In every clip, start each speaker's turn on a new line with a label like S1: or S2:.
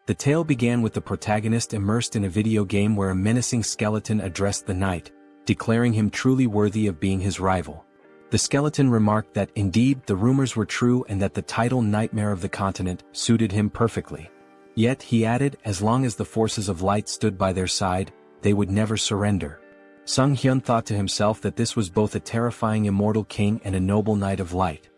S1: The tale began with the protagonist immersed in a video game where a menacing skeleton addressed the knight, declaring him truly worthy of being his rival. The skeleton remarked that indeed the rumors were true and that the title Nightmare of the Continent suited him perfectly. Yet, he added, as long as the forces of light stood by their side, they would never surrender. Sunghyun thought to himself that this was both a terrifying immortal king and a noble knight of light.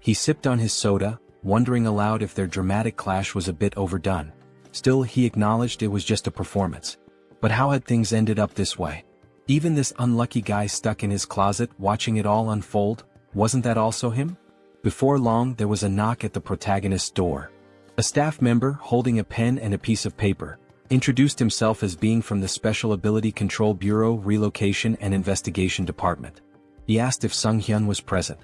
S1: He sipped on his soda, wondering aloud if their dramatic clash was a bit overdone. Still, he acknowledged it was just a performance. But how had things ended up this way? Even this unlucky guy stuck in his closet watching it all unfold, wasn't that also him? Before long there was a knock at the protagonist's door. A staff member, holding a pen and a piece of paper, introduced himself as being from the Special Ability Control Bureau Relocation and Investigation Department. He asked if Sunghyun was present.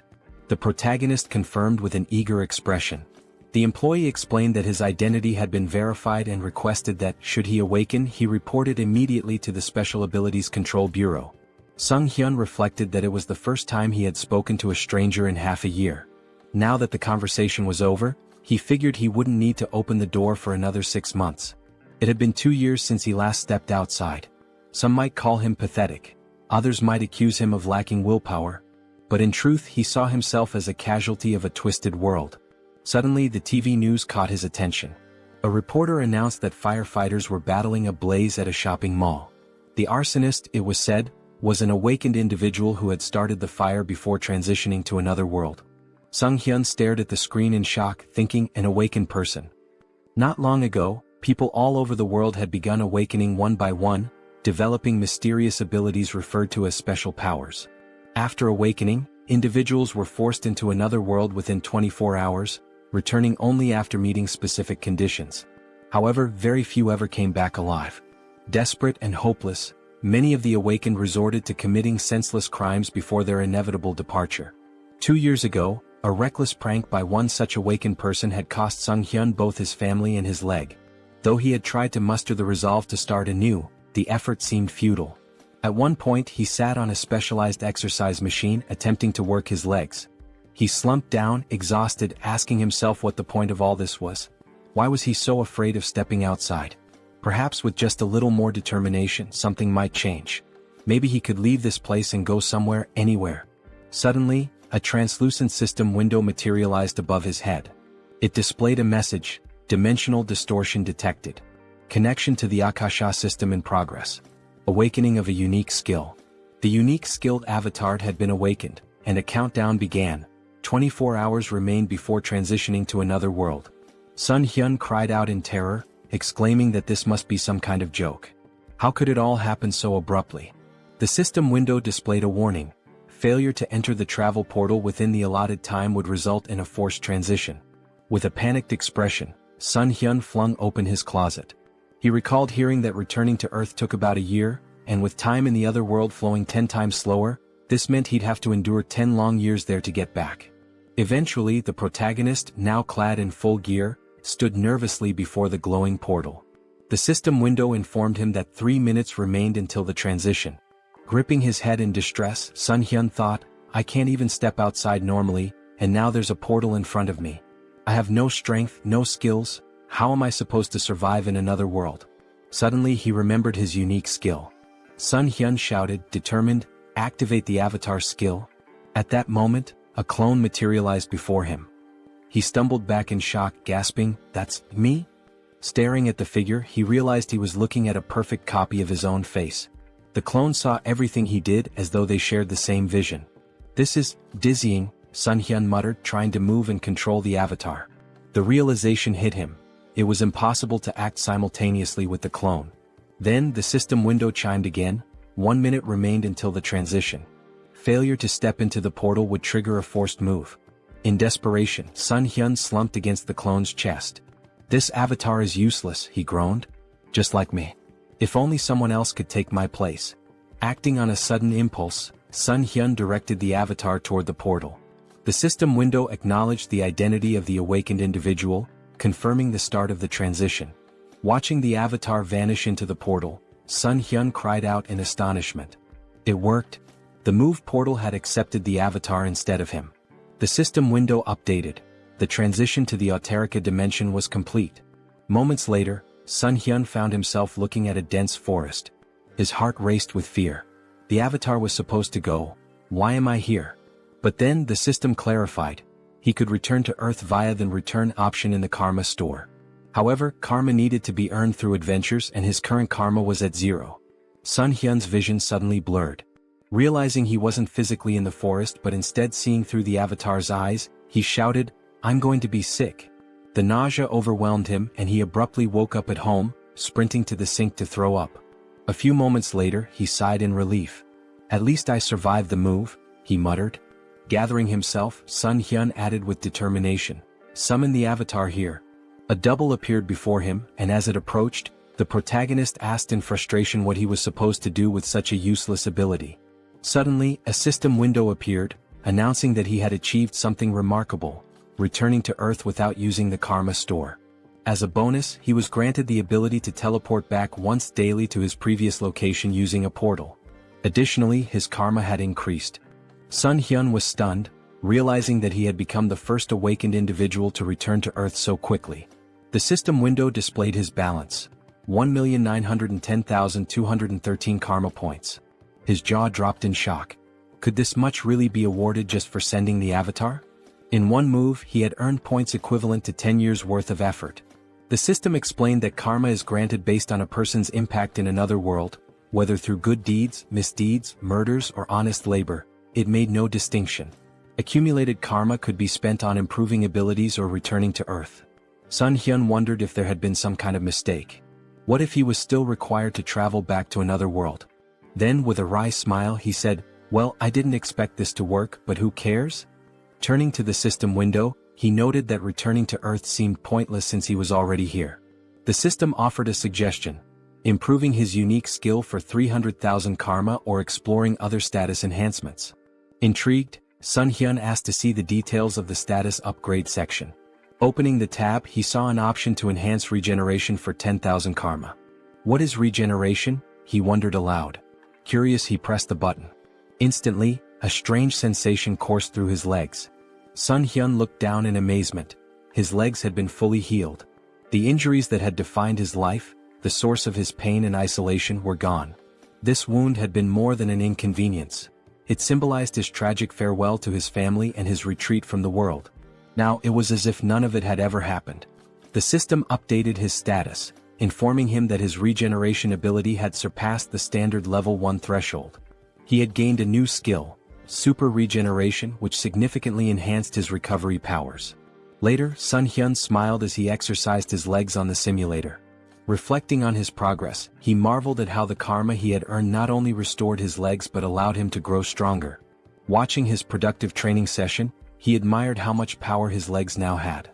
S1: The protagonist confirmed with an eager expression. The employee explained that his identity had been verified and requested that, should he awaken, he report it immediately to the Special Abilities Control Bureau. Sunghyun reflected that it was the first time he had spoken to a stranger in half a year. Now that the conversation was over, he figured he wouldn't need to open the door for another 6 months. It had been 2 years since he last stepped outside. Some might call him pathetic. Others might accuse him of lacking willpower. But in truth he saw himself as a casualty of a twisted world. Suddenly the TV news caught his attention. A reporter announced that firefighters were battling a blaze at a shopping mall. The arsonist, it was said, was an awakened individual who had started the fire before transitioning to another world. Sunghyun stared at the screen in shock, thinking, an awakened person. Not long ago, people all over the world had begun awakening one by one, developing mysterious abilities referred to as special powers. After awakening, individuals were forced into another world within 24 hours, returning only after meeting specific conditions. However, very few ever came back alive. Desperate and hopeless, many of the awakened resorted to committing senseless crimes before their inevitable departure. 2 years ago, a reckless prank by one such awakened person had cost Sunghyun both his family and his leg. Though he had tried to muster the resolve to start anew, the effort seemed futile. At one point he sat on a specialized exercise machine attempting to work his legs. He slumped down, exhausted, asking himself what the point of all this was. Why was he so afraid of stepping outside? Perhaps with just a little more determination something might change. Maybe he could leave this place and go somewhere, anywhere. Suddenly, a translucent system window materialized above his head. It displayed a message, dimensional distortion detected. Connection to the Akasha system in progress. Awakening of a unique skill. The unique skilled avatar had been awakened, and a countdown began. 24 hours remained before transitioning to another world. Sunghyun cried out in terror, exclaiming that this must be some kind of joke. How could it all happen so abruptly? The system window displayed a warning. Failure to enter the travel portal within the allotted time would result in a forced transition. With a panicked expression, Sunghyun flung open his closet. He recalled hearing that returning to Earth took about a year, and with time in the other world flowing 10 times slower, this meant he'd have to endure 10 long years there to get back. Eventually, the protagonist, now clad in full gear, stood nervously before the glowing portal. The system window informed him that 3 minutes remained until the transition. Gripping his head in distress, Sunghyun thought, I can't even step outside normally, and now there's a portal in front of me. I have no strength, no skills. How am I supposed to survive in another world? Suddenly he remembered his unique skill. Sunghyun shouted, determined, activate the avatar skill. At that moment, a clone materialized before him. He stumbled back in shock, gasping, that's me? Staring at the figure, he realized he was looking at a perfect copy of his own face. The clone saw everything he did as though they shared the same vision. This is dizzying, Sunghyun muttered, trying to move and control the avatar. The realization hit him. It was impossible to act simultaneously with the clone. Then the system window chimed again. 1 minute remained until the transition. Failure to step into the portal would trigger a forced move. In desperation, Sunghyun slumped against the clone's chest. This avatar is useless, he groaned. Just like me. If only someone else could take my place. Acting on a sudden impulse, Sunghyun directed the avatar toward the portal. The system window acknowledged the identity of the awakened individual, confirming the start of the transition. Watching the avatar vanish into the portal, Sunghyun cried out in astonishment. It worked. The move portal had accepted the avatar instead of him. The system window updated. The transition to the Auterica dimension was complete. Moments later, Sunghyun found himself looking at a dense forest. His heart raced with fear. The avatar was supposed to go. Why am I here? But then the system clarified. He could return to Earth via the return option in the karma store. However, karma needed to be earned through adventures and his current karma was at 0. Sunghyun's vision suddenly blurred. Realizing he wasn't physically in the forest but instead seeing through the avatar's eyes, he shouted, "I'm going to be sick." The nausea overwhelmed him and he abruptly woke up at home, sprinting to the sink to throw up. A few moments later, he sighed in relief. "At least I survived the move," he muttered. Gathering himself, Sunghyun added with determination, "Summon the avatar here." A double appeared before him, and as it approached, the protagonist asked in frustration what he was supposed to do with such a useless ability. Suddenly, a system window appeared, announcing that he had achieved something remarkable, returning to Earth without using the karma store. As a bonus, he was granted the ability to teleport back once daily to his previous location using a portal. Additionally, his karma had increased. Sunghyun was stunned, realizing that he had become the first awakened individual to return to Earth so quickly. The system window displayed his balance: 1,910,213 karma points. His jaw dropped in shock. Could this much really be awarded just for sending the avatar? In one move, he had earned points equivalent to 10 years' worth of effort. The system explained that karma is granted based on a person's impact in another world, whether through good deeds, misdeeds, murders, or honest labor. It made no distinction. Accumulated karma could be spent on improving abilities or returning to Earth. Sunghyun wondered if there had been some kind of mistake. What if he was still required to travel back to another world? Then, with a wry smile, he said, "Well, I didn't expect this to work, but who cares?" Turning to the system window, he noted that returning to Earth seemed pointless since he was already here. The system offered a suggestion: improving his unique skill for 300,000 karma or exploring other status enhancements. Intrigued, Sunghyun asked to see the details of the status upgrade section. Opening the tab, he saw an option to enhance regeneration for 10,000 karma. What is regeneration? He wondered aloud. Curious, he pressed the button. Instantly, a strange sensation coursed through his legs. Sunghyun looked down in amazement. His legs had been fully healed. The injuries that had defined his life, the source of his pain and isolation, were gone. This wound had been more than an inconvenience. It symbolized his tragic farewell to his family and his retreat from the world. Now it was as if none of it had ever happened. The system updated his status, informing him that his regeneration ability had surpassed the standard level 1 threshold. He had gained a new skill, super regeneration, which significantly enhanced his recovery powers. Later, Sunghyun smiled as he exercised his legs on the simulator. Reflecting on his progress, he marveled at how the karma he had earned not only restored his legs but allowed him to grow stronger. Watching his productive training session, he admired how much power his legs now had.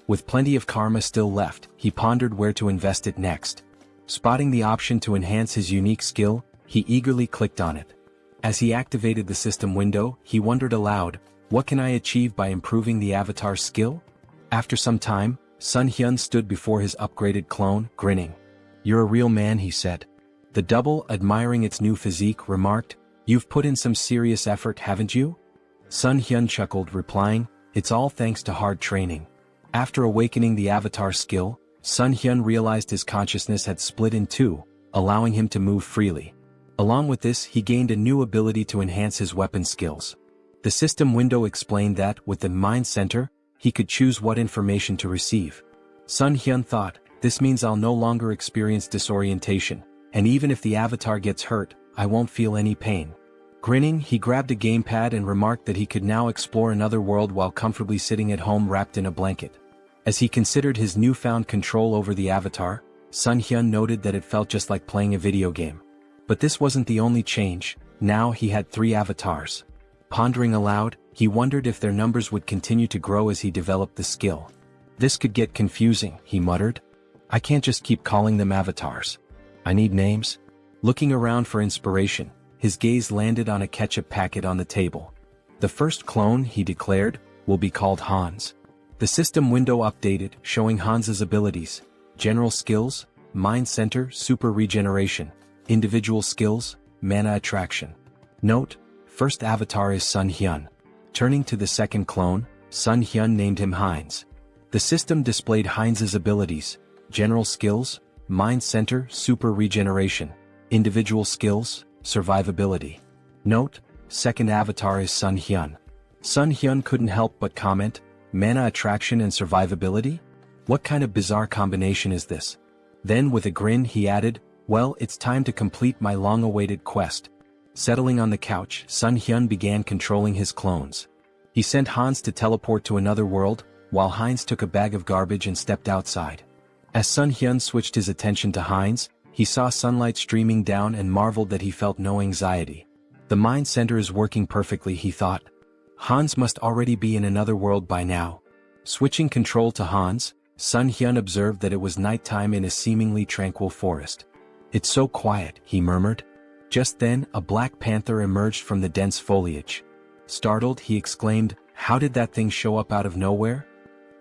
S1: With plenty of karma still left, he pondered where to invest it next. Spotting the option to enhance his unique skill, he eagerly clicked on it. As he activated the system window, he wondered aloud, what can I achieve by improving the avatar's skill? After some time, Sunghyun stood before his upgraded clone, grinning. "You're a real man," he said. The double, admiring its new physique, remarked, "You've put in some serious effort, haven't you?" Sunghyun chuckled, replying, "It's all thanks to hard training." After awakening the avatar skill, Sunghyun realized his consciousness had split in two, allowing him to move freely. Along with this, he gained a new ability to enhance his weapon skills. The system window explained that, with the mind center, he could choose what information to receive. Sunghyun thought, this means I'll no longer experience disorientation, and even if the avatar gets hurt, I won't feel any pain. Grinning, he grabbed a gamepad and remarked that he could now explore another world while comfortably sitting at home wrapped in a blanket. As he considered his newfound control over the avatar, Sunghyun noted that it felt just like playing a video game. But this wasn't the only change. Now he had 3 avatars. Pondering aloud, he wondered if their numbers would continue to grow as he developed the skill. This could get confusing, he muttered. I can't just keep calling them avatars. I need names. Looking around for inspiration, his gaze landed on a ketchup packet on the table. The first clone, he declared, will be called Hans. The system window updated, showing Hans's abilities: general skills, mind center, super regeneration, individual skills, mana attraction. Note: first avatar is Sunghyun. Turning to the second clone, Sunghyun named him Heinz. The system displayed Heinz's abilities: general skills, Mind Center, Super Regeneration. Individual Skills, Survivability. Note, second avatar is Sunghyun. Sunghyun couldn't help but comment, mana attraction and survivability? What kind of bizarre combination is this? Then with a grin he added, well, it's time to complete my long-awaited quest. Settling on the couch, Sunghyun began controlling his clones. He sent Hans to teleport to another world, while Heinz took a bag of garbage and stepped outside. As Sunghyun switched his attention to Heinz, he saw sunlight streaming down and marveled that he felt no anxiety. The mind center is working perfectly, he thought. Hans must already be in another world by now. Switching control to Hans, Sunghyun observed that it was nighttime in a seemingly tranquil forest. It's so quiet, he murmured. Just then, a black panther emerged from the dense foliage. Startled, he exclaimed, how did that thing show up out of nowhere?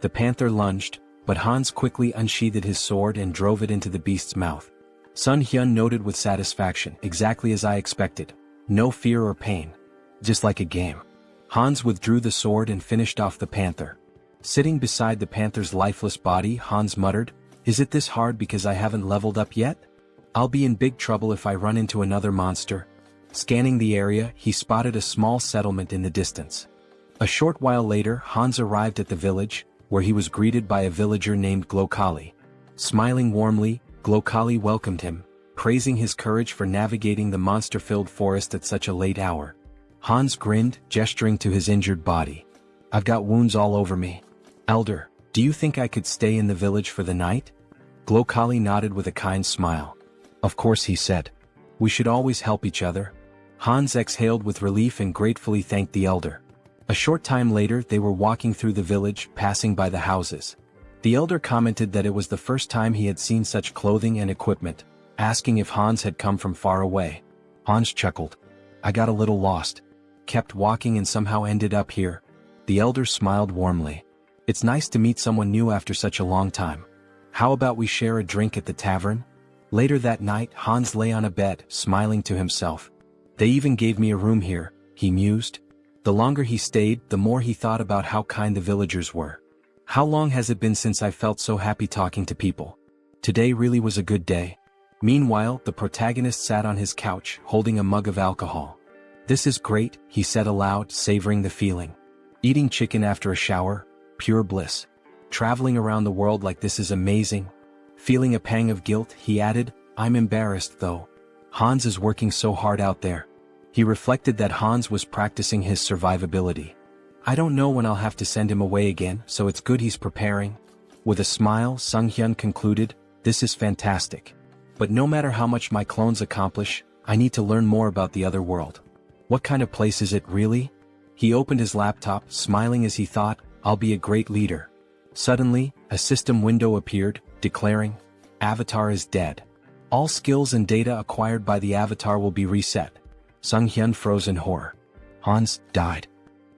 S1: The panther lunged, but Hans quickly unsheathed his sword and drove it into the beast's mouth. Sunghyun noted with satisfaction, exactly as I expected. No fear or pain. Just like a game. Hans withdrew the sword and finished off the panther. Sitting beside the panther's lifeless body, Hans muttered, is it this hard because I haven't leveled up yet? I'll be in big trouble if I run into another monster. Scanning the area, he spotted a small settlement in the distance. A short while later, Hans arrived at the village, where he was greeted by a villager named Glokali. Smiling warmly, Glokali welcomed him, praising his courage for navigating the monster-filled forest at such a late hour. Hans grinned, gesturing to his injured body. I've got wounds all over me. Elder, do you think I could stay in the village for the night? Glokali nodded with a kind smile. Of course, he said. We should always help each other. Hans exhaled with relief and gratefully thanked the elder. A short time later they were walking through the village, passing by the houses. The elder commented that it was the first time he had seen such clothing and equipment, asking if Hans had come from far away. Hans chuckled. I got a little lost. Kept walking and somehow ended up here. The elder smiled warmly. It's nice to meet someone new after such a long time. How about we share a drink at the tavern? Later that night, Hans lay on a bed, smiling to himself. They even gave me a room here, he mused. The longer he stayed, the more he thought about how kind the villagers were. How long has it been since I felt so happy talking to people? Today really was a good day. Meanwhile, the protagonist sat on his couch, holding a mug of alcohol. This is great, he said aloud, savoring the feeling. Eating chicken after a shower, pure bliss. Traveling around the world like this is amazing. Feeling a pang of guilt, he added, I'm embarrassed though. Hans is working so hard out there. He reflected that Hans was practicing his survivability. I don't know when I'll have to send him away again, so it's good he's preparing. With a smile, Sunghyun concluded, this is fantastic. But no matter how much my clones accomplish, I need to learn more about the other world. What kind of place is it really? He opened his laptop, smiling as he thought, I'll be a great leader. Suddenly, a system window appeared, declaring, Avatar is dead. All skills and data acquired by the avatar will be reset. Sunghyun froze in horror. Hans died.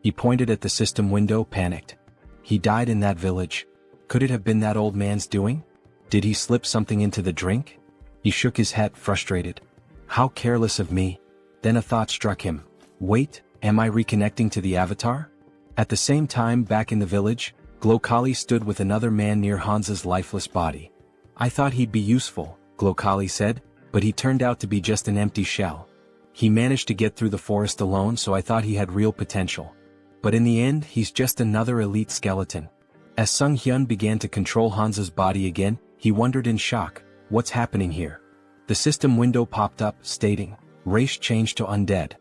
S1: He pointed at the system window, panicked. He died in that village. Could it have been that old man's doing? Did he slip something into the drink? He shook his head, frustrated. How careless of me. Then a thought struck him. Wait, am I reconnecting to the avatar? At the same time, back in the village, Glokali stood with another man near Hans's lifeless body. I thought he'd be useful, Glokali said, but he turned out to be just an empty shell. He managed to get through the forest alone, so I thought he had real potential. But in the end, he's just another elite skeleton. As Sunghyun began to control Hans's body again, he wondered in shock, what's happening here? The system window popped up, stating, race changed to undead.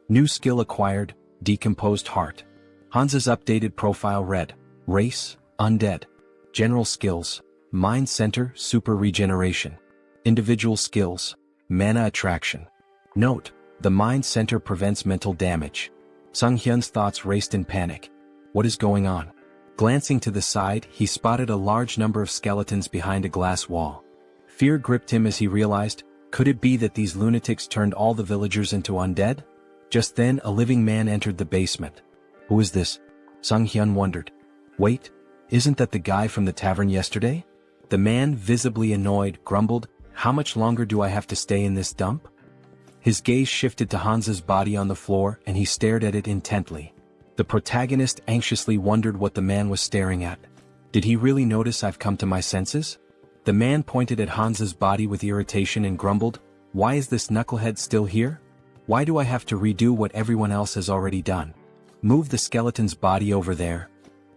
S1: New skill acquired, decomposed heart. Hans's updated profile read, race, undead. General skills, mind center, super regeneration. Individual skills, mana attraction. Note, the mind center prevents mental damage. Sunghyun's thoughts raced in panic. What is going on? Glancing to the side, he spotted a large number of skeletons behind a glass wall. Fear gripped him as he realized, could it be that these lunatics turned all the villagers into undead? Just then, a living man entered the basement. Who is this? Sunghyun wondered. Wait, isn't that the guy from the tavern yesterday? The man, visibly annoyed, grumbled, how much longer do I have to stay in this dump? His gaze shifted to Hans's body on the floor and he stared at it intently. The protagonist anxiously wondered what the man was staring at. Did he really notice I've come to my senses? The man pointed at Hans's body with irritation and grumbled, "Why is this knucklehead still here? Why do I have to redo what everyone else has already done? Move the skeleton's body over there."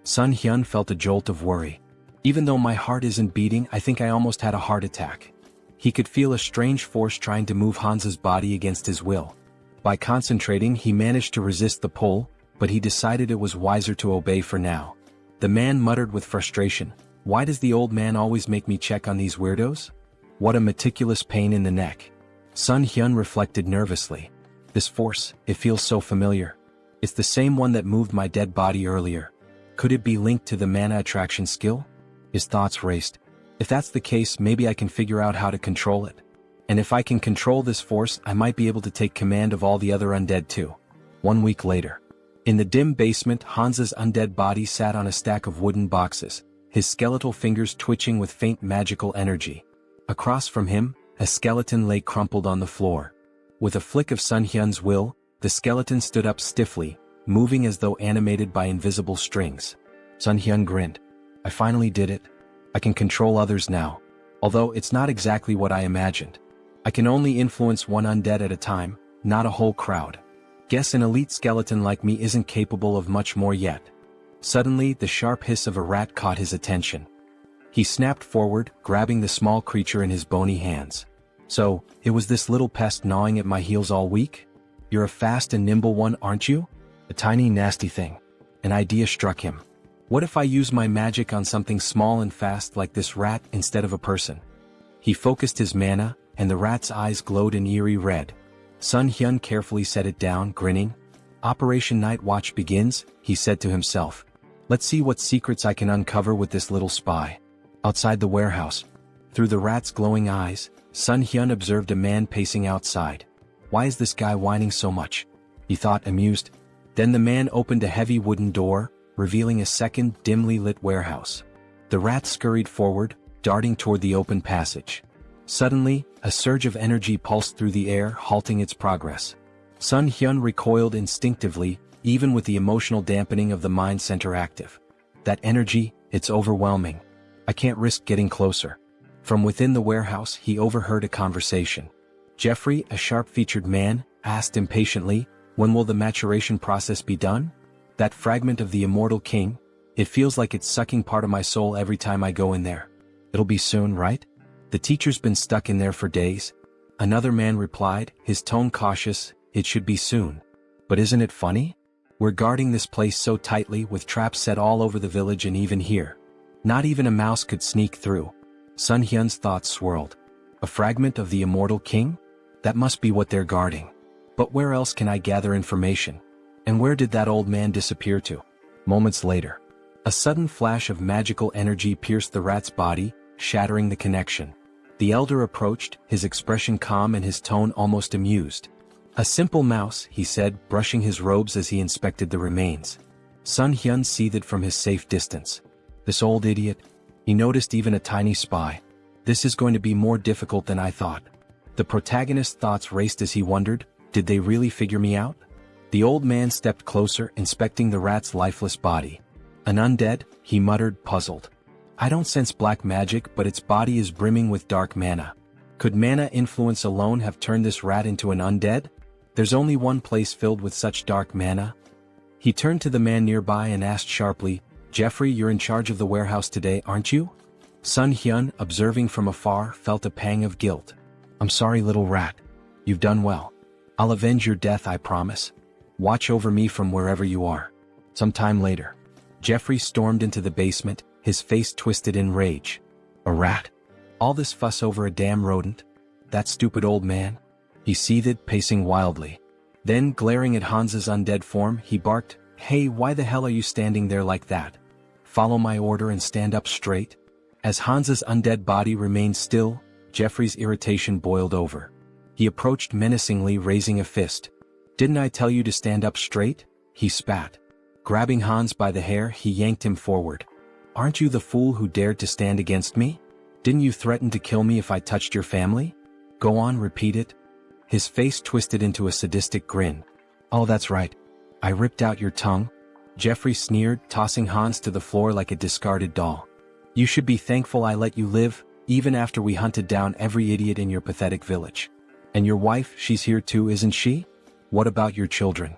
S1: Sunghyun felt a jolt of worry. "Even though my heart isn't beating, I think I almost had a heart attack." He could feel a strange force trying to move Hans's body against his will. By concentrating, he managed to resist the pull, but he decided it was wiser to obey for now. The man muttered with frustration, "Why does the old man always make me check on these weirdos? What a meticulous pain in the neck." Sunghyun reflected nervously. "This force, it feels so familiar. It's the same one that moved my dead body earlier. Could it be linked to the mana attraction skill?" His thoughts raced. "If that's the case, maybe I can figure out how to control it. And if I can control this force, I might be able to take command of all the other undead too." 1 week later. In the dim basement, Hans's undead body sat on a stack of wooden boxes, his skeletal fingers twitching with faint magical energy. Across from him, a skeleton lay crumpled on the floor. With a flick of Sunghyun's will, the skeleton stood up stiffly, moving as though animated by invisible strings. Sunghyun grinned. "I finally did it. I can control others now. Although it's not exactly what I imagined. I can only influence one undead at a time, not a whole crowd. Guess an elite skeleton like me isn't capable of much more yet." Suddenly, the sharp hiss of a rat caught his attention. He snapped forward, grabbing the small creature in his bony hands. "So, it was this little pest gnawing at my heels all week? You're a fast and nimble one, aren't you?" A tiny nasty thing. An idea struck him. "What if I use my magic on something small and fast like this rat instead of a person?" He focused his mana, and the rat's eyes glowed an eerie red. Sunghyun carefully set it down, grinning. "Operation Night Watch begins," he said to himself. "Let's see what secrets I can uncover with this little spy." Outside the warehouse, through the rat's glowing eyes, Sunghyun observed a man pacing outside. "Why is this guy whining so much?" he thought, amused. Then the man opened a heavy wooden door, revealing a second, dimly lit warehouse. The rat scurried forward, darting toward the open passage. Suddenly, a surge of energy pulsed through the air, halting its progress. Sunghyun recoiled instinctively, even with the emotional dampening of the mind center active. "That energy, it's overwhelming. I can't risk getting closer." From within the warehouse, he overheard a conversation. Jeffrey, a sharp-featured man, asked impatiently, "When will the maturation process be done? That fragment of the immortal king, it feels like it's sucking part of my soul every time I go in there." "It'll be soon, right? The teacher's been stuck in there for days." Another man replied, his tone cautious, "It should be soon. But isn't it funny? We're guarding this place so tightly with traps set all over the village and even here. Not even a mouse could sneak through." Sunghyun's thoughts swirled. A fragment of the immortal king? That must be what they're guarding. But where else can I gather information? And where did that old man disappear to? Moments later, a sudden flash of magical energy pierced the rat's body, shattering the connection. The elder approached, his expression calm and his tone almost amused. "A simple mouse," he said, brushing his robes as he inspected the remains. Sunghyun seethed from his safe distance. This old idiot. He noticed even a tiny spy. This is going to be more difficult than I thought. The protagonist's thoughts raced as he wondered, did they really figure me out? The old man stepped closer, inspecting the rat's lifeless body. "An undead," he muttered, puzzled. "I don't sense black magic, but its body is brimming with dark mana. Could mana influence alone have turned this rat into an undead? There's only one place filled with such dark mana." He turned to the man nearby and asked sharply, "Jeffrey, you're in charge of the warehouse today, aren't you?" Sunghyun, observing from afar, felt a pang of guilt. "I'm sorry, little rat. You've done well. I'll avenge your death, I promise. Watch over me from wherever you are." Some time later, Jeffrey stormed into the basement, his face twisted in rage. "A rat? All this fuss over a damn rodent? That stupid old man?" He seethed, pacing wildly. Then, glaring at Hans's undead form, he barked, "Hey, why the hell are you standing there like that? Follow my order and stand up straight." As Hans's undead body remained still, Jeffrey's irritation boiled over. He approached menacingly, raising a fist. "Didn't I tell you to stand up straight?" he spat. Grabbing Hans by the hair, he yanked him forward. "Aren't you the fool who dared to stand against me? Didn't you threaten to kill me if I touched your family? Go on, repeat it." His face twisted into a sadistic grin. "Oh, that's right. I ripped out your tongue." Jeffrey sneered, tossing Hans to the floor like a discarded doll. "You should be thankful I let you live, Even after we hunted down every idiot in your pathetic village. And your wife, she's here too, isn't she? What about your children?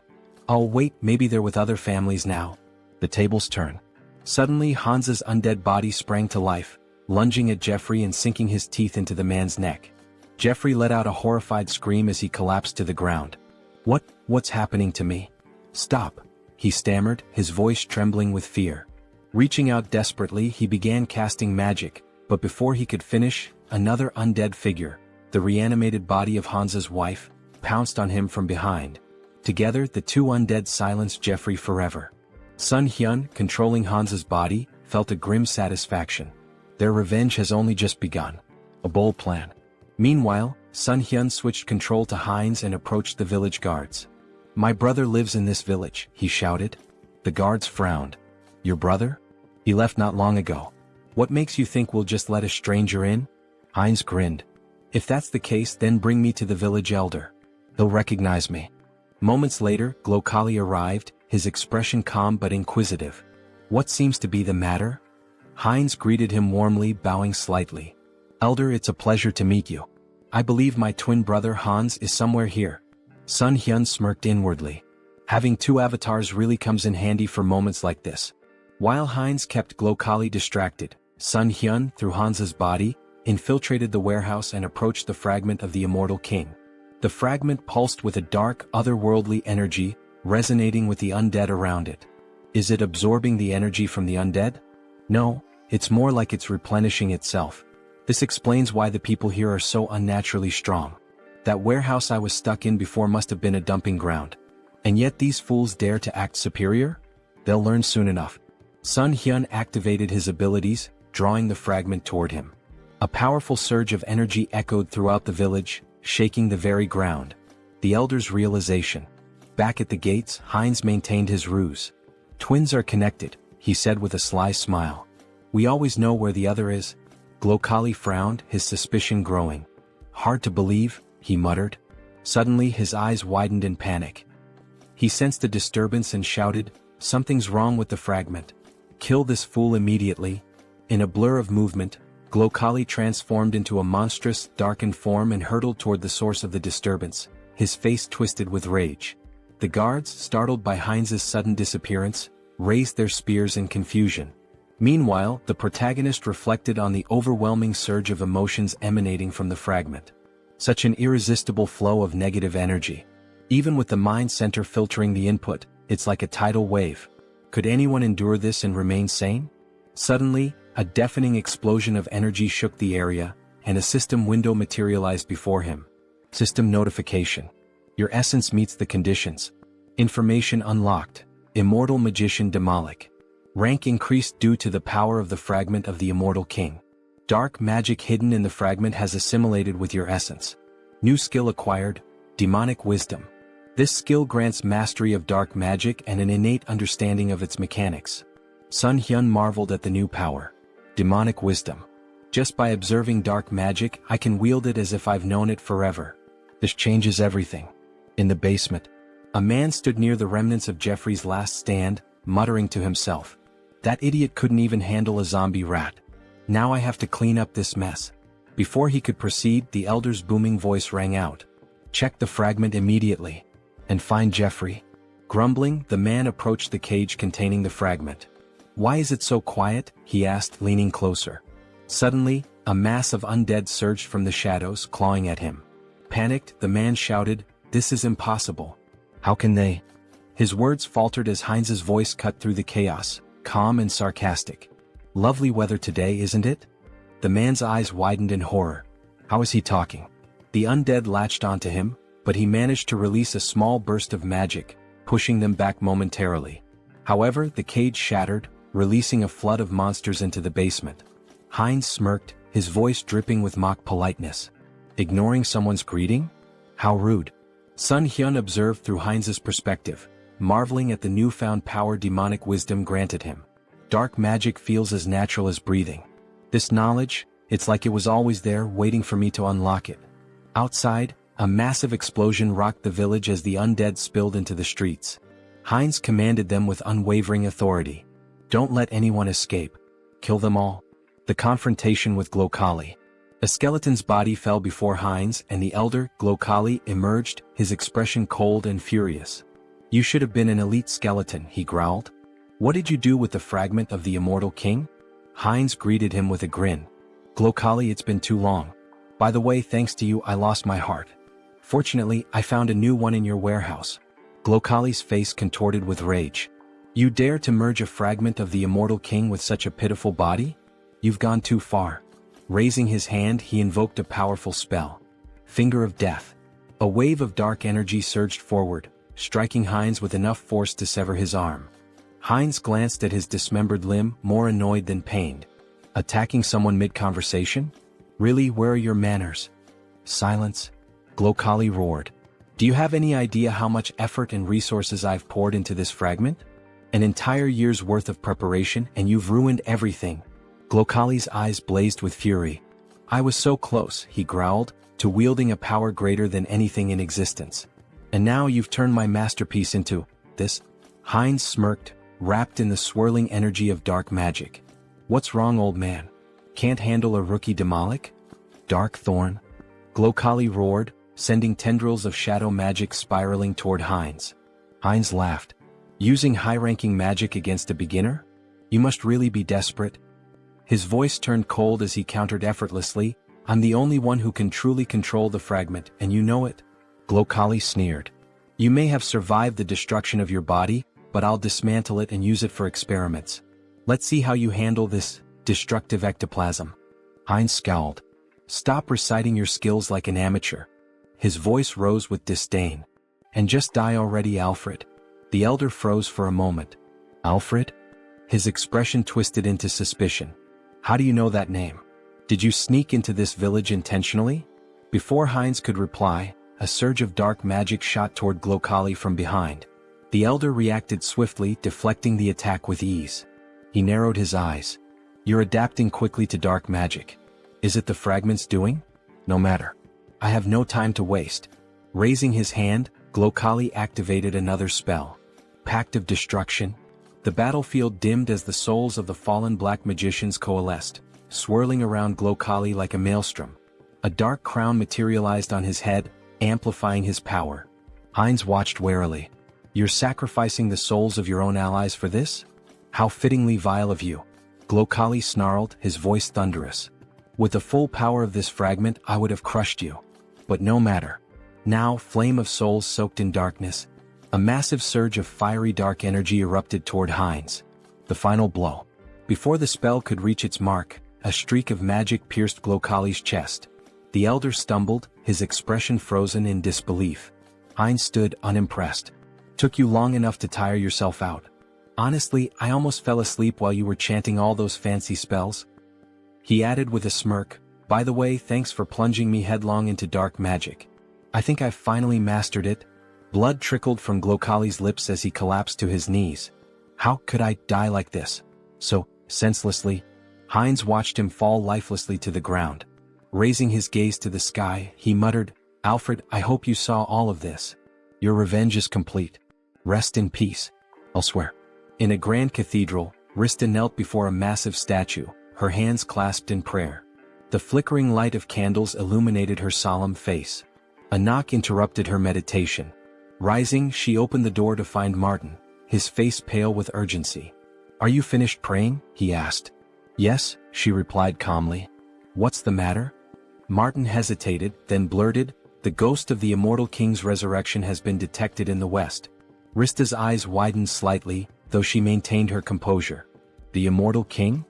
S1: Oh wait, maybe they're with other families now. The tables turn. Suddenly Hansa's undead body sprang to life, lunging at Jeffrey and sinking his teeth into the man's neck. Jeffrey let out a horrified scream as he collapsed to the ground. What's happening to me? Stop, he stammered, his voice trembling with fear. Reaching out desperately, he began casting magic, but before he could finish, another undead figure, the reanimated body of Hansa's wife, pounced on him from behind. Together, the two undead silenced Jeffrey forever. Sunghyun, controlling Hansa's body, felt a grim satisfaction. Their revenge has only just begun. A bold plan. Meanwhile, Sunghyun switched control to Heinz and approached the village guards. My brother lives in this village, he shouted. The guards frowned. Your brother? He left not long ago. What makes you think we'll just let a stranger in? Heinz grinned. If that's the case, then bring me to the village elder. He'll recognize me. Moments later, Glokali arrived, his expression calm but inquisitive. What seems to be the matter? Heinz greeted him warmly, bowing slightly. Elder, it's a pleasure to meet you. I believe my twin brother Hans is somewhere here. Sunghyun smirked inwardly. Having two avatars really comes in handy for moments like this. While Heinz kept Glokali distracted, Sunghyun, through Hansa's body, infiltrated the warehouse and approached the fragment of the immortal king. The fragment pulsed with a dark, otherworldly energy, resonating with the undead around it. Is it absorbing the energy from the undead? No, it's more like it's replenishing itself. This explains why the people here are so unnaturally strong. That warehouse I was stuck in before must have been a dumping ground. And yet these fools dare to act superior? They'll learn soon enough. Sunghyun activated his abilities, drawing the fragment toward him. A powerful surge of energy echoed throughout the village, shaking the very ground. The elder's realization. Back at the gates, Heinz maintained his ruse. Twins are connected, he said with a sly smile. We always know where the other is. Glokali frowned, his suspicion growing. Hard to believe, he muttered. Suddenly his eyes widened in panic. He sensed a disturbance and shouted, something's wrong with the fragment. Kill this fool immediately. In a blur of movement, Glokali transformed into a monstrous, darkened form and hurtled toward the source of the disturbance, his face twisted with rage. The guards, startled by Heinz's sudden disappearance, raised their spears in confusion. Meanwhile, the protagonist reflected on the overwhelming surge of emotions emanating from the fragment. Such an irresistible flow of negative energy. Even with the mind center filtering the input, it's like a tidal wave. Could anyone endure this and remain sane? Suddenly, a deafening explosion of energy shook the area, and a system window materialized before him. System notification. Your essence meets the conditions. Information unlocked. Immortal magician Demolic. Rank increased due to the power of the fragment of the immortal king. Dark magic hidden in the fragment has assimilated with your essence. New skill acquired, demonic wisdom. This skill grants mastery of dark magic and an innate understanding of its mechanics. Sunghyun marveled at the new power. Demonic wisdom. Just by observing dark magic, I can wield it as if I've known it forever. This changes everything. In the basement, a man stood near the remnants of Jeffrey's last stand, muttering to himself. That idiot couldn't even handle a zombie rat. Now I have to clean up this mess. Before he could proceed, the elder's booming voice rang out. Check the fragment immediately. And find Jeffrey. Grumbling, the man approached the cage containing the fragment. Why is it so quiet? He asked, leaning closer. Suddenly, a mass of undead surged from the shadows, clawing at him. Panicked, the man shouted, "This is impossible. How can they?" His words faltered as Heinz's voice cut through the chaos, calm and sarcastic. Lovely weather today, isn't it? The man's eyes widened in horror. How is he talking? The undead latched onto him, but he managed to release a small burst of magic, pushing them back momentarily. However, the cage shattered, releasing a flood of monsters into the basement. Heinz smirked, his voice dripping with mock politeness. Ignoring someone's greeting? How rude. Sunghyun observed through Heinz's perspective, marveling at the newfound power demonic wisdom granted him. Dark magic feels as natural as breathing. This knowledge, it's like it was always there waiting for me to unlock it. Outside, a massive explosion rocked the village as the undead spilled into the streets. Heinz commanded them with unwavering authority. Don't let anyone escape. Kill them all. The confrontation with Glokali. A skeleton's body fell before Heinz and the elder, Glokali, emerged, his expression cold and furious. "You should have been an elite skeleton," he growled. "What did you do with the fragment of the immortal king?" Heinz greeted him with a grin. "Glokali, it's been too long. By the way, thanks to you I lost my heart. Fortunately, I found a new one in your warehouse." Glokali's face contorted with rage. "You dare to merge a fragment of the immortal king with such a pitiful body? You've gone too far." Raising his hand, he invoked a powerful spell. Finger of Death. A wave of dark energy surged forward, striking Heinz with enough force to sever his arm. Heinz glanced at his dismembered limb, more annoyed than pained. Attacking someone mid-conversation? Really, where are your manners? Silence. Glokali roared. "Do you have any idea how much effort and resources I've poured into this fragment? An entire year's worth of preparation, and you've ruined everything." Glokali's eyes blazed with fury. "I was so close," he growled, "to wielding a power greater than anything in existence. And now you've turned my masterpiece into this?" Heinz smirked, wrapped in the swirling energy of dark magic. "What's wrong, old man? Can't handle a rookie demolic? Dark thorn?" Glokali roared, sending tendrils of shadow magic spiraling toward Heinz. Heinz laughed. "Using high-ranking magic against a beginner? You must really be desperate." His voice turned cold as he countered effortlessly, "I'm the only one who can truly control the fragment, and you know it." Glokali sneered. "You may have survived the destruction of your body, but I'll dismantle it and use it for experiments. Let's see how you handle this destructive ectoplasm." Heinz scowled. "Stop reciting your skills like an amateur." His voice rose with disdain. "And just die already, Alfred." The elder froze for a moment. "Alfred?" His expression twisted into suspicion. "How do you know that name? Did you sneak into this village intentionally?" Before Heinz could reply, a surge of dark magic shot toward Glokali from behind. The elder reacted swiftly, deflecting the attack with ease. He narrowed his eyes. "You're adapting quickly to dark magic. Is it the fragment's doing? No matter. I have no time to waste." Raising his hand, Glokali activated another spell. Pact of Destruction. The battlefield dimmed as the souls of the fallen black magicians coalesced, swirling around Glokali like a maelstrom. A dark crown materialized on his head, amplifying his power. Heinz watched warily. "You're sacrificing the souls of your own allies for this? How fittingly vile of you." Glokali snarled, his voice thunderous. "With the full power of this fragment, I would have crushed you. But no matter." Now, flame of souls soaked in darkness. A massive surge of fiery dark energy erupted toward Heinz. The final blow. Before the spell could reach its mark, a streak of magic pierced Glokali's chest. The elder stumbled, his expression frozen in disbelief. Heinz stood unimpressed. "Took you long enough to tire yourself out. Honestly, I almost fell asleep while you were chanting all those fancy spells." He added with a smirk, "By the way, thanks for plunging me headlong into dark magic. I think I've finally mastered it." Blood trickled from Glokali's lips as he collapsed to his knees. "How could I die like this? So, senselessly?" Heinz watched him fall lifelessly to the ground. Raising his gaze to the sky, he muttered, "Alfred, I hope you saw all of this. Your revenge is complete. Rest in peace." Elsewhere. In a grand cathedral, Rista knelt before a massive statue, her hands clasped in prayer. The flickering light of candles illuminated her solemn face. A knock interrupted her meditation. Rising, she opened the door to find Martin, his face pale with urgency. "Are you finished praying?" he asked. "Yes," she replied calmly. "What's the matter?" Martin hesitated, then blurted, "The ghost of the immortal king's resurrection has been detected in the west." Rista's eyes widened slightly, though she maintained her composure. "The immortal king?"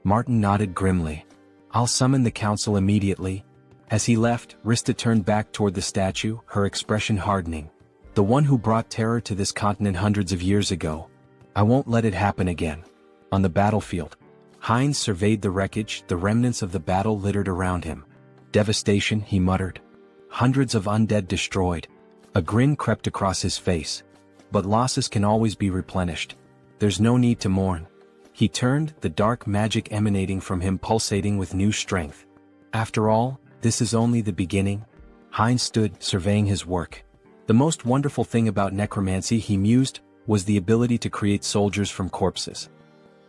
S1: Martin nodded grimly. "I'll summon the council immediately." As he left, Rista turned back toward the statue, her expression hardening. "The one who brought terror to this continent hundreds of years ago. I won't let it happen again." On the battlefield, Heinz surveyed the wreckage, the remnants of the battle littered around him. "Devastation," he muttered. "Hundreds of undead destroyed." A grin crept across his face. "But losses can always be replenished. There's no need to mourn." He turned, the dark magic emanating from him pulsating with new strength. "After all, this is only the beginning." Heinz stood, surveying his work. The most wonderful thing about necromancy, he mused, was the ability to create soldiers from corpses.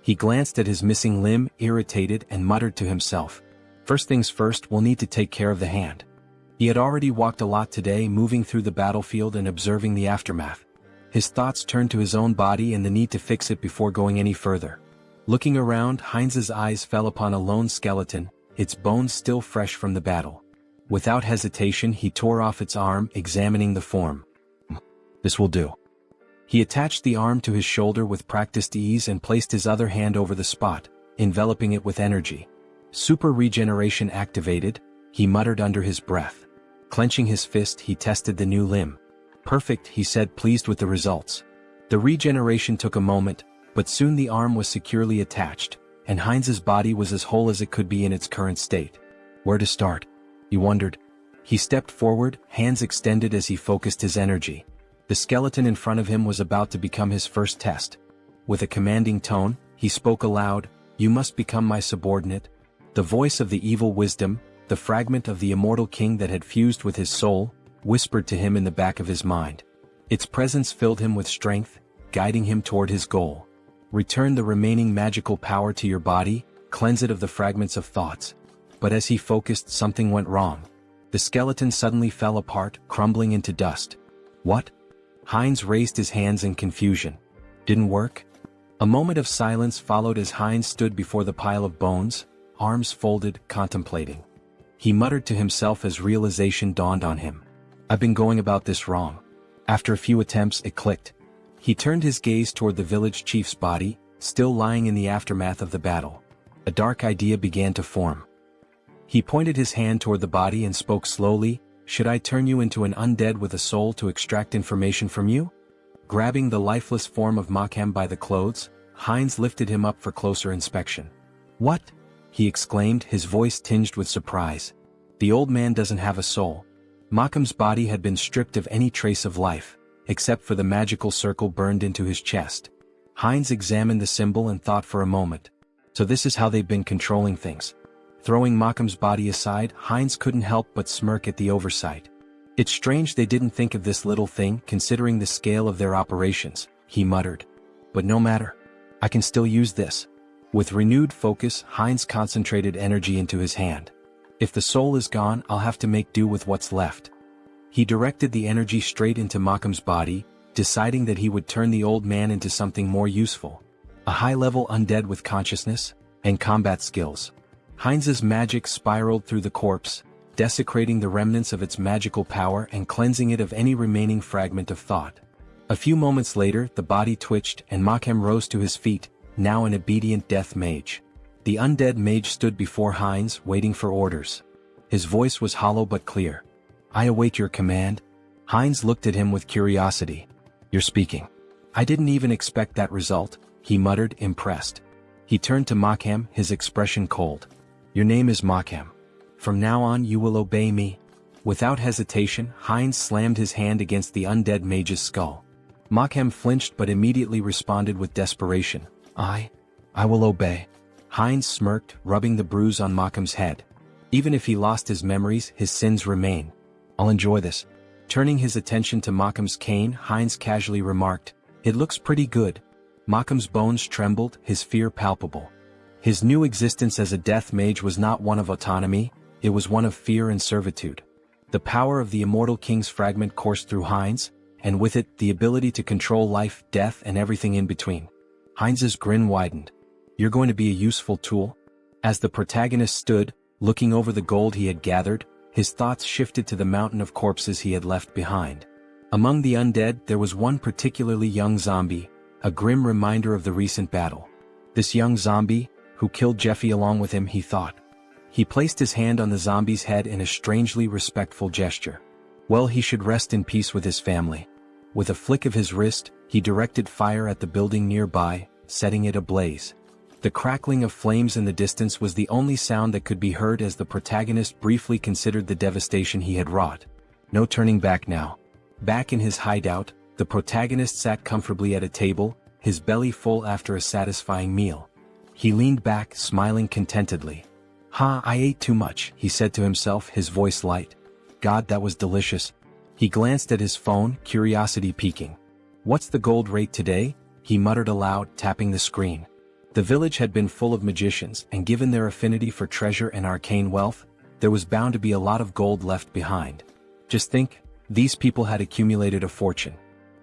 S1: He glanced at his missing limb, irritated, and muttered to himself, First things first, we'll need to take care of the hand. He had already walked a lot today, moving through the battlefield and observing the aftermath. His thoughts turned to his own body and the need to fix it before going any further. Looking around, Heinz's eyes fell upon a lone skeleton, its bones still fresh from the battle. Without hesitation, he tore off its arm, examining the form. This will do. He attached the arm to his shoulder with practiced ease and placed his other hand over the spot, enveloping it with energy. Super regeneration activated, he muttered under his breath. Clenching his fist, he tested the new limb. Perfect, he said, pleased with the results. The regeneration took a moment, but soon the arm was securely attached, and Heinz's body was as whole as it could be in its current state. Where to start? He wondered. He stepped forward, hands extended as he focused his energy. The skeleton in front of him was about to become his first test. With a commanding tone, he spoke aloud, "You must become my subordinate." The voice of the evil wisdom, the fragment of the immortal king that had fused with his soul, whispered to him in the back of his mind. Its presence filled him with strength, guiding him toward his goal. Return the remaining magical power to your body, cleanse it of the fragments of thoughts. But as he focused, something went wrong. The skeleton suddenly fell apart, crumbling into dust. What? Heinz raised his hands in confusion. Didn't work? A moment of silence followed as Heinz stood before the pile of bones, arms folded, contemplating. He muttered to himself as realization dawned on him. I've been going about this wrong. After a few attempts, it clicked. He turned his gaze toward the village chief's body, still lying in the aftermath of the battle. A dark idea began to form. He pointed his hand toward the body and spoke slowly, "Should I turn you into an undead with a soul to extract information from you?" Grabbing the lifeless form of Makhem by the clothes, Heinz lifted him up for closer inspection. "What?" he exclaimed, his voice tinged with surprise. "The old man doesn't have a soul." Makhem's body had been stripped of any trace of life, except for the magical circle burned into his chest. Heinz examined the symbol and thought for a moment. So this is how they've been controlling things. Throwing Makhem's body aside, Heinz couldn't help but smirk at the oversight. It's strange they didn't think of this little thing, considering the scale of their operations, he muttered. But no matter. I can still use this. With renewed focus, Heinz concentrated energy into his hand. If the soul is gone, I'll have to make do with what's left. He directed the energy straight into Makhem's body, deciding that he would turn the old man into something more useful. A high-level undead with consciousness and combat skills. Heinz's magic spiraled through the corpse, desecrating the remnants of its magical power and cleansing it of any remaining fragment of thought. A few moments later, the body twitched and Makhem rose to his feet, now an obedient death mage. The undead mage stood before Heinz, waiting for orders. His voice was hollow but clear. "I await your command." Heinz looked at him with curiosity. "You're speaking." "I didn't even expect that result," he muttered, impressed. He turned to Makhem, his expression cold. "Your name is Makhem. From now on you will obey me." Without hesitation, Heinz slammed his hand against the undead mage's skull. Makhem flinched but immediately responded with desperation. I will obey." Heinz smirked, rubbing the bruise on Makhem's head. "Even if he lost his memories, his sins remain. I'll enjoy this." Turning his attention to Makhem's cane, Heinz casually remarked, "It looks pretty good." Makhem's bones trembled, his fear palpable. His new existence as a death mage was not one of autonomy, it was one of fear and servitude. The power of the immortal king's fragment coursed through Heinz, and with it, the ability to control life, death, and everything in between. Heinz's grin widened. "You're going to be a useful tool?" As the protagonist stood, looking over the gold he had gathered, his thoughts shifted to the mountain of corpses he had left behind. Among the undead, there was one particularly young zombie, a grim reminder of the recent battle. This young zombie, who killed Jeffy along with him, he thought. He placed his hand on the zombie's head in a strangely respectful gesture. Well, he should rest in peace with his family. With a flick of his wrist, he directed fire at the building nearby, setting it ablaze. The crackling of flames in the distance was the only sound that could be heard as the protagonist briefly considered the devastation he had wrought. No turning back now. Back in his hideout, the protagonist sat comfortably at a table, his belly full after a satisfying meal. He leaned back, smiling contentedly. I ate too much," he said to himself, his voice light. "God, that was delicious." He glanced at his phone, curiosity peaking. "What's the gold rate today?" he muttered aloud, tapping the screen. The village had been full of magicians, and given their affinity for treasure and arcane wealth, there was bound to be a lot of gold left behind. Just think, these people had accumulated a fortune.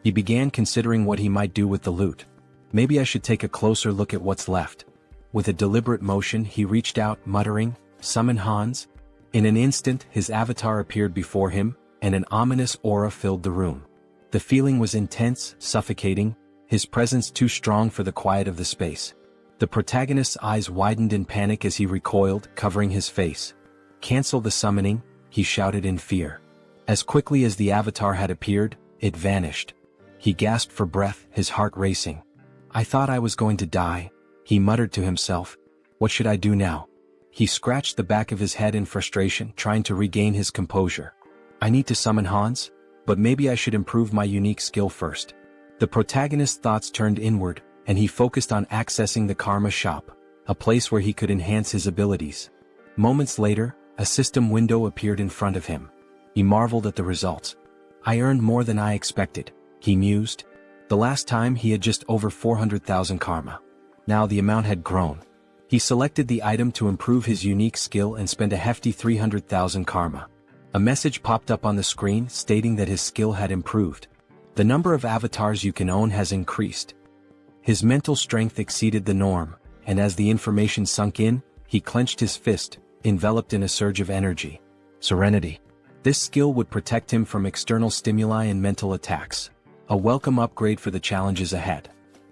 S1: He began considering what he might do with the loot. Maybe I should take a closer look at what's left. With a deliberate motion he reached out, muttering, "Summon Hans." In an instant his avatar appeared before him, and an ominous aura filled the room. The feeling was intense, suffocating, his presence too strong for the quiet of the space. The protagonist's eyes widened in panic as he recoiled, covering his face. "Cancel the summoning," he shouted in fear. As quickly as the avatar had appeared, it vanished. He gasped for breath, his heart racing. "I thought I was going to die," he muttered to himself. "What should I do now?" He scratched the back of his head in frustration, trying to regain his composure. "I need to summon Hans, but maybe I should improve my unique skill first." The protagonist's thoughts turned inward, and he focused on accessing the Karma Shop, a place where he could enhance his abilities. Moments later, a system window appeared in front of him. He marveled at the results. "I earned more than I expected," he mused. The last time he had just over 400,000 karma. Now the amount had grown. He selected the item to improve his unique skill and spent a hefty 300,000 karma. A message popped up on the screen stating that his skill had improved. The number of avatars you can own has increased. His mental strength exceeded the norm, and as the information sunk in, he clenched his fist, enveloped in a surge of energy. Serenity. This skill would protect him from external stimuli and mental attacks. A welcome upgrade for the challenges ahead.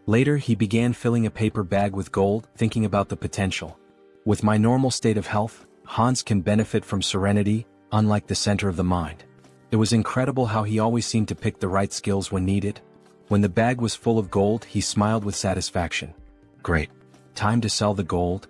S1: Later he began filling a paper bag with gold, thinking about the potential. With my normal state of health, Hans can benefit from serenity, unlike the center of the mind. It was incredible how he always seemed to pick the right skills when needed. When the bag was full of gold, he smiled with satisfaction. Great. Time to sell the gold.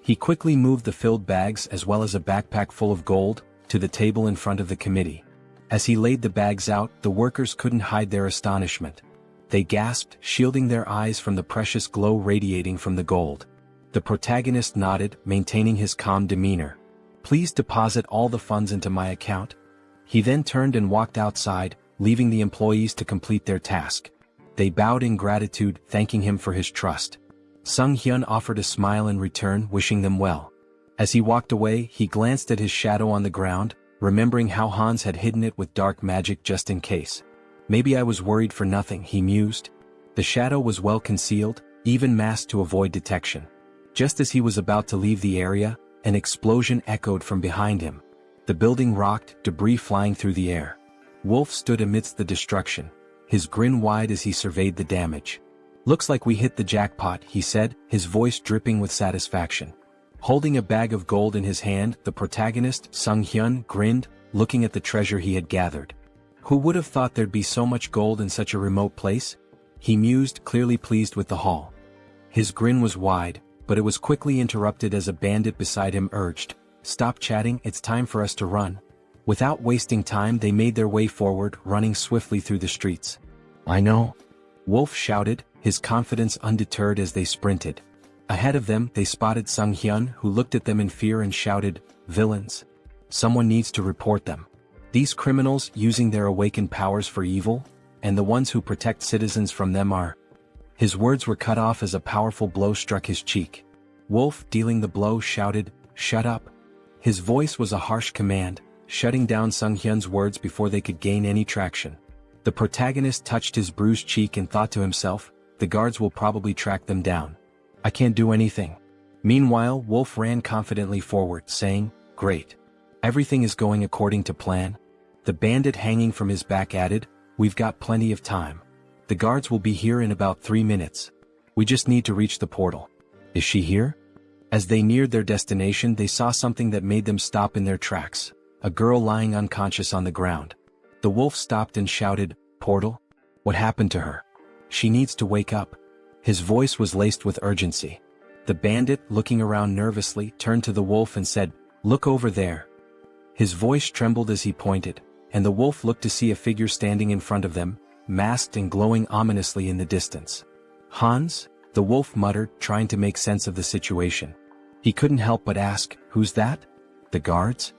S1: He quickly moved the filled bags as well as a backpack full of gold to the table in front of the committee. As he laid the bags out, the workers couldn't hide their astonishment. They gasped, shielding their eyes from the precious glow radiating from the gold. The protagonist nodded, maintaining his calm demeanor. "Please deposit all the funds into my account." He then turned and walked outside, leaving the employees to complete their task. They bowed in gratitude, thanking him for his trust. Sunghyun offered a smile in return, wishing them well. As he walked away, he glanced at his shadow on the ground, remembering how Hans had hidden it with dark magic just in case. "Maybe I was worried for nothing," he mused. The shadow was well concealed, even masked to avoid detection. Just as he was about to leave the area, an explosion echoed from behind him. The building rocked, debris flying through the air. Wolf stood amidst the destruction, his grin wide as he surveyed the damage. "Looks like we hit the jackpot," he said, his voice dripping with satisfaction. Holding a bag of gold in his hand, the protagonist, Sunghyun, grinned, looking at the treasure he had gathered. Who would have thought there'd be so much gold in such a remote place? He mused, clearly pleased with the haul. His grin was wide, but it was quickly interrupted as a bandit beside him urged, "Stop chatting, it's time for us to run." Without wasting time they made their way forward, running swiftly through the streets. "I know," Wolf shouted, his confidence undeterred as they sprinted. Ahead of them they spotted Sunghyun, who looked at them in fear and shouted, "Villains! Someone needs to report them. These criminals using their awakened powers for evil, and the ones who protect citizens from them are..." His words were cut off as a powerful blow struck his cheek. Wolf, dealing the blow, shouted, "Shut up." His voice was a harsh command, shutting down Sunghyun's words before they could gain any traction. The protagonist touched his bruised cheek and thought to himself, "The guards will probably track them down. I can't do anything." Meanwhile, Wolf ran confidently forward, saying, "Great. Everything is going according to plan." The bandit hanging from his back added, "We've got plenty of time. The guards will be here in about 3 minutes. We just need to reach the portal." "Is she here?" As they neared their destination they saw something that made them stop in their tracks, a girl lying unconscious on the ground. The wolf stopped and shouted, "Portal? What happened to her? She needs to wake up." His voice was laced with urgency. The bandit, looking around nervously, turned to the wolf and said, "Look over there." His voice trembled as he pointed, and the wolf looked to see a figure standing in front of them, masked and glowing ominously in the distance. "Hans?" the wolf muttered, trying to make sense of the situation. He couldn't help but ask, "Who's that?" "The guards?"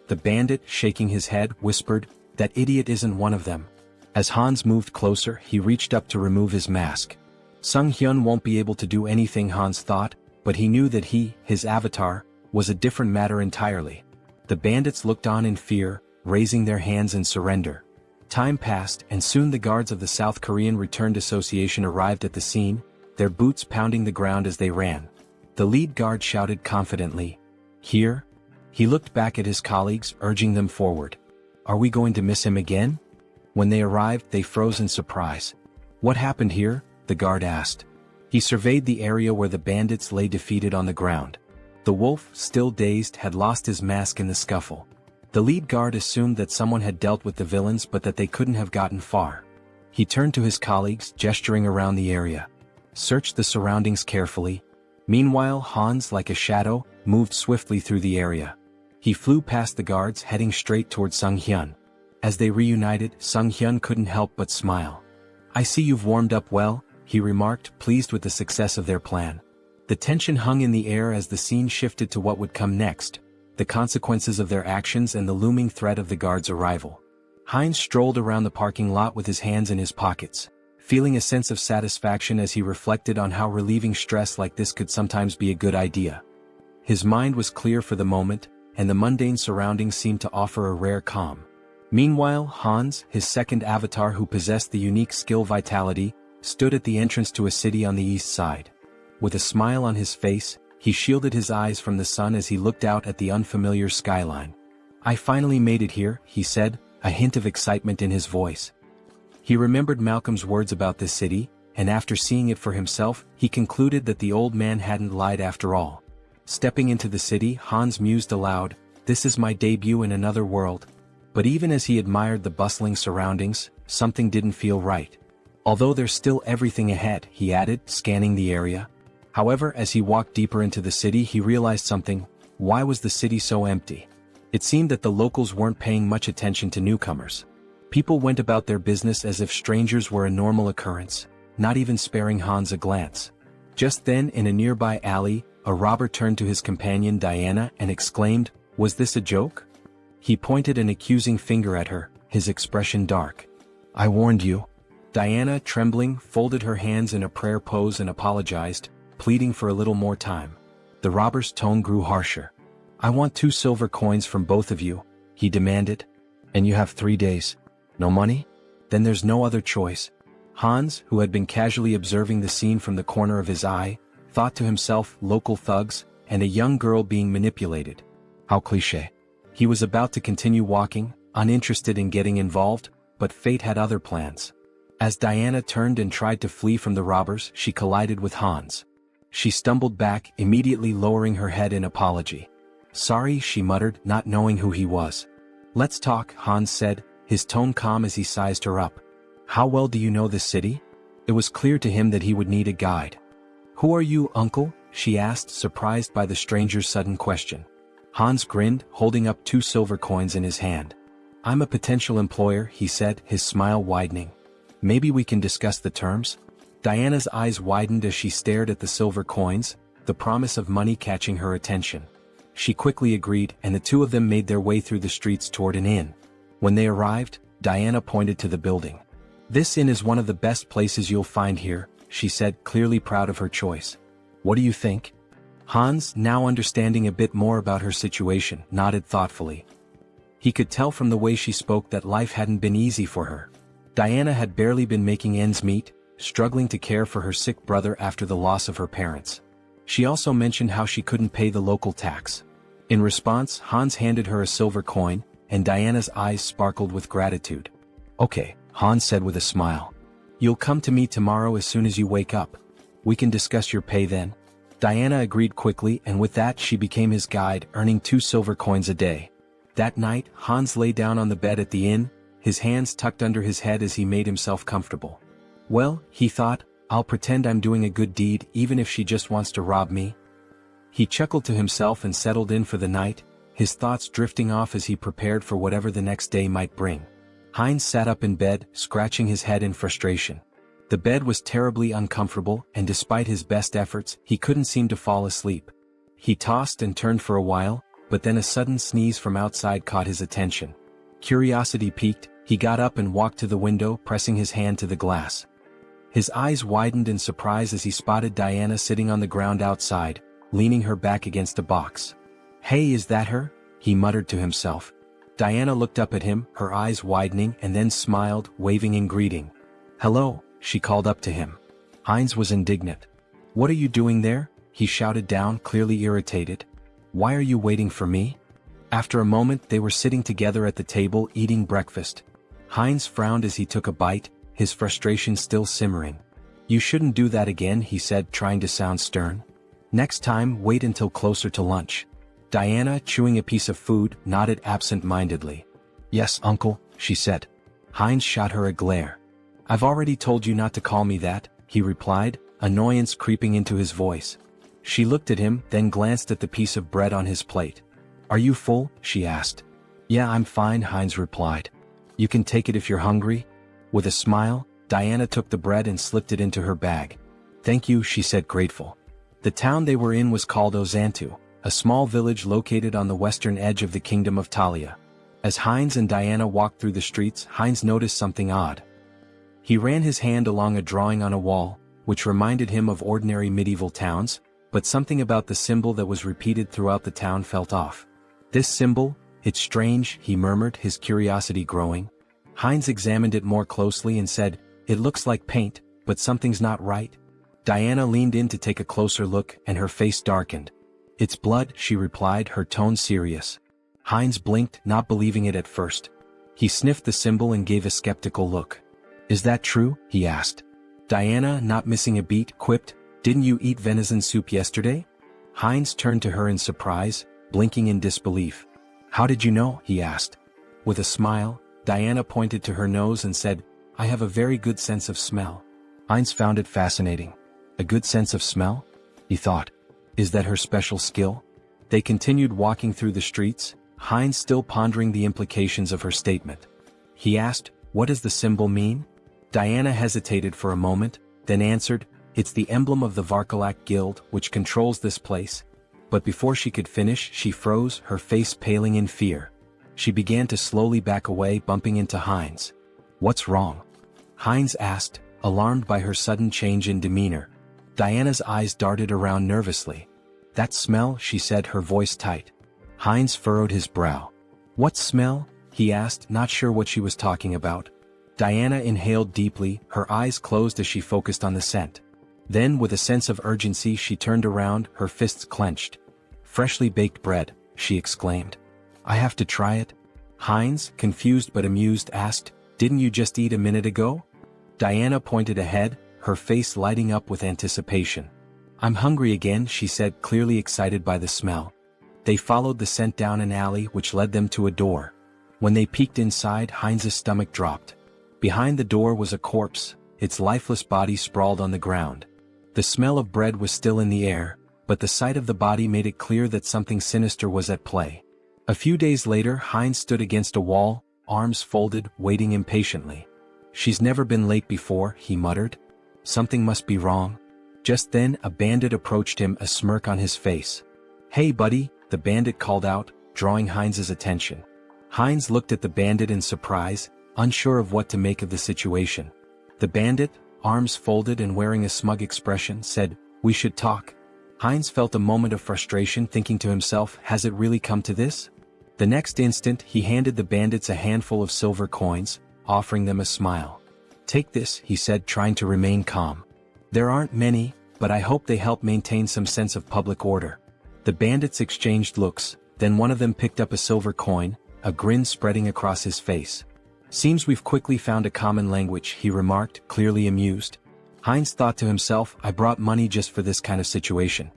S1: The bandit, shaking his head, whispered, "That idiot isn't one of them." As Hans moved closer, he reached up to remove his mask. Sunghyun won't be able to do anything, Hans thought, but he knew that his avatar, was a different matter entirely. The bandits looked on in fear, raising their hands in surrender. Time passed and soon the guards of the South Korean Returned Association arrived at the scene, their boots pounding the ground as they ran. The lead guard shouted confidently, "Here?" He looked back at his colleagues, urging them forward. "Are we going to miss him again?" When they arrived, they froze in surprise. "What happened here?" the guard asked. He surveyed the area where the bandits lay defeated on the ground. The wolf, still dazed, had lost his mask in the scuffle. The lead guard assumed that someone had dealt with the villains but that they couldn't have gotten far. He turned to his colleagues, gesturing around the area. Search the surroundings carefully. Meanwhile, Hans, like a shadow, moved swiftly through the area. He flew past the guards, heading straight toward Sunghyun. As they reunited, Sunghyun couldn't help but smile. "I see you've warmed up well," he remarked, pleased with the success of their plan. The tension hung in the air as the scene shifted to what would come next, the consequences of their actions and the looming threat of the guards' arrival. Heinz strolled around the parking lot with his hands in his pockets, feeling a sense of satisfaction as he reflected on how relieving stress like this could sometimes be a good idea. His mind was clear for the moment, and the mundane surroundings seemed to offer a rare calm. Meanwhile, Hans, his second avatar who possessed the unique skill Vitality, stood at the entrance to a city on the east side. With a smile on his face, he shielded his eyes from the sun as he looked out at the unfamiliar skyline. "I finally made it here," he said, a hint of excitement in his voice. He remembered Malcolm's words about this city, and after seeing it for himself, he concluded that the old man hadn't lied after all. Stepping into the city, Hans mused aloud, "This is my debut in another world." But even as he admired the bustling surroundings, something didn't feel right. "Although there's still everything ahead," he added, scanning the area. However, as he walked deeper into the city, he realized something. Why was the city so empty? It seemed that the locals weren't paying much attention to newcomers. People went about their business as if strangers were a normal occurrence, not even sparing Hans a glance. Just then, in a nearby alley, a robber turned to his companion Diana and exclaimed, "Was this a joke?" He pointed an accusing finger at her, his expression dark. "I warned you." Diana, trembling, folded her hands in a prayer pose and apologized, pleading for a little more time. The robber's tone grew harsher. "I want 2 silver coins from both of you," he demanded. "And you have 3 days. No money? Then there's no other choice." Hans, who had been casually observing the scene from the corner of his eye, thought to himself, local thugs, and a young girl being manipulated. How cliché. He was about to continue walking, uninterested in getting involved, but fate had other plans. As Diana turned and tried to flee from the robbers, she collided with Hans. She stumbled back, immediately lowering her head in apology. "Sorry," she muttered, not knowing who he was. "Let's talk," Hans said, his tone calm as he sized her up. "How well do you know this city?" It was clear to him that he would need a guide. "Who are you, uncle?" she asked, surprised by the stranger's sudden question. Hans grinned, holding up 2 silver coins in his hand. "I'm a potential employer," he said, his smile widening. "Maybe we can discuss the terms?" Diana's eyes widened as she stared at the silver coins, the promise of money catching her attention. She quickly agreed, and the two of them made their way through the streets toward an inn. When they arrived, Diana pointed to the building. "This inn is one of the best places you'll find here," she said, clearly proud of her choice. "What do you think?" Hans, now understanding a bit more about her situation, nodded thoughtfully. He could tell from the way she spoke that life hadn't been easy for her. Diana had barely been making ends meet, struggling to care for her sick brother after the loss of her parents. She also mentioned how she couldn't pay the local tax. In response, Hans handed her a silver coin, and Diana's eyes sparkled with gratitude. "Okay," Hans said with a smile. "You'll come to me tomorrow as soon as you wake up. We can discuss your pay then." Diana agreed quickly, and with that she became his guide, earning 2 silver coins a day. That night, Hans lay down on the bed at the inn, his hands tucked under his head as he made himself comfortable. "Well," he thought, "I'll pretend I'm doing a good deed even if she just wants to rob me." He chuckled to himself and settled in for the night, his thoughts drifting off as he prepared for whatever the next day might bring. Heinz sat up in bed, scratching his head in frustration. The bed was terribly uncomfortable, and despite his best efforts, he couldn't seem to fall asleep. He tossed and turned for a while, but then a sudden sneeze from outside caught his attention. Curiosity piqued, he got up and walked to the window, pressing his hand to the glass. His eyes widened in surprise as he spotted Diana sitting on the ground outside, leaning her back against a box. "Hey, is that her?" he muttered to himself. Diana looked up at him, her eyes widening, and then smiled, waving in greeting. "Hello," she called up to him. Heinz was indignant. "What are you doing there?" he shouted down, clearly irritated. "Why are you waiting for me?" After a moment they were sitting together at the table eating breakfast. Heinz frowned as he took a bite, his frustration still simmering. "You shouldn't do that again," he said, trying to sound stern. "Next time, wait until closer to lunch." Diana, chewing a piece of food, nodded absent-mindedly. "Yes, uncle," she said. Heinz shot her a glare. "I've already told you not to call me that," he replied, annoyance creeping into his voice. She looked at him, then glanced at the piece of bread on his plate. "Are you full?" she asked. "Yeah, I'm fine," Heinz replied. "You can take it if you're hungry." With a smile, Diana took the bread and slipped it into her bag. "Thank you," she said, grateful. The town they were in was called Ozantu, a small village located on the western edge of the kingdom of Talia. As Heinz and Diana walked through the streets, Heinz noticed something odd. He ran his hand along a drawing on a wall, which reminded him of ordinary medieval towns, but something about the symbol that was repeated throughout the town felt off. "This symbol? It's strange," he murmured, his curiosity growing. Heinz examined it more closely and said, "It looks like paint, but something's not right." Diana leaned in to take a closer look, and her face darkened. "It's blood," she replied, her tone serious. Heinz blinked, not believing it at first. He sniffed the symbol and gave a skeptical look. "Is that true?" he asked. Diana, not missing a beat, quipped, "Didn't you eat venison soup yesterday?" Heinz turned to her in surprise, blinking in disbelief. "How did you know?" he asked. With a smile, Diana pointed to her nose and said, "I have a very good sense of smell." Heinz found it fascinating. A good sense of smell? He thought. Is that her special skill? They continued walking through the streets, Heinz still pondering the implications of her statement. He asked, "What does the symbol mean?" Diana hesitated for a moment, then answered, "It's the emblem of the Varkalak Guild, which controls this place." But before she could finish, she froze, her face paling in fear. She began to slowly back away, bumping into Heinz. "What's wrong?" Heinz asked, alarmed by her sudden change in demeanor. Diana's eyes darted around nervously. "That smell," she said, her voice tight. Heinz furrowed his brow. "What smell?" he asked, not sure what she was talking about. Diana inhaled deeply, her eyes closed as she focused on the scent. Then, with a sense of urgency, she turned around, her fists clenched. "Freshly baked bread," she exclaimed. "I have to try it?" Heinz, confused but amused, asked, "Didn't you just eat a minute ago?" Diana pointed ahead, her face lighting up with anticipation. "I'm hungry again," she said, clearly excited by the smell. They followed the scent down an alley which led them to a door. When they peeked inside, Heinz's stomach dropped. Behind the door was a corpse, its lifeless body sprawled on the ground. The smell of bread was still in the air, but the sight of the body made it clear that something sinister was at play. A few days later, Heinz stood against a wall, arms folded, waiting impatiently. "She's never been late before," he muttered. "Something must be wrong." Just then, a bandit approached him, a smirk on his face. "Hey buddy," the bandit called out, drawing Heinz's attention. Heinz looked at the bandit in surprise, unsure of what to make of the situation. The bandit, arms folded and wearing a smug expression, said, "We should talk." Heinz felt a moment of frustration, thinking to himself, has it really come to this? The next instant, he handed the bandits a handful of silver coins, offering them a smile. "Take this," he said, trying to remain calm. "There aren't many, but I hope they help maintain some sense of public order." The bandits exchanged looks, then one of them picked up a silver coin, a grin spreading across his face. "Seems we've quickly found a common language," he remarked, clearly amused. Heinz thought to himself, I brought money just for this kind of situation.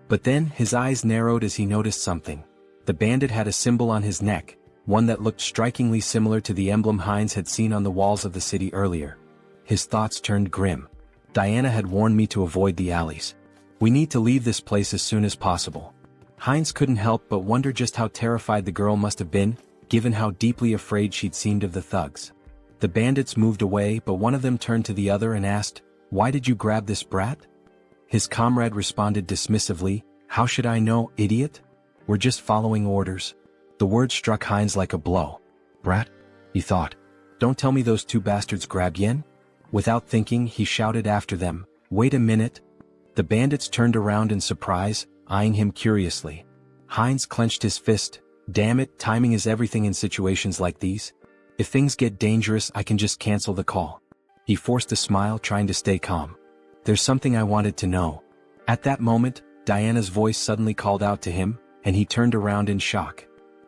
S1: But then, his eyes narrowed as he noticed something. The bandit had a symbol on his neck, one that looked strikingly similar to the emblem Heinz had seen on the walls of the city earlier. His thoughts turned grim. Diana had warned me to avoid the alleys. We need to leave this place as soon as possible. Heinz couldn't help but wonder just how terrified the girl must have been, given how deeply afraid she'd seemed of the thugs. The bandits moved away, but one of them turned to the other and asked, "Why did you grab this brat?" His comrade responded dismissively, "How should I know, idiot? We're just following orders." The word struck Heinz like a blow. "Brat?" he thought. "Don't tell me those two bastards grabbed Yen?" Without thinking, he shouted after them, "Wait a minute!" The bandits turned around in surprise, eyeing him curiously. Heinz clenched his fist. Damn it, timing is everything in situations like these. If things get dangerous, I can just cancel the call. He forced a smile, trying to stay calm. "There's something I wanted to know." At that moment, Diana's voice suddenly called out to him, and he turned around in shock.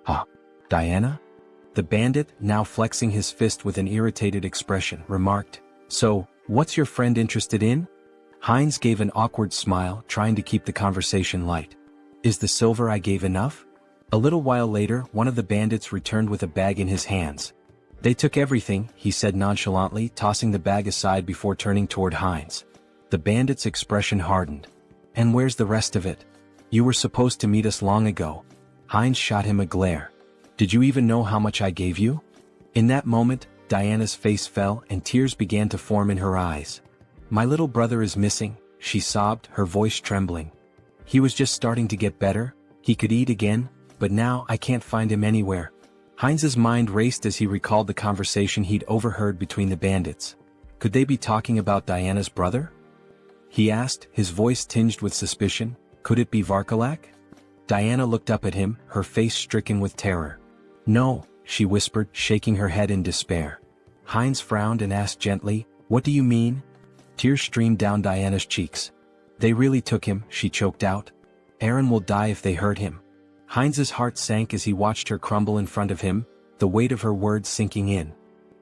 S1: "Ah, Diana?" The bandit, now flexing his fist with an irritated expression, remarked, "So, what's your friend interested in?" Heinz gave an awkward smile, trying to keep the conversation light. "Is the silver I gave enough?" A little while later, one of the bandits returned with a bag in his hands. "They took everything," he said nonchalantly, tossing the bag aside before turning toward Heinz. The bandit's expression hardened. "And where's the rest of it? You were supposed to meet us long ago." Heinz shot him a glare. "Did you even know how much I gave you?" In that moment, Diana's face fell and tears began to form in her eyes. "My little brother is missing," she sobbed, her voice trembling. "He was just starting to get better, he could eat again, but now I can't find him anywhere." Heinz's mind raced as he recalled the conversation he'd overheard between the bandits. Could they be talking about Diana's brother? He asked, his voice tinged with suspicion. Could it be Varkalak? Diana looked up at him, her face stricken with terror. "No," she whispered, shaking her head in despair. Heinz frowned and asked gently, "What do you mean?" Tears streamed down Diana's cheeks. "They really took him," she choked out. "Aaron will die if they hurt him." Heinz's heart sank as he watched her crumble in front of him, the weight of her words sinking in.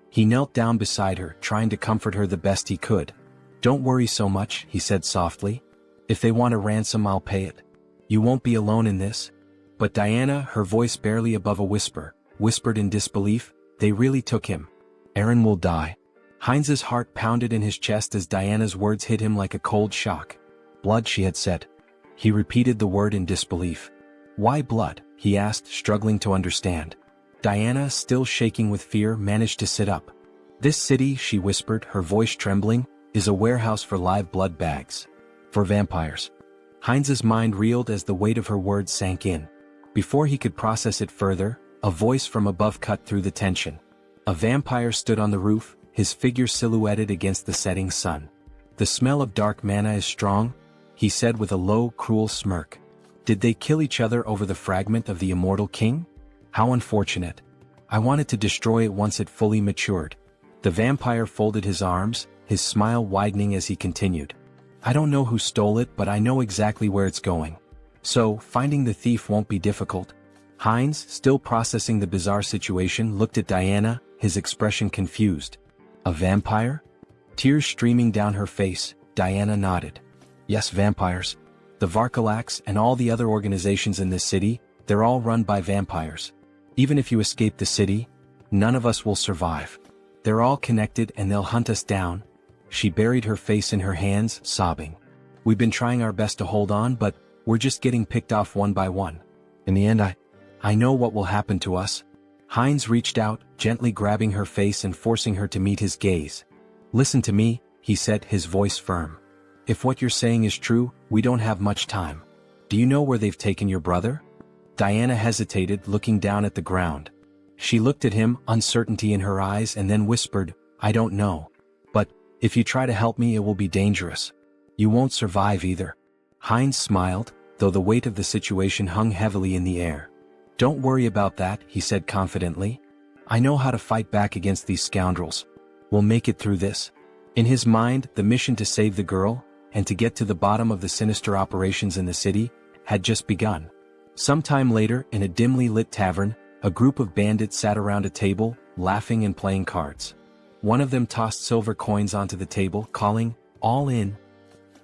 S1: He knelt down beside her, trying to comfort her the best he could. "Don't worry so much," he said softly. "If they want a ransom, I'll pay it. You won't be alone in this." But Diana, her voice barely above a whisper, whispered in disbelief, "They really took him. Aaron will die." Heinz's heart pounded in his chest as Diana's words hit him like a cold shock. "Blood," she had said. He repeated the word in disbelief. "Why blood?" he asked, struggling to understand. Diana, still shaking with fear, managed to sit up. "This city," she whispered, her voice trembling, "is a warehouse for live blood bags. For vampires." Heinz's mind reeled as the weight of her words sank in. Before he could process it further, a voice from above cut through the tension. A vampire stood on the roof, his figure silhouetted against the setting sun. "The smell of dark mana is strong," he said with a low, cruel smirk. "Did they kill each other over the fragment of the immortal king? How unfortunate. I wanted to destroy it once it fully matured." The vampire folded his arms, his smile widening as he continued. "I don't know who stole it, but I know exactly where it's going. So, finding the thief won't be difficult." Heinz, still processing the bizarre situation, looked at Diana, his expression confused. "A vampire?" Tears streaming down her face, Diana nodded. "Yes, vampires. The Varkalaks and all the other organizations in this city, they're all run by vampires. Even if you escape the city, none of us will survive. They're all connected and they'll hunt us down." She buried her face in her hands, sobbing. "We've been trying our best to hold on, but we're just getting picked off one by one. In the end, I know what will happen to us." Heinz reached out, gently grabbing her face and forcing her to meet his gaze. "Listen to me," he said, his voice firm. "If what you're saying is true, we don't have much time. Do you know where they've taken your brother?" Diana hesitated, looking down at the ground. She looked at him, uncertainty in her eyes, and then whispered, "I don't know. But, if you try to help me, it will be dangerous. You won't survive either." Heinz smiled, though the weight of the situation hung heavily in the air. "Don't worry about that," he said confidently. "I know how to fight back against these scoundrels. We'll make it through this." In his mind, the mission to save the girl, and to get to the bottom of the sinister operations in the city, had just begun. Sometime later, in a dimly lit tavern, a group of bandits sat around a table, laughing and playing cards. One of them tossed silver coins onto the table, calling, "All in."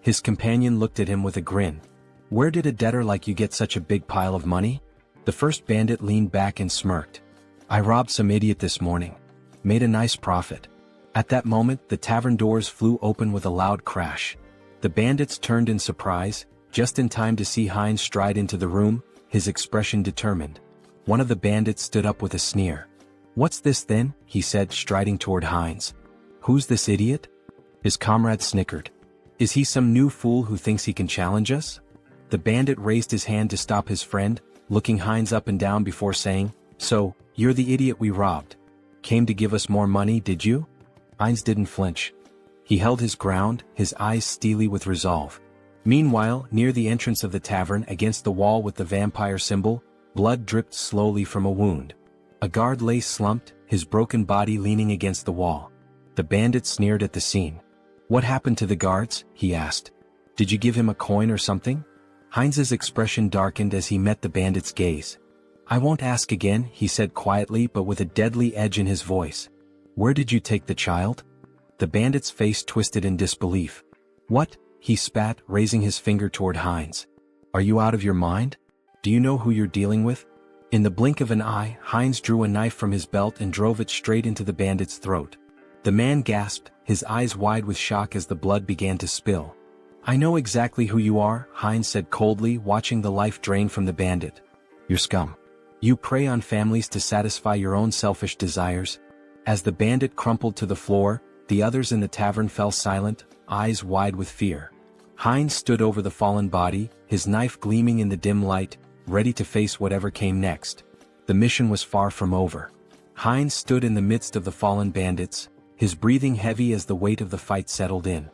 S1: His companion looked at him with a grin. "Where did a debtor like you get such a big pile of money?" The first bandit leaned back and smirked. "I robbed some idiot this morning. Made a nice profit." At that moment, the tavern doors flew open with a loud crash. The bandits turned in surprise, just in time to see Heinz stride into the room, his expression determined. One of the bandits stood up with a sneer. "What's this then?" he said, striding toward Heinz. "Who's this idiot?" His comrade snickered. "Is he some new fool who thinks he can challenge us?" The bandit raised his hand to stop his friend, looking Heinz up and down before saying, "So, you're the idiot we robbed. Came to give us more money, did you?" Heinz didn't flinch. He held his ground, his eyes steely with resolve. Meanwhile, near the entrance of the tavern against the wall with the vampire symbol, blood dripped slowly from a wound. A guard lay slumped, his broken body leaning against the wall. The bandit sneered at the scene. "What happened to the guards?" he asked. "Did you give him a coin or something?" Heinz's expression darkened as he met the bandit's gaze. "I won't ask again," he said quietly but with a deadly edge in his voice. "Where did you take the child?" The bandit's face twisted in disbelief. "What?" he spat, raising his finger toward Heinz. "Are you out of your mind? Do you know who you're dealing with?" In the blink of an eye, Heinz drew a knife from his belt and drove it straight into the bandit's throat. The man gasped, his eyes wide with shock as the blood began to spill. "I know exactly who you are," Heinz said coldly, watching the life drain from the bandit. "You're scum. You prey on families to satisfy your own selfish desires." As the bandit crumpled to the floor, the others in the tavern fell silent, eyes wide with fear. Heinz stood over the fallen body, his knife gleaming in the dim light, ready to face whatever came next. The mission was far from over. Heinz stood in the midst of the fallen bandits, his breathing heavy as the weight of the fight settled in.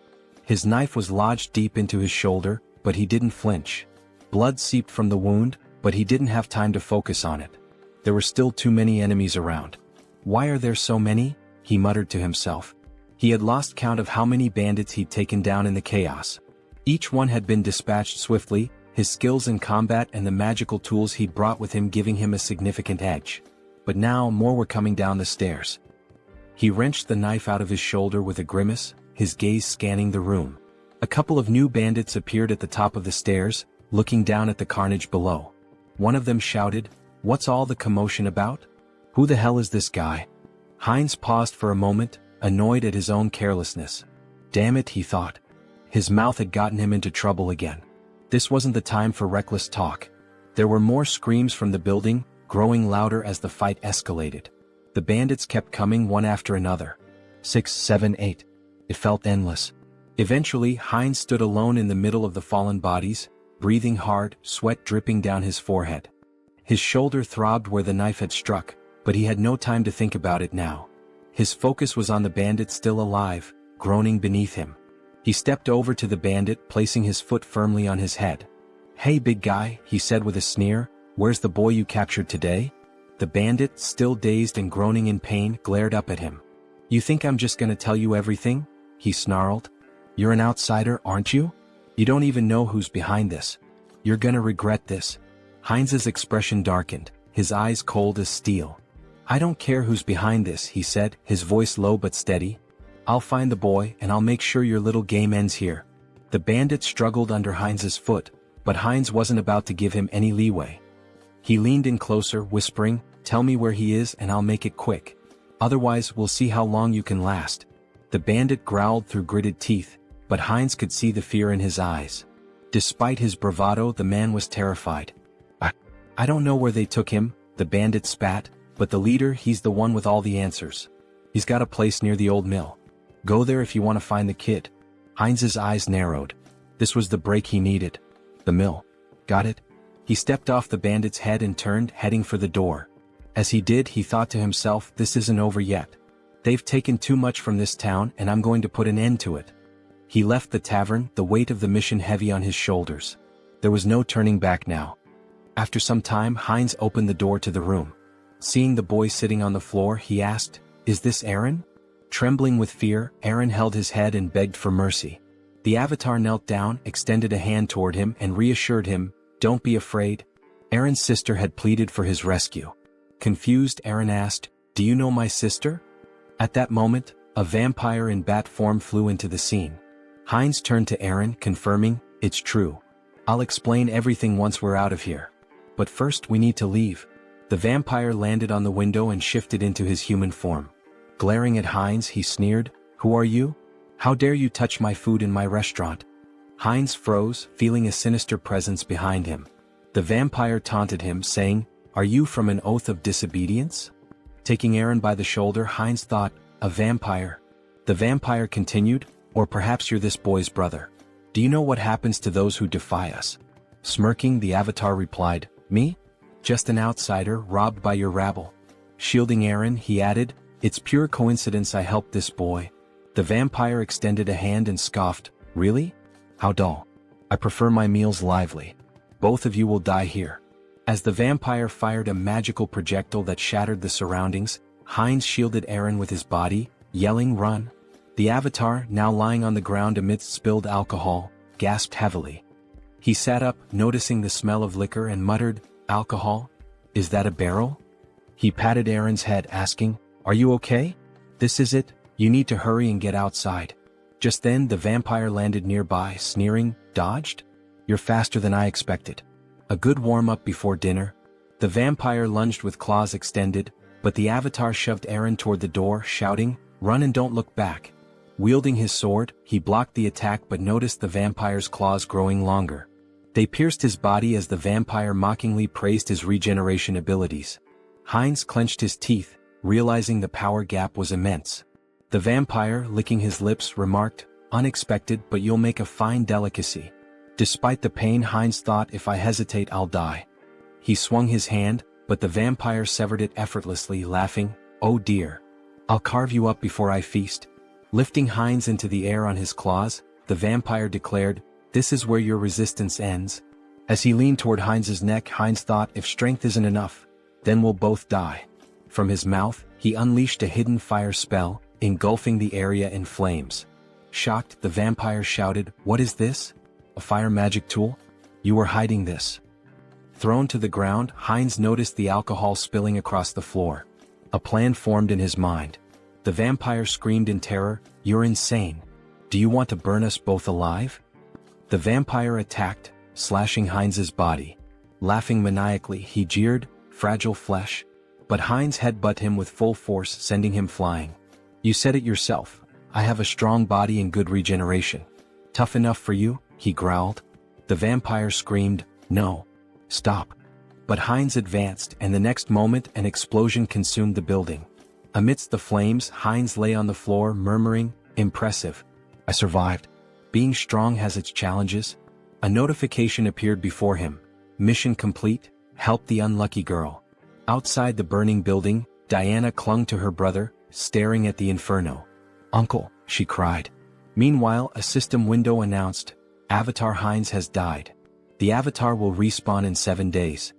S1: His knife was lodged deep into his shoulder, but he didn't flinch. Blood seeped from the wound, but he didn't have time to focus on it. There were still too many enemies around. "Why are there so many?" he muttered to himself. He had lost count of how many bandits he'd taken down in the chaos. Each one had been dispatched swiftly, his skills in combat and the magical tools he'd brought with him giving him a significant edge. But now more were coming down the stairs. He wrenched the knife out of his shoulder with a grimace, his gaze scanning the room. A couple of new bandits appeared at the top of the stairs, looking down at the carnage below. One of them shouted, "What's all the commotion about? Who the hell is this guy?" Heinz paused for a moment, annoyed at his own carelessness. Damn it, he thought. His mouth had gotten him into trouble again. This wasn't the time for reckless talk. There were more screams from the building, growing louder as the fight escalated. The bandits kept coming one after another. 6, 7, 8. It felt endless. Eventually, Heinz stood alone in the middle of the fallen bodies, breathing hard, sweat dripping down his forehead. His shoulder throbbed where the knife had struck, but he had no time to think about it now. His focus was on the bandit still alive, groaning beneath him. He stepped over to the bandit, placing his foot firmly on his head. "Hey big guy," he said with a sneer, "where's the boy you captured today?" The bandit, still dazed and groaning in pain, glared up at him. "You think I'm just gonna tell you everything?" he snarled. "You're an outsider, aren't you? You don't even know who's behind this. You're gonna regret this." Heinz's expression darkened, his eyes cold as steel. "I don't care who's behind this," he said, his voice low but steady. "I'll find the boy and I'll make sure your little game ends here." The bandit struggled under Heinz's foot, but Heinz wasn't about to give him any leeway. He leaned in closer, whispering, "Tell me where he is and I'll make it quick. Otherwise, we'll see how long you can last." The bandit growled through gritted teeth, but Heinz could see the fear in his eyes. Despite his bravado, the man was terrified. I don't know where they took him," the bandit spat, "but the leader, he's the one with all the answers. He's got a place near the old mill. Go there if you want to find the kid." Heinz's eyes narrowed. This was the break he needed. The mill. Got it? He stepped off the bandit's head and turned, heading for the door. As he did, he thought to himself, this isn't over yet. They've taken too much from this town and I'm going to put an end to it. He left the tavern, the weight of the mission heavy on his shoulders. There was no turning back now. After some time, Heinz opened the door to the room. Seeing the boy sitting on the floor, he asked, "Is this Aaron?" Trembling with fear, Aaron held his head and begged for mercy. The avatar knelt down, extended a hand toward him and reassured him, "Don't be afraid." Aaron's sister had pleaded for his rescue. Confused, Aaron asked, "Do you know my sister?" At that moment, a vampire in bat form flew into the scene. Heinz turned to Aaron, confirming, "It's true. I'll explain everything once we're out of here. But first we need to leave." The vampire landed on the window and shifted into his human form. Glaring at Heinz, he sneered, "Who are you? How dare you touch my food in my restaurant?" Heinz froze, feeling a sinister presence behind him. The vampire taunted him, saying, "Are you from an oath of disobedience?" Taking Aaron by the shoulder, Heinz thought, "A vampire." The vampire continued, "Or perhaps you're this boy's brother. Do you know what happens to those who defy us?" Smirking, the avatar replied, "Me? Just an outsider, robbed by your rabble." Shielding Aaron, he added, "It's pure coincidence I helped this boy. The vampire extended a hand and scoffed, "Really? How dull. I prefer my meals lively. Both of you will die here." As the vampire fired a magical projectile that shattered the surroundings, Heinz shielded Eren with his body, yelling, "Run!" The avatar, now lying on the ground amidst spilled alcohol, gasped heavily. He sat up, noticing the smell of liquor, and muttered, "Alcohol? Is that a barrel?" He patted Eren's head, asking, "Are you okay? This is it, you need to hurry and get outside." Just then the vampire landed nearby, sneering, "Dodged? You're faster than I expected. A good warm-up before dinner." The vampire lunged with claws extended, but the avatar shoved Eren toward the door, shouting, "Run and don't look back." Wielding his sword, he blocked the attack but noticed the vampire's claws growing longer. They pierced his body as the vampire mockingly praised his regeneration abilities. Heinz clenched his teeth, realizing the power gap was immense. The vampire, licking his lips, remarked, "Unexpected, but you'll make a fine delicacy." Despite the pain, Heinz thought, "If I hesitate, I'll die." He swung his hand, but the vampire severed it effortlessly, laughing, "Oh dear. I'll carve you up before I feast." Lifting Heinz into the air on his claws, the vampire declared, "This is where your resistance ends." As he leaned toward Heinz's neck, Heinz thought, "If strength isn't enough, then we'll both die." From his mouth, he unleashed a hidden fire spell, engulfing the area in flames. Shocked, the vampire shouted, "What is this? A fire magic tool? You were hiding this." Thrown to the ground, Heinz noticed the alcohol spilling across the floor. A plan formed in his mind. The vampire screamed in terror, "You're insane. Do you want to burn us both alive?" The vampire attacked, slashing Heinz's body. Laughing maniacally, he jeered, "Fragile flesh." But Heinz headbutted him with full force, sending him flying. "You said it yourself. I have a strong body and good regeneration. Tough enough for you?" he growled. The vampire screamed, "No. Stop." But Heinz advanced, and the next moment an explosion consumed the building. Amidst the flames, Heinz lay on the floor, murmuring, "Impressive. I survived. Being strong has its challenges." A notification appeared before him. "Mission complete. Help the unlucky girl." Outside the burning building, Diana clung to her brother, staring at the inferno. "Uncle," she cried. Meanwhile, a system window announced, "Avatar Heinz has died. The avatar will respawn in 7 days."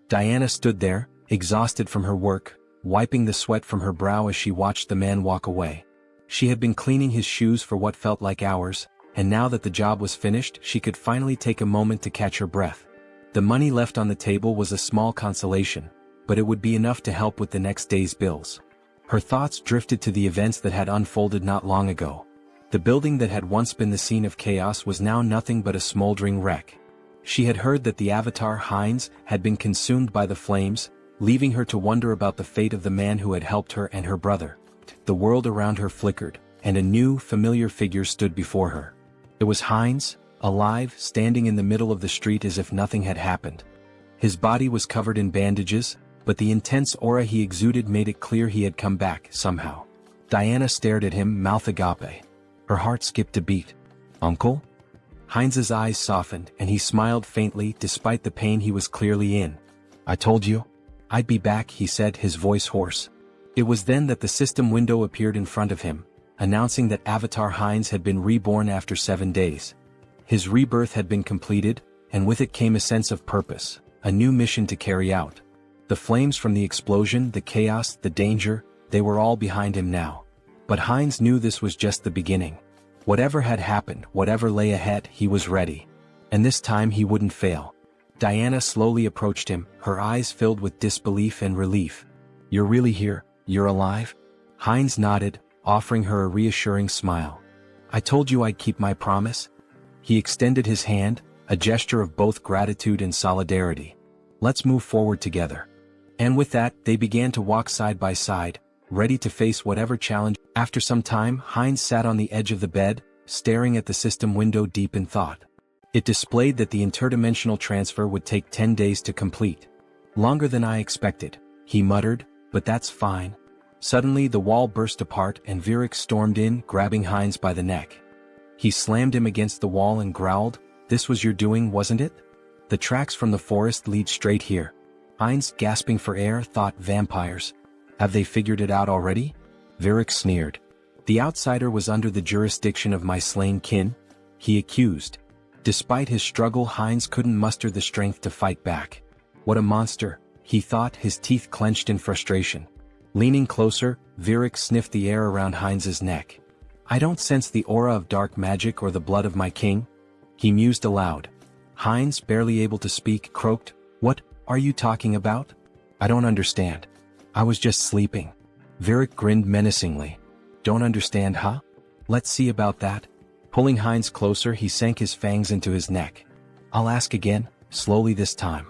S1: Diana stood there, exhausted from her work, wiping the sweat from her brow as she watched the man walk away. She had been cleaning his shoes for what felt like hours, and now that the job was finished, she could finally take a moment to catch her breath. The money left on the table was a small consolation, but it would be enough to help with the next day's bills. Her thoughts drifted to the events that had unfolded not long ago. The building that had once been the scene of chaos was now nothing but a smoldering wreck. She had heard that the avatar Heinz had been consumed by the flames, leaving her to wonder about the fate of the man who had helped her and her brother. The world around her flickered, and a new, familiar figure stood before her. It was Heinz, alive, standing in the middle of the street as if nothing had happened. His body was covered in bandages, but the intense aura he exuded made it clear he had come back, somehow. Diana stared at him, mouth agape. Her heart skipped a beat. "Uncle?" Heinz's eyes softened, and he smiled faintly despite the pain he was clearly in. "I told you I'd be back," he said, his voice hoarse. It was then that the system window appeared in front of him, announcing that Avatar Heinz had been reborn after 7 days. His rebirth had been completed, and with it came a sense of purpose, a new mission to carry out. The flames from the explosion, the chaos, the danger, they were all behind him now. But Heinz knew this was just the beginning. Whatever had happened, whatever lay ahead, he was ready. And this time he wouldn't fail. Diana slowly approached him, her eyes filled with disbelief and relief. "You're really here? You're alive?" Heinz nodded, offering her a reassuring smile. "I told you I'd keep my promise." He extended his hand, a gesture of both gratitude and solidarity. "Let's move forward together." And with that, they began to walk side by side, ready to face whatever challenge. After some time, Heinz sat on the edge of the bed, staring at the system window deep in thought. It displayed that the interdimensional transfer would take 10 days to complete. "Longer than I expected," he muttered, "but that's fine." Suddenly the wall burst apart and Virik stormed in, grabbing Heinz by the neck. He slammed him against the wall and growled, "This was your doing, wasn't it? The tracks from the forest lead straight here." Heinz, gasping for air, thought, vampires. Have they figured it out already? Virik sneered. The outsider was under the jurisdiction of my slain kin? He accused. Despite his struggle, Heinz couldn't muster the strength to fight back. What a monster, he thought, his teeth clenched in frustration. Leaning closer, Virik sniffed the air around Heinz's neck. I don't sense the aura of dark magic or the blood of my king, he mused aloud. Heinz, barely able to speak, croaked, What are you talking about? I don't understand. I was just sleeping. Virik grinned menacingly. Don't understand, huh? Let's see about that. Pulling Heinz closer, he sank his fangs into his neck. I'll ask again, slowly this time.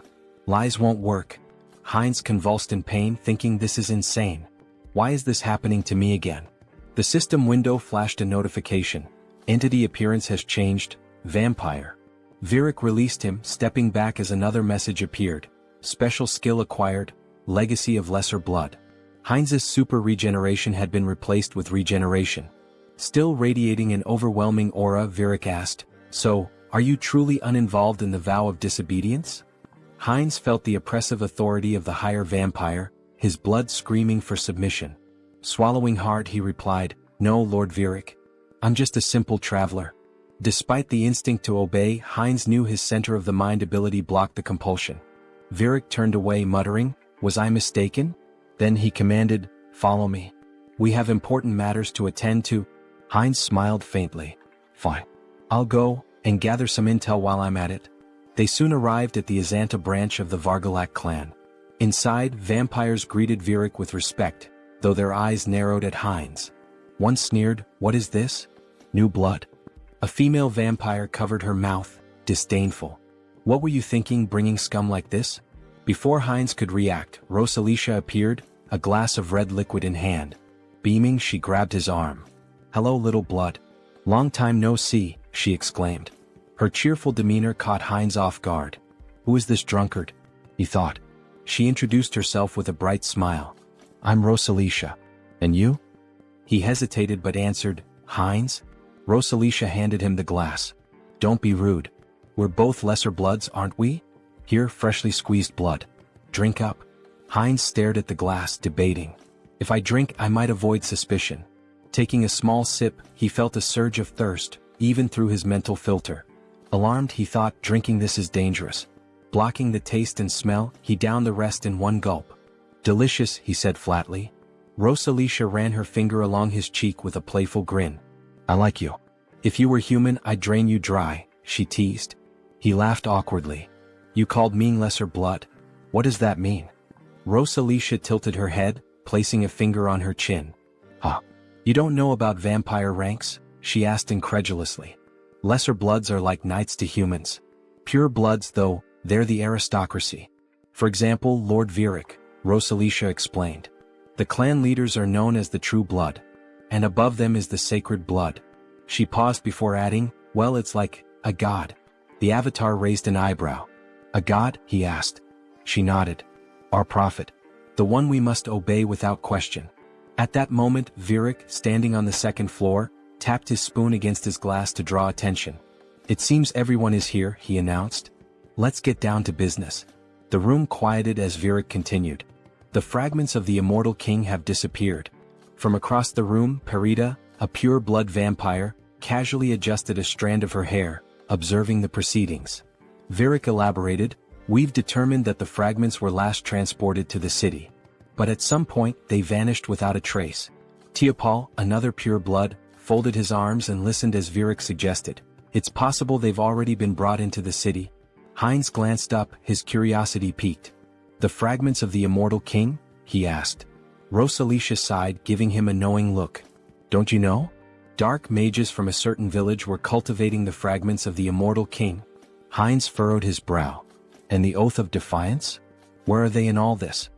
S1: Lies won't work. Heinz convulsed in pain, thinking this is insane. Why is this happening to me again? The system window flashed a notification. Entity appearance has changed, vampire. Virik released him, stepping back as another message appeared. Special skill acquired, legacy of lesser blood. Heinz's super regeneration had been replaced with regeneration. Still radiating an overwhelming aura, Virik asked, So, are you truly uninvolved in the vow of disobedience? Heinz felt the oppressive authority of the higher vampire, his blood screaming for submission. Swallowing hard, he replied, No, Lord Virik. I'm just a simple traveler. Despite the instinct to obey, Heinz knew his center of the mind ability blocked the compulsion. Virik turned away, muttering, Was I mistaken? Then he commanded, Follow me. We have important matters to attend to. Heinz smiled faintly. Fine. I'll go, and gather some intel while I'm at it. They soon arrived at the Azanta branch of the Vargalak clan. Inside, vampires greeted Virik with respect, though their eyes narrowed at Heinz. One sneered, What is this? New blood. A female vampire covered her mouth, disdainful. What were you thinking, bringing scum like this? Before Heinz could react, Rosalicia appeared, a glass of red liquid in hand. Beaming, she grabbed his arm. Hello, little blood. Long time no see, she exclaimed. Her cheerful demeanor caught Heinz off guard. Who is this drunkard? He thought. She introduced herself with a bright smile. I'm Rosalicia. And you? He hesitated but answered, Heinz? Rosalicia handed him the glass. Don't be rude. We're both lesser bloods, aren't we? Here, freshly squeezed blood. Drink up. Heinz stared at the glass, debating. If I drink, I might avoid suspicion. Taking a small sip, he felt a surge of thirst, even through his mental filter. Alarmed, he thought, drinking this is dangerous. Blocking the taste and smell, he downed the rest in one gulp. Delicious, he said flatly. Rosalicia ran her finger along his cheek with a playful grin. I like you. If you were human, I'd drain you dry, she teased. He laughed awkwardly. You called me lesser blood? What does that mean? Rosalicia tilted her head, placing a finger on her chin. Huh. You don't know about vampire ranks? She asked incredulously. Lesser bloods are like knights to humans. Pure bloods, though, they're the aristocracy. For example, Lord Virik, Rosalicia explained. The clan leaders are known as the true blood. And above them is the sacred blood. She paused before adding, Well, it's like a god. The avatar raised an eyebrow. A god? He asked. She nodded. Our prophet. The one we must obey without question. At that moment, Virik, standing on the second floor, tapped his spoon against his glass to draw attention. It seems everyone is here, he announced. Let's get down to business. The room quieted as Virik continued. The fragments of the immortal king have disappeared. From across the room, Perida, a pure-blood vampire, casually adjusted a strand of her hair, observing the proceedings. Virik elaborated, We've determined that the fragments were last transported to the city. But at some point, they vanished without a trace. Teopal, another pure-blood, folded his arms and listened as Virik suggested. It's possible they've already been brought into the city. Heinz glanced up, his curiosity piqued. The fragments of the immortal king? He asked. Rosalicia sighed, giving him a knowing look. Don't you know? Dark mages from a certain village were cultivating the fragments of the immortal king. Heinz furrowed his brow. And the oath of defiance? Where are they in all this?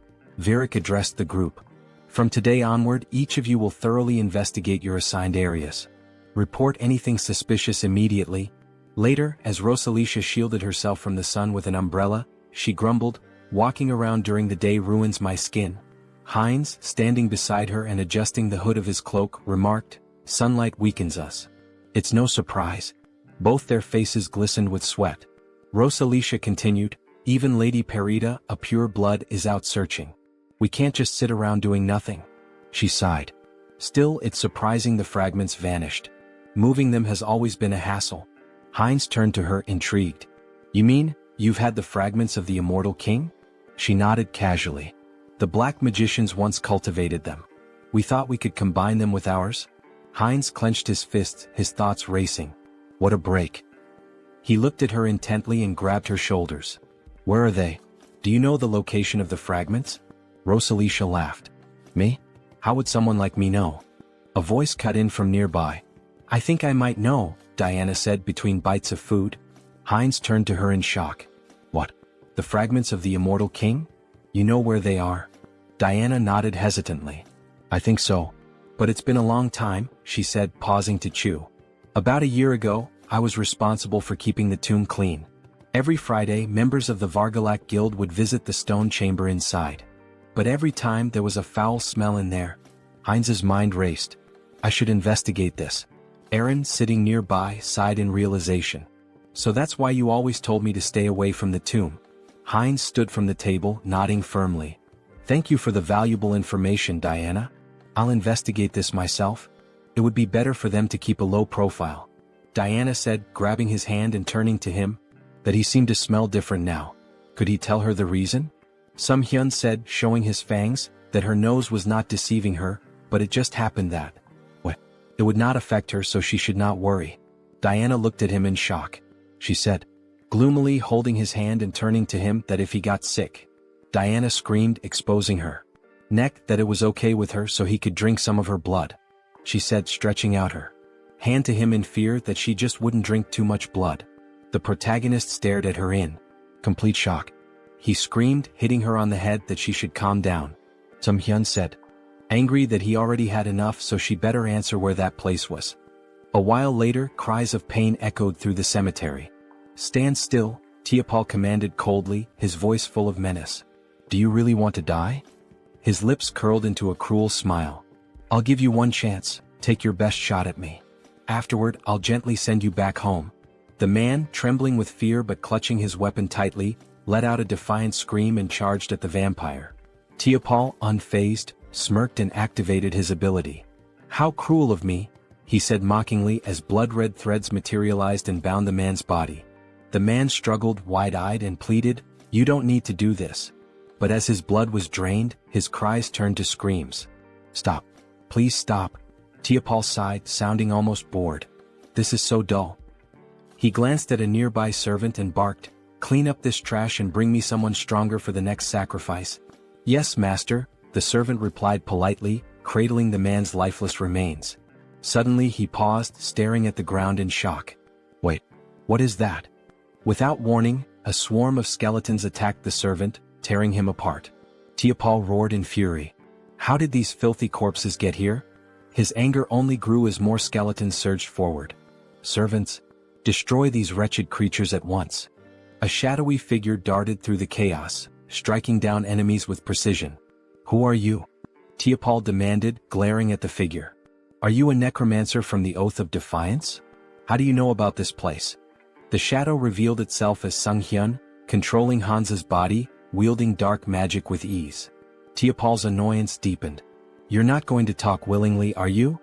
S1: Virik addressed the group. From today onward, each of you will thoroughly investigate your assigned areas. Report anything suspicious immediately. Later, as Rosalicia shielded herself from the sun with an umbrella, she grumbled, Walking around during the day ruins my skin. Heinz, standing beside her and adjusting the hood of his cloak, remarked, Sunlight weakens us. It's no surprise. Both their faces glistened with sweat. Rosalicia continued, Even Lady Perida, a pure blood, is out searching. We can't just sit around doing nothing. She sighed. Still, it's surprising the fragments vanished. Moving them has always been a hassle. Heinz turned to her, intrigued. You mean, you've had the fragments of the immortal king? She nodded casually. The black magicians once cultivated them. We thought we could combine them with ours. Heinz clenched his fists, his thoughts racing. What a break. He looked at her intently and grabbed her shoulders. Where are they? Do you know the location of the fragments? Rosalicia laughed. Me? How would someone like me know? A voice cut in from nearby. I think I might know, Diana said between bites of food. Heinz turned to her in shock. What? The fragments of the immortal king? You know where they are? Diana nodded hesitantly. I think so. But it's been a long time, she said, pausing to chew. About a year ago, I was responsible for keeping the tomb clean. Every Friday, members of the Vargalak Guild would visit the stone chamber inside. But every time there was a foul smell in there. Heinz's mind raced. I should investigate this. Aaron, sitting nearby, sighed in realization. So that's why you always told me to stay away from the tomb. Heinz stood from the table, nodding firmly. Thank you for the valuable information, Diana. I'll investigate this myself. It would be better for them to keep a low profile. Diana said, grabbing his hand and turning to him, that he seemed to smell different now. Could he tell her the reason? Sunghyun said, showing his fangs, that her nose was not deceiving her, but it just happened that. What? It would not affect her, so she should not worry. Diana looked at him in shock. She said, gloomily holding his hand and turning to him, that if he got sick. Diana screamed, exposing her neck, that it was okay with her so he could drink some of her blood. She said, stretching out her hand to him in fear that she just wouldn't drink too much blood. The protagonist stared at her in complete shock. He screamed, hitting her on the head, that she should calm down. Sunghyun said, angry that he already had enough, so she better answer where that place was. A while later, cries of pain echoed through the cemetery. Stand still, Tiapal commanded coldly, his voice full of menace. Do you really want to die? His lips curled into a cruel smile. I'll give you one chance, take your best shot at me. Afterward, I'll gently send you back home. The man, trembling with fear but clutching his weapon tightly, let out a defiant scream and charged at the vampire. Tiapal, unfazed, smirked and activated his ability. How cruel of me, he said mockingly as blood-red threads materialized and bound the man's body. The man struggled, wide-eyed, and pleaded, you don't need to do this. But as his blood was drained, his cries turned to screams. Stop. Please stop. Tiapal sighed, sounding almost bored. This is so dull. He glanced at a nearby servant and barked, clean up this trash and bring me someone stronger for the next sacrifice. Yes, master, the servant replied politely, cradling the man's lifeless remains. Suddenly he paused, staring at the ground in shock. Wait, what is that? Without warning, a swarm of skeletons attacked the servant, tearing him apart. Tiapal roared in fury. How did these filthy corpses get here? His anger only grew as more skeletons surged forward. Servants, destroy these wretched creatures at once. A shadowy figure darted through the chaos, striking down enemies with precision. Who are you? Tiapal demanded, glaring at the figure. Are you a necromancer from the Oath of Defiance? How do you know about this place? The shadow revealed itself as Sunghyun, controlling Hansa's body, wielding dark magic with ease. Tiapal's annoyance deepened. You're not going to talk willingly, are you?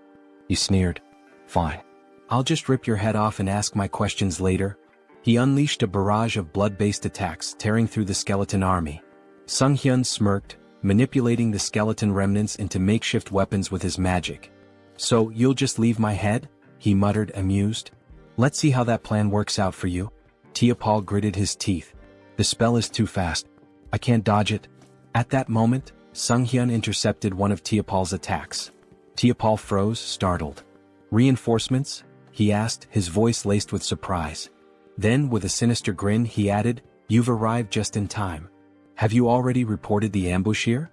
S1: He sneered. Fine. I'll just rip your head off and ask my questions later. He unleashed a barrage of blood-based attacks, tearing through the skeleton army. Sunghyun smirked, manipulating the skeleton remnants into makeshift weapons with his magic. So, you'll just leave my head? He muttered, amused. Let's see how that plan works out for you. Tiapal gritted his teeth. The spell is too fast. I can't dodge it. At that moment, Sunghyun intercepted one of Tiapal's attacks. Tiapal froze, startled. Reinforcements? He asked, his voice laced with surprise. Then, with a sinister grin, he added, You've arrived just in time. Have you already reported the ambush here?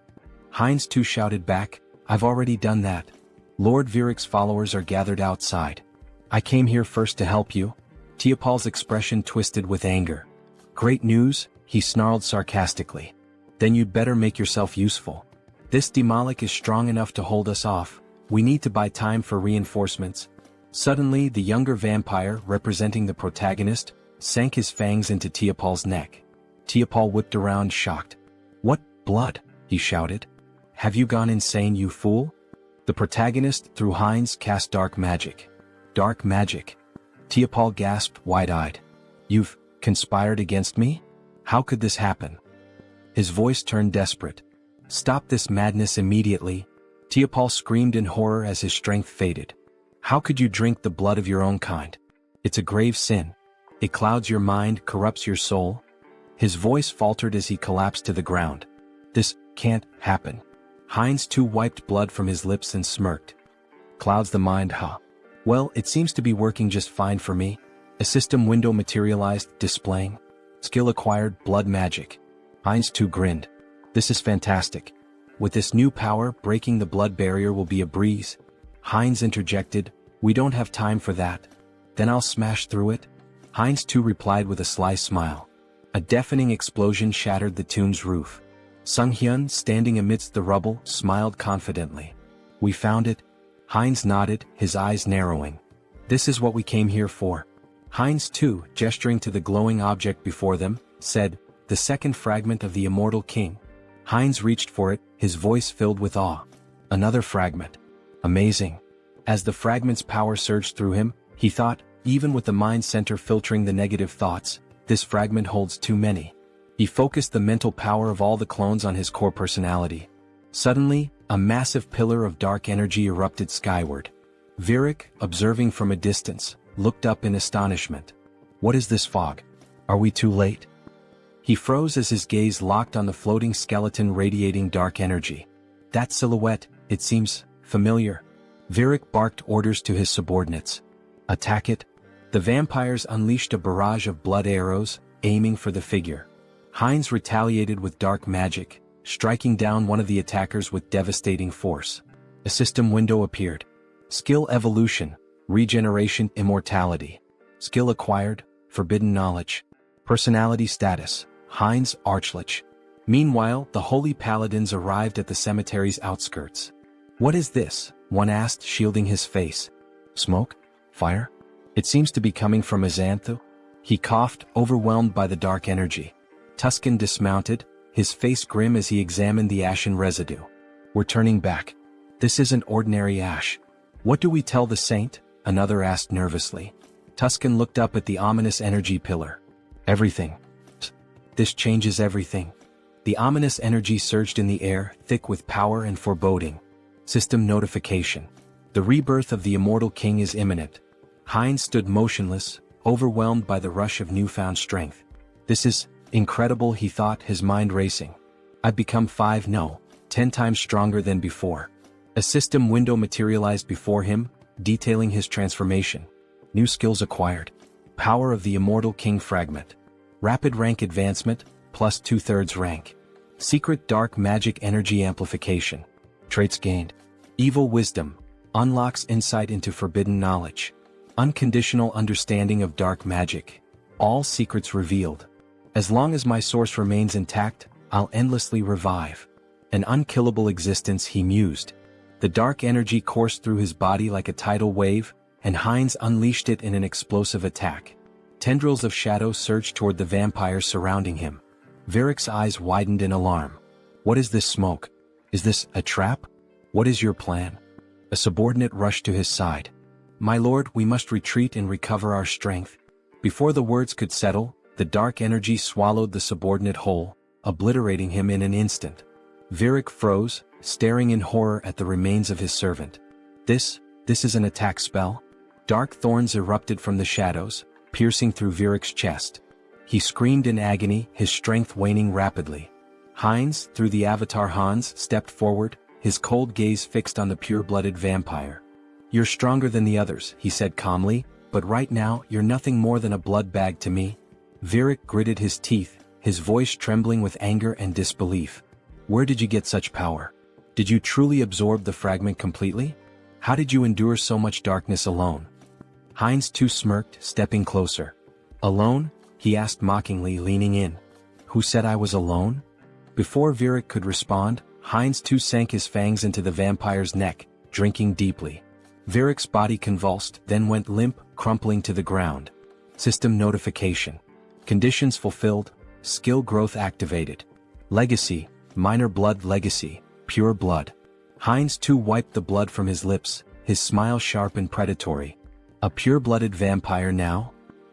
S1: Heinz too shouted back, I've already done that. Lord Viric's followers are gathered outside. I came here first to help you. Tiapal's expression twisted with anger. Great news, he snarled sarcastically. Then you'd better make yourself useful. This Demolic is strong enough to hold us off. We need to buy time for reinforcements. Suddenly, the younger vampire, representing the protagonist, sank his fangs into Tiapal's neck. Tiapal whipped around, shocked. What blood? He shouted. Have you gone insane, you fool? The protagonist, through Heinz, cast dark magic. Dark magic. Teopal gasped, wide-eyed. You've conspired against me? How could this happen? His voice turned desperate. Stop this madness immediately. Teopal screamed in horror as his strength faded. How could you drink the blood of your own kind? It's a grave sin. It clouds your mind, corrupts your soul. His voice faltered as he collapsed to the ground. This can't happen. Heinz too wiped blood from his lips and smirked. Clouds the mind, huh? Well, it seems to be working just fine for me. A system window materialized, displaying skill acquired, blood magic. Heinz too grinned. This is fantastic. With this new power, breaking the blood barrier will be a breeze. Heinz interjected, we don't have time for that. Then I'll smash through it. Heinz too replied with a sly smile. A deafening explosion shattered the tomb's roof. Sunghyun, standing amidst the rubble, smiled confidently. We found it. Heinz nodded, his eyes narrowing. This is what we came here for. Heinz too, gesturing to the glowing object before them, said, the second fragment of the immortal king. Heinz reached for it, his voice filled with awe. Another fragment. Amazing. As the fragment's power surged through him, he thought, even with the mind center filtering the negative thoughts, this fragment holds too many. He focused the mental power of all the clones on his core personality. Suddenly, a massive pillar of dark energy erupted skyward. Virik, observing from a distance, looked up in astonishment. What is this fog? Are we too late? He froze as his gaze locked on the floating skeleton radiating dark energy. That silhouette, it seems familiar. Virik barked orders to his subordinates. Attack it. The vampires unleashed a barrage of blood arrows, aiming for the figure. Heinz retaliated with dark magic, striking down one of the attackers with devastating force. A system window appeared. Skill evolution, regeneration, immortality. Skill acquired, forbidden knowledge. Personality status, Heinz Archlich. Meanwhile, the holy paladins arrived at the cemetery's outskirts. What is this? One asked, shielding his face. Smoke? Fire? It seems to be coming from Azanthu. He coughed, overwhelmed by the dark energy. Tuscan dismounted, his face grim as he examined the ashen residue. We're turning back. This isn't ordinary ash. What do we tell the saint? Another asked nervously. Tuscan looked up at the ominous energy pillar. Everything. This changes everything. The ominous energy surged in the air, thick with power and foreboding. System notification. The rebirth of the immortal king is imminent. Heinz stood motionless, overwhelmed by the rush of newfound strength. This is incredible, he thought, his mind racing. I've become 10 times stronger than before. A system window materialized before him, detailing his transformation. New skills acquired. Power of the immortal king fragment. Rapid rank advancement, plus 2/3 rank. Secret dark magic energy amplification. Traits gained. Evil wisdom. Unlocks insight into forbidden knowledge. Unconditional understanding of dark magic. All secrets revealed. As long as my source remains intact, I'll endlessly revive. An unkillable existence, he mused. The dark energy coursed through his body like a tidal wave, and Heinz unleashed it in an explosive attack. Tendrils of shadow surged toward the vampires surrounding him. Virik's eyes widened in alarm. What is this smoke? Is this a trap? What is your plan? A subordinate rushed to his side. My lord, we must retreat and recover our strength. Before the words could settle, the dark energy swallowed the subordinate whole, obliterating him in an instant. Virik froze, staring in horror at the remains of his servant. This is an attack spell? Dark thorns erupted from the shadows, piercing through Virik's chest. He screamed in agony, his strength waning rapidly. Heinz, through the avatar Hans, stepped forward, his cold gaze fixed on the pure-blooded vampire. You're stronger than the others, he said calmly, but right now you're nothing more than a blood bag to me. Virik gritted his teeth, his voice trembling with anger and disbelief. Where did you get such power? Did you truly absorb the fragment completely? How did you endure so much darkness alone? Heinz too smirked, stepping closer. Alone? He asked mockingly, leaning in. Who said I was alone? Before Virik could respond, Heinz too sank his fangs into the vampire's neck, drinking deeply. Virik's body convulsed, then went limp, crumpling to the ground. System notification. Conditions fulfilled, skill growth activated. Legacy, minor blood legacy, pure blood. Heinz too wiped the blood from his lips, his smile sharp and predatory. A pure-blooded vampire now?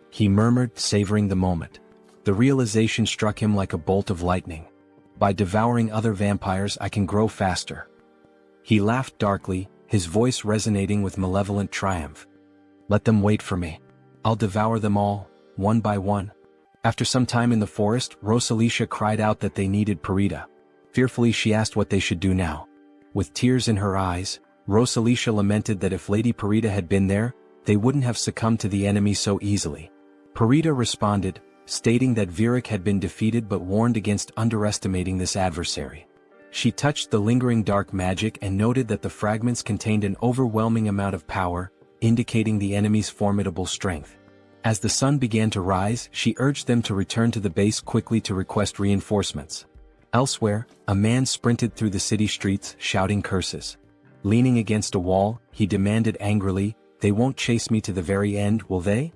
S1: He murmured, savoring the moment. The realization struck him like a bolt of lightning. By devouring other vampires I can grow faster. He laughed darkly, his voice resonating with malevolent triumph. Let them wait for me. I'll devour them all, one by one. After some time in the forest, Rosalicia cried out that they needed Parita. Fearfully she asked what they should do now. With tears in her eyes, Rosalicia lamented that if Lady Parita had been there, they wouldn't have succumbed to the enemy so easily. Parita responded, stating that Virik had been defeated but warned against underestimating this adversary. She touched the lingering dark magic and noted that the fragments contained an overwhelming amount of power, indicating the enemy's formidable strength. As the sun began to rise, she urged them to return to the base quickly to request reinforcements. Elsewhere, a man sprinted through the city streets, shouting curses. Leaning against a wall, he demanded angrily, "They won't chase me to the very end, will they?"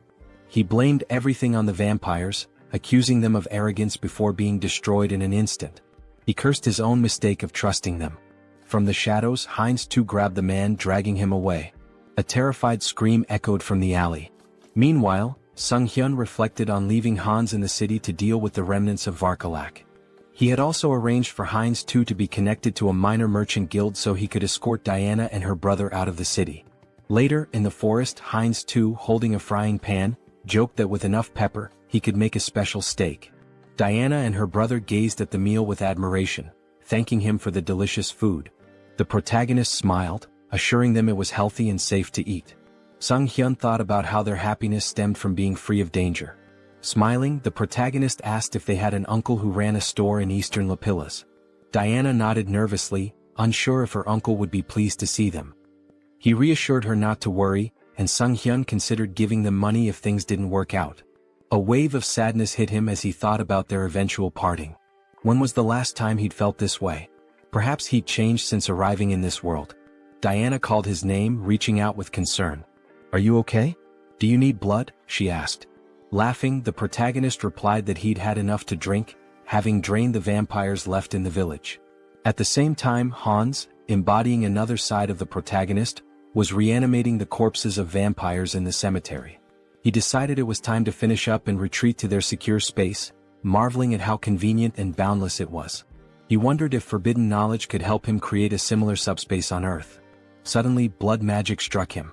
S1: He blamed everything on the vampires, accusing them of arrogance before being destroyed in an instant. He cursed his own mistake of trusting them. From the shadows, Heinz too grabbed the man, dragging him away. A terrified scream echoed from the alley. Meanwhile, Sunghyun reflected on leaving Hans in the city to deal with the remnants of Varkalak. He had also arranged for Heinz too to be connected to a minor merchant guild so he could escort Diana and her brother out of the city. Later, in the forest, Heinz too, holding a frying pan, joked that with enough pepper, he could make a special steak. Diana and her brother gazed at the meal with admiration, thanking him for the delicious food. The protagonist smiled, assuring them it was healthy and safe to eat. Sunghyun thought about how their happiness stemmed from being free of danger. Smiling, the protagonist asked if they had an uncle who ran a store in eastern Lapillas. Diana nodded nervously, unsure if her uncle would be pleased to see them. He reassured her not to worry, and Sunghyun considered giving them money if things didn't work out. A wave of sadness hit him as he thought about their eventual parting. When was the last time he'd felt this way? Perhaps he'd changed since arriving in this world. Diana called his name, reaching out with concern. "Are you okay? Do you need blood?" she asked. Laughing, the protagonist replied that he'd had enough to drink, having drained the vampires left in the village. At the same time, Hans, embodying another side of the protagonist, was reanimating the corpses of vampires in the cemetery. He decided it was time to finish up and retreat to their secure space, marveling at how convenient and boundless it was. He wondered if forbidden knowledge could help him create a similar subspace on Earth. Suddenly, blood magic struck him.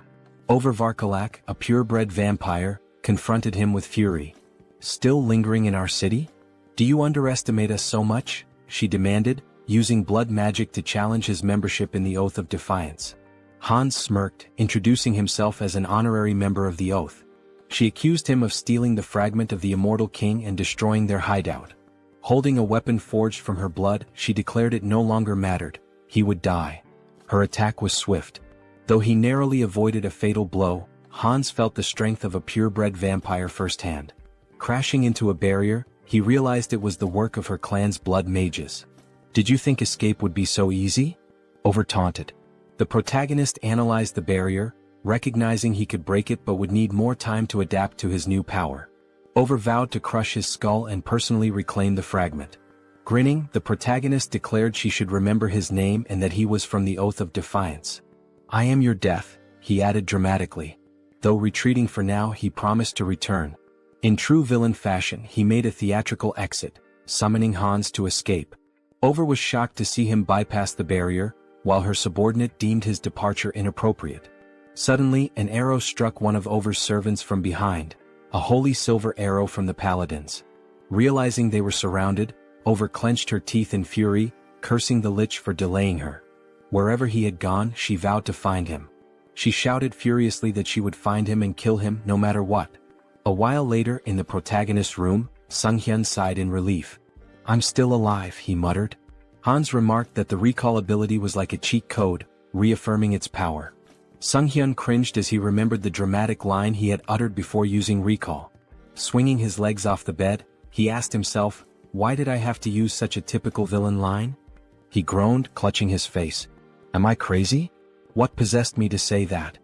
S1: Varkalak, a purebred vampire, confronted him with fury. "Still lingering in our city? Do you underestimate us so much?" she demanded, using blood magic to challenge his membership in the Oath of Defiance. Hans smirked, introducing himself as an honorary member of the Oath. She accused him of stealing the fragment of the immortal king and destroying their hideout. Holding a weapon forged from her blood, she declared it no longer mattered. He would die. Her attack was swift. Though he narrowly avoided a fatal blow, Hans felt the strength of a purebred vampire firsthand. Crashing into a barrier, he realized it was the work of her clan's blood mages. "Did you think escape would be so easy?" Over taunted. The protagonist analyzed the barrier, recognizing he could break it but would need more time to adapt to his new power. Vowed to crush his skull and personally reclaim the fragment. Grinning, the protagonist declared she should remember his name and that he was from the Oath of Defiance. "I am your death," he added dramatically. Though retreating for now, he promised to return. In true villain fashion, he made a theatrical exit, summoning Hans to escape. Was shocked to see him bypass the barrier, while her subordinate deemed his departure inappropriate. Suddenly, an arrow struck one of Over's servants from behind, a holy silver arrow from the paladins. Realizing they were surrounded, Over clenched her teeth in fury, cursing the Lich for delaying her. Wherever he had gone, she vowed to find him. She shouted furiously that she would find him and kill him no matter what. A while later, in the protagonist's room, Sunghyun sighed in relief. "I'm still alive," he muttered. Hans remarked that the recall ability was like a cheat code, reaffirming its power. Sunghyun cringed as he remembered the dramatic line he had uttered before using recall. Swinging his legs off the bed, he asked himself, "Why did I have to use such a typical villain line?" He groaned, clutching his face. "Am I crazy? What possessed me to say that?"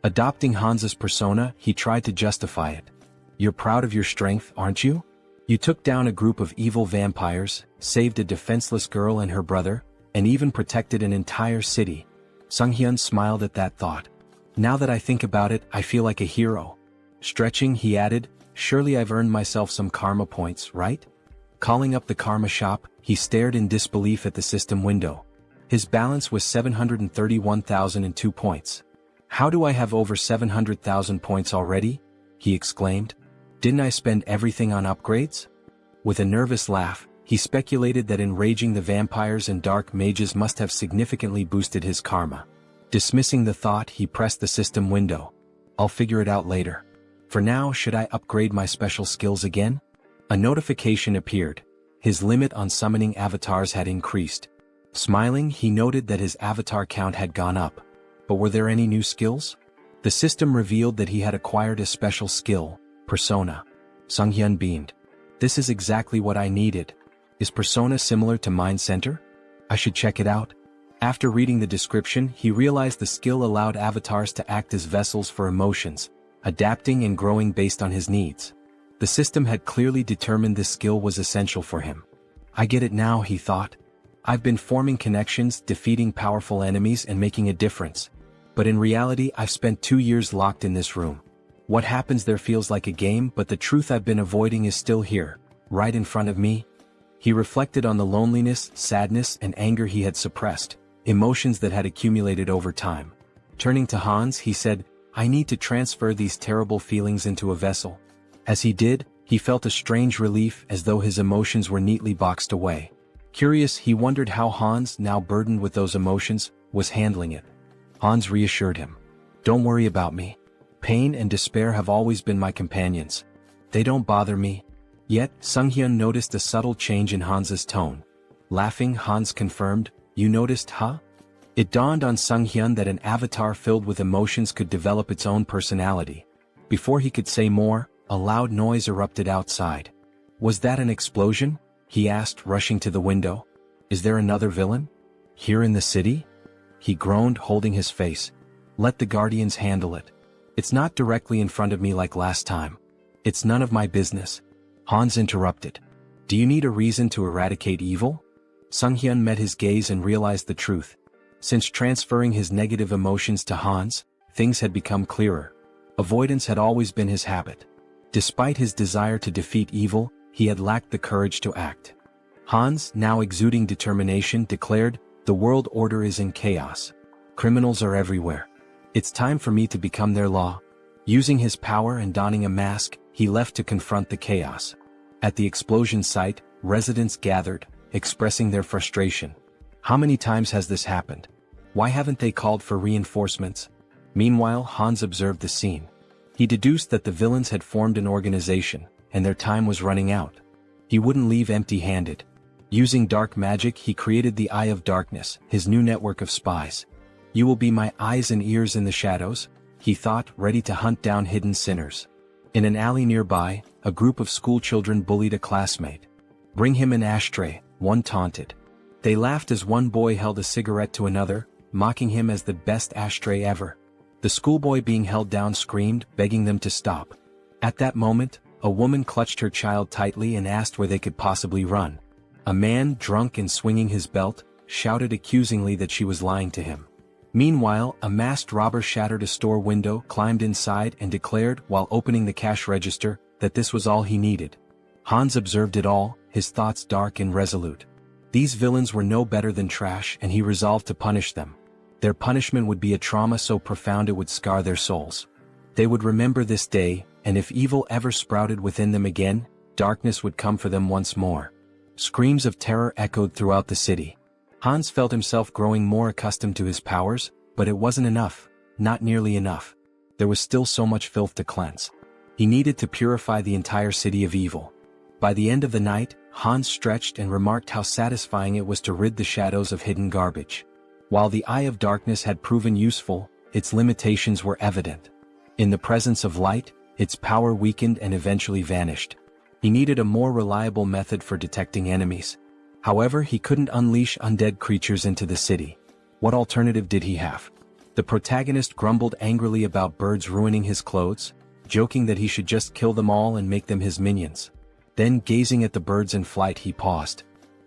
S1: Adopting Hans's persona, he tried to justify it. "You're proud of your strength, aren't you? You took down a group of evil vampires, saved a defenseless girl and her brother, and even protected an entire city. Sunghyun smiled at that thought. Now that I think about it, I feel like a hero. Stretching, he added, surely I've earned myself some karma points, right? Calling up the karma shop, he stared in disbelief at the system window. His balance was 731,002 points. How do I have over 700,000 points already? He exclaimed. Didn't I spend everything on upgrades? With a nervous laugh, he speculated that enraging the vampires and dark mages must have significantly boosted his karma. Dismissing the thought, he pressed the system window. I'll figure it out later. For now, should I upgrade my special skills again? A notification appeared. His limit on summoning avatars had increased. Smiling, he noted that his avatar count had gone up. But were there any new skills? The system revealed that he had acquired a special skill, Persona. Sunghyun beamed. This is exactly what I needed. Is Persona similar to Mind Center? I should check it out. After reading the description, he realized the skill allowed avatars to act as vessels for emotions, adapting and growing based on his needs. The system had clearly determined this skill was essential for him. I get it now, he thought. I've been forming connections, defeating powerful enemies and making a difference. But in reality, I've spent 2 years locked in this room. What happens there feels like a game, but the truth I've been avoiding is still here, right in front of me. He reflected on the loneliness, sadness, and anger he had suppressed, emotions that had accumulated over time. Turning to Hans, he said, I need to transfer these terrible feelings into a vessel. As he did, he felt a strange relief as though his emotions were neatly boxed away. Curious, he wondered how Hans, now burdened with those emotions, was handling it. Hans reassured him. Don't worry about me. Pain and despair have always been my companions. They don't bother me. Yet, Sunghyun noticed a subtle change in Hans's tone. Laughing, Hans confirmed, You noticed, huh? It dawned on Sunghyun that an avatar filled with emotions could develop its own personality. Before he could say more, a loud noise erupted outside. Was that an explosion? He asked, rushing to the window. Is there another villain? Here in the city? He groaned, holding his face. Let the guardians handle it. It's not directly in front of me like last time. It's none of my business. Hans interrupted. Do you need a reason to eradicate evil? Sunghyun met his gaze and realized the truth. Since transferring his negative emotions to Hans, things had become clearer. Avoidance had always been his habit. Despite his desire to defeat evil, he had lacked the courage to act. Hans, now exuding determination, declared, The world order is in chaos. Criminals are everywhere. It's time for me to become their law. Using his power and donning a mask, he left to confront the chaos. At the explosion site, residents gathered, expressing their frustration. How many times has this happened? Why haven't they called for reinforcements? Meanwhile, Hans observed the scene. He deduced that the villains had formed an organization, and their time was running out. He wouldn't leave empty-handed. Using dark magic, he created the Eye of Darkness, his new network of spies. You will be my eyes and ears in the shadows, he thought, ready to hunt down hidden sinners. In an alley nearby, a group of schoolchildren bullied a classmate. Bring him an ashtray, one taunted. They laughed as one boy held a cigarette to another, mocking him as the best ashtray ever. The schoolboy being held down screamed, begging them to stop. At that moment, a woman clutched her child tightly and asked where they could possibly run. A man, drunk and swinging his belt, shouted accusingly that she was lying to him. Meanwhile, a masked robber shattered a store window, climbed inside and declared, while opening the cash register, that this was all he needed. Hans observed it all, his thoughts dark and resolute. These villains were no better than trash, and he resolved to punish them. Their punishment would be a trauma so profound it would scar their souls. They would remember this day, and if evil ever sprouted within them again, darkness would come for them once more. Screams of terror echoed throughout the city. Hans felt himself growing more accustomed to his powers, but it wasn't enough, not nearly enough. There was still so much filth to cleanse. He needed to purify the entire city of evil. By the end of the night, Hans stretched and remarked how satisfying it was to rid the shadows of hidden garbage. While the Eye of Darkness had proven useful, its limitations were evident. In the presence of light, its power weakened and eventually vanished. He needed a more reliable method for detecting enemies. However, he couldn't unleash undead creatures into the city. What alternative did he have? The protagonist grumbled angrily about birds ruining his clothes, joking that he should just kill them all and make them his minions. Then, gazing at the birds in flight, he paused.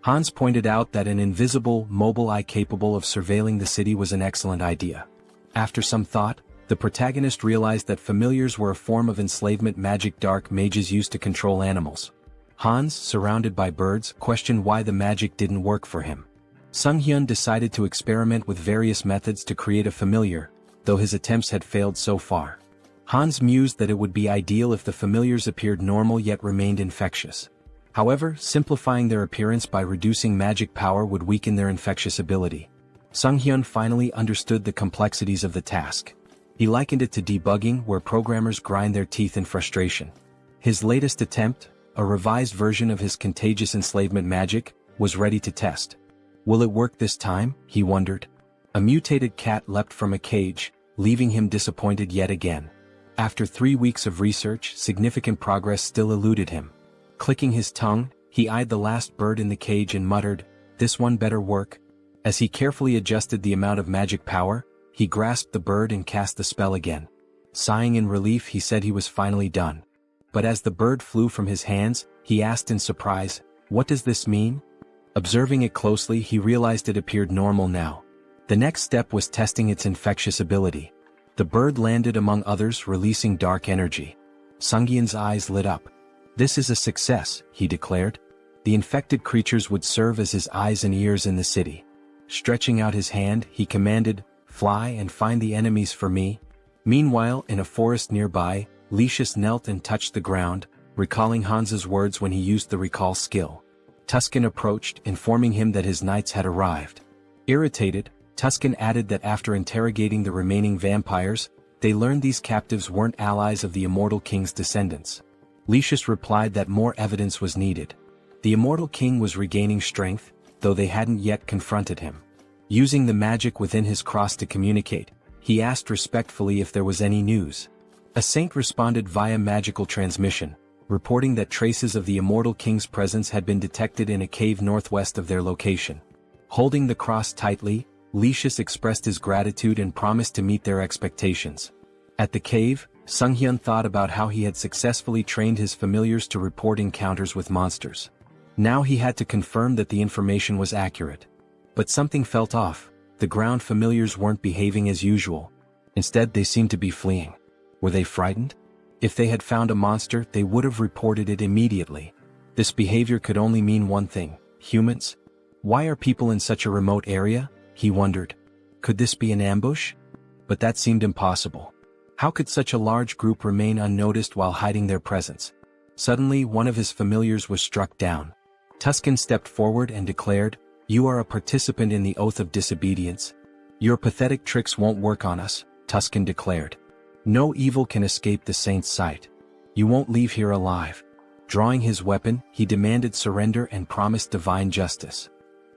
S1: Hans pointed out that an invisible, mobile eye capable of surveilling the city was an excellent idea. After some thought, the protagonist realized that familiars were a form of enslavement magic dark mages used to control animals. Hans, surrounded by birds, questioned why the magic didn't work for him. Sunghyun decided to experiment with various methods to create a familiar, though his attempts had failed so far. Hans mused that it would be ideal if the familiars appeared normal yet remained infectious. However, simplifying their appearance by reducing magic power would weaken their infectious ability. Sunghyun finally understood the complexities of the task. He likened it to debugging, where programmers grind their teeth in frustration. His latest attempt, a revised version of his contagious enslavement magic, was ready to test. Will it work this time? He wondered. A mutated cat leapt from a cage, leaving him disappointed yet again. After 3 weeks of research, significant progress still eluded him. Clicking his tongue, he eyed the last bird in the cage and muttered, "This one better work." As he carefully adjusted the amount of magic power, he grasped the bird and cast the spell again. Sighing in relief, he said he was finally done. But as the bird flew from his hands, he asked in surprise, "What does this mean?" Observing it closely, he realized it appeared normal now. The next step was testing its infectious ability. The bird landed among others, releasing dark energy. Sunghyun's eyes lit up. "This is a success," he declared. The infected creatures would serve as his eyes and ears in the city. Stretching out his hand, he commanded, "Fly and find the enemies for me." Meanwhile, in a forest nearby, Lucius knelt and touched the ground, recalling Hans's words when he used the recall skill. Tuscan approached, informing him that his knights had arrived. Irritated, Tuscan added that after interrogating the remaining vampires, they learned these captives weren't allies of the Immortal King's descendants. Lucius replied that more evidence was needed. The Immortal King was regaining strength, though they hadn't yet confronted him. Using the magic within his cross to communicate, he asked respectfully if there was any news. A saint responded via magical transmission, reporting that traces of the Immortal King's presence had been detected in a cave northwest of their location. Holding the cross tightly, Lucius expressed his gratitude and promised to meet their expectations. At the cave, Sunghyun thought about how he had successfully trained his familiars to report encounters with monsters. Now he had to confirm that the information was accurate. But something felt off. The ground familiars weren't behaving as usual. Instead, they seemed to be fleeing. Were they frightened? If they had found a monster, they would have reported it immediately. This behavior could only mean one thing: humans? Why are people in such a remote area? He wondered. Could this be an ambush? But that seemed impossible. How could such a large group remain unnoticed while hiding their presence? Suddenly, one of his familiars was struck down. Tuscan stepped forward and declared, "You are a participant in the oath of disobedience. Your pathetic tricks won't work on us," Tuscan declared. "No evil can escape the saint's sight. You won't leave here alive." Drawing his weapon, he demanded surrender and promised divine justice.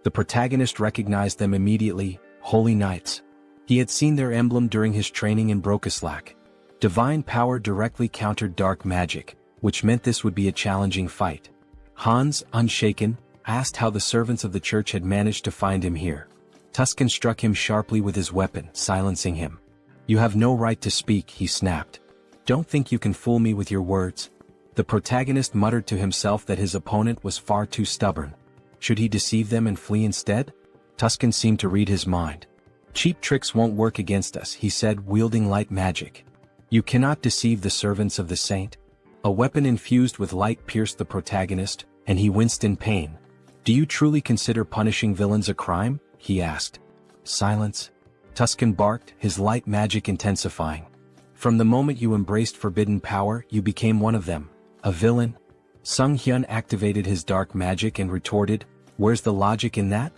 S1: The protagonist recognized them immediately: Holy Knights. He had seen their emblem during his training in Brokislak. Divine power directly countered dark magic, which meant this would be a challenging fight. Hans, unshaken, asked how the servants of the church had managed to find him here. Tuscan struck him sharply with his weapon, silencing him. "You have no right to speak," he snapped. "Don't think you can fool me with your words." The protagonist muttered to himself that his opponent was far too stubborn. Should he deceive them and flee instead? Tuscan seemed to read his mind. "Cheap tricks won't work against us," he said, wielding light magic. "You cannot deceive the servants of the saint." A weapon infused with light pierced the protagonist, and he winced in pain. "Do you truly consider punishing villains a crime?" he asked. "Silence," Tuscan barked, his light magic intensifying. "From the moment you embraced forbidden power, you became one of them. A villain." Sunghyun activated his dark magic and retorted, "Where's the logic in that?"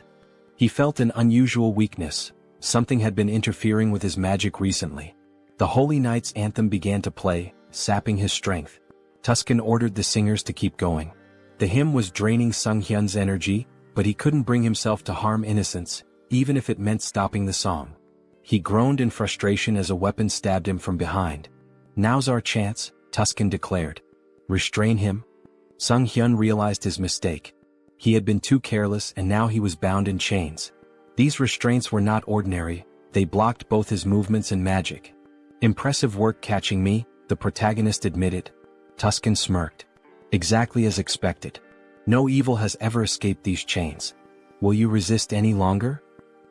S1: He felt an unusual weakness. Something had been interfering with his magic recently. The Holy Knight's anthem began to play, sapping his strength. Tuscan ordered the singers to keep going. The hymn was draining Sunghyun's energy, but he couldn't bring himself to harm innocents, even if it meant stopping the song. He groaned in frustration as a weapon stabbed him from behind. "Now's our chance," Tuscan declared. "Restrain him." Sunghyun realized his mistake. He had been too careless, and now he was bound in chains. These restraints were not ordinary, they blocked both his movements and magic. "Impressive work catching me," the protagonist admitted. Tuscan smirked. "Exactly as expected. No evil has ever escaped these chains. Will you resist any longer?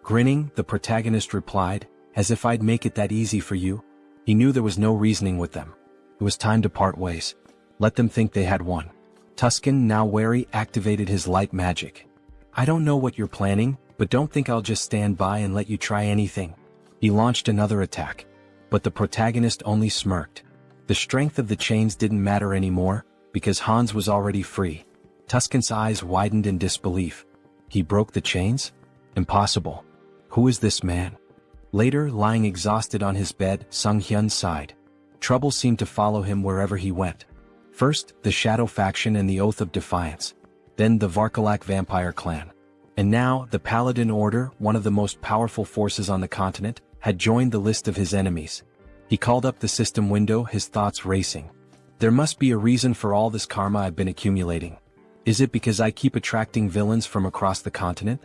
S1: Grinning, the protagonist replied, as if I'd make it that easy for you. He knew there was no reasoning with them. It was time to part ways. Let them think they had won. Tuscan, now wary, activated his light magic. I don't know what you're planning, but don't think I'll just stand by and let you try anything. He launched another attack. But the protagonist only smirked. The strength of the chains didn't matter anymore, because Hans was already free. Tuscan's eyes widened in disbelief. He broke the chains? Impossible. Who is this man? Later, lying exhausted on his bed, Sunghyun sighed. Trouble seemed to follow him wherever he went. First, the Shadow faction and the Oath of Defiance. Then the Varkalak vampire clan. And now, the Paladin Order, one of the most powerful forces on the continent, had joined the list of his enemies. He called up the system window, his thoughts racing. There must be a reason for all this karma I've been accumulating. Is it because I keep attracting villains from across the continent?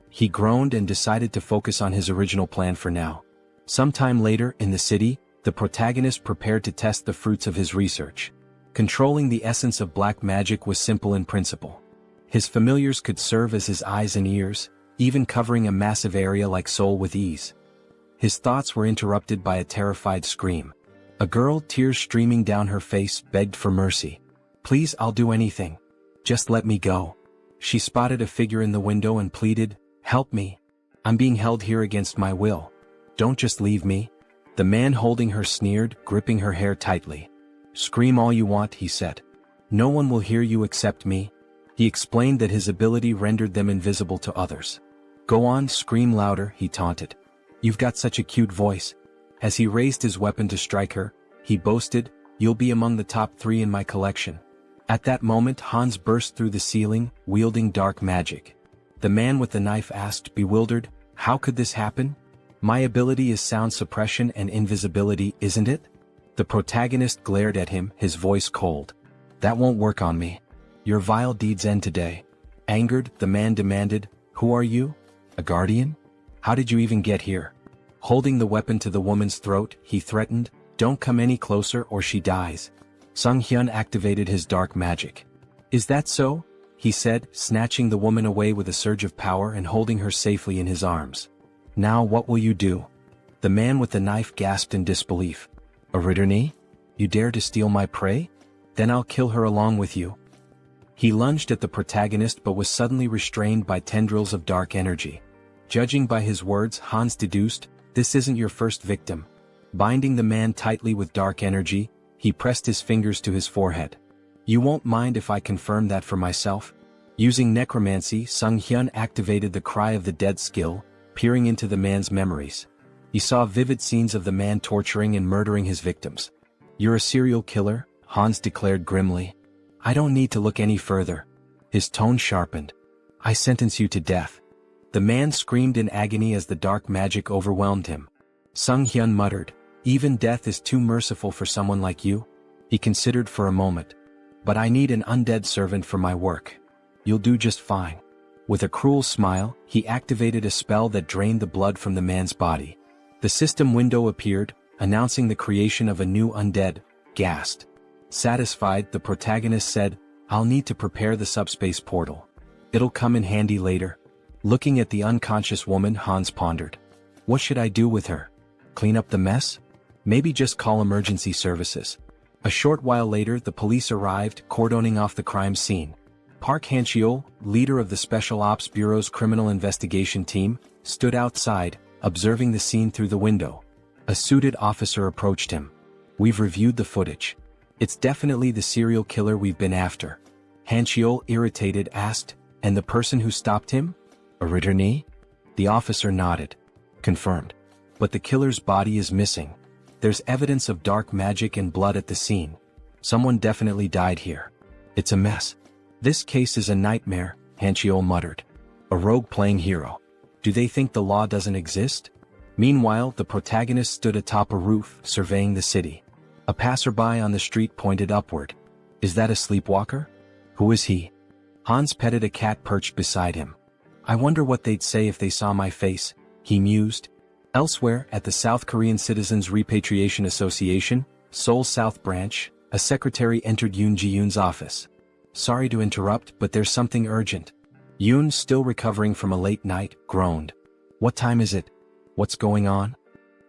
S1: He groaned and decided to focus on his original plan for now. Sometime later, in the city, the protagonist prepared to test the fruits of his research. Controlling the essence of black magic was simple in principle. His familiars could serve as his eyes and ears, even covering a massive area like Seoul with ease. His thoughts were interrupted by a terrified scream. A girl, tears streaming down her face, begged for mercy. Please, I'll do anything. Just let me go. She spotted a figure in the window and pleaded, help me. I'm being held here against my will. Don't just leave me. The man holding her sneered, gripping her hair tightly. Scream all you want, he said. No one will hear you except me. He explained that his ability rendered them invisible to others. Go on, scream louder, he taunted. You've got such a cute voice. As he raised his weapon to strike her, he boasted, you'll be among the top 3 in my collection. At that moment, Hans burst through the ceiling, wielding dark magic. The man with the knife asked, bewildered, how could this happen? My ability is sound suppression and invisibility, isn't it? The protagonist glared at him, his voice cold. That won't work on me. Your vile deeds end today. Angered, the man demanded, who are you? A guardian? How did you even get here? Holding the weapon to the woman's throat, he threatened, don't come any closer or she dies. Sunghyun activated his dark magic. Is that so? He said, snatching the woman away with a surge of power and holding her safely in his arms. Now what will you do? The man with the knife gasped in disbelief. A Ritterni? You dare to steal my prey? Then I'll kill her along with you. He lunged at the protagonist but was suddenly restrained by tendrils of dark energy. Judging by his words, Hans deduced, this isn't your first victim. Binding the man tightly with dark energy, he pressed his fingers to his forehead. You won't mind if I confirm that for myself? Using necromancy, Sunghyun activated the Cry of the Dead skill, peering into the man's memories. He saw vivid scenes of the man torturing and murdering his victims. You're a serial killer, Hans declared grimly. I don't need to look any further. His tone sharpened. I sentence you to death. The man screamed in agony as the dark magic overwhelmed him. Sunghyun muttered, even death is too merciful for someone like you. He considered for a moment. But I need an undead servant for my work. You'll do just fine. With a cruel smile, he activated a spell that drained the blood from the man's body. The system window appeared, announcing the creation of a new undead, Ghast. Satisfied, the protagonist said, I'll need to prepare the subspace portal. It'll come in handy later. Looking at the unconscious woman, Hans pondered. What should I do with her? Clean up the mess? Maybe just call emergency services. A short while later, the police arrived, cordoning off the crime scene. Park Han-cheol, leader of the Special Ops Bureau's criminal investigation team, stood outside, observing the scene through the window. A suited officer approached him. We've reviewed the footage. It's definitely the serial killer we've been after. Han-cheol, irritated, asked, and the person who stopped him? A Ritterni? The officer nodded. Confirmed. But the killer's body is missing. There's evidence of dark magic and blood at the scene. Someone definitely died here. It's a mess. This case is a nightmare, Han-cheol muttered. A rogue playing hero. Do they think the law doesn't exist? Meanwhile, the protagonist stood atop a roof, surveying the city. A passerby on the street pointed upward. Is that a sleepwalker? Who is he? Hans petted a cat perched beside him. I wonder what they'd say if they saw my face, he mused. Elsewhere, at the South Korean Citizens Repatriation Association, Seoul South Branch, a secretary entered Yoon Ji-yoon's office. Sorry to interrupt, but there's something urgent. Yoon, still recovering from a late night, groaned. What time is it? What's going on?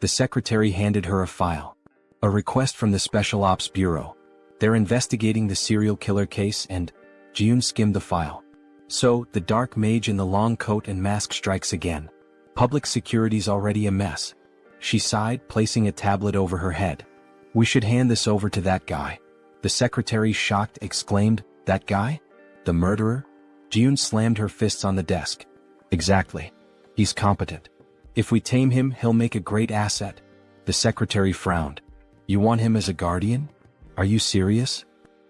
S1: The secretary handed her a file. A request from the Special Ops Bureau. They're investigating the serial killer case and... Yoon skimmed the file. So, the dark mage in the long coat and mask strikes again. Public security's already a mess. She sighed, placing a tablet over her head. We should hand this over to that guy. The secretary, shocked, exclaimed, That guy? The murderer? Yoon slammed her fists on the desk. Exactly. He's competent. If we tame him, he'll make a great asset. The secretary frowned. You want him as a guardian? Are you serious?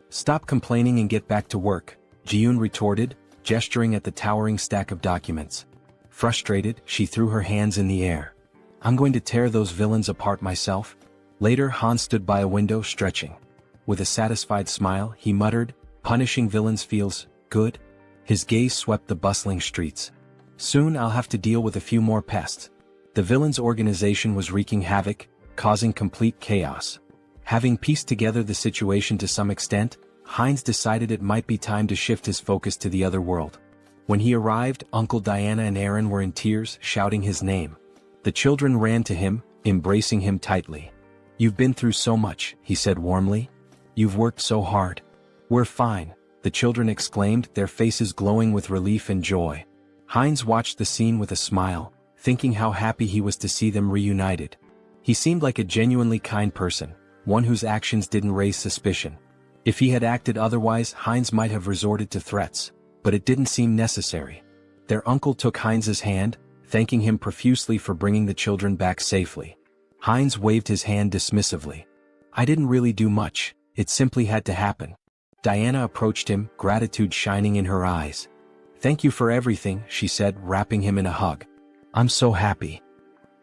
S1: Stop complaining and get back to work, Yoon retorted, gesturing at the towering stack of documents. Frustrated, she threw her hands in the air. I'm going to tear those villains apart myself. Later, Han stood by a window, stretching. With a satisfied smile, he muttered, Punishing villains feels good. His gaze swept the bustling streets. Soon I'll have to deal with a few more pests. The villains' organization was wreaking havoc, causing complete chaos. Having pieced together the situation to some extent, Heinz decided it might be time to shift his focus to the other world. When he arrived, Uncle Diana and Aaron were in tears, shouting his name. The children ran to him, embracing him tightly. You've been through so much, he said warmly. You've worked so hard. We're fine, the children exclaimed, their faces glowing with relief and joy. Heinz watched the scene with a smile, thinking how happy he was to see them reunited. He seemed like a genuinely kind person, one whose actions didn't raise suspicion. If he had acted otherwise, Heinz might have resorted to threats, but it didn't seem necessary. Their uncle took Heinz's hand, thanking him profusely for bringing the children back safely. Heinz waved his hand dismissively. I didn't really do much, it simply had to happen. Diana approached him, gratitude shining in her eyes. Thank you for everything, she said, wrapping him in a hug. I'm so happy.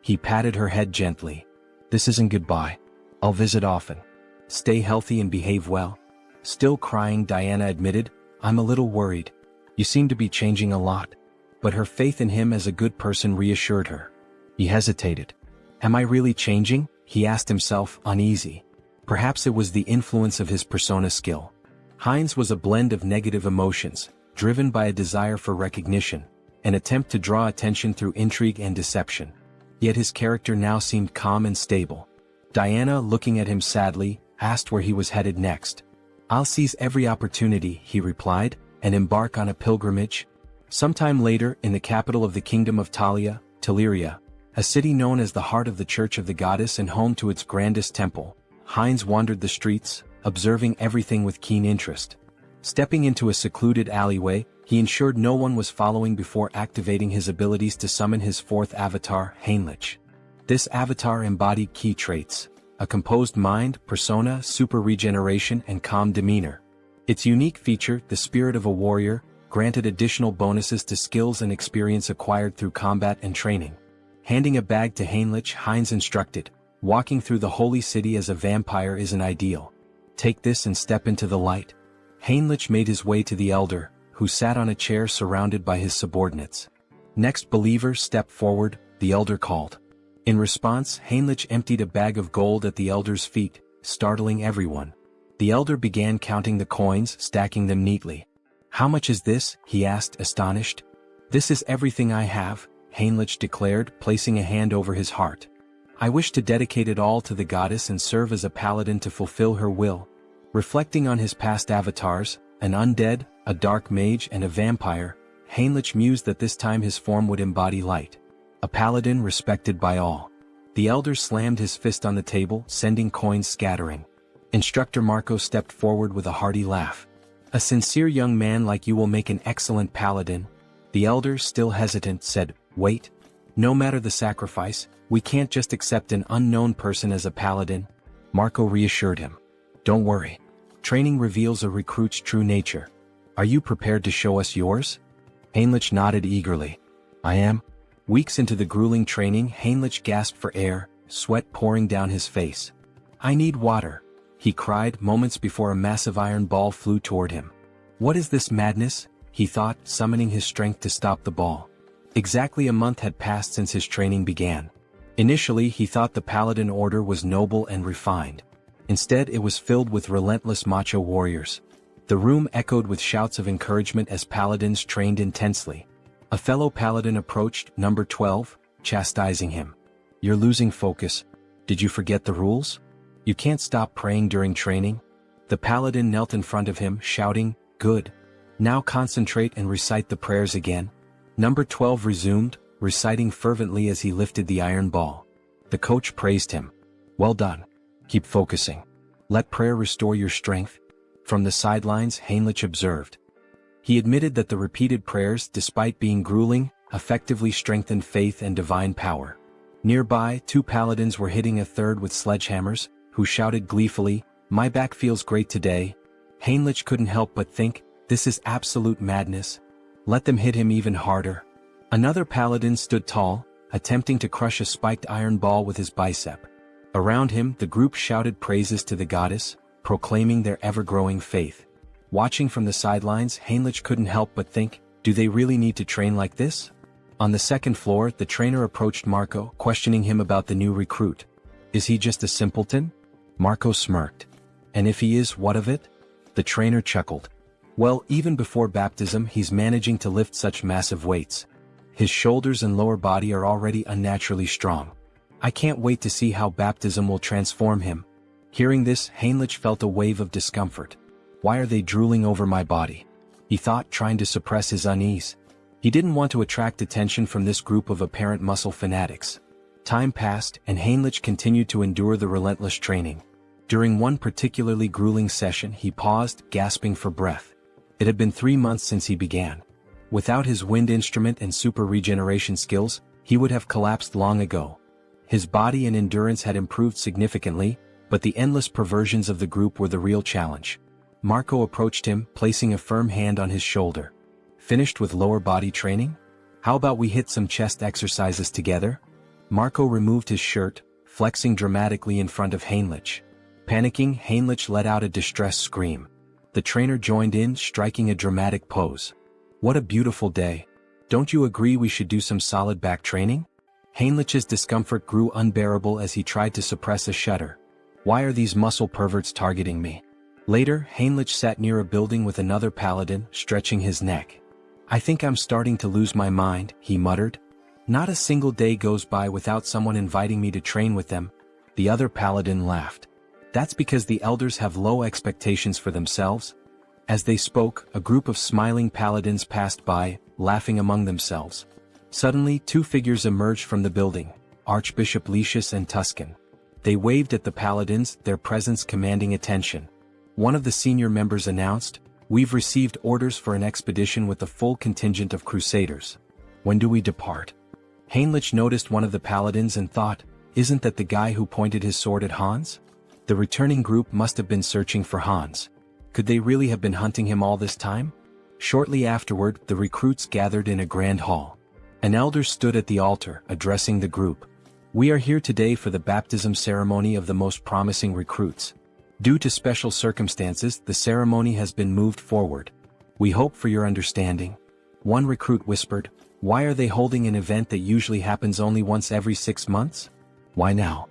S1: He patted her head gently. This isn't goodbye. I'll visit often. Stay healthy and behave well. Still crying, Diana admitted, I'm a little worried. You seem to be changing a lot. But her faith in him as a good person reassured her. He hesitated. Am I really changing? He asked himself, uneasy. Perhaps it was the influence of his persona skill. Heinz was a blend of negative emotions, driven by a desire for recognition, an attempt to draw attention through intrigue and deception. Yet his character now seemed calm and stable. Diana, looking at him sadly, asked where he was headed next. I'll seize every opportunity, he replied, and embark on a pilgrimage. Sometime later, in the capital of the kingdom of Talia, Teleria, a city known as the heart of the Church of the Goddess and home to its grandest temple, Heinz wandered the streets, observing everything with keen interest. Stepping into a secluded alleyway, he ensured no one was following before activating his abilities to summon his fourth avatar, Heinlich. This avatar embodied key traits: a composed mind, persona, super regeneration, and calm demeanor. Its unique feature, the spirit of a warrior, granted additional bonuses to skills and experience acquired through combat and training. Handing a bag to Heinlich, Heinz instructed, walking through the holy city as a vampire isn't ideal. Take this and step into the light. Heinlich made his way to the elder, who sat on a chair surrounded by his subordinates. Next, believer, step forward, the elder called. In response, Heinlich emptied a bag of gold at the elder's feet, startling everyone. The elder began counting the coins, stacking them neatly. How much is this? He asked, astonished. This is everything I have, Heinlich declared, placing a hand over his heart. I wish to dedicate it all to the goddess and serve as a paladin to fulfill her will. Reflecting on his past avatars, an undead, a dark mage, and a vampire, Heinlich mused that this time his form would embody light. A paladin respected by all. The elder slammed his fist on the table, sending coins scattering. Instructor Marco stepped forward with a hearty laugh. A sincere young man like you will make an excellent paladin. The elder, still hesitant, said, Wait. No matter the sacrifice, we can't just accept an unknown person as a paladin. Marco reassured him. Don't worry. Training reveals a recruit's true nature. Are you prepared to show us yours? Heinlich nodded eagerly. I am. Weeks into the grueling training, Heinlich gasped for air, sweat pouring down his face. I need water, he cried moments before a massive iron ball flew toward him. What is this madness? He thought, summoning his strength to stop the ball. Exactly a month had passed since his training began. Initially, he thought the Paladin Order was noble and refined. Instead, it was filled with relentless macho warriors. The room echoed with shouts of encouragement as paladins trained intensely. A fellow paladin approached number 12, chastising him. "You're losing focus. Did you forget the rules? You can't stop praying during training." The paladin knelt in front of him, shouting, "Good. Now concentrate and recite the prayers again." Number 12 resumed, reciting fervently as he lifted the iron ball. The coach praised him. "Well done. Keep focusing. Let prayer restore your strength." From the sidelines, Heinrich observed. He admitted that the repeated prayers, despite being grueling, effectively strengthened faith and divine power. Nearby, two paladins were hitting a third with sledgehammers, who shouted gleefully, "My back feels great today." Heinrich couldn't help but think, this is absolute madness. Let them hit him even harder. Another paladin stood tall, attempting to crush a spiked iron ball with his bicep. Around him, the group shouted praises to the goddess, proclaiming their ever-growing faith. Watching from the sidelines, Heinrich couldn't help but think, do they really need to train like this? On the second floor, the trainer approached Marco, questioning him about the new recruit. Is he just a simpleton? Marco smirked. And if he is, what of it? The trainer chuckled. Well, even before baptism, he's managing to lift such massive weights. His shoulders and lower body are already unnaturally strong. I can't wait to see how baptism will transform him. Hearing this, Heinrich felt a wave of discomfort. Why are they drooling over my body? He thought, trying to suppress his unease. He didn't want to attract attention from this group of apparent muscle fanatics. Time passed, and Heinrich continued to endure the relentless training. During one particularly grueling session, he paused, gasping for breath. It had been 3 months since he began. Without his wind instrument and super regeneration skills, he would have collapsed long ago. His body and endurance had improved significantly, but the endless perversions of the group were the real challenge. Marco approached him, placing a firm hand on his shoulder. Finished with lower body training? How about we hit some chest exercises together? Marco removed his shirt, flexing dramatically in front of Heinrich. Panicking, Heinrich let out a distressed scream. The trainer joined in, striking a dramatic pose. What a beautiful day. Don't you agree we should do some solid back training? Heinrich's discomfort grew unbearable as he tried to suppress a shudder. Why are these muscle perverts targeting me? Later, Heinrich sat near a building with another paladin, stretching his neck. I think I'm starting to lose my mind, he muttered. Not a single day goes by without someone inviting me to train with them. The other paladin laughed. That's because the elders have low expectations for themselves. As they spoke, a group of smiling paladins passed by, laughing among themselves. Suddenly, two figures emerged from the building, Archbishop Lucius and Tuscan. They waved at the paladins, their presence commanding attention. One of the senior members announced, "We've received orders for an expedition with a full contingent of crusaders. When do we depart?" Heinrich noticed one of the paladins and thought, isn't that the guy who pointed his sword at Hans? The returning group must have been searching for Hans. Could they really have been hunting him all this time? Shortly afterward, the recruits gathered in a grand hall. An elder stood at the altar, addressing the group. We are here today for the baptism ceremony of the most promising recruits. Due to special circumstances, the ceremony has been moved forward. We hope for your understanding. One recruit whispered, why are they holding an event that usually happens only once every 6 months? Why now?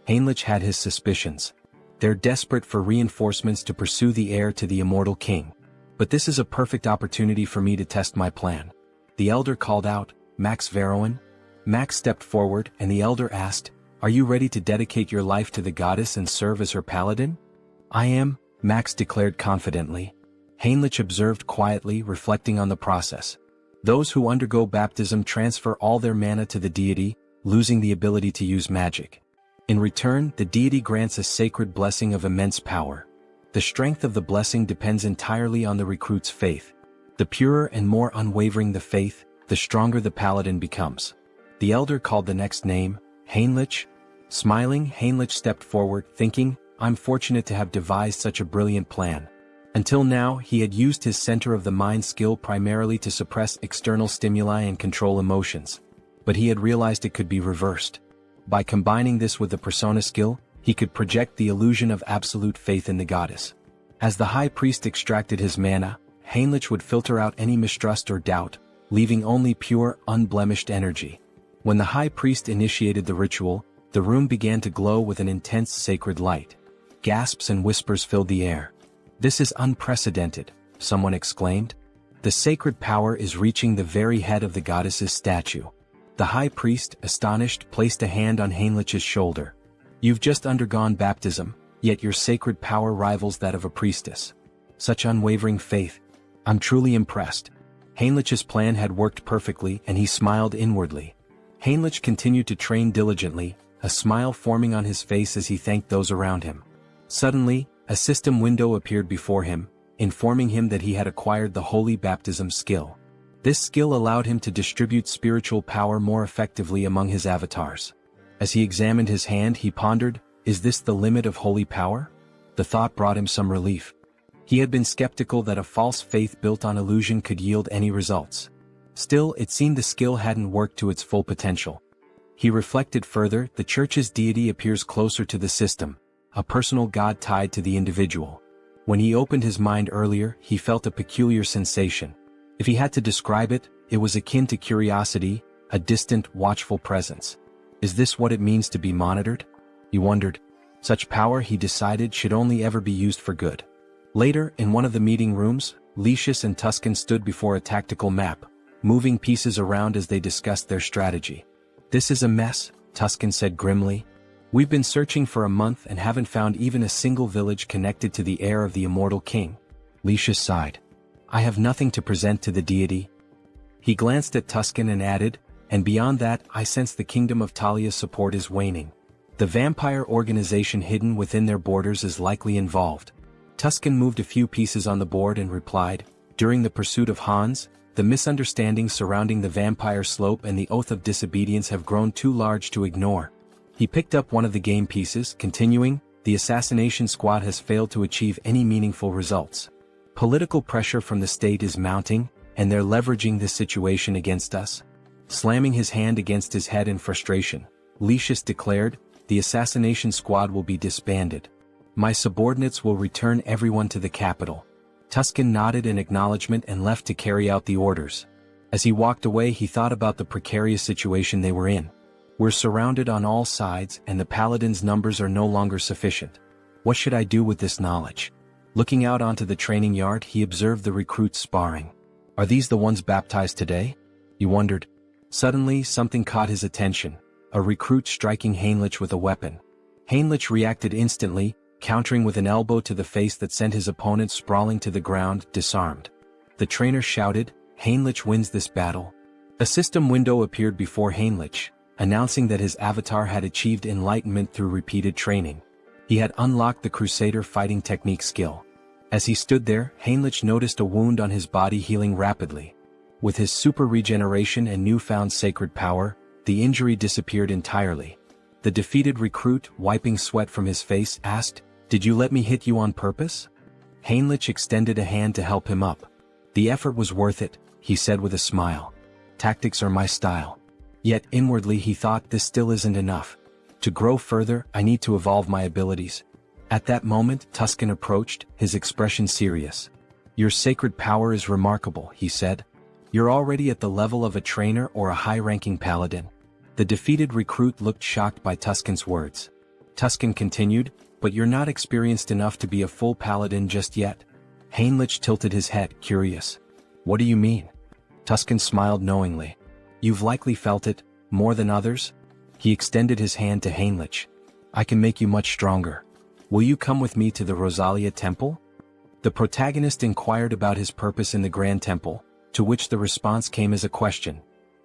S1: Heinrich had his suspicions. They're desperate for reinforcements to pursue the heir to the immortal king. But this is a perfect opportunity for me to test my plan. The elder called out, Max Veroin? Max stepped forward, and the elder asked, are you ready to dedicate your life to the goddess and serve as her paladin? I am, Max declared confidently. Heinrich observed quietly, reflecting on the process. Those who undergo baptism transfer all their mana to the deity, losing the ability to use magic. In return, the deity grants a sacred blessing of immense power. The strength of the blessing depends entirely on the recruit's faith. The purer and more unwavering the faith, the stronger the paladin becomes. The elder called the next name, Heinrich. Smiling, Heinrich stepped forward, thinking, I'm fortunate to have devised such a brilliant plan. Until now, he had used his center of the mind skill primarily to suppress external stimuli and control emotions. But he had realized it could be reversed. By combining this with the persona skill, he could project the illusion of absolute faith in the goddess. As the high priest extracted his mana, Heinrich would filter out any mistrust or doubt, leaving only pure, unblemished energy. When the high priest initiated the ritual, the room began to glow with an intense sacred light. Gasps and whispers filled the air. "This is unprecedented," someone exclaimed. "The sacred power is reaching the very head of the goddess's statue." The high priest, astonished, placed a hand on Heinrich's shoulder. "You've just undergone baptism, yet your sacred power rivals that of a priestess. Such unwavering faith. I'm truly impressed." Heinrich's plan had worked perfectly, and he smiled inwardly. Heinrich continued to train diligently, a smile forming on his face as he thanked those around him. Suddenly, a system window appeared before him, informing him that he had acquired the holy baptism skill. This skill allowed him to distribute spiritual power more effectively among his avatars. As he examined his hand, he pondered, "Is this the limit of holy power?" The thought brought him some relief. He had been skeptical that a false faith built on illusion could yield any results. Still, it seemed the skill hadn't worked to its full potential. He reflected further, the church's deity appears closer to the system, a personal god tied to the individual. When he opened his mind earlier, he felt a peculiar sensation. If he had to describe it, it was akin to curiosity, a distant, watchful presence. Is this what it means to be monitored? He wondered. Such power, he decided, should only ever be used for good. Later, in one of the meeting rooms, Lucius and Tuscan stood before a tactical map, moving pieces around as they discussed their strategy. "This is a mess," Tuscan said grimly. "We've been searching for a month and haven't found even a single village connected to the heir of the immortal king." Lucius sighed. "I have nothing to present to the deity." He glanced at Tuscan and added, "And beyond that, I sense the kingdom of Talia's support is waning. The vampire organization hidden within their borders is likely involved." Tuscan moved a few pieces on the board and replied, "During the pursuit of Hans, the misunderstandings surrounding the vampire slope and the oath of disobedience have grown too large to ignore." He picked up one of the game pieces, continuing, "The assassination squad has failed to achieve any meaningful results. Political pressure from the state is mounting, and they're leveraging this situation against us." Slamming his hand against his head in frustration, Lucius declared, "The assassination squad will be disbanded. My subordinates will return everyone to the capital." Tuscan nodded in acknowledgement and left to carry out the orders. As he walked away, he thought about the precarious situation they were in. "We're surrounded on all sides, and the paladins' numbers are no longer sufficient. What should I do with this knowledge?" Looking out onto the training yard, he observed the recruits sparring. "Are these the ones baptized today?" he wondered. Suddenly, something caught his attention, a recruit striking Heinrich with a weapon. Heinrich reacted instantly, countering with an elbow to the face that sent his opponent sprawling to the ground, disarmed. The trainer shouted, "Heinrich wins this battle." A system window appeared before Heinrich, announcing that his avatar had achieved enlightenment through repeated training. He had unlocked the Crusader fighting technique skill. As he stood there, Heinrich noticed a wound on his body healing rapidly. With his super regeneration and newfound sacred power, the injury disappeared entirely. The defeated recruit, wiping sweat from his face, asked, "Did you let me hit you on purpose?" Heinrich extended a hand to help him up. "The effort was worth it," he said with a smile. "Tactics are my style." Yet inwardly he thought, this still isn't enough. To grow further, I need to evolve my abilities. At that moment, Tuscan approached, his expression serious. "Your sacred power is remarkable," he said. "You're already at the level of a trainer or a high-ranking paladin." The defeated recruit looked shocked by Tuscan's words. Tuscan continued, "But you're not experienced enough to be a full paladin just yet." Heinrich tilted his head, curious. "What do you mean?" Tuscan smiled knowingly. "You've likely felt it, more than others." He extended his hand to Heinrich. "I can make you much stronger. Will you come with me to the Rosalia Temple?" The protagonist inquired about his purpose in the Grand Temple, to which the response came as a question.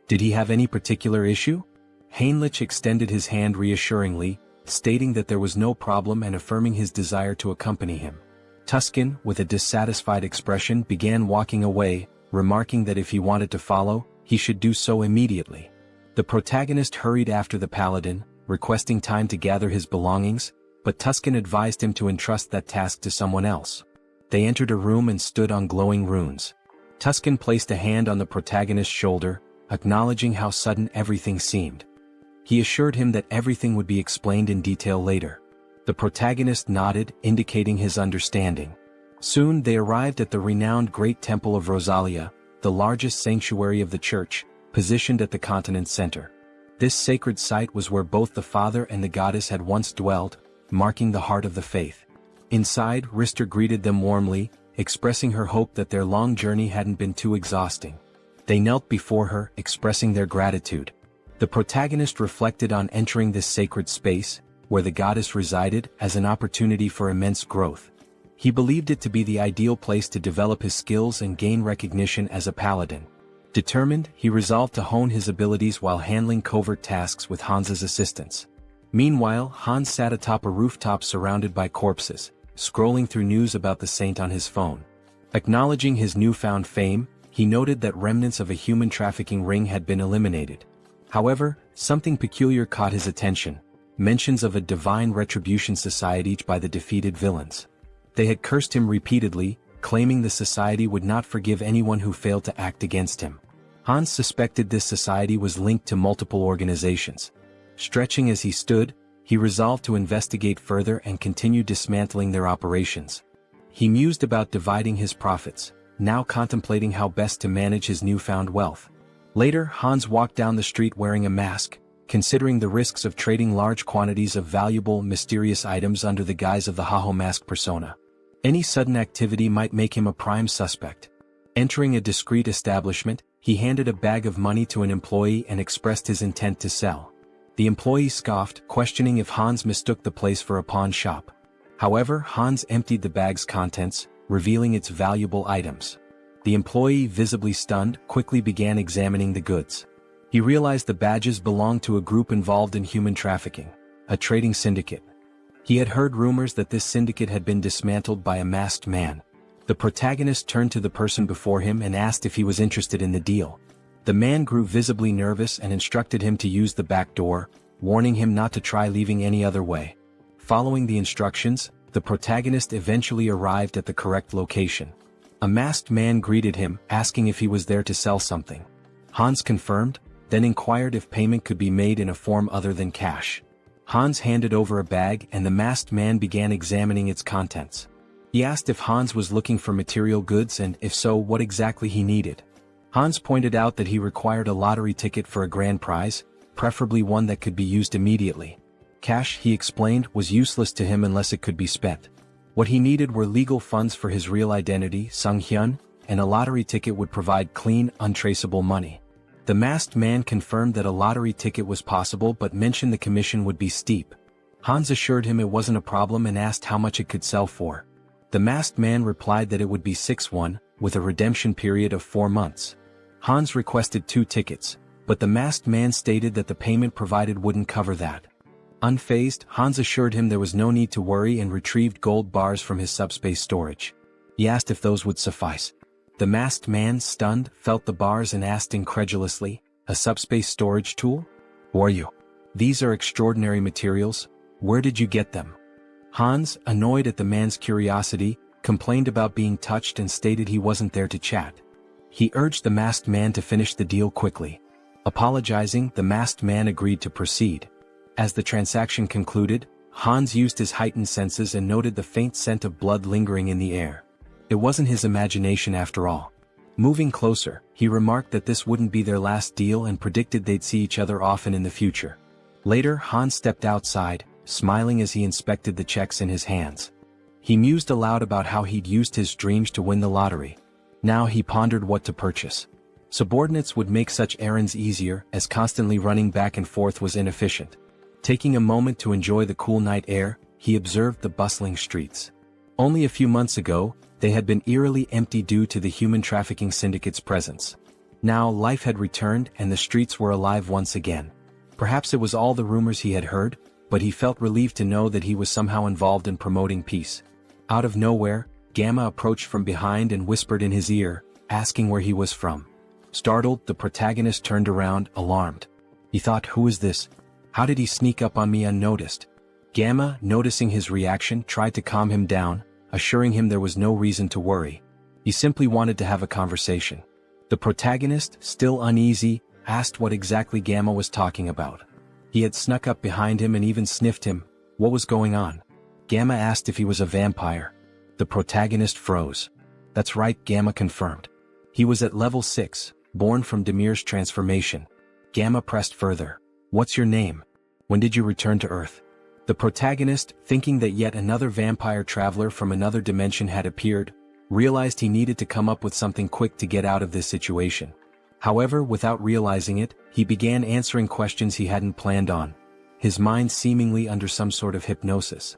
S1: Did he have any particular issue? Heinrich extended his hand reassuringly, stating that there was no problem and affirming his desire to accompany him. Tuscan, with a dissatisfied expression, began walking away, remarking that if he wanted to follow, he should do so immediately. The protagonist hurried after the paladin, requesting time to gather his belongings, but Tuscan advised him to entrust that task to someone else. They entered a room and stood on glowing runes. Tuscan placed a hand on the protagonist's shoulder, acknowledging how sudden everything seemed. He assured him that everything would be explained in detail later. The protagonist nodded, indicating his understanding. Soon they arrived at the renowned Great Temple of Rosalia, the largest sanctuary of the church, positioned at the continent's center. This sacred site was where both the father and the goddess had once dwelled, marking the heart of the faith. Inside, Rister greeted them warmly, expressing her hope that their long journey hadn't been too exhausting. They knelt before her, expressing their gratitude. The protagonist reflected on entering this sacred space, where the goddess resided, as an opportunity for immense growth. He believed it to be the ideal place to develop his skills and gain recognition as a paladin. Determined, he resolved to hone his abilities while handling covert tasks with Hans's assistance. Meanwhile, Hans sat atop a rooftop surrounded by corpses, scrolling through news about the saint on his phone. Acknowledging his newfound fame, he noted that remnants of a human trafficking ring had been eliminated. However, something peculiar caught his attention: mentions of a divine retribution society by the defeated villains. They had cursed him repeatedly, claiming the society would not forgive anyone who failed to act against him. Hans suspected this society was linked to multiple organizations. Stretching as he stood, he resolved to investigate further and continue dismantling their operations. He mused about dividing his profits, now contemplating how best to manage his newfound wealth. Later, Hans walked down the street wearing a mask, considering the risks of trading large quantities of valuable, mysterious items under the guise of the Haho mask persona. Any sudden activity might make him a prime suspect. Entering a discreet establishment, he handed a bag of money to an employee and expressed his intent to sell. The employee scoffed, questioning if Hans mistook the place for a pawn shop. However, Hans emptied the bag's contents, revealing its valuable items. The employee, visibly stunned, quickly began examining the goods. He realized the badges belonged to a group involved in human trafficking, a trading syndicate. He had heard rumors that this syndicate had been dismantled by a masked man. The protagonist turned to the person before him and asked if he was interested in the deal. The man grew visibly nervous and instructed him to use the back door, warning him not to try leaving any other way. Following the instructions, the protagonist eventually arrived at the correct location. A masked man greeted him, asking if he was there to sell something. Hans confirmed, then inquired if payment could be made in a form other than cash. Hans handed over a bag and the masked man began examining its contents. He asked if Hans was looking for material goods and, if so, what exactly he needed. Hans pointed out that he required a lottery ticket for a grand prize, preferably one that could be used immediately. Cash, he explained, was useless to him unless it could be spent. What he needed were legal funds for his real identity, Sunghyun, and a lottery ticket would provide clean, untraceable money. The masked man confirmed that a lottery ticket was possible but mentioned the commission would be steep. Hans assured him it wasn't a problem and asked how much it could sell for. The masked man replied that it would be 6-1, with a redemption period of 4 months. Hans requested 2 tickets, but the masked man stated that the payment provided wouldn't cover that. Unfazed, Hans assured him there was no need to worry and retrieved gold bars from his subspace storage. He asked if those would suffice. The masked man, stunned, felt the bars and asked incredulously, "A subspace storage tool? Who are you? These are extraordinary materials. Where did you get them?" Hans, annoyed at the man's curiosity, complained about being touched and stated he wasn't there to chat. He urged the masked man to finish the deal quickly. Apologizing, the masked man agreed to proceed. As the transaction concluded, Hans used his heightened senses and noted the faint scent of blood lingering in the air. It wasn't his imagination after all. Moving closer, he remarked that this wouldn't be their last deal and predicted they'd see each other often in the future. Later, Hans stepped outside, smiling as he inspected the checks in his hands. He mused aloud about how he'd used his dreams to win the lottery. Now he pondered what to purchase. Subordinates would make such errands easier, as constantly running back and forth was inefficient. Taking a moment to enjoy the cool night air, he observed the bustling streets. Only a few months ago, they had been eerily empty due to the human trafficking syndicate's presence. Now life had returned and the streets were alive once again. Perhaps it was all the rumors he had heard, but he felt relieved to know that he was somehow involved in promoting peace. Out of nowhere, Gamma approached from behind and whispered in his ear, asking where he was from. Startled, the protagonist turned around, alarmed. He thought, who is this? How did he sneak up on me unnoticed? Gamma, noticing his reaction, tried to calm him down, assuring him there was no reason to worry. He simply wanted to have a conversation. The protagonist, still uneasy, asked what exactly Gamma was talking about. He had snuck up behind him and even sniffed him. What was going on? Gamma asked if he was a vampire. The protagonist froze. That's right, Gamma confirmed. He was at level 6, born from Demir's transformation. Gamma pressed further. What's your name? When did you return to Earth? The protagonist, thinking that yet another vampire traveler from another dimension had appeared, realized he needed to come up with something quick to get out of this situation. However, without realizing it, he began answering questions he hadn't planned on, his mind seemingly under some sort of hypnosis.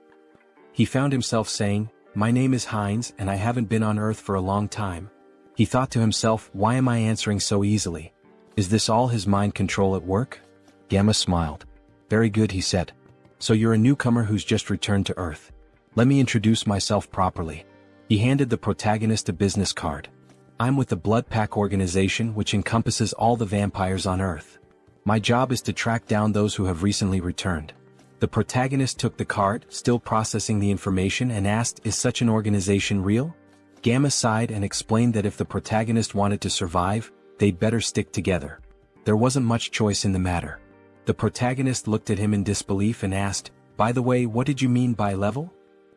S1: He found himself saying, "My name is Heinz and I haven't been on Earth for a long time." He thought to himself, why am I answering so easily? Is this all his mind control at work? Gamma smiled. Very good, he said. So you're a newcomer who's just returned to Earth. Let me introduce myself properly. He handed the protagonist a business card. I'm with the Blood Pack organization, which encompasses all the vampires on Earth. My job is to track down those who have recently returned. The protagonist took the card, still processing the information, and asked, is such an organization real? Gamma sighed and explained that if the protagonist wanted to survive, they'd better stick together. There wasn't much choice in the matter. The protagonist looked at him in disbelief and asked, by the way, what did you mean by level?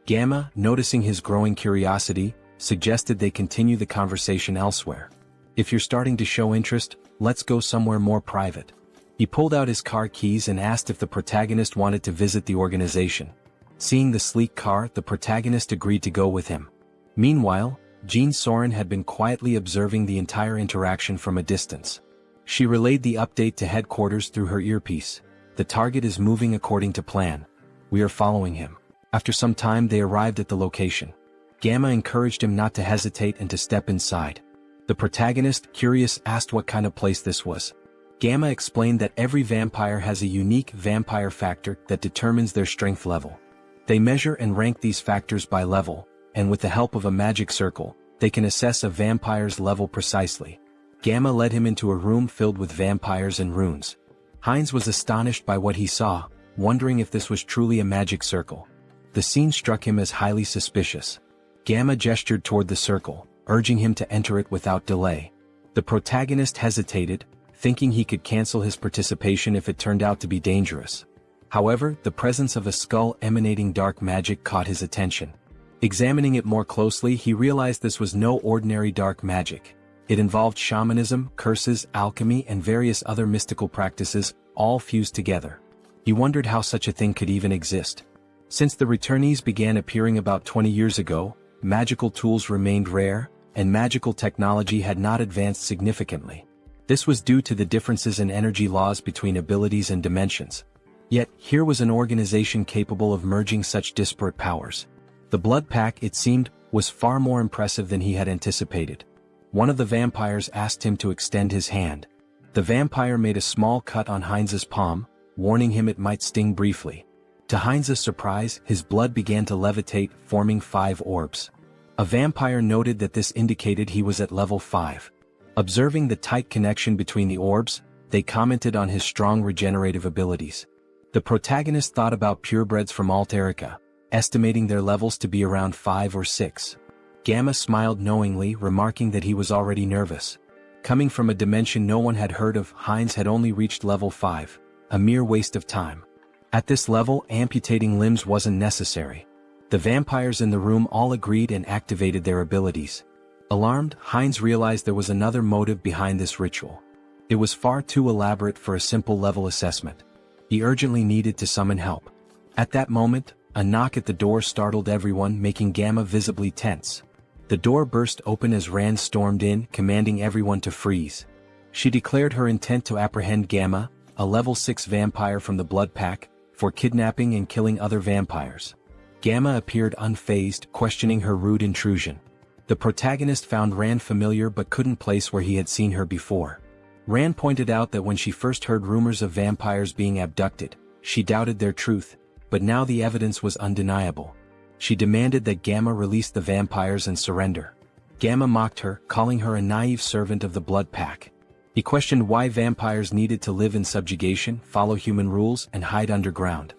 S1: Gamma, noticing his growing curiosity, suggested they continue the conversation elsewhere. If you're starting to show interest, let's go somewhere more private. He pulled out his car keys and asked if the protagonist wanted to visit the organization. Seeing the sleek car, the protagonist agreed to go with him. Meanwhile, Jean Soren had been quietly observing the entire interaction from a distance. She relayed the update to headquarters through her earpiece. The target is moving according to plan. We are following him. After some time they arrived at the location. Gamma encouraged him not to hesitate and to step inside. The protagonist, curious, asked what kind of place this was. Gamma explained that every vampire has a unique vampire factor that determines their strength level. They measure and rank these factors by level, and with the help of a magic circle, they can assess a vampire's level precisely. Gamma led him into a room filled with vampires and runes. Heinz was astonished by what he saw, wondering if this was truly a magic circle. The scene struck him as highly suspicious. Gamma gestured toward the circle, urging him to enter it without delay. The protagonist hesitated, thinking he could cancel his participation if it turned out to be dangerous. However, the presence of a skull emanating dark magic caught his attention. Examining it more closely, he realized this was no ordinary dark magic. It involved shamanism, curses, alchemy, and various other mystical practices, all fused together. He wondered how such a thing could even exist. Since the returnees began appearing about 20 years ago, magical tools remained rare, and magical technology had not advanced significantly. This was due to the differences in energy laws between abilities and dimensions. Yet, here was an organization capable of merging such disparate powers. The Blood Pack, it seemed, was far more impressive than he had anticipated. One of the vampires asked him to extend his hand. The vampire made a small cut on Heinz's palm, warning him it might sting briefly. To Heinz's surprise, his blood began to levitate, forming 5 orbs. A vampire noted that this indicated he was at level 5. Observing the tight connection between the orbs, they commented on his strong regenerative abilities. The protagonist thought about purebreds from Alterica, estimating their levels to be around 5 or 6. Gamma smiled knowingly, remarking that he was already nervous. Coming from a dimension no one had heard of, Heinz had only reached level 5, a mere waste of time. At this level, amputating limbs wasn't necessary. The vampires in the room all agreed and activated their abilities. Alarmed, Heinz realized there was another motive behind this ritual. It was far too elaborate for a simple level assessment. He urgently needed to summon help. At that moment, a knock at the door startled everyone, making Gamma visibly tense. The door burst open as Rand stormed in, commanding everyone to freeze. She declared her intent to apprehend Gamma, a level 6 vampire from the Blood Pack, for kidnapping and killing other vampires. Gamma appeared unfazed, questioning her rude intrusion. The protagonist found Rand familiar but couldn't place where he had seen her before. Rand pointed out that when she first heard rumors of vampires being abducted, she doubted their truth, but now the evidence was undeniable. She demanded that Gamma release the vampires and surrender. Gamma mocked her, calling her a naive servant of the Blood Pack. He questioned why vampires needed to live in subjugation, follow human rules, and hide underground.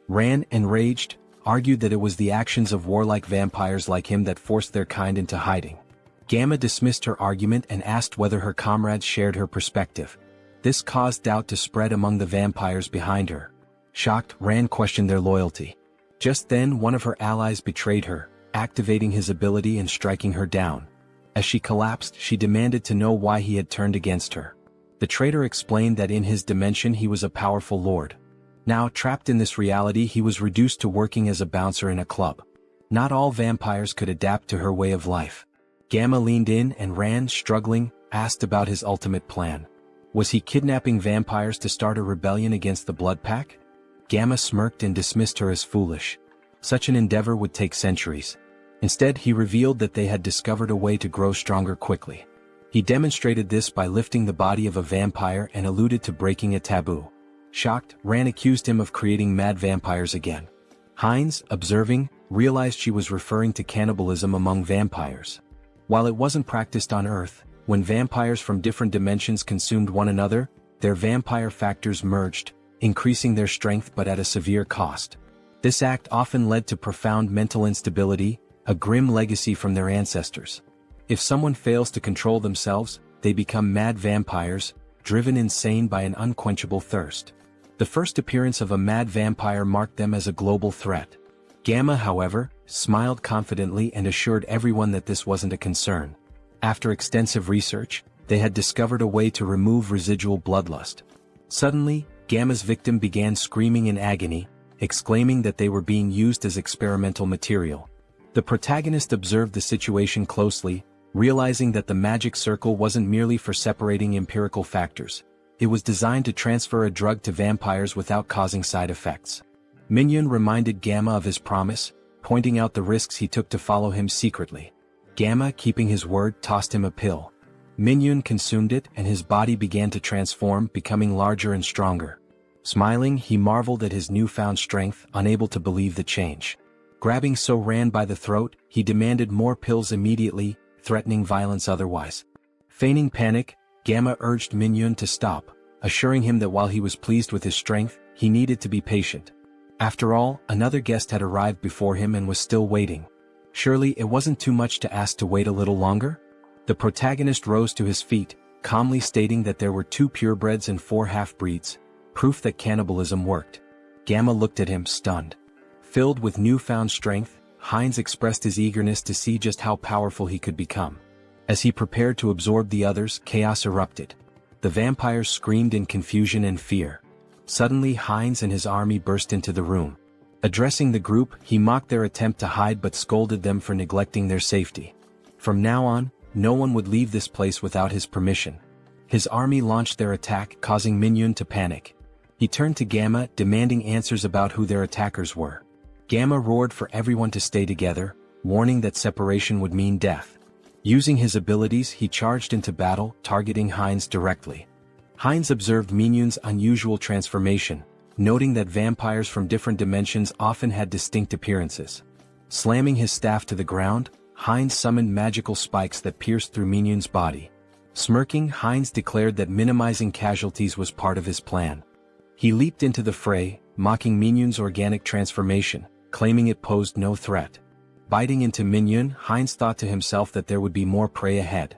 S1: Rand, enraged, argued that it was the actions of warlike vampires like him that forced their kind into hiding. Gamma dismissed her argument and asked whether her comrades shared her perspective. This caused doubt to spread among the vampires behind her. Shocked, Rand questioned their loyalty. Just then one of her allies betrayed her, activating his ability and striking her down. As she collapsed, she demanded to know why he had turned against her. The traitor explained that in his dimension he was a powerful lord. Now, trapped in this reality, he was reduced to working as a bouncer in a club. Not all vampires could adapt to her way of life. Gamma leaned in and Rand, struggling, asked about his ultimate plan. Was he kidnapping vampires to start a rebellion against the Blood Pack? Gamma smirked and dismissed her as foolish. Such an endeavor would take centuries. Instead, he revealed that they had discovered a way to grow stronger quickly. He demonstrated this by lifting the body of a vampire and alluded to breaking a taboo. Shocked, Rand accused him of creating mad vampires again. Hines, observing, realized she was referring to cannibalism among vampires. While it wasn't practiced on Earth, when vampires from different dimensions consumed one another, their vampire factors merged, increasing their strength but at a severe cost. This act often led to profound mental instability, a grim legacy from their ancestors. If someone fails to control themselves, they become mad vampires, driven insane by an unquenchable thirst. The first appearance of a mad vampire marked them as a global threat. Gamma, however, smiled confidently and assured everyone that this wasn't a concern. After extensive research, they had discovered a way to remove residual bloodlust. Suddenly, Gamma's victim began screaming in agony, exclaiming that they were being used as experimental material. The protagonist observed the situation closely, realizing that the magic circle wasn't merely for separating empirical factors. It was designed to transfer a drug to vampires without causing side effects. Minhyun reminded Gamma of his promise, pointing out the risks he took to follow him secretly. Gamma, keeping his word, tossed him a pill. Minhyun consumed it and his body began to transform, becoming larger and stronger. Smiling, he marveled at his newfound strength, unable to believe the change. Grabbing Rand by the throat, he demanded more pills immediately, threatening violence otherwise. Feigning panic, Gamma urged Minhyun to stop, assuring him that while he was pleased with his strength, he needed to be patient. After all, another guest had arrived before him and was still waiting. Surely it wasn't too much to ask to wait a little longer? The protagonist rose to his feet, calmly stating that there were 2 purebreds and 4 half-breeds, proof that cannibalism worked. Gamma looked at him, stunned. Filled with newfound strength, Hines expressed his eagerness to see just how powerful he could become. As he prepared to absorb the others, chaos erupted. The vampires screamed in confusion and fear. Suddenly, Hines and his army burst into the room. Addressing the group, he mocked their attempt to hide but scolded them for neglecting their safety. From now on, no one would leave this place without his permission. His army launched their attack, causing Minhyun to panic. He turned to Gamma, demanding answers about who their attackers were. Gamma roared for everyone to stay together, warning that separation would mean death. Using his abilities, he charged into battle, targeting Hines directly. Hines observed Minhyun's unusual transformation, noting that vampires from different dimensions often had distinct appearances. Slamming his staff to the ground, Hines summoned magical spikes that pierced through Minhyun's body. Smirking, Hines declared that minimizing casualties was part of his plan. He leaped into the fray, mocking Minhyun's organic transformation, claiming it posed no threat. Biting into Minhyun, Hines thought to himself that there would be more prey ahead.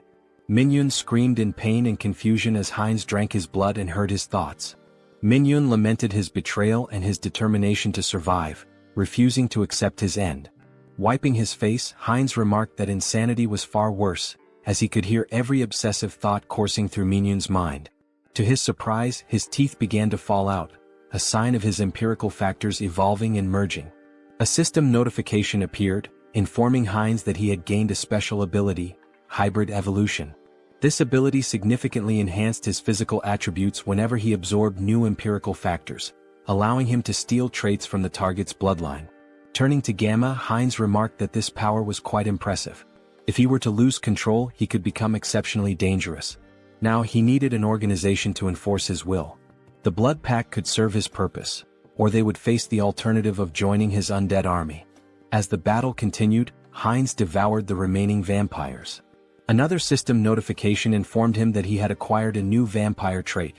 S1: Minhyun screamed in pain and confusion as Hines drank his blood and heard his thoughts. Minhyun lamented his betrayal and his determination to survive, refusing to accept his end. Wiping his face, Hines remarked that insanity was far worse, as he could hear every obsessive thought coursing through Minhyun's mind. To his surprise, his teeth began to fall out, a sign of his empirical factors evolving and merging. A system notification appeared, informing Hines that he had gained a special ability, hybrid evolution. This ability significantly enhanced his physical attributes whenever he absorbed new empirical factors, allowing him to steal traits from the target's bloodline. Turning to Gamma, Hines remarked that this power was quite impressive. If he were to lose control, he could become exceptionally dangerous. Now he needed an organization to enforce his will. The Blood Pack could serve his purpose, or they would face the alternative of joining his undead army. As the battle continued, Hines devoured the remaining vampires. Another system notification informed him that he had acquired a new vampire trait,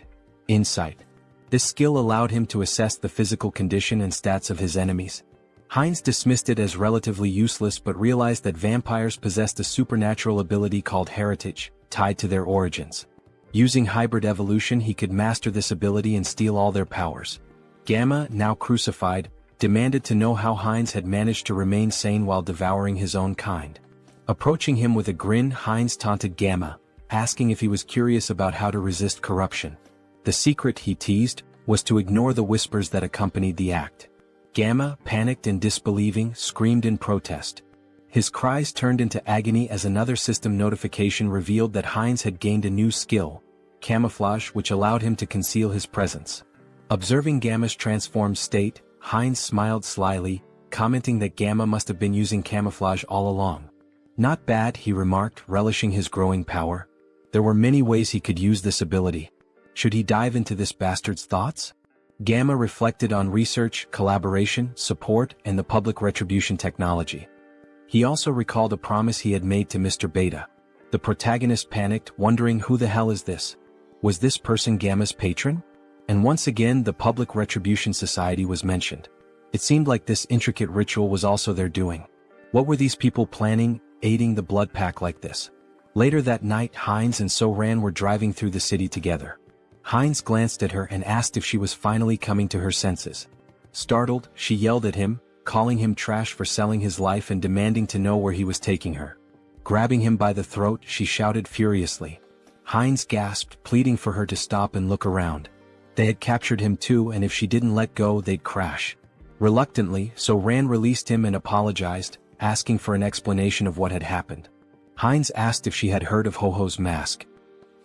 S1: Insight. This skill allowed him to assess the physical condition and stats of his enemies. Hines dismissed it as relatively useless but realized that vampires possessed a supernatural ability called heritage, tied to their origins. Using hybrid evolution, he could master this ability and steal all their powers. Gamma, now crucified, demanded to know how Hines had managed to remain sane while devouring his own kind. Approaching him with a grin, Hines taunted Gamma, asking if he was curious about how to resist corruption. The secret, he teased, was to ignore the whispers that accompanied the act. Gamma, panicked and disbelieving, screamed in protest. His cries turned into agony as another system notification revealed that Heinz had gained a new skill, camouflage, which allowed him to conceal his presence. Observing Gamma's transformed state, Heinz smiled slyly, commenting that Gamma must have been using camouflage all along. Not bad, he remarked, relishing his growing power. There were many ways he could use this ability. Should he dive into this bastard's thoughts? Gamma reflected on research, collaboration, support, and the public retribution technology. He also recalled a promise he had made to Mr. Beta. The protagonist panicked, wondering who the hell is this? Was this person Gamma's patron? And once again the Public Retribution Society was mentioned. It seemed like this intricate ritual was also their doing. What were these people planning, aiding the blood pack like this? Later that night, Heinz and So-Ran were driving through the city together. Heinz glanced at her and asked if she was finally coming to her senses. Startled, she yelled at him, calling him trash for selling his life and demanding to know where he was taking her. Grabbing him by the throat, she shouted furiously. Heinz gasped, pleading for her to stop and look around. They had captured him too, and if she didn't let go, they'd crash. Reluctantly, So-Ran released him and apologized, asking for an explanation of what had happened. Heinz asked if she had heard of Ho-Ho's mask.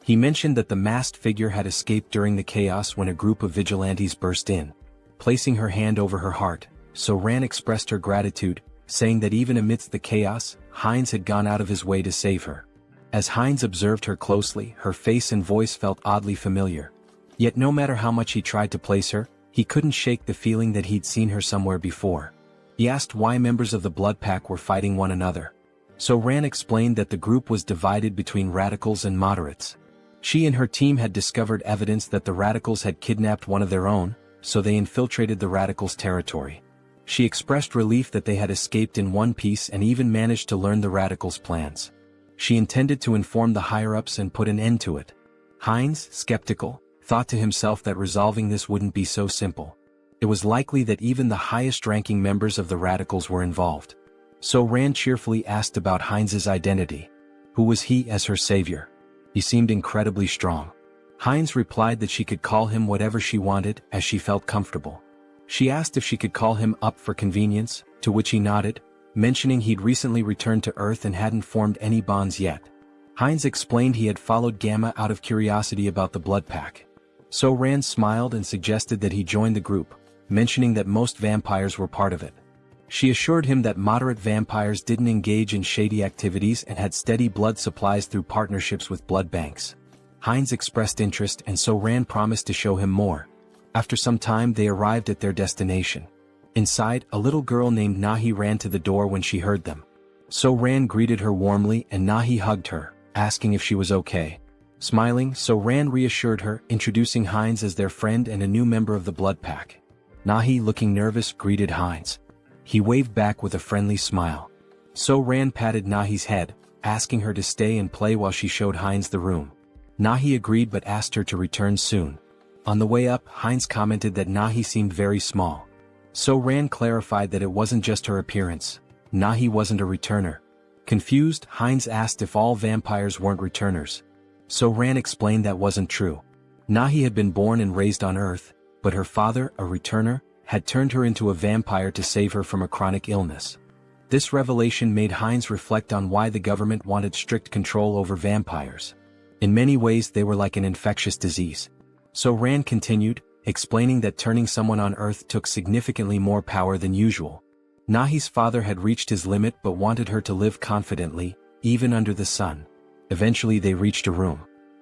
S1: He mentioned that the masked figure had escaped during the chaos when a group of vigilantes burst in. Placing her hand over her heart, So-Ran expressed her gratitude, saying that even amidst the chaos, Heinz had gone out of his way to save her. As Heinz observed her closely, her face and voice felt oddly familiar. Yet no matter how much he tried to place her, he couldn't shake the feeling that he'd seen her somewhere before. He asked why members of the Blood Pack were fighting one another. So-Ran explained that the group was divided between radicals and moderates. She and her team had discovered evidence that the radicals had kidnapped one of their own, so they infiltrated the radicals' territory. She expressed relief that they had escaped in one piece and even managed to learn the radicals' plans. She intended to inform the higher-ups and put an end to it. Heinz, skeptical, thought to himself that resolving this wouldn't be so simple. It was likely that even the highest-ranking members of the radicals were involved. So-Ran cheerfully asked about Heinz's identity. Who was he as her savior? He seemed incredibly strong. Heinz replied that she could call him whatever she wanted, as she felt comfortable. She asked if she could call him up for convenience, to which he nodded, mentioning he'd recently returned to Earth and hadn't formed any bonds yet. Heinz explained he had followed Gamma out of curiosity about the Blood Pack. So-Ran smiled and suggested that he join the group, mentioning that most vampires were part of it. She assured him that moderate vampires didn't engage in shady activities and had steady blood supplies through partnerships with blood banks. Heinz expressed interest and So-Ran promised to show him more. After some time they arrived at their destination. Inside, a little girl named Nahi ran to the door when she heard them. So-Ran greeted her warmly and Nahi hugged her, asking if she was okay. Smiling, So-Ran reassured her, introducing Heinz as their friend and a new member of the Blood Pack. Nahi, looking nervous, greeted Heinz. He waved back with a friendly smile. So-Ran patted Nahi's head, asking her to stay and play while she showed Heinz the room. Nahi agreed but asked her to return soon. On the way up, Heinz commented that Nahi seemed very small. So-Ran clarified that it wasn't just her appearance. Nahi wasn't a returner. Confused, Heinz asked if all vampires weren't returners. So-Ran explained that wasn't true. Nahi had been born and raised on Earth, but her father, a returner, had turned her into a vampire to save her from a chronic illness. This revelation made Heinz reflect on why the government wanted strict control over vampires. In many ways they were like an infectious disease. So-Ran continued, explaining that turning someone on Earth took significantly more power than usual. Nahi's father had reached his limit but wanted her to live confidently, even under the sun. Eventually they reached a room.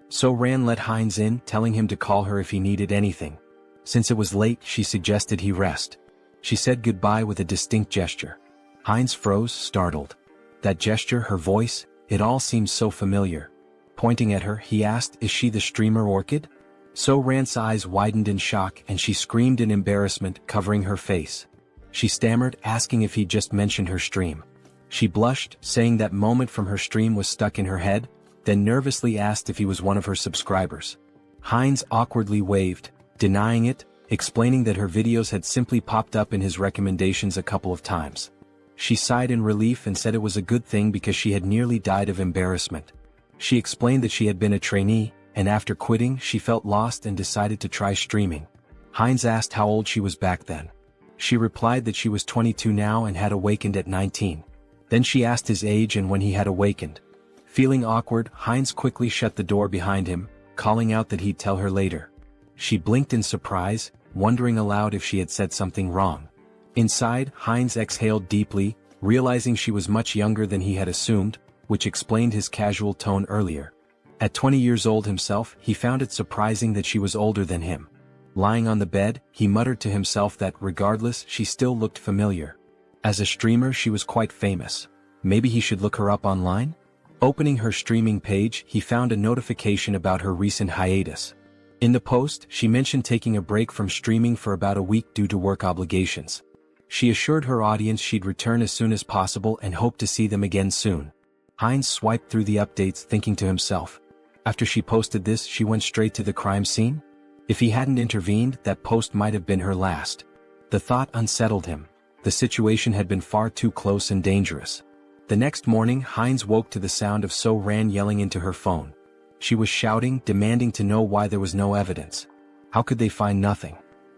S1: So-Ran let Heinz in, telling him to call her if he needed anything. Since it was late, she suggested he rest. She said goodbye with a distinct gesture. Heinz froze, startled. That gesture, her voice, it all seemed so familiar. Pointing at her, he asked, "Is she the streamer Orchid?" So-Ran's eyes widened in shock and she screamed in embarrassment, covering her face. She stammered, asking if he'd just mentioned her stream. She blushed, saying that moment from her stream was stuck in her head, then nervously asked if he was one of her subscribers. Heinz awkwardly waved, denying it, explaining that her videos had simply popped up in his recommendations a couple of times. She sighed in relief and said it was a good thing because she had nearly died of embarrassment. She explained that she had been a trainee, and after quitting she felt lost and decided to try streaming. Heinz asked how old she was back then. She replied that she was 22 now and had awakened at 19. Then she asked his age and when he had awakened. Feeling awkward, Heinz quickly shut the door behind him, calling out that he'd tell her later. She blinked in surprise, wondering aloud if she had said something wrong. Inside, Heinz exhaled deeply, realizing she was much younger than he had assumed, which explained his casual tone earlier. At 20 years old himself, he found it surprising that she was older than him. Lying on the bed, he muttered to himself that, regardless, she still looked familiar. As a streamer she was quite famous. Maybe he should look her up online? Opening her streaming page, he found a notification about her recent hiatus. In the post, she mentioned taking a break from streaming for about a week due to work obligations. She assured her audience she'd return as soon as possible and hoped to see them again soon. Heinz swiped through the updates thinking to himself. After she posted this, she went straight to the crime scene? If he hadn't intervened, that post might have been her last. The thought unsettled him. The situation had been far too close and dangerous. The next morning, Heinz woke to the sound of So-Ran yelling into her phone. She was shouting, demanding to know why there was no evidence. How could they find nothing?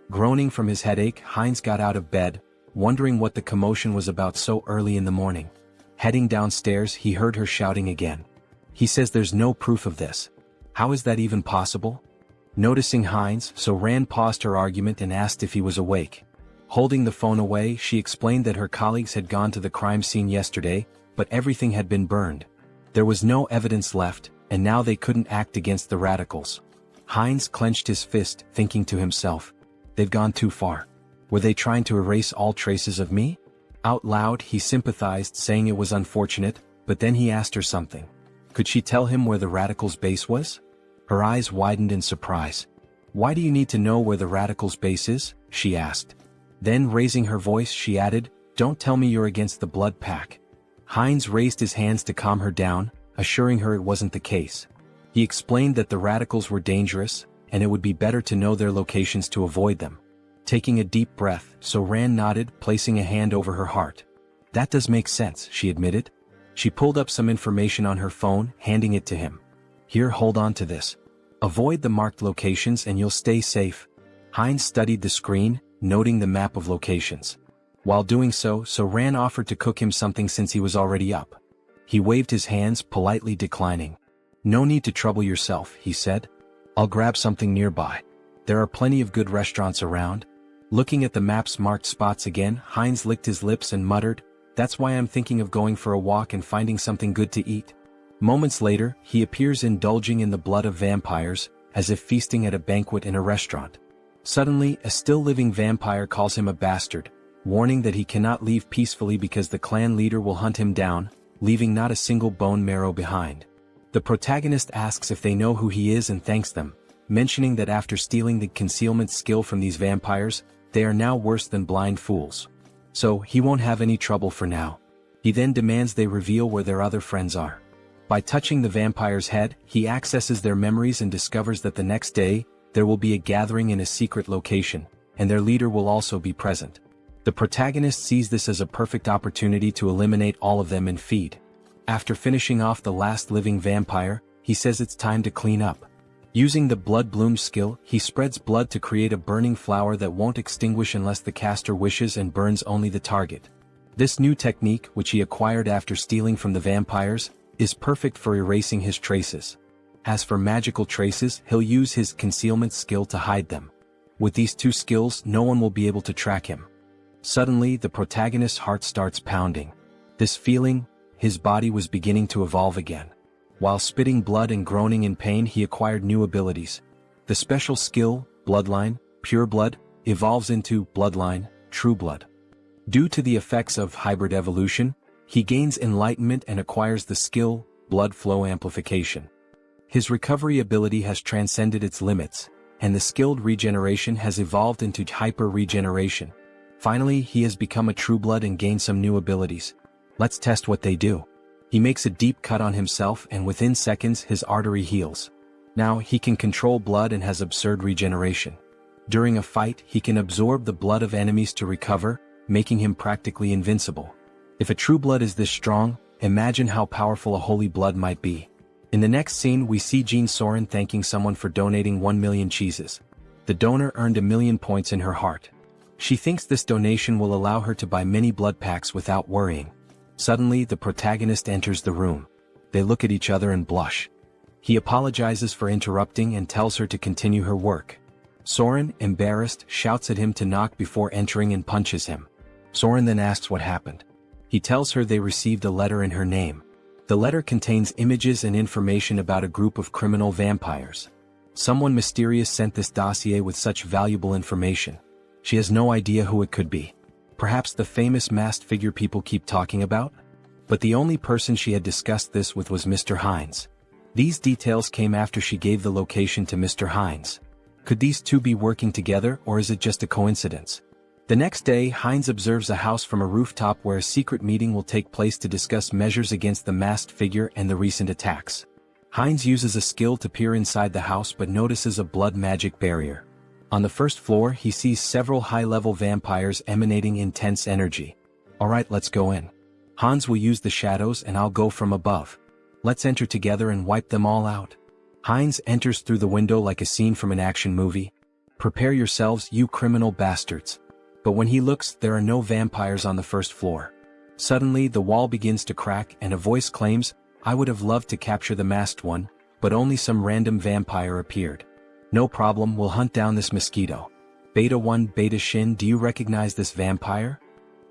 S1: Groaning from his headache, Heinz got out of bed, wondering what the commotion was about so early in the morning. Heading downstairs, he heard her shouting again. He says there's no proof of this. How is that even possible? Noticing Heinz, So-Ran paused her argument and asked if he was awake. Holding the phone away, she explained that her colleagues had gone to the crime scene yesterday, but everything had been burned. There was no evidence left, and now they couldn't act against the radicals. Heinz clenched his fist, thinking to himself, they've gone too far. Were they trying to erase all traces of me? Out loud, he sympathized, saying it was unfortunate, but then he asked her something. Could she tell him where the radicals' base was? Her eyes widened in surprise. Why do you need to know where the radicals' base is? She asked. Then, raising her voice, she added, don't tell me you're against the blood pack. Heinz raised his hands to calm her down, assuring her it wasn't the case. He explained that the radicals were dangerous, and it would be better to know their locations to avoid them. Taking a deep breath, So-Ran nodded, placing a hand over her heart. That does make sense, she admitted. She pulled up some information on her phone, handing it to him. Here, hold on to this. Avoid the marked locations and you'll stay safe. Heinz studied the screen, noting the map of locations. While doing so, So-Ran offered to cook him something since he was already up. He waved his hands, politely declining. No need to trouble yourself, he said. I'll grab something nearby. There are plenty of good restaurants around. Looking at the map's marked spots again, Heinz licked his lips and muttered, that's why I'm thinking of going for a walk and finding something good to eat. Moments later, he appears indulging in the blood of vampires, as if feasting at a banquet in a restaurant. Suddenly, a still-living vampire calls him a bastard, warning that he cannot leave peacefully because the clan leader will hunt him down, leaving not a single bone marrow behind. The protagonist asks if they know who he is and thanks them, mentioning that after stealing the concealment skill from these vampires, they are now worse than blind fools. So, he won't have any trouble for now. He then demands they reveal where their other friends are. By touching the vampire's head, he accesses their memories and discovers that the next day, there will be a gathering in a secret location, and their leader will also be present. The protagonist sees this as a perfect opportunity to eliminate all of them and feed. After finishing off the last living vampire, he says it's time to clean up. Using the Blood Bloom skill, he spreads blood to create a burning flower that won't extinguish unless the caster wishes and burns only the target. This new technique, which he acquired after stealing from the vampires, is perfect for erasing his traces. As for magical traces, he'll use his concealment skill to hide them. With these two skills, no one will be able to track him. Suddenly, the protagonist's heart starts pounding. This feeling, his body was beginning to evolve again. While spitting blood and groaning in pain, he acquired new abilities. The special skill, Bloodline, Pure Blood, evolves into Bloodline, True Blood. Due to the effects of hybrid evolution, he gains enlightenment and acquires the skill, Blood Flow Amplification. His recovery ability has transcended its limits, and the skilled regeneration has evolved into hyper-regeneration. Finally, he has become a True Blood and gained some new abilities. Let's test what they do. He makes a deep cut on himself and within seconds his artery heals. Now he can control blood and has absurd regeneration. During a fight, he can absorb the blood of enemies to recover, making him practically invincible. If a True Blood is this strong, imagine how powerful a Holy Blood might be. In the next scene we see Jean Soren thanking someone for donating 1 million cheeses. The donor earned 1,000,000 points in her heart. She thinks this donation will allow her to buy many blood packs without worrying. Suddenly, the protagonist enters the room. They look at each other and blush. He apologizes for interrupting and tells her to continue her work. Soren, embarrassed, shouts at him to knock before entering and punches him. Soren then asks what happened. He tells her they received a letter in her name. The letter contains images and information about a group of criminal vampires. Someone mysterious sent this dossier with such valuable information. She has no idea who it could be. Perhaps the famous masked figure people keep talking about? But the only person she had discussed this with was Mr. Hines. These details came after she gave the location to Mr. Hines. Could these two be working together, or is it just a coincidence? The next day, Hines observes a house from a rooftop where a secret meeting will take place to discuss measures against the masked figure and the recent attacks. Hines uses a skill to peer inside the house but notices a blood magic barrier. On the first floor, he sees several high-level vampires emanating intense energy. Alright, let's go in. Hans will use the shadows and I'll go from above. Let's enter together and wipe them all out. Hines enters through the window like a scene from an action movie. Prepare yourselves, you criminal bastards. But when he looks, there are no vampires on the first floor. Suddenly, the wall begins to crack and a voice claims, I would have loved to capture the masked one, but only some random vampire appeared. No problem, we'll hunt down this mosquito. Beta 1 Beta Shin, do you recognize this vampire?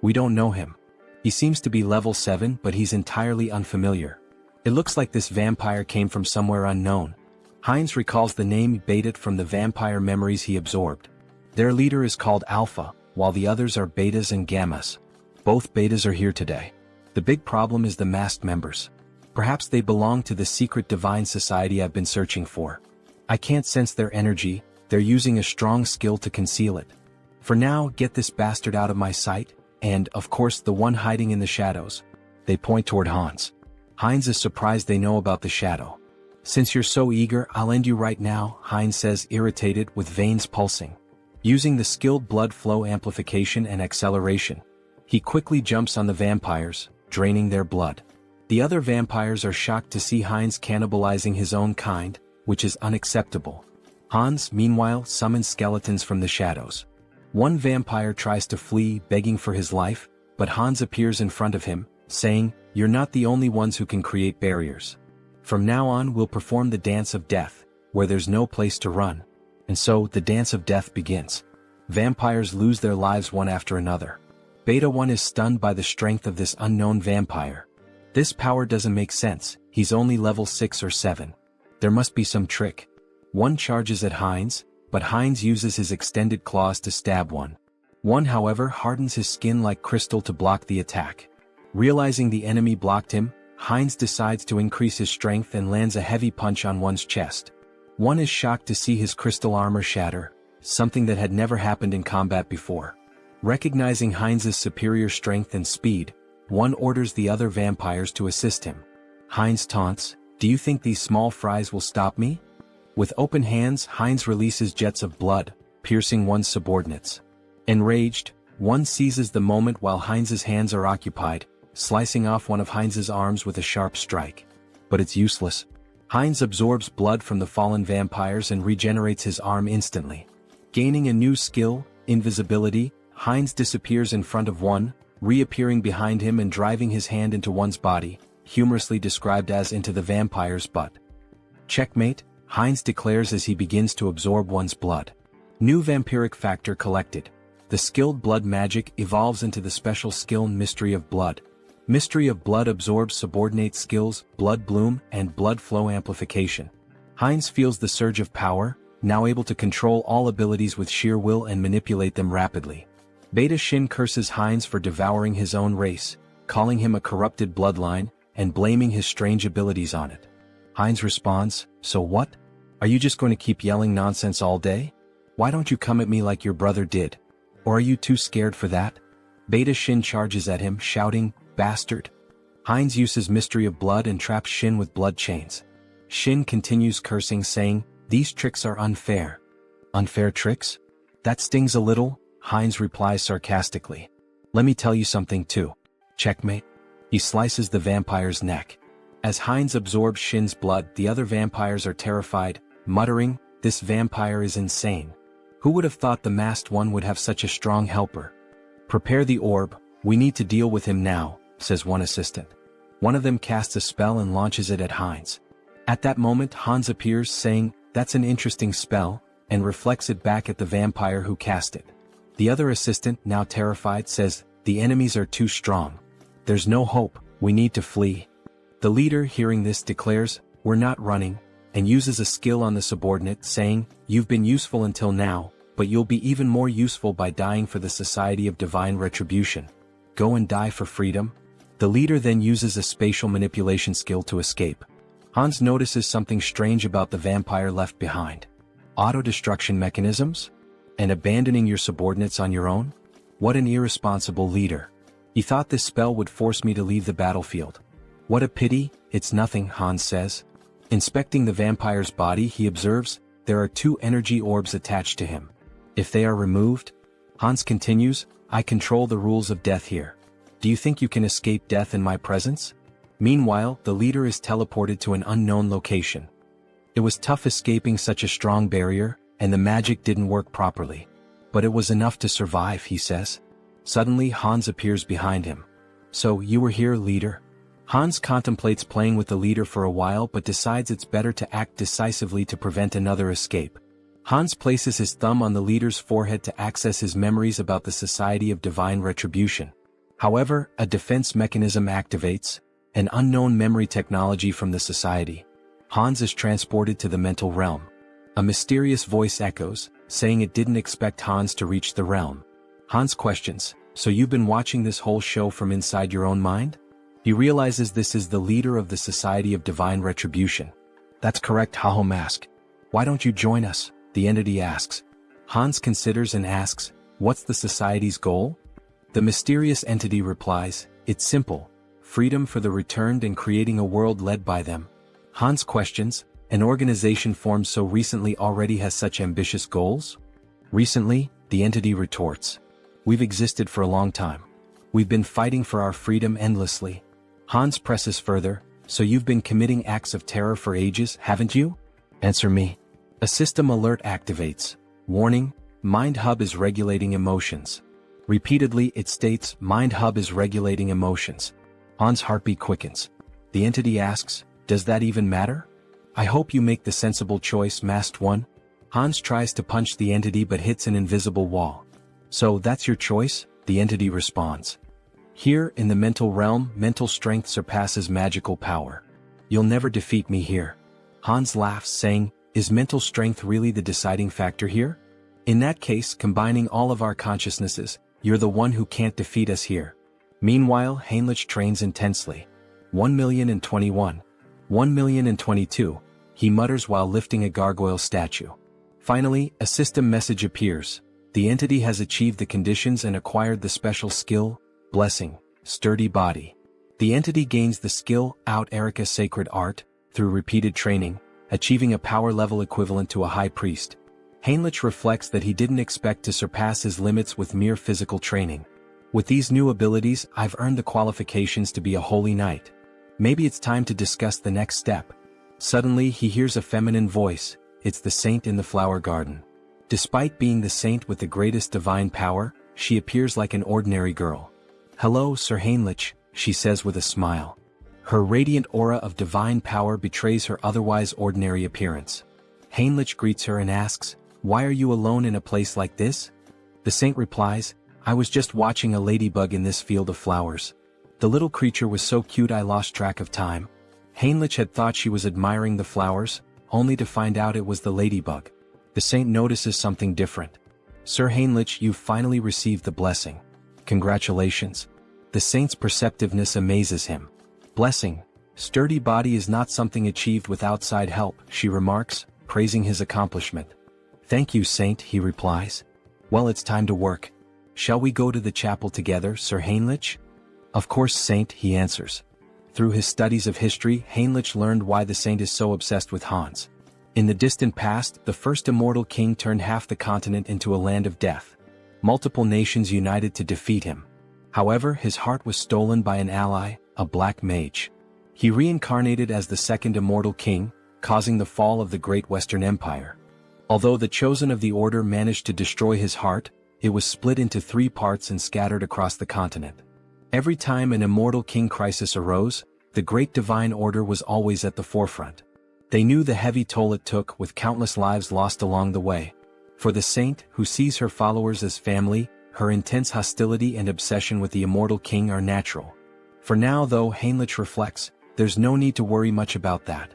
S1: We don't know him. He seems to be level 7 but he's entirely unfamiliar. It looks like this vampire came from somewhere unknown. Hines recalls the name Beta from the vampire memories he absorbed. Their leader is called Alpha, while the others are Betas and Gammas. Both Betas are here today. The big problem is the masked members. Perhaps they belong to the secret divine society I've been searching for. I can't sense their energy, they're using a strong skill to conceal it. For now, get this bastard out of my sight, and, of course, the one hiding in the shadows. They point toward Hans. Hines is surprised they know about the shadow. Since you're so eager, I'll end you right now, Hines says, irritated, with veins pulsing. Using the skilled blood flow amplification and acceleration, he quickly jumps on the vampires, draining their blood. The other vampires are shocked to see Hines cannibalizing his own kind, which is unacceptable. Hans, meanwhile, summons skeletons from the shadows. One vampire tries to flee, begging for his life, but Hans appears in front of him, saying, You're not the only ones who can create barriers. From now on we'll perform the dance of death, where there's no place to run. And so, the dance of death begins. Vampires lose their lives one after another. Beta 1 is stunned by the strength of this unknown vampire. This power doesn't make sense, he's only level 6 or 7. There must be some trick. One charges at Hines, but Hines uses his extended claws to stab one. One, however, hardens his skin like crystal to block the attack. Realizing the enemy blocked him, Hines decides to increase his strength and lands a heavy punch on one's chest. One is shocked to see his crystal armor shatter, something that had never happened in combat before. Recognizing Hines's superior strength and speed, one orders the other vampires to assist him. Hines taunts, Do you think these small fries will stop me? With open hands, Hines releases jets of blood, piercing one's subordinates. Enraged, one seizes the moment while Hines's hands are occupied, slicing off one of Hines's arms with a sharp strike. But it's useless. Hines absorbs blood from the fallen vampires and regenerates his arm instantly. Gaining a new skill, invisibility, Hines disappears in front of one, reappearing behind him and driving his hand into one's body, humorously described as into the vampire's butt. Checkmate, Hines declares as he begins to absorb one's blood. New vampiric factor collected. The skilled blood magic evolves into the special skill Mystery of Blood. Mystery of Blood absorbs subordinate skills, Blood Bloom, and Blood Flow Amplification. Hines feels the surge of power, now able to control all abilities with sheer will and manipulate them rapidly. Beta Shin curses Hines for devouring his own race, calling him a corrupted bloodline, and blaming his strange abilities on it. Hines responds, So what? Are you just going to keep yelling nonsense all day? Why don't you come at me like your brother did? Or are you too scared for that? Beta Shin charges at him, shouting, Bastard! Hines uses Mystery of Blood and traps Shin with blood chains. Shin continues cursing, saying, These tricks are unfair. Unfair tricks? That stings a little, Hines replies sarcastically. Let me tell you something too. Checkmate. He slices the vampire's neck. As Hines absorbs Shin's blood, the other vampires are terrified, muttering, This vampire is insane. Who would have thought the masked one would have such a strong helper? Prepare the orb, we need to deal with him now, says one assistant. One of them casts a spell and launches it at Hans. At that moment Hans appears saying, "That's an interesting spell," and reflects it back at the vampire who cast it. The other assistant, now terrified, says, "The enemies are too strong. There's no hope, we need to flee." The leader, hearing this, declares, "We're not running," and uses a skill on the subordinate, saying, "You've been useful until now, but you'll be even more useful by dying for the Society of Divine Retribution. Go and die for freedom." The leader then uses a spatial manipulation skill to escape. Hans notices something strange about the vampire left behind. Auto-destruction mechanisms? And abandoning your subordinates on your own? What an irresponsible leader. He thought this spell would force me to leave the battlefield. What a pity, it's nothing, Hans says. Inspecting the vampire's body, he observes, there are 2 energy orbs attached to him. If they are removed? Hans continues, I control the rules of death here. Do you think you can escape death in my presence? Meanwhile, the leader is teleported to an unknown location. It was tough escaping such a strong barrier, and the magic didn't work properly. But it was enough to survive, he says. Suddenly Hans appears behind him. So, you were here, leader? Hans contemplates playing with the leader for a while but decides it's better to act decisively to prevent another escape. Hans places his thumb on the leader's forehead to access his memories about the Society of Divine Retribution. However, a defense mechanism activates, an unknown memory technology from the society. Hans is transported to the mental realm. A mysterious voice echoes, saying it didn't expect Hans to reach the realm. Hans questions, so you've been watching this whole show from inside your own mind? He realizes this is the leader of the Society of Divine Retribution. That's correct, Haho Mask. Why don't you join us? The entity asks. Hans considers and asks, what's the society's goal? The mysterious entity replies, it's simple, freedom for the returned and creating a world led by them. Hans questions, an organization formed so recently already has such ambitious goals? Recently, the entity retorts. We've existed for a long time. We've been fighting for our freedom endlessly. Hans presses further, so you've been committing acts of terror for ages, haven't you? Answer me. A system alert activates. Warning, Mind Hub is regulating emotions. Repeatedly it states, Mind Hub is regulating emotions. Hans' heartbeat quickens. The entity asks, does that even matter? I hope you make the sensible choice, Masked One. Hans tries to punch the entity but hits an invisible wall. So that's your choice? The entity responds. Here, in the mental realm, mental strength surpasses magical power. You'll never defeat me here. Hans laughs, saying, is mental strength really the deciding factor here? In that case, combining all of our consciousnesses, you're the one who can't defeat us here. Meanwhile, Heinrich trains intensely. 1,021. 1,022, he mutters while lifting a gargoyle statue. Finally, a system message appears. The entity has achieved the conditions and acquired the special skill, Blessing, Sturdy Body. The entity gains the skill, Out Erica Sacred Art, through repeated training, achieving a power level equivalent to a high priest. Heinrich reflects that he didn't expect to surpass his limits with mere physical training. With these new abilities, I've earned the qualifications to be a holy knight. Maybe it's time to discuss the next step. Suddenly he hears a feminine voice, it's the saint in the flower garden. Despite being the saint with the greatest divine power, she appears like an ordinary girl. Hello, Sir Heinrich, she says with a smile. Her radiant aura of divine power betrays her otherwise ordinary appearance. Heinrich greets her and asks, why are you alone in a place like this? The saint replies, I was just watching a ladybug in this field of flowers. The little creature was so cute I lost track of time. Heinrich had thought she was admiring the flowers, only to find out it was the ladybug. The saint notices something different. Sir Heinrich, you've finally received the blessing. Congratulations. The saint's perceptiveness amazes him. Blessing, Sturdy Body is not something achieved with outside help, she remarks, praising his accomplishment. Thank you, saint, he replies. Well, it's time to work. Shall we go to the chapel together, Sir Heinrich? Of course, saint, he answers. Through his studies of history, Heinrich learned why the saint is so obsessed with Hans. In the distant past, the first immortal king turned half the continent into a land of death. Multiple nations united to defeat him. However, his heart was stolen by an ally, a black mage. He reincarnated as the second immortal king, causing the fall of the Great Western Empire. Although the chosen of the order managed to destroy his heart, it was split into 3 parts and scattered across the continent. Every time an immortal king crisis arose, the great divine order was always at the forefront. They knew the heavy toll it took, with countless lives lost along the way. For the saint, who sees her followers as family, her intense hostility and obsession with the immortal king are natural. For now, though, Heinrich reflects, there's no need to worry much about that.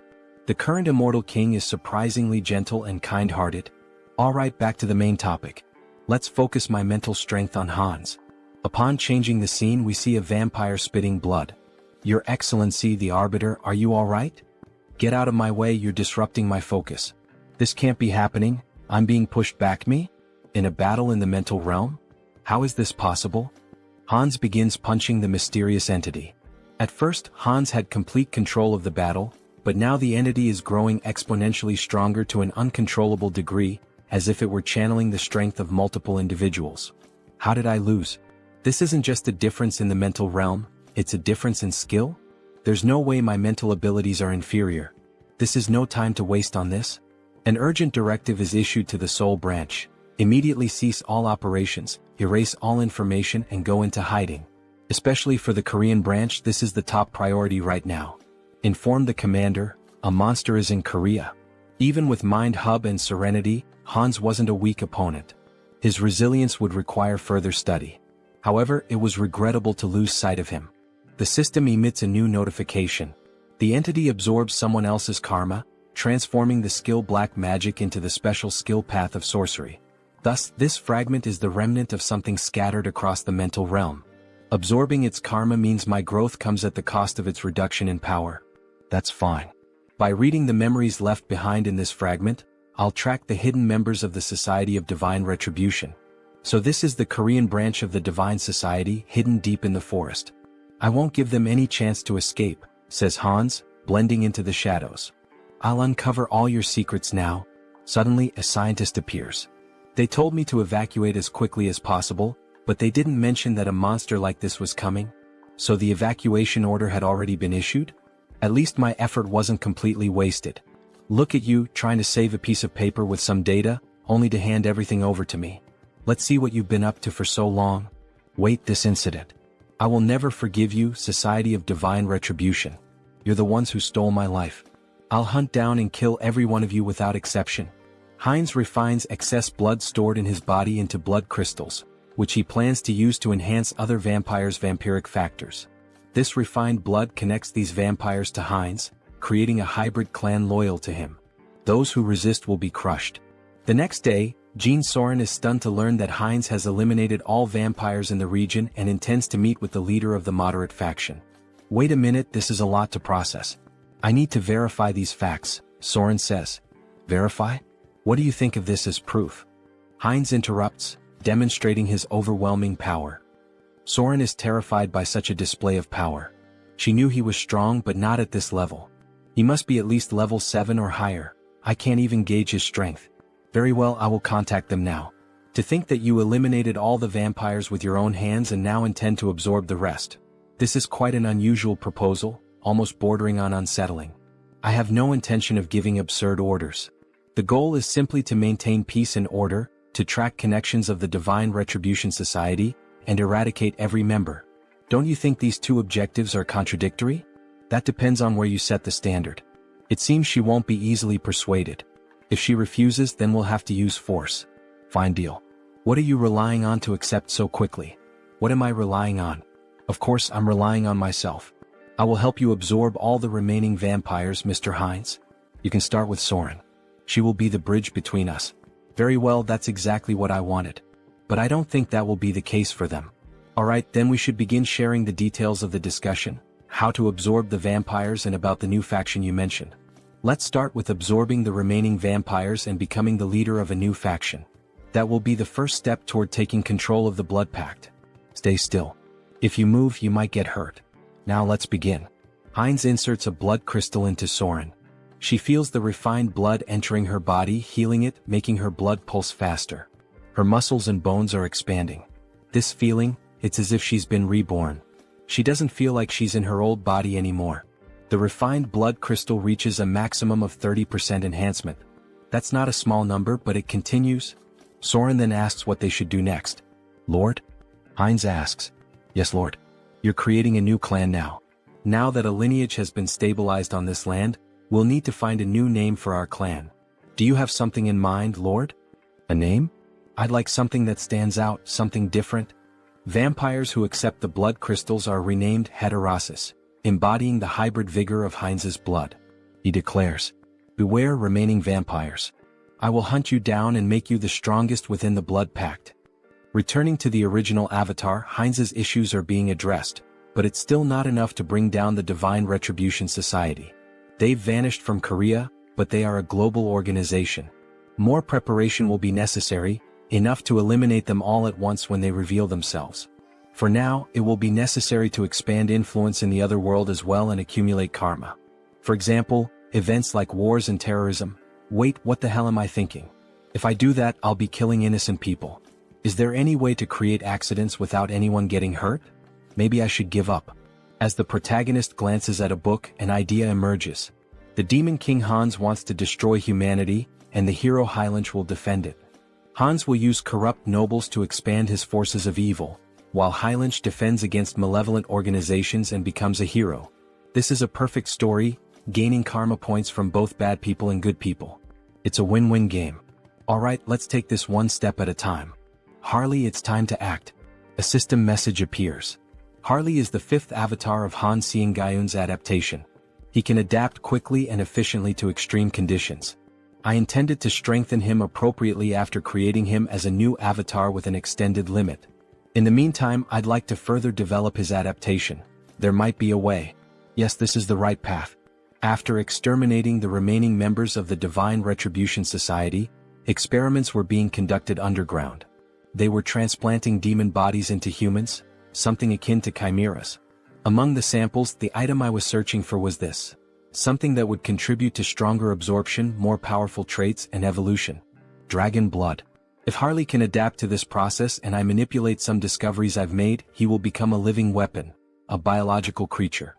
S1: The current immortal king is surprisingly gentle and kind-hearted. Alright, back to the main topic. Let's focus my mental strength on Hans. Upon changing the scene, we see a vampire spitting blood. Your Excellency the Arbiter, are you alright? Get out of my way, you're disrupting my focus. This can't be happening, I'm being pushed back. Me? In a battle in the mental realm? How is this possible? Hans begins punching the mysterious entity. At first, Hans had complete control of the battle, but now the entity is growing exponentially stronger to an uncontrollable degree, as if it were channeling the strength of multiple individuals. How did I lose? This isn't just a difference in the mental realm, it's a difference in skill? There's no way my mental abilities are inferior. This is no time to waste on this. An urgent directive is issued to the Soul Branch. Immediately cease all operations, erase all information and go into hiding. Especially for the Korean branch, this is the top priority right now. Inform the commander, a monster is in Korea. Even with Mind Hub and Serenity, Hans wasn't a weak opponent. His resilience would require further study. However, it was regrettable to lose sight of him. The system emits a new notification. The entity absorbs someone else's karma, transforming the skill black magic into the special skill path of sorcery. Thus, this fragment is the remnant of something scattered across the mental realm. Absorbing its karma means my growth comes at the cost of its reduction in power. That's fine. By reading the memories left behind in this fragment, I'll track the hidden members of the Society of Divine Retribution. So this is the Korean branch of the Divine Society, hidden deep in the forest. I won't give them any chance to escape, says Hans, blending into the shadows. I'll uncover all your secrets now. Suddenly, a scientist appears. They told me to evacuate as quickly as possible, but they didn't mention that a monster like this was coming. So the evacuation order had already been issued? At least my effort wasn't completely wasted. Look at you, trying to save a piece of paper with some data, only to hand everything over to me. Let's see what you've been up to for so long. Wait, this incident. I will never forgive you, Society of Divine Retribution. You're the ones who stole my life. I'll hunt down and kill every one of you without exception. Heinz refines excess blood stored in his body into blood crystals, which he plans to use to enhance other vampires' vampiric factors. This refined blood connects these vampires to Heinz, creating a hybrid clan loyal to him. Those who resist will be crushed. The next day, Jean Soren is stunned to learn that Heinz has eliminated all vampires in the region and intends to meet with the leader of the moderate faction. Wait a minute, this is a lot to process. I need to verify these facts, Soren says. Verify? What do you think of this as proof? Heinz interrupts, demonstrating his overwhelming power. Soren is terrified by such a display of power. She knew he was strong, but not at this level. He must be at least level 7 or higher. I can't even gauge his strength. Very well, I will contact them now. To think that you eliminated all the vampires with your own hands and now intend to absorb the rest. This is quite an unusual proposal, almost bordering on unsettling. I have no intention of giving absurd orders. The goal is simply to maintain peace and order, to track connections of the Divine Retribution Society, and eradicate every member. Don't you think these two objectives are contradictory? That depends on where you set the standard. It seems she won't be easily persuaded. If she refuses, then we'll have to use force. Fine deal. What are you relying on to accept so quickly? What am I relying on? Of course, I'm relying on myself. I will help you absorb all the remaining vampires, Mr. Heinz. You can start with Soren. She will be the bridge between us. Very well, that's exactly what I wanted. But I don't think that will be the case for them. Alright, then we should begin sharing the details of the discussion, how to absorb the vampires and about the new faction you mentioned. Let's start with absorbing the remaining vampires and becoming the leader of a new faction. That will be the first step toward taking control of the Blood Pact. Stay still. If you move, you might get hurt. Now let's begin. Heinz inserts a blood crystal into Soren. She feels the refined blood entering her body, healing it, making her blood pulse faster. Her muscles and bones are expanding. This feeling, it's as if she's been reborn. She doesn't feel like she's in her old body anymore. The refined blood crystal reaches a maximum of 30% enhancement. That's not a small number, but it continues. Soren then asks what they should do next. Lord? Heinz asks. Yes, Lord. You're creating a new clan now. Now that a lineage has been stabilized on this land, we'll need to find a new name for our clan. Do you have something in mind, Lord? A name? I'd like something that stands out, something different. Vampires who accept the blood crystals are renamed Heterosis, embodying the hybrid vigor of Heinz's blood. He declares, beware remaining vampires. I will hunt you down and make you the strongest within the blood pact. Returning to the original avatar, Heinz's issues are being addressed, but it's still not enough to bring down the Divine Retribution Society. They've vanished from Korea, but they are a global organization. More preparation will be necessary, enough to eliminate them all at once when they reveal themselves. For now, it will be necessary to expand influence in the other world as well and accumulate karma. For example, events like wars and terrorism. Wait, what the hell am I thinking? If I do that, I'll be killing innocent people. Is there any way to create accidents without anyone getting hurt? Maybe I should give up. As the protagonist glances at a book, an idea emerges. The Demon King Hans wants to destroy humanity, and the hero Heinrich will defend it. Hans will use corrupt nobles to expand his forces of evil, while Heinrich defends against malevolent organizations and becomes a hero. This is a perfect story, gaining karma points from both bad people and good people. It's a win-win game. Alright, let's take this one step at a time. Harley, it's time to act. A system message appears. Harley is the fifth avatar of Han Seong-gyeon's adaptation. He can adapt quickly and efficiently to extreme conditions. I intended to strengthen him appropriately after creating him as a new avatar with an extended limit. In the meantime, I'd like to further develop his adaptation. There might be a way. Yes, this is the right path. After exterminating the remaining members of the Divine Retribution Society, experiments were being conducted underground. They were transplanting demon bodies into humans, something akin to chimeras. Among the samples, the item I was searching for was this. Something that would contribute to stronger absorption, more powerful traits, and evolution. Dragon blood. If Harley can adapt to this process and I manipulate some discoveries I've made, he will become a living weapon, a biological creature.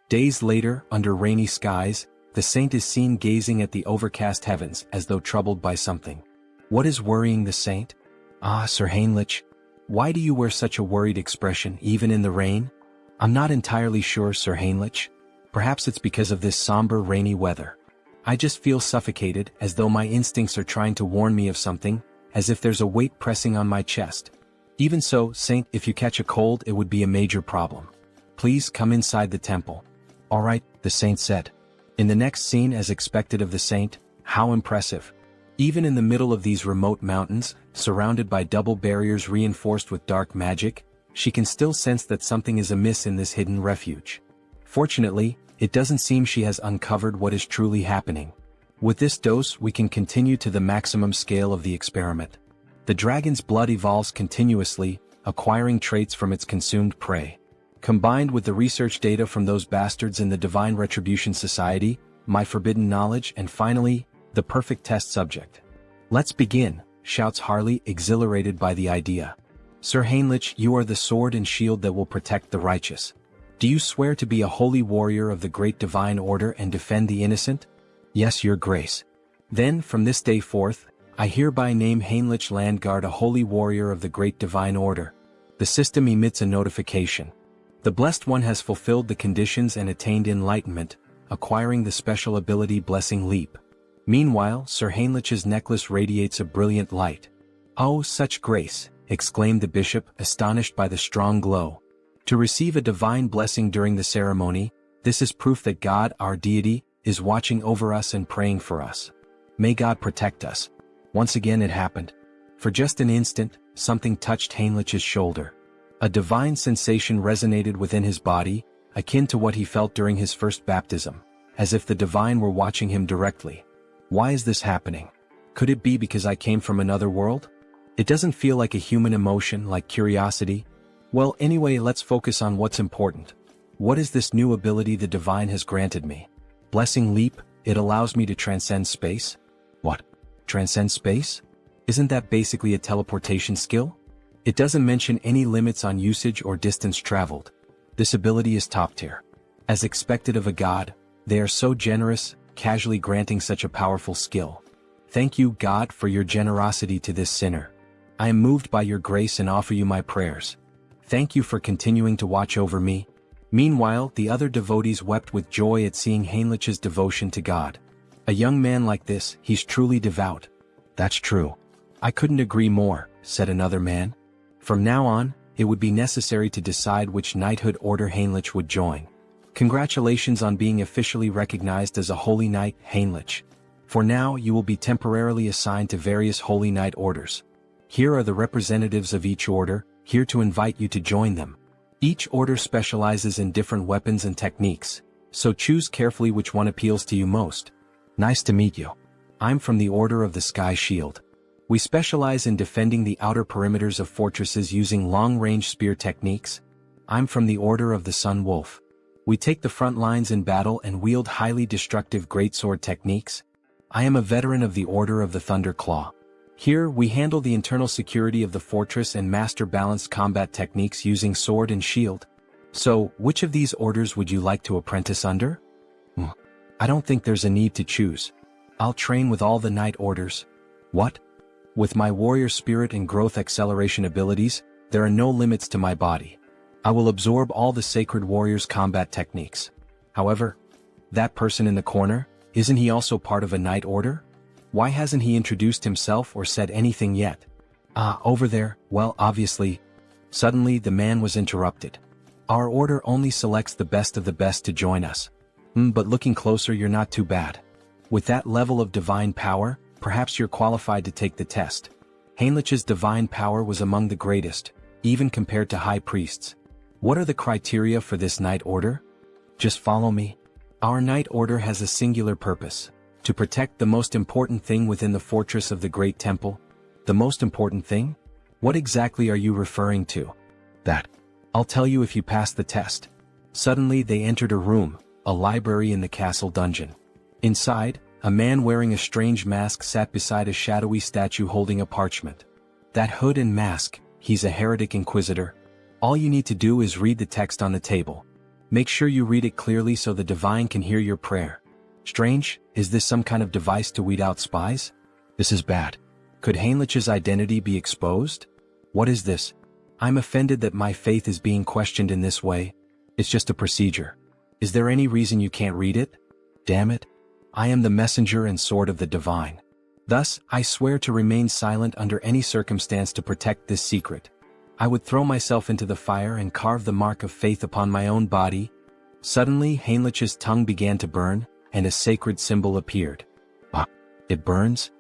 S1: Days later, under rainy skies, the saint is seen gazing at the overcast heavens as though troubled by something. What is worrying the saint? Ah, Sir Heinrich. Why do you wear such a worried expression even in the rain? I'm not entirely sure, Sir Heinrich. Perhaps it's because of this somber rainy weather. I just feel suffocated, as though my instincts are trying to warn me of something, as if there's a weight pressing on my chest. Even so, Saint, if you catch a cold, it would be a major problem. Please come inside the temple. Alright, the saint said. In the next scene, as expected of the saint, how impressive. Even in the middle of these remote mountains, surrounded by double barriers reinforced with dark magic, she can still sense that something is amiss in this hidden refuge. Fortunately, it doesn't seem she has uncovered what is truly happening. With this dose, we can continue to the maximum scale of the experiment. The dragon's blood evolves continuously, acquiring traits from its consumed prey. Combined with the research data from those bastards in the Divine Retribution Society, my forbidden knowledge, and finally, the perfect test subject. Let's begin, shouts Harley, exhilarated by the idea. Sir Heinrich, you are the sword and shield that will protect the righteous. Do you swear to be a holy warrior of the great divine order and defend the innocent? Yes, your grace. Then, from this day forth, I hereby name Heinrich Landguard a holy warrior of the great divine order. The system emits a notification. The Blessed One has fulfilled the conditions and attained enlightenment, acquiring the special ability Blessing Leap. Meanwhile, Sir Heinrich's necklace radiates a brilliant light. Oh, such grace, exclaimed the bishop, astonished by the strong glow. To receive a divine blessing during the ceremony, this is proof that God, our deity, is watching over us and praying for us. May God protect us. Once again it happened. For just an instant, something touched Heinrich's shoulder. A divine sensation resonated within his body, akin to what he felt during his first baptism, as if the divine were watching him directly. Why is this happening? Could it be because I came from another world? It doesn't feel like a human emotion, like curiosity. Well, anyway, let's focus on what's important. What is this new ability the divine has granted me? Blessing Leap, it allows me to transcend space? What? Transcend space? Isn't that basically a teleportation skill? It doesn't mention any limits on usage or distance traveled. This ability is top tier. As expected of a god, they are so generous, casually granting such a powerful skill. Thank you, God, for your generosity to this sinner. I am moved by your grace and offer you my prayers. Thank you for continuing to watch over me. Meanwhile, the other devotees wept with joy at seeing Heinrich's devotion to God. A young man like this, he's truly devout. That's true. I couldn't agree more, said another man. From now on, it would be necessary to decide which knighthood order Heinrich would join. Congratulations on being officially recognized as a holy knight, Heinrich. For now, you will be temporarily assigned to various holy knight orders. Here are the representatives of each order, here to invite you to join them. Each order specializes in different weapons and techniques, so choose carefully which one appeals to you most. Nice to meet you. I'm from the Order of the Sky Shield. We specialize in defending the outer perimeters of fortresses using long-range spear techniques. I'm from the Order of the Sun Wolf. We take the front lines in battle and wield highly destructive greatsword techniques. I am a veteran of the Order of the Thunder Claw. Here, we handle the internal security of the fortress and master balanced combat techniques using sword and shield. So, which of these orders would you like to apprentice under? I don't think there's a need to choose. I'll train with all the knight orders. What? With my warrior spirit and growth acceleration abilities, there are no limits to my body. I will absorb all the sacred warrior's combat techniques. However, that person in the corner, isn't he also part of a knight order? Why hasn't he introduced himself or said anything yet? Over there, well, obviously. Suddenly the man was interrupted. Our order only selects the best of the best to join us. But looking closer, you're not too bad. With that level of divine power, perhaps you're qualified to take the test. Heinrich's divine power was among the greatest, even compared to high priests. What are the criteria for this knight order? Just follow me. Our knight order has a singular purpose: to protect the most important thing within the fortress of the Great Temple. The most important thing? What exactly are you referring to? That. I'll tell you if you pass the test. Suddenly they entered a room, a library in the castle dungeon. Inside, a man wearing a strange mask sat beside a shadowy statue holding a parchment. That hood and mask, he's a heretic inquisitor. All you need to do is read the text on the table. Make sure you read it clearly so the divine can hear your prayer. Strange, is this some kind of device to weed out spies? This is bad. Could Heinrich's identity be exposed? What is this? I'm offended that my faith is being questioned in this way. It's just a procedure. Is there any reason you can't read it? Damn it. I am the messenger and sword of the divine. Thus, I swear to remain silent under any circumstance to protect this secret. I would throw myself into the fire and carve the mark of faith upon my own body. Suddenly, Heinrich's tongue began to burn, and a sacred symbol appeared. It burns?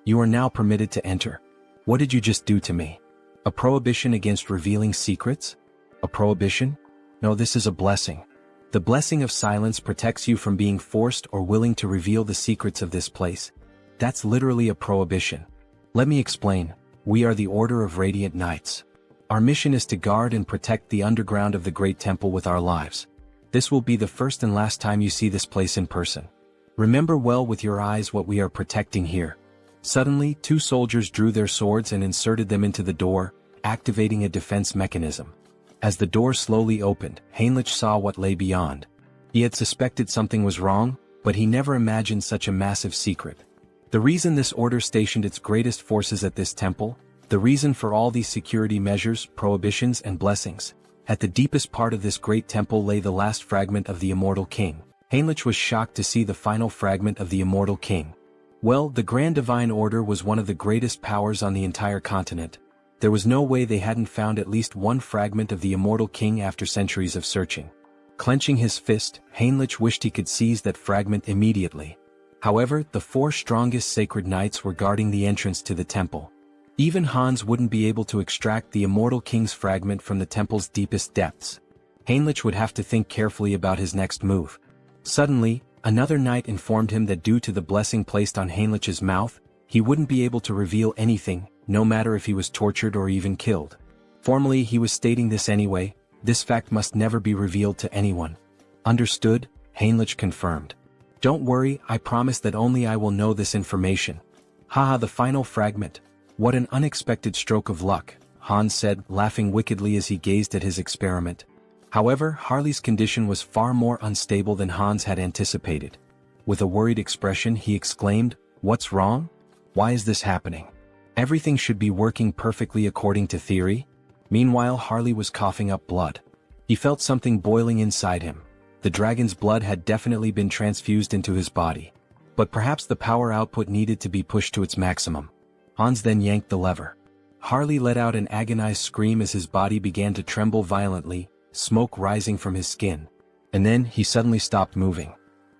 S1: You are now permitted to enter. What did you just do to me? A prohibition against revealing secrets? A prohibition? No, this is a blessing. The blessing of silence protects you from being forced or willing to reveal the secrets of this place. That's literally a prohibition. Let me explain. We are the Order of Radiant Knights. Our mission is to guard and protect the underground of the Great Temple with our lives. This will be the first and last time you see this place in person. Remember well with your eyes what we are protecting here. Suddenly, two soldiers drew their swords and inserted them into the door, activating a defense mechanism. As the door slowly opened, Heinrich saw what lay beyond. He had suspected something was wrong, but he never imagined such a massive secret. The reason this order stationed its greatest forces at this temple, the reason for all these security measures, prohibitions and blessings. At the deepest part of this great temple lay the last fragment of the Immortal King. Heinrich was shocked to see the final fragment of the Immortal King. Well, the Grand Divine Order was one of the greatest powers on the entire continent. There was no way they hadn't found at least one fragment of the Immortal King after centuries of searching. Clenching his fist, Heinrich wished he could seize that fragment immediately. However, the four strongest sacred knights were guarding the entrance to the temple. Even Hans wouldn't be able to extract the Immortal King's fragment from the temple's deepest depths. Heinrich would have to think carefully about his next move. Suddenly, another knight informed him that due to the blessing placed on Heinrich's mouth, he wouldn't be able to reveal anything, no matter if he was tortured or even killed. Formally, he was stating this anyway. This fact must never be revealed to anyone. Understood? Heinrich confirmed. Don't worry, I promise that only I will know this information. Haha, the final fragment. What an unexpected stroke of luck, Hans said, laughing wickedly as he gazed at his experiment. However, Harley's condition was far more unstable than Hans had anticipated. With a worried expression he exclaimed, "What's wrong?" Why is this happening? Everything should be working perfectly according to theory. Meanwhile, Harley was coughing up blood. He felt something boiling inside him. The dragon's blood had definitely been transfused into his body. But perhaps the power output needed to be pushed to its maximum. Hans then yanked the lever. Harley let out an agonized scream as his body began to tremble violently, smoke rising from his skin. And then he suddenly stopped moving.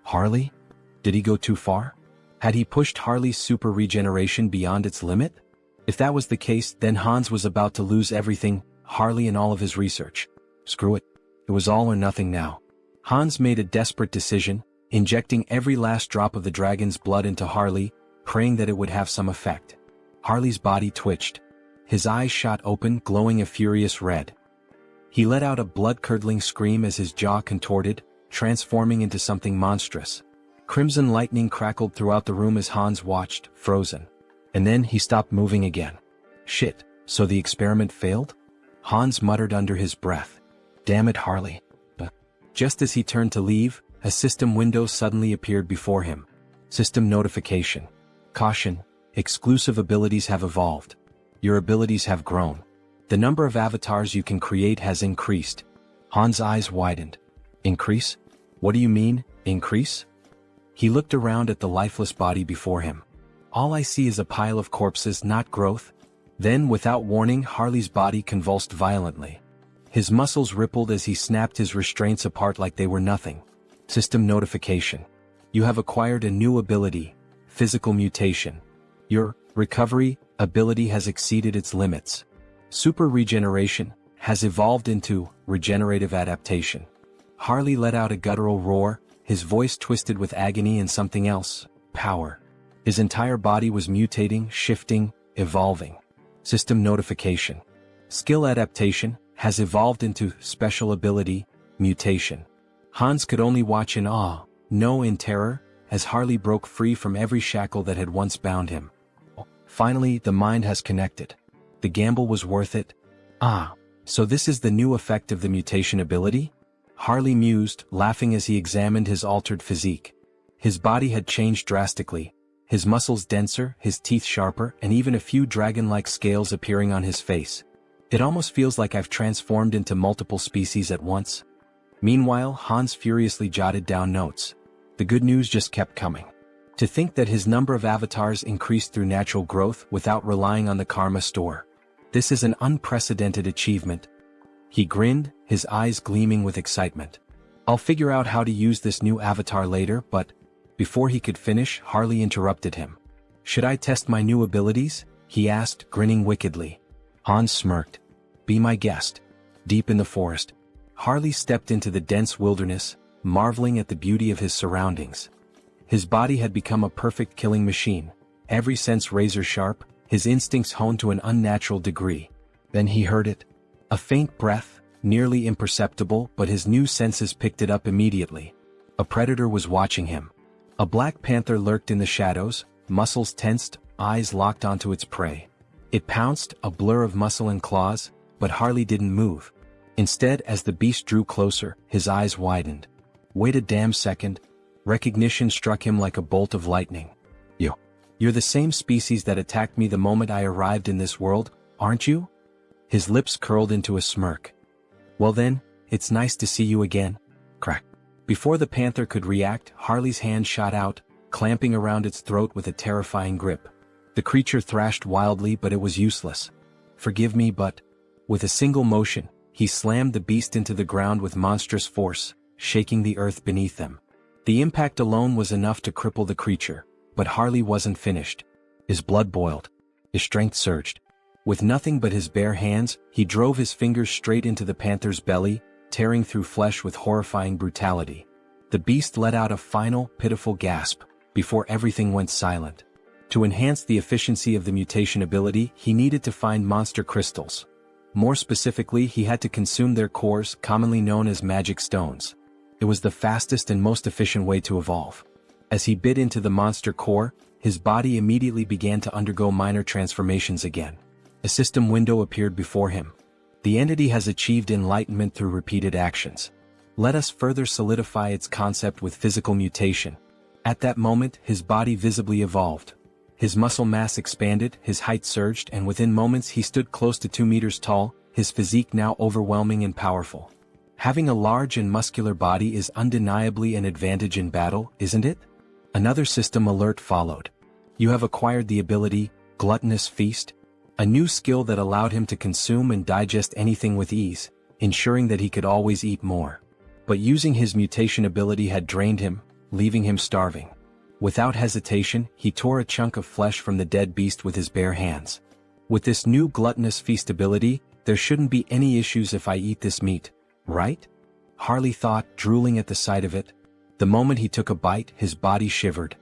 S1: Harley? Did he go too far? Had he pushed Harley's super regeneration beyond its limit? If that was the case, then Hans was about to lose everything, Harley and all of his research. Screw it. It was all or nothing now. Hans made a desperate decision, injecting every last drop of the dragon's blood into Harley, praying that it would have some effect. Harley's body twitched. His eyes shot open, glowing a furious red. He let out a blood-curdling scream as his jaw contorted, transforming into something monstrous. Crimson lightning crackled throughout the room as Hans watched, frozen. And then he stopped moving again. Shit, so the experiment failed? Hans muttered under his breath. Damn it, Harley. Just as he turned to leave, a system window suddenly appeared before him. System notification. Caution, exclusive abilities have evolved. Your abilities have grown. The number of avatars you can create has increased. Hans' eyes widened. Increase? What do you mean, increase? He looked around at the lifeless body before him. All I see is a pile of corpses, not growth. Then, without warning, Harley's body convulsed violently. His muscles rippled as he snapped his restraints apart like they were nothing. System notification. You have acquired a new ability, physical mutation. Your recovery ability has exceeded its limits. Super regeneration has evolved into regenerative adaptation. Harley let out a guttural roar, his voice twisted with agony and something else, power. His entire body was mutating, shifting, evolving. System notification. Skill adaptation has evolved into special ability, mutation. Hans could only watch in awe, no in terror, as Harley broke free from every shackle that had once bound him. Finally, the mind has connected. The gamble was worth it. Ah, so this is the new effect of the mutation ability? Harley mused, laughing as he examined his altered physique. His body had changed drastically, his muscles denser, his teeth sharper, and even a few dragon-like scales appearing on his face. It almost feels like I've transformed into multiple species at once. Meanwhile, Hans furiously jotted down notes. The good news just kept coming. To think that his number of avatars increased through natural growth without relying on the karma store. This is an unprecedented achievement. He grinned, his eyes gleaming with excitement. I'll figure out how to use this new avatar later, but before he could finish, Harley interrupted him. Should I test my new abilities? He asked, grinning wickedly. Hans smirked. Be my guest. Deep in the forest, Harley stepped into the dense wilderness, marveling at the beauty of his surroundings. His body had become a perfect killing machine, every sense razor-sharp, his instincts honed to an unnatural degree. Then he heard it. A faint breath, nearly imperceptible, but his new senses picked it up immediately. A predator was watching him. A black panther lurked in the shadows, muscles tensed, eyes locked onto its prey. It pounced, a blur of muscle and claws, but Harley didn't move. Instead, as the beast drew closer, his eyes widened. Wait a damn second. Recognition struck him like a bolt of lightning. You're the same species that attacked me the moment I arrived in this world, aren't you? His lips curled into a smirk. Well then, it's nice to see you again. Crack. Before the panther could react, Harley's hand shot out, clamping around its throat with a terrifying grip. The creature thrashed wildly, but it was useless. Forgive me, but... With a single motion, he slammed the beast into the ground with monstrous force, shaking the earth beneath them. The impact alone was enough to cripple the creature, but Harley wasn't finished. His blood boiled. His strength surged. With nothing but his bare hands, he drove his fingers straight into the panther's belly, tearing through flesh with horrifying brutality. The beast let out a final, pitiful gasp, before everything went silent. To enhance the efficiency of the mutation ability, he needed to find monster crystals. More specifically, he had to consume their cores, commonly known as magic stones. It was the fastest and most efficient way to evolve. As he bit into the monster core, his body immediately began to undergo minor transformations again. A system window appeared before him. The entity has achieved enlightenment through repeated actions. Let us further solidify its concept with physical mutation. At that moment, his body visibly evolved. His muscle mass expanded, his height surged, and within moments he stood close to 2 meters tall, his physique now overwhelming and powerful. Having a large and muscular body is undeniably an advantage in battle, isn't it? Another system alert followed. You have acquired the ability, Gluttonous Feast, a new skill that allowed him to consume and digest anything with ease, ensuring that he could always eat more. But using his mutation ability had drained him, leaving him starving. Without hesitation, he tore a chunk of flesh from the dead beast with his bare hands. With this new Gluttonous Feast ability, there shouldn't be any issues if I eat this meat, right? Harley thought, drooling at the sight of it. The moment he took a bite, his body shivered.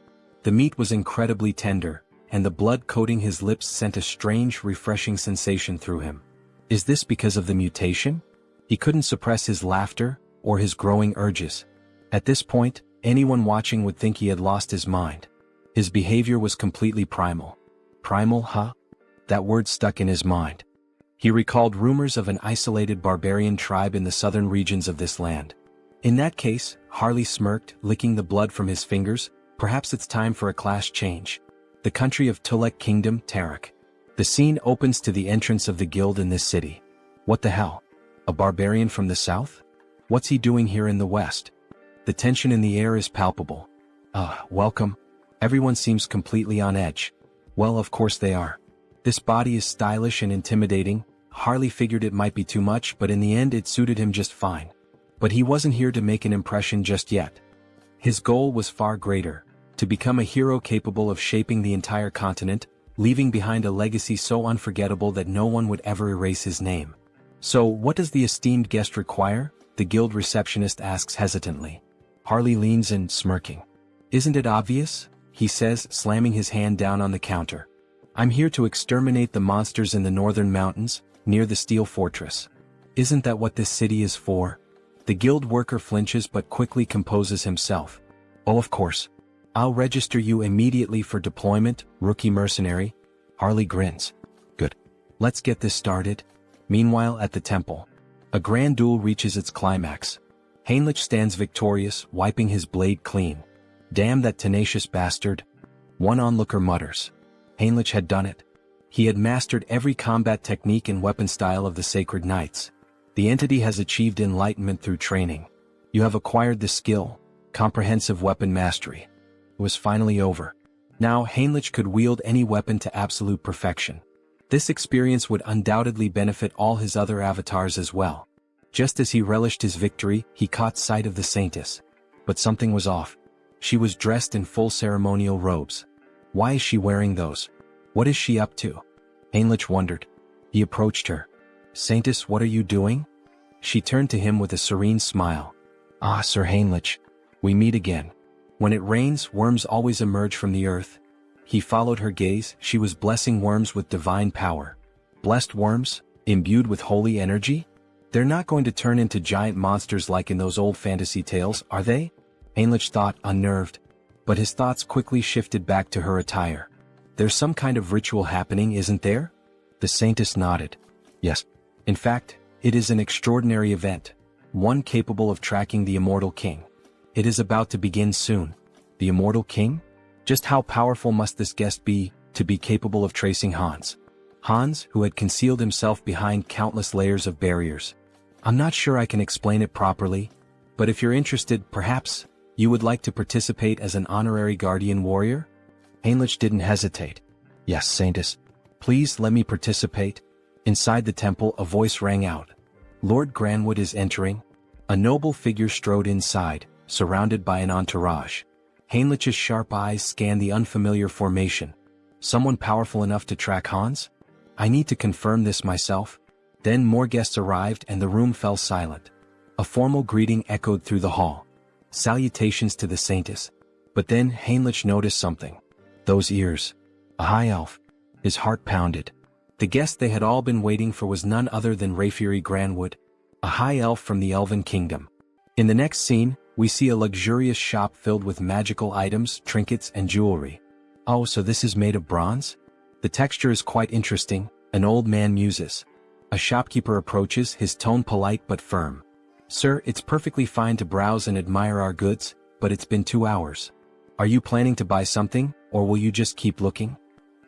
S1: The meat was incredibly tender, and the blood coating his lips sent a strange, refreshing sensation through him. Is this because of the mutation? He couldn't suppress his laughter, or his growing urges. At this point, anyone watching would think he had lost his mind. His behavior was completely primal. Primal, huh? That word stuck in his mind. He recalled rumors of an isolated barbarian tribe in the southern regions of this land. In that case, Harley smirked, licking the blood from his fingers, perhaps it's time for a class change. The country of Tulek Kingdom, Tarak. The scene opens to the entrance of the guild in this city. What the hell? A barbarian from the south? What's he doing here in the west? The tension in the air is palpable. Welcome. Everyone seems completely on edge. Well, of course they are. This body is stylish and intimidating. Harley figured it might be too much, but in the end it suited him just fine. But he wasn't here to make an impression just yet. His goal was far greater, to become a hero capable of shaping the entire continent, leaving behind a legacy so unforgettable that no one would ever erase his name. So, what does the esteemed guest require? The guild receptionist asks hesitantly. Harley leans in, smirking. Isn't it obvious? He says, slamming his hand down on the counter. I'm here to exterminate the monsters in the northern mountains, near the steel fortress. Isn't that what this city is for? The guild worker flinches but quickly composes himself. Oh, of course. I'll register you immediately for deployment, rookie mercenary. Harley grins. Good. Let's get this started. Meanwhile, at the temple, a grand duel reaches its climax. Heinrich stands victorious, wiping his blade clean. Damn that tenacious bastard. One onlooker mutters. Heinrich had done it. He had mastered every combat technique and weapon style of the Sacred Knights. The entity has achieved enlightenment through training. You have acquired the skill, comprehensive weapon mastery. It was finally over. Now Heinrich could wield any weapon to absolute perfection. This experience would undoubtedly benefit all his other avatars as well. Just as he relished his victory, he caught sight of the Saintess. But something was off. She was dressed in full ceremonial robes. Why is she wearing those? What is she up to? Heinrich wondered. He approached her. Saintess, what are you doing? She turned to him with a serene smile. Ah, Sir Heinrich. We meet again. When it rains, worms always emerge from the earth. He followed her gaze. She was blessing worms with divine power. Blessed worms, imbued with holy energy? They're not going to turn into giant monsters like in those old fantasy tales, are they? Heinrich thought, unnerved. But his thoughts quickly shifted back to her attire. There's some kind of ritual happening, isn't there? The Saintess nodded. Yes. In fact, it is an extraordinary event, one capable of tracking the Immortal King. It is about to begin soon. The Immortal King? Just how powerful must this guest be, to be capable of tracing Hans? Hans, who had concealed himself behind countless layers of barriers. I'm not sure I can explain it properly, but if you're interested, perhaps, you would like to participate as an honorary guardian warrior? Heinrich didn't hesitate. Yes, Saintess. Please let me participate. Inside the temple, a voice rang out. Lord Granwood is entering. A noble figure strode inside, surrounded by an entourage. Heinrich's sharp eyes scanned the unfamiliar formation. Someone powerful enough to track Hans? I need to confirm this myself. Then more guests arrived and the room fell silent. A formal greeting echoed through the hall. Salutations to the Saintess. But then Heinrich noticed something. Those ears. A high elf. His heart pounded. The guest they had all been waiting for was none other than Rayfury Granwood, a high elf from the Elven Kingdom. In the next scene, we see a luxurious shop filled with magical items, trinkets, and jewelry. Oh, so this is made of bronze? The texture is quite interesting, an old man muses. A shopkeeper approaches, his tone polite but firm. Sir, it's perfectly fine to browse and admire our goods, but it's been 2 hours. Are you planning to buy something, or will you just keep looking?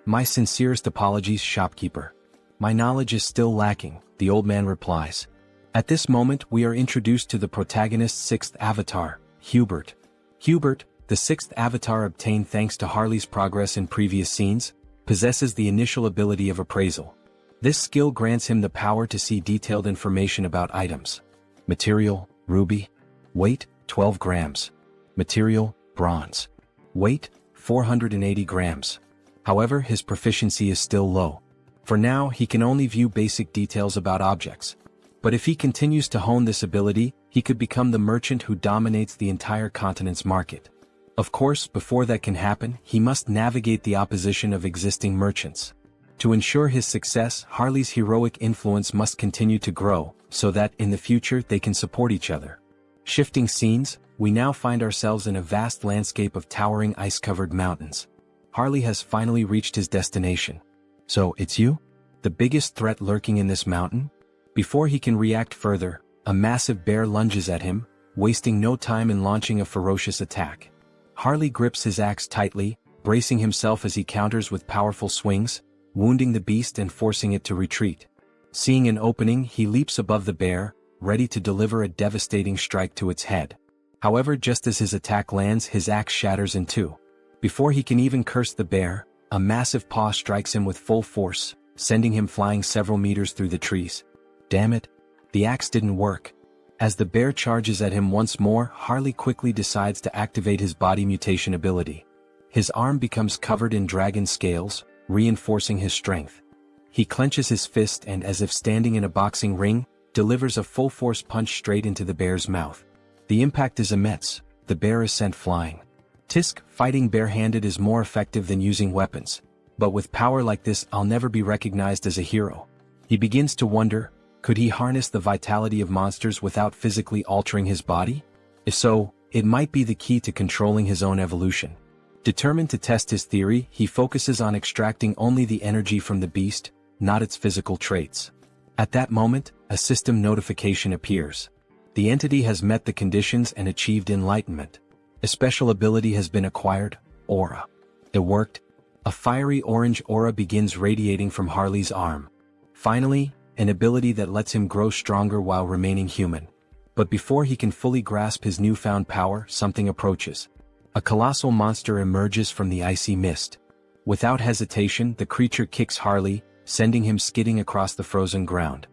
S1: My sincerest apologies, shopkeeper. My knowledge is still lacking, the old man replies. At this moment we are introduced to the protagonist's sixth avatar, Hubert. Hubert, the sixth avatar obtained thanks to Harley's progress in previous scenes, possesses the initial ability of appraisal. This skill grants him the power to see detailed information about items. Material, ruby. Weight, 12 grams. Material, bronze. Weight, 480 grams. However, his proficiency is still low. For now, he can only view basic details about objects. But if he continues to hone this ability, he could become the merchant who dominates the entire continent's market. Of course, before that can happen, he must navigate the opposition of existing merchants. To ensure his success, Harley's heroic influence must continue to grow, so that in the future they can support each other. Shifting scenes, we now find ourselves in a vast landscape of towering ice-covered mountains. Harley has finally reached his destination. So, it's you? The biggest threat lurking in this mountain? Before he can react further, a massive bear lunges at him, wasting no time in launching a ferocious attack. Harley grips his axe tightly, bracing himself as he counters with powerful swings, wounding the beast and forcing it to retreat. Seeing an opening, he leaps above the bear, ready to deliver a devastating strike to its head. However, just as his attack lands, his axe shatters in two. Before he can even curse the bear, a massive paw strikes him with full force, sending him flying several meters through the trees. Damn it! The axe didn't work. As the bear charges at him once more, Harley quickly decides to activate his body mutation ability. His arm becomes covered in dragon scales, reinforcing his strength. He clenches his fist and, as if standing in a boxing ring, delivers a full-force punch straight into the bear's mouth. The impact is immense. The bear is sent flying. Tisk, fighting barehanded is more effective than using weapons. But with power like this, I'll never be recognized as a hero. He begins to wonder, could he harness the vitality of monsters without physically altering his body? If so, it might be the key to controlling his own evolution. Determined to test his theory, he focuses on extracting only the energy from the beast, not its physical traits. At that moment, a system notification appears. The entity has met the conditions and achieved enlightenment. A special ability has been acquired, Aura. It worked. A fiery orange aura begins radiating from Harley's arm. Finally, an ability that lets him grow stronger while remaining human. But before he can fully grasp his newfound power, something approaches. A colossal monster emerges from the icy mist. Without hesitation, the creature kicks Harley, sending him skidding across the frozen ground.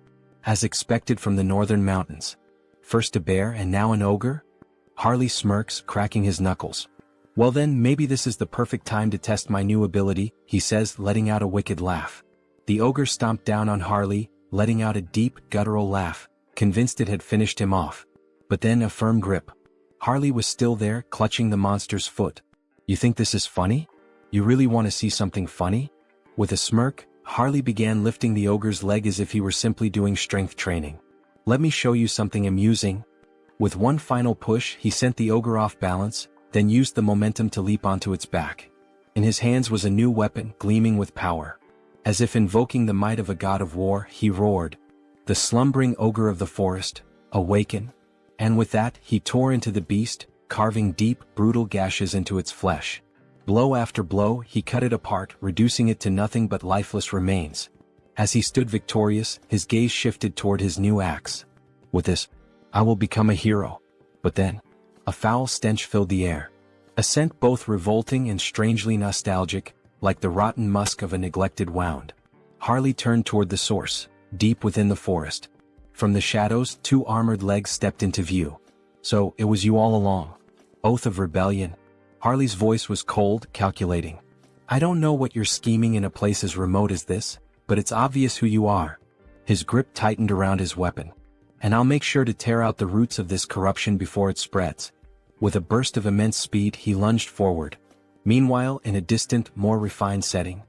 S1: As expected from the northern mountains. First a bear and now an ogre? Harley smirks, cracking his knuckles. Well then, maybe this is the perfect time to test my new ability, he says, letting out a wicked laugh. The ogre stomped down on Harley, letting out a deep, guttural laugh, convinced it had finished him off. But then a firm grip. Harley was still there, clutching the monster's foot. You think this is funny? You really want to see something funny? With a smirk, Harley began lifting the ogre's leg as if he were simply doing strength training. Let me show you something amusing. With one final push, he sent the ogre off balance, then used the momentum to leap onto its back. In his hands was a new weapon, gleaming with power. As if invoking the might of a god of war, he roared. The slumbering ogre of the forest, awaken. And with that, he tore into the beast, carving deep, brutal gashes into its flesh. Blow after blow, he cut it apart, reducing it to nothing but lifeless remains. As he stood victorious, his gaze shifted toward his new axe. With this, I will become a hero. But then, a foul stench filled the air. A scent both revolting and strangely nostalgic, like the rotten musk of a neglected wound. Harley turned toward the source, deep within the forest. From the shadows, two armored legs stepped into view. So, it was you all along. Oath of rebellion. Harley's voice was cold, calculating. I don't know what you're scheming in a place as remote as this, but it's obvious who you are. His grip tightened around his weapon. And I'll make sure to tear out the roots of this corruption before it spreads. With a burst of immense speed, he lunged forward. Meanwhile, in a distant, more refined setting.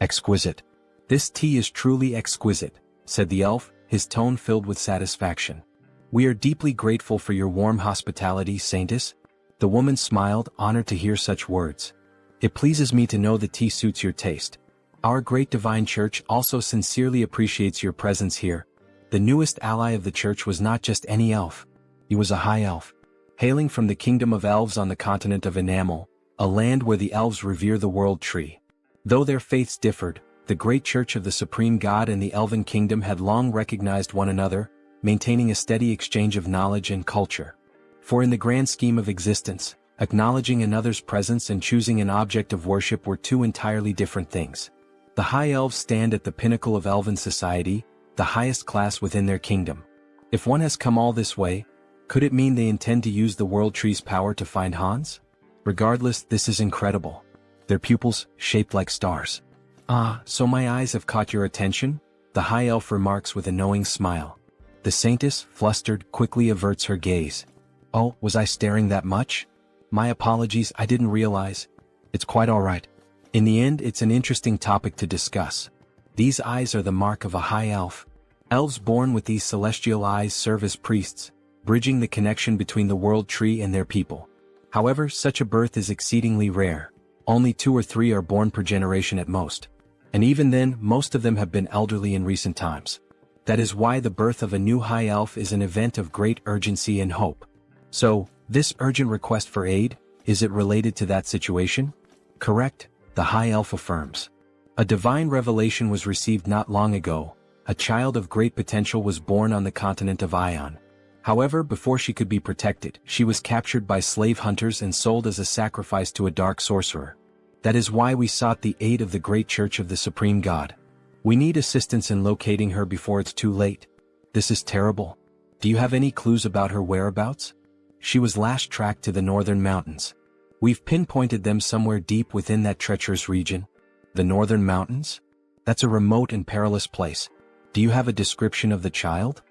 S1: Exquisite. This tea is truly exquisite, said the elf, his tone filled with satisfaction. We are deeply grateful for your warm hospitality, Saintess. The woman smiled, honored to hear such words. It pleases me to know the tea suits your taste. Our great divine church also sincerely appreciates your presence here. The newest ally of the church was not just any elf. He was a high elf. Hailing from the kingdom of elves on the continent of Enamel, a land where the elves revere the world tree. Though their faiths differed, the great church of the supreme god and the elven kingdom had long recognized one another, maintaining a steady exchange of knowledge and culture. For in the grand scheme of existence, acknowledging another's presence and choosing an object of worship were two entirely different things. The High Elves stand at the pinnacle of elven society, the highest class within their kingdom. If one has come all this way, could it mean they intend to use the World Tree's power to find Hans? Regardless, this is incredible. Their pupils, shaped like stars. Ah, so my eyes have caught your attention? The High Elf remarks with a knowing smile. The Saintess, flustered, quickly averts her gaze. Oh, was I staring that much? My apologies, I didn't realize. It's quite all right. In the end, it's an interesting topic to discuss. These eyes are the mark of a High Elf. Elves born with these celestial eyes serve as priests, bridging the connection between the World Tree and their people. However, such a birth is exceedingly rare. Only 2 or 3 are born per generation at most. And even then, most of them have been elderly in recent times. That is why the birth of a new High Elf is an event of great urgency and hope. So, this urgent request for aid, is it related to that situation? Correct, the High Elf affirms. A divine revelation was received not long ago. A child of great potential was born on the continent of Ion. However, before she could be protected, she was captured by slave hunters and sold as a sacrifice to a dark sorcerer. That is why we sought the aid of the great church of the supreme god. We need assistance in locating her before it's too late. This is terrible. Do you have any clues about her whereabouts? She was last tracked to the northern mountains. We've pinpointed them somewhere deep within that treacherous region. The northern mountains? That's a remote and perilous place. Do you have a description of the child?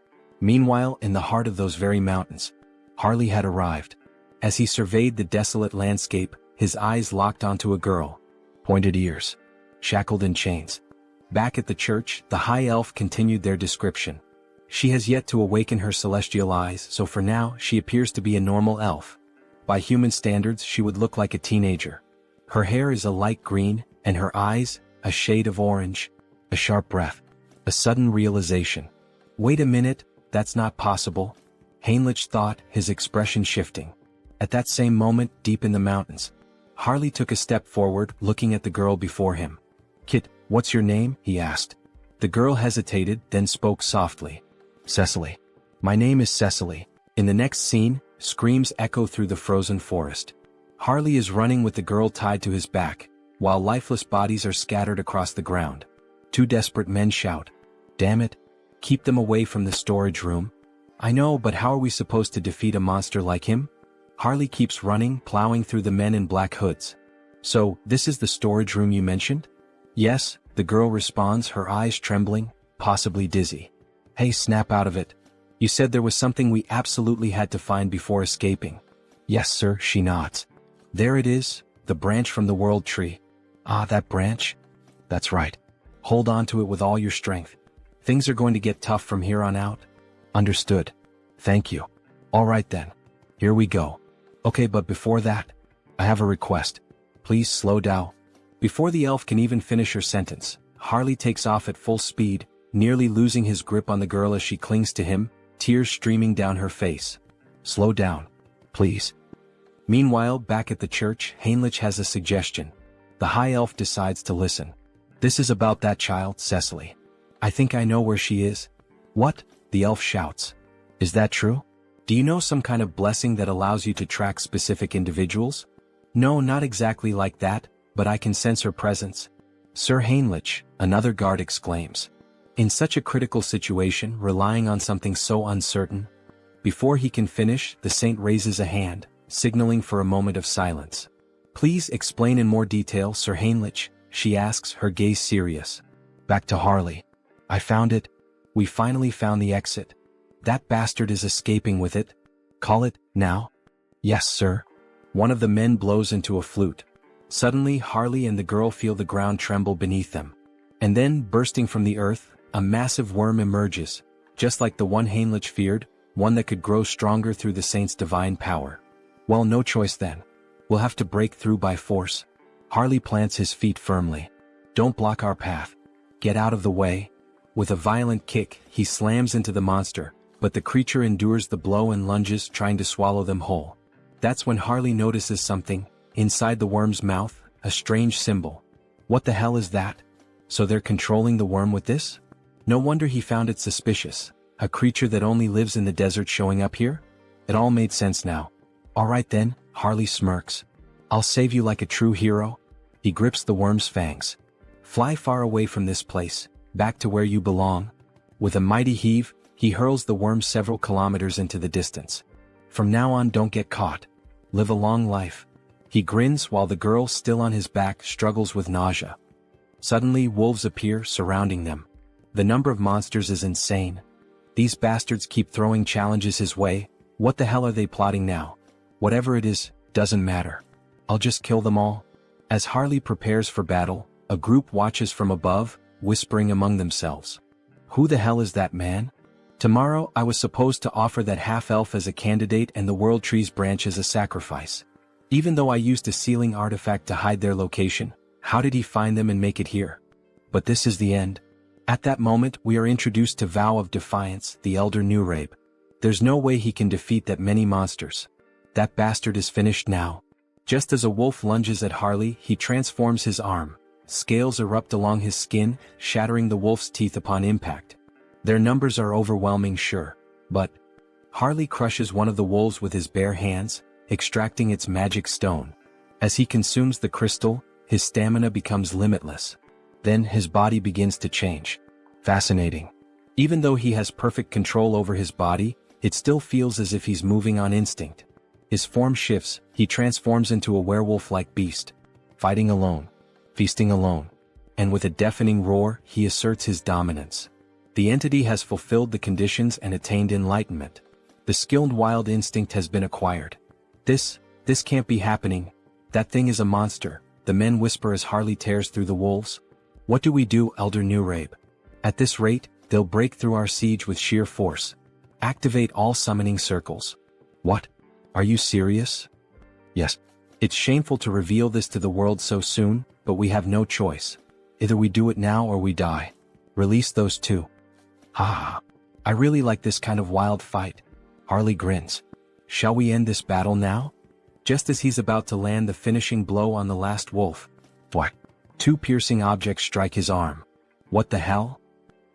S1: Meanwhile, in the heart of those very mountains, Harley had arrived. As he surveyed the desolate landscape, his eyes locked onto a girl. Pointed ears. Shackled in chains. Back at the church, the High Elf continued their description. She has yet to awaken her celestial eyes, so for now, she appears to be a normal elf. By human standards, she would look like a teenager. Her hair is a light green, and her eyes, a shade of orange. A sharp breath. A sudden realization. Wait a minute, that's not possible. Heinrich thought, his expression shifting. At that same moment, deep in the mountains, Harley took a step forward, looking at the girl before him. Kit, what's your name? He asked. The girl hesitated, then spoke softly. Cecily. My name is Cecily. In the next scene, screams echo through the frozen forest. Harley is running with the girl tied to his back, while lifeless bodies are scattered across the ground. 2 desperate men shout. Damn it. Keep them away from the storage room. I know, but how are we supposed to defeat a monster like him? Harley keeps running, plowing through the men in black hoods. So, this is the storage room you mentioned? Yes, the girl responds, her eyes trembling, possibly dizzy. Hey, snap out of it. You said there was something we absolutely had to find before escaping. Yes, sir, she nods. There it is, the branch from the World Tree. Ah, that branch? That's right. Hold on to it with all your strength. Things are going to get tough from here on out. Understood. Thank you. All right then. Here we go. Okay, but before that, I have a request. Please slow down. Before the elf can even finish her sentence, Harley takes off at full speed, nearly losing his grip on the girl as she clings to him, tears streaming down her face. Slow down. Please. Meanwhile, back at the church, Heinrich has a suggestion. The High Elf decides to listen. This is about that child, Cecily. I think I know where she is. What? The elf shouts. Is that true? Do you know some kind of blessing that allows you to track specific individuals? No, not exactly like that, but I can sense her presence. Sir Heinrich, another guard exclaims. In such a critical situation, relying on something so uncertain. Before he can finish, the saint raises a hand, signaling for a moment of silence. Please explain in more detail, Sir Heinrich, she asks, her gaze serious. Back to Harley. I found it. We finally found the exit. That bastard is escaping with it. Call it, now? Yes, sir. One of the men blows into a flute. Suddenly, Harley and the girl feel the ground tremble beneath them. And then, bursting from the earth, a massive worm emerges, just like the one Heinrich feared, one that could grow stronger through the saint's divine power. Well, no choice then. We'll have to break through by force. Harley plants his feet firmly. Don't block our path. Get out of the way. With a violent kick, he slams into the monster, but the creature endures the blow and lunges, trying to swallow them whole. That's when Harley notices something. Inside the worm's mouth, a strange symbol. What the hell is that? So they're controlling the worm with this? No wonder he found it suspicious. A creature that only lives in the desert showing up here? It all made sense now. Alright then, Harley smirks. I'll save you like a true hero. He grips the worm's fangs. Fly far away from this place, back to where you belong. With a mighty heave, he hurls the worm several kilometers into the distance. From now on, don't get caught. Live a long life. He grins while the girl, still on his back, struggles with nausea. Suddenly, wolves appear, surrounding them. The number of monsters is insane. These bastards keep throwing challenges his way. What the hell are they plotting now? Whatever it is, doesn't matter. I'll just kill them all. As Harley prepares for battle, a group watches from above, whispering among themselves. Who the hell is that man? Tomorrow I was supposed to offer that half-elf as a candidate and the World Tree's branch as a sacrifice. Even though I used a sealing artifact to hide their location, how did he find them and make it here? But this is the end. At that moment we are introduced to Vow of Defiance, the elder Nurabe. There's no way he can defeat that many monsters. That bastard is finished now. Just as a wolf lunges at Harley, he transforms his arm. Scales erupt along his skin, shattering the wolf's teeth upon impact. Their numbers are overwhelming, sure, but Harley crushes one of the wolves with his bare hands, extracting its magic stone. As he consumes the crystal, his stamina becomes limitless. Then his body begins to change. Fascinating. Even though he has perfect control over his body, it still feels as if he's moving on instinct. His form shifts, he transforms into a werewolf-like beast. Fighting alone. Feasting alone. And with a deafening roar, he asserts his dominance. The entity has fulfilled the conditions and attained enlightenment. The skilled wild instinct has been acquired. This can't be happening. That thing is a monster, the men whisper as Harley tears through the wolves. What do we do, Elder Nurabe? At this rate, they'll break through our siege with sheer force. Activate all summoning circles. What? Are you serious? Yes. It's shameful to reveal this to the world so soon, but we have no choice. Either we do it now or we die. Release those two. Ha! I really like this kind of wild fight. Harley grins. Shall we end this battle now? Just as he's about to land the finishing blow on the last wolf. What? Two piercing objects strike his arm. What the hell?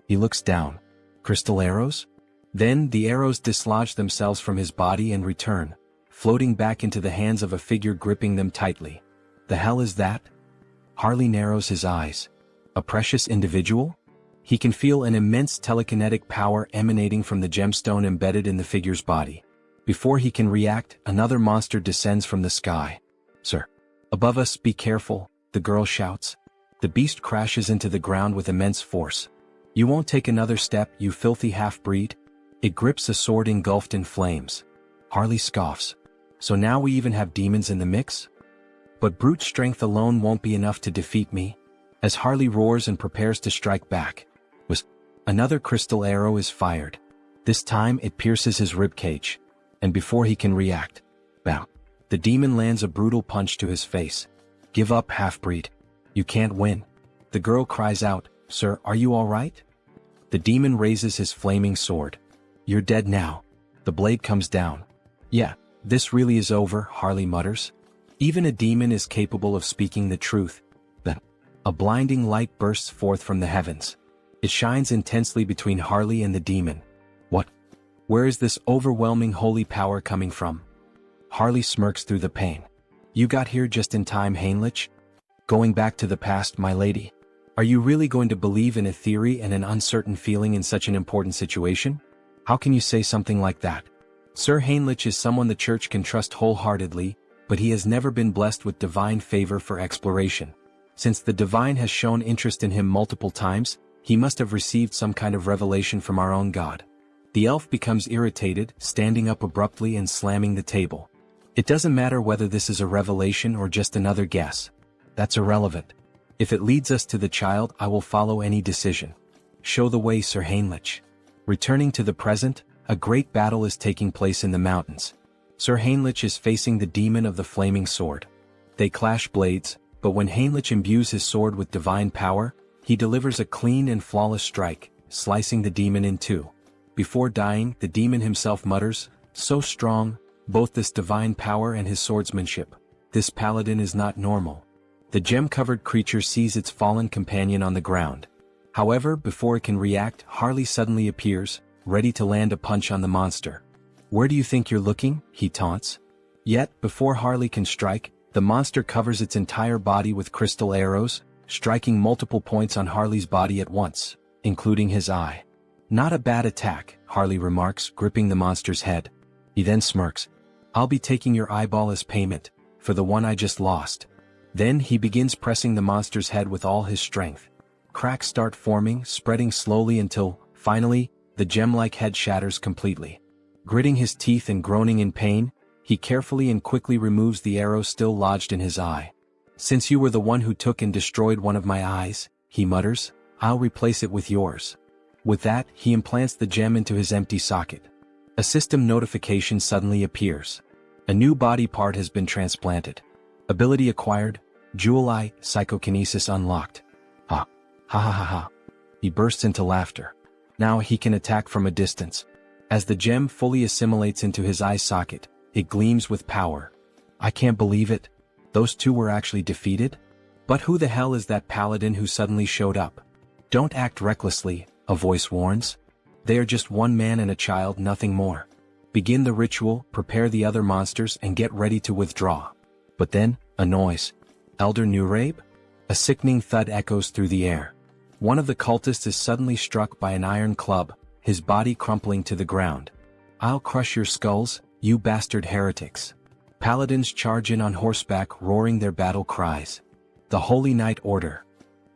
S1: He looks down. Crystal arrows? Then the arrows dislodge themselves from his body and return, floating back into the hands of a figure gripping them tightly. The hell is that? Harley narrows his eyes. A precious individual? He can feel an immense telekinetic power emanating from the gemstone embedded in the figure's body. Before he can react, another monster descends from the sky. Sir. Above us, be careful, the girl shouts. The beast crashes into the ground with immense force. You won't take another step, you filthy half-breed? It grips a sword engulfed in flames. Harley scoffs. So now we even have demons in the mix? But brute strength alone won't be enough to defeat me. As Harley roars and prepares to strike back, another crystal arrow is fired. This time it pierces his ribcage. And before he can react, bam, the demon lands a brutal punch to his face. Give up, half-breed. You can't win. The girl cries out, Sir, are you all right? The demon raises his flaming sword. You're dead now. The blade comes down. Yeah, this really is over, Harley mutters. Even a demon is capable of speaking the truth. Then, a blinding light bursts forth from the heavens. It shines intensely between Harley and the demon. What? Where is this overwhelming holy power coming from? Harley smirks through the pain. You got here just in time, Heinrich. Going back to the past, my lady. Are you really going to believe in a theory and an uncertain feeling in such an important situation? How can you say something like that? Sir Heinrich is someone the church can trust wholeheartedly, but he has never been blessed with divine favor for exploration. Since the divine has shown interest in him multiple times, he must have received some kind of revelation from our own God. The elf becomes irritated, standing up abruptly and slamming the table. It doesn't matter whether this is a revelation or just another guess. That's irrelevant. If it leads us to the child, I will follow any decision. Show the way, Sir Heinrich. Returning to the present, a great battle is taking place in the mountains. Sir Heinrich is facing the demon of the flaming sword. They clash blades, but when Heinrich imbues his sword with divine power, he delivers a clean and flawless strike, slicing the demon in two. Before dying, the demon himself mutters, so strong, both this divine power and his swordsmanship. This paladin is not normal. The gem-covered creature sees its fallen companion on the ground. However, before it can react, Harley suddenly appears, ready to land a punch on the monster. "Where do you think you're looking?" he taunts. Yet, before Harley can strike, the monster covers its entire body with crystal arrows, striking multiple points on Harley's body at once, including his eye. "Not a bad attack," Harley remarks, gripping the monster's head. He then smirks. "I'll be taking your eyeball as payment, for the one I just lost." Then he begins pressing the monster's head with all his strength. Cracks start forming, spreading slowly until, finally, the gem-like head shatters completely. Gritting his teeth and groaning in pain, he carefully and quickly removes the arrow still lodged in his eye. "Since you were the one who took and destroyed one of my eyes," he mutters, "I'll replace it with yours." With that, he implants the gem into his empty socket. A system notification suddenly appears. A new body part has been transplanted. Ability acquired, Jewel Eye, Psychokinesis unlocked. Ha. Ha ha ha ha. He bursts into laughter. Now he can attack from a distance. As the gem fully assimilates into his eye socket, it gleams with power. "I can't believe it. Those two were actually defeated? But who the hell is that paladin who suddenly showed up?" "Don't act recklessly," a voice warns. "They are just one man and a child, nothing more. Begin the ritual, prepare the other monsters, and get ready to withdraw." But then, a noise. "Elder Nurabe?" A sickening thud echoes through the air. One of the cultists is suddenly struck by an iron club, his body crumpling to the ground. "I'll crush your skulls, you bastard heretics." Paladins charge in on horseback, roaring their battle cries. "The Holy Knight Order."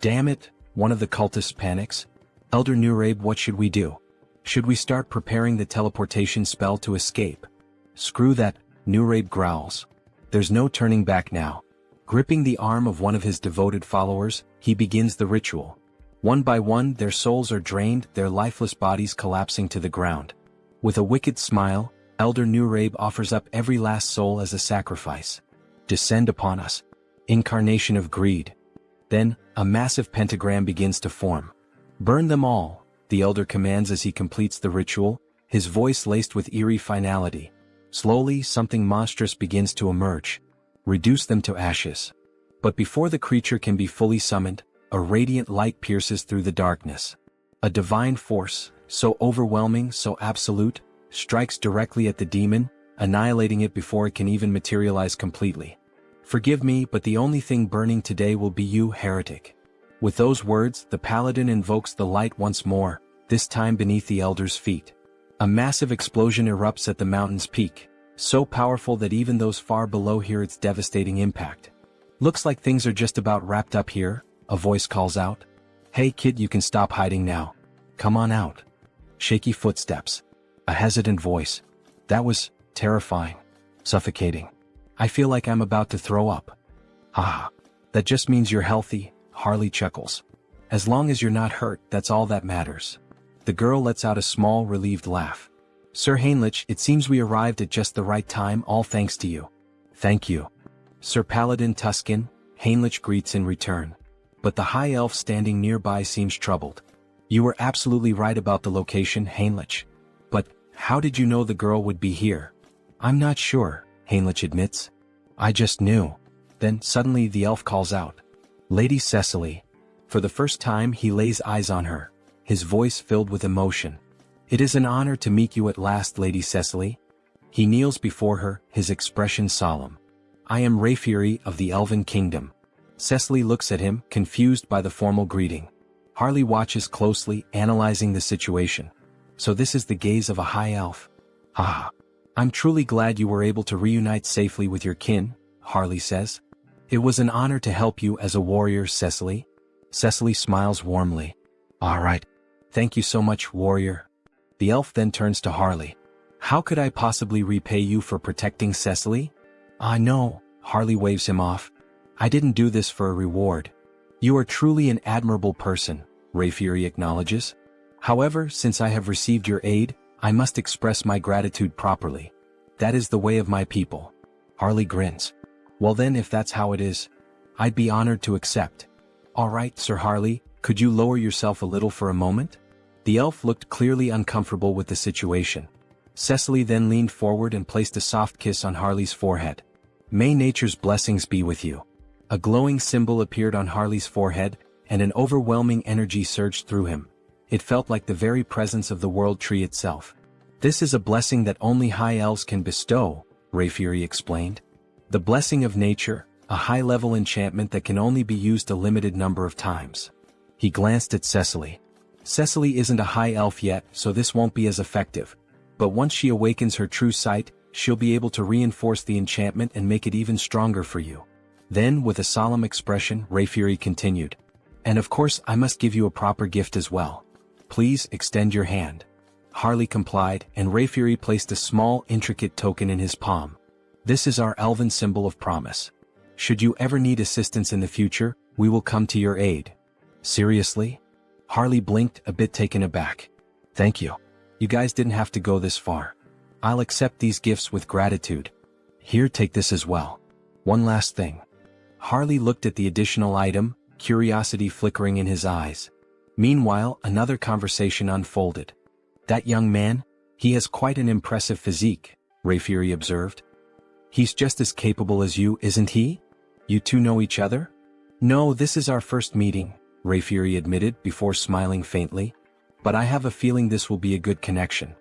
S1: "Damn it," one of the cultists panics. "Elder Nurabe, what should we do? Should we start preparing the teleportation spell to escape?" "Screw that," Nurabe growls. "There's no turning back now." Gripping the arm of one of his devoted followers, he begins the ritual. One by one, their souls are drained, their lifeless bodies collapsing to the ground. With a wicked smile, Elder Nurabe offers up every last soul as a sacrifice. "Descend upon us. Incarnation of greed." Then, a massive pentagram begins to form. "Burn them all," the elder commands as he completes the ritual, his voice laced with eerie finality. Slowly, something monstrous begins to emerge. "Reduce them to ashes." But before the creature can be fully summoned, a radiant light pierces through the darkness. A divine force, so overwhelming, so absolute, strikes directly at the demon, annihilating it before it can even materialize completely. "Forgive me, but the only thing burning today will be you, heretic." With those words, the paladin invokes the light once more, this time beneath the elder's feet. A massive explosion erupts at the mountain's peak, so powerful that even those far below hear its devastating impact. "Looks like things are just about wrapped up here," a voice calls out. "Hey kid, you can stop hiding now. Come on out." Shaky footsteps. A hesitant voice. "That was terrifying. Suffocating. I feel like I'm about to throw up." "Haha. That just means you're healthy," Harley chuckles. "As long as you're not hurt, that's all that matters." The girl lets out a small, relieved laugh. "Sir Heinrich, it seems we arrived at just the right time, all thanks to you." "Thank you." Sir Paladin Tuscan, Heinrich greets in return. But the high elf standing nearby seems troubled. "You were absolutely right about the location, Heinrich. But, how did you know the girl would be here?" "I'm not sure," Heinrich admits. "I just knew." Then, suddenly the elf calls out. "Lady Cecily." For the first time he lays eyes on her, his voice filled with emotion. "It is an honor to meet you at last, Lady Cecily." He kneels before her, his expression solemn. "I am Rayfury of the Elven Kingdom." Cecily looks at him, confused by the formal greeting. Harley watches closely, analyzing the situation. So this is the gaze of a high elf. "Ah. I'm truly glad you were able to reunite safely with your kin," Harley says. "It was an honor to help you as a warrior, Cecily." Cecily smiles warmly. "All right. Thank you so much, warrior." The elf then turns to Harley. "How could I possibly repay you for protecting Cecily?" "Ah no," Harley waves him off. "I didn't do this for a reward." "You are truly an admirable person," Rayfury acknowledges. "However, since I have received your aid, I must express my gratitude properly. That is the way of my people." Harley grins. "Well then, if that's how it is, I'd be honored to accept." "All right, Sir Harley, could you lower yourself a little for a moment?" The elf looked clearly uncomfortable with the situation. Cecily then leaned forward and placed a soft kiss on Harley's forehead. "May nature's blessings be with you." A glowing symbol appeared on Harley's forehead, and an overwhelming energy surged through him. It felt like the very presence of the world tree itself. "This is a blessing that only high elves can bestow," Rayfury explained. "The blessing of nature, a high-level enchantment that can only be used a limited number of times." He glanced at Cecily. "Cecily isn't a high elf yet, so this won't be as effective. But once she awakens her true sight, she'll be able to reinforce the enchantment and make it even stronger for you." Then, with a solemn expression, Rayfury continued, "And of course I must give you a proper gift as well. Please extend your hand." Harley complied, and Rayfury placed a small, intricate token in his palm. "This is our elven symbol of promise. Should you ever need assistance in the future, we will come to your aid." "Seriously?" Harley blinked, a bit taken aback. "Thank you. You guys didn't have to go this far. I'll accept these gifts with gratitude. Here, take this as well. One last thing." Harley looked at the additional item, curiosity flickering in his eyes. Meanwhile, another conversation unfolded. "That young man? He has quite an impressive physique," Rayfury observed. "He's just as capable as you, isn't he? You two know each other?" "No, this is our first meeting," Rayfury admitted before smiling faintly. "But I have a feeling this will be a good connection."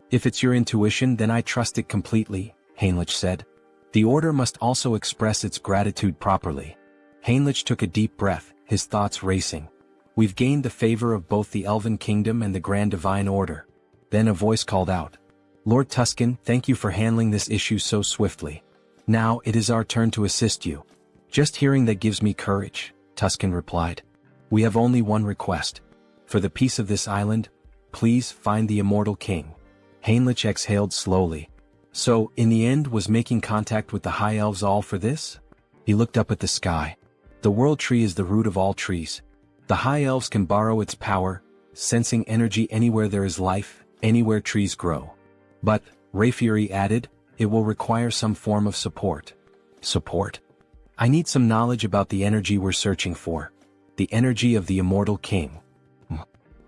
S1: "If it's your intuition, then I trust it completely," Heinrich said. "The order must also express its gratitude properly." Heinrich took a deep breath, his thoughts racing. "We've gained the favor of both the Elven Kingdom and the Grand Divine Order." Then a voice called out, "Lord Tuscan, thank you for handling this issue so swiftly. Now it is our turn to assist you." "Just hearing that gives me courage," Tuscan replied. "We have only one request. For the peace of this island, please find the Immortal King." Heinrich exhaled slowly. "So, in the end, was making contact with the High Elves all for this?" He looked up at the sky. "The World Tree is the root of all trees. The High Elves can borrow its power, sensing energy anywhere there is life, anywhere trees grow. But," Rayfury added, "it will require some form of support." "Support? I need some knowledge about the energy we're searching for. The energy of the Immortal King."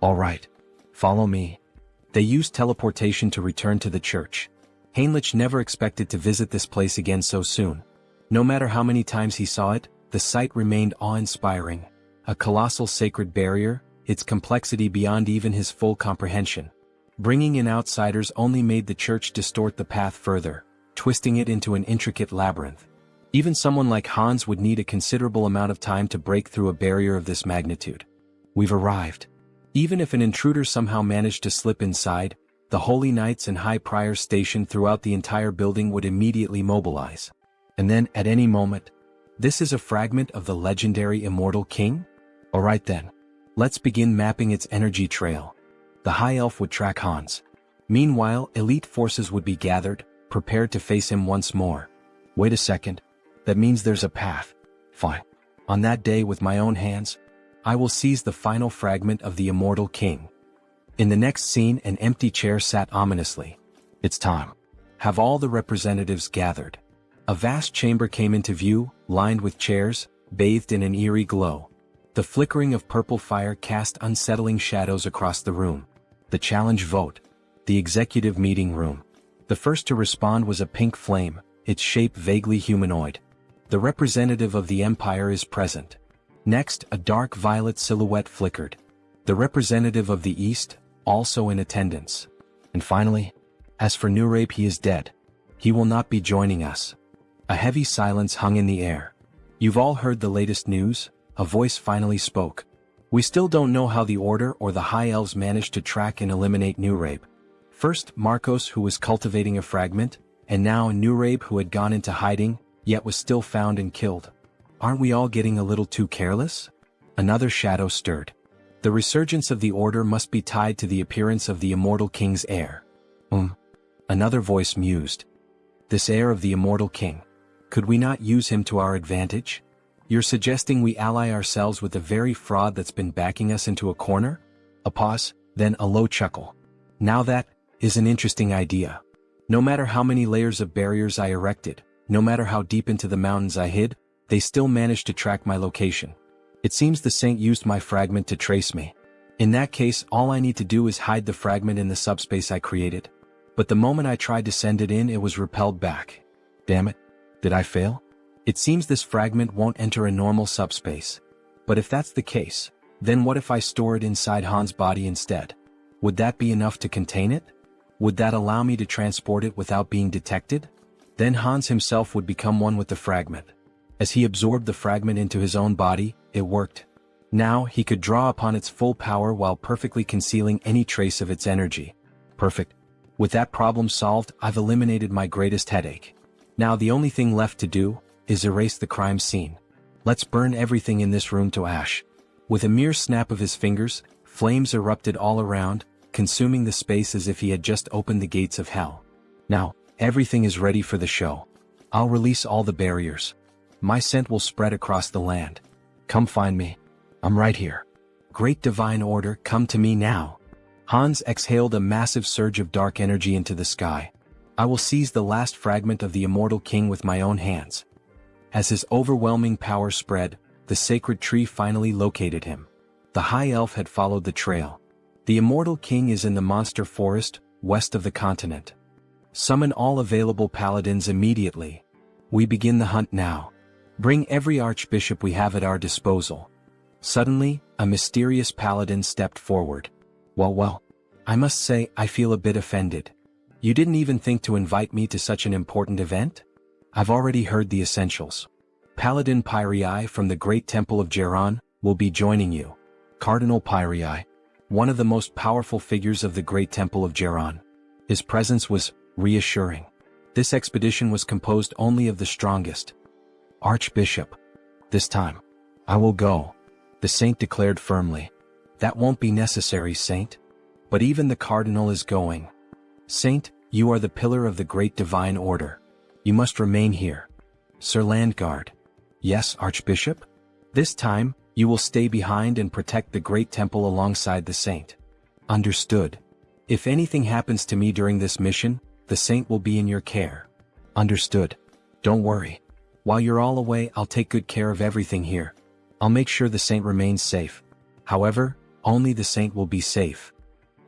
S1: "All right. Follow me." They used teleportation to return to the church. Heinrich never expected to visit this place again so soon. No matter how many times he saw it, the sight remained awe-inspiring. A colossal sacred barrier, its complexity beyond even his full comprehension. Bringing in outsiders only made the church distort the path further, twisting it into an intricate labyrinth. Even someone like Hans would need a considerable amount of time to break through a barrier of this magnitude. "We've arrived." Even if an intruder somehow managed to slip inside, the holy knights and high priors stationed throughout the entire building would immediately mobilize. And then, at any moment, "This is a fragment of the legendary Immortal King? Alright then. Let's begin mapping its energy trail." The High Elf would track Hans. Meanwhile, elite forces would be gathered, prepared to face him once more. "Wait a second. That means there's a path. Fine. On that day, with my own hands, I will seize the final fragment of the Immortal King." In the next scene, an empty chair sat ominously. "It's time. Have all the representatives gathered." A vast chamber came into view, lined with chairs, bathed in an eerie glow. The flickering of purple fire cast unsettling shadows across the room. The challenge vote. The executive meeting room. The first to respond was a pink flame, its shape vaguely humanoid. The representative of the Empire is present. Next, a dark violet silhouette flickered. The representative of the East, also in attendance. And finally, as for Nurabe, he is dead. He will not be joining us. A heavy silence hung in the air. "You've all heard the latest news," a voice finally spoke. "We still don't know how the Order or the High Elves managed to track and eliminate Nurabe. First, Marcos, who was cultivating a fragment, and now Nurabe, who had gone into hiding, yet was still found and killed. Aren't we all getting a little too careless?" Another shadow stirred. "The resurgence of the Order must be tied to the appearance of the Immortal King's heir." Another voice mused. "This heir of the Immortal King. Could we not use him to our advantage? You're suggesting we ally ourselves with the very fraud that's been backing us into a corner?" A pause, then a low chuckle. "Now that is an interesting idea. No matter how many layers of barriers I erected, no matter how deep into the mountains I hid, they still managed to track my location. It seems the Saint used my fragment to trace me. In that case, all I need to do is hide the fragment in the subspace I created. But the moment I tried to send it in, it was repelled back. Damn it. Did I fail? It seems this fragment won't enter a normal subspace. But if that's the case, then what if I store it inside Han's body instead? Would that be enough to contain it? Would that allow me to transport it without being detected? Then Hans himself would become one with the fragment. As he absorbed the fragment into his own body, it worked. Now he could draw upon its full power while perfectly concealing any trace of its energy. Perfect. With that problem solved, I've eliminated my greatest headache. Now the only thing left to do is erase the crime scene. Let's burn everything in this room to ash. With a mere snap of his fingers, flames erupted all around, consuming the space as if he had just opened the gates of hell. Now, everything is ready for the show. I'll release all the barriers. My scent will spread across the land. Come find me. I'm right here. Great divine order, come to me now. Hans exhaled a massive surge of dark energy into the sky. I will seize the last fragment of the immortal king with my own hands. As his overwhelming power spread, the sacred tree finally located him. The high elf had followed the trail. The immortal king is in the monster forest, west of the continent. Summon all available paladins immediately. We begin the hunt now. Bring every archbishop we have at our disposal. Suddenly, a mysterious paladin stepped forward. Well, I must say I feel a bit offended. You didn't even think to invite me to such an important event? I've already heard the essentials. Paladin Pyrii from the Great Temple of Geron will be joining you. Cardinal Pyrii, one of the most powerful figures of the Great Temple of Geron. His presence was reassuring. This expedition was composed only of the strongest. Archbishop. This time, I will go, the saint declared firmly. That won't be necessary, saint. But even the cardinal is going. Saint, you are the pillar of the great divine order. You must remain here. Sir Landguard. Yes, Archbishop? This time, you will stay behind and protect the great temple alongside the saint. Understood. If anything happens to me during this mission, the saint will be in your care. Understood. Don't worry. While you're all away, I'll take good care of everything here. I'll make sure the saint remains safe. However, only the saint will be safe.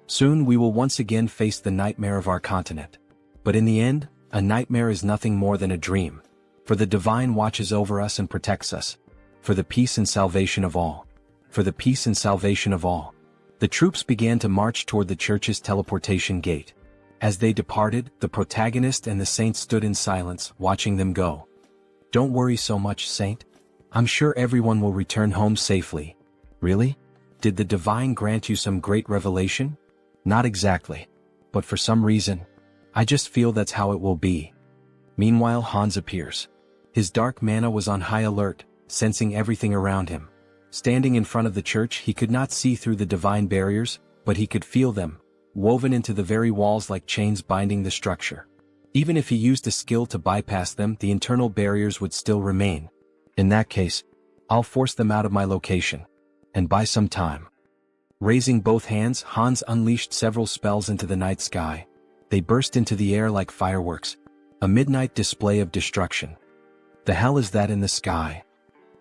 S1: Soon we will once again face the nightmare of our continent. But in the end, a nightmare is nothing more than a dream. For the divine watches over us and protects us. For the peace and salvation of all. For the peace and salvation of all. The troops began to march toward the church's teleportation gate. As they departed, the protagonist and the saint stood in silence, watching them go. Don't worry so much, saint. I'm sure everyone will return home safely. Really? Did the divine grant you some great revelation? Not exactly. But for some reason, I just feel that's how it will be. Meanwhile, Hans appears. His dark mana was on high alert, sensing everything around him. Standing in front of the church, he could not see through the divine barriers, but he could feel them, woven into the very walls like chains binding the structure. Even if he used a skill to bypass them, the internal barriers would still remain. In that case, I'll force them out of my location. And buy some time. Raising both hands, Hans unleashed several spells into the night sky. They burst into the air like fireworks, a midnight display of destruction. The hell is that in the sky?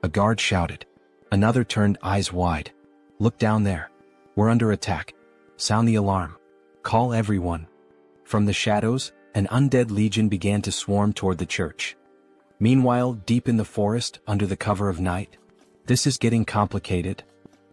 S1: A guard shouted. Another turned eyes wide. Look down there. We're under attack. Sound the alarm. Call everyone. From the shadows, an undead legion began to swarm toward the church. Meanwhile, deep in the forest, under the cover of night, this is getting complicated.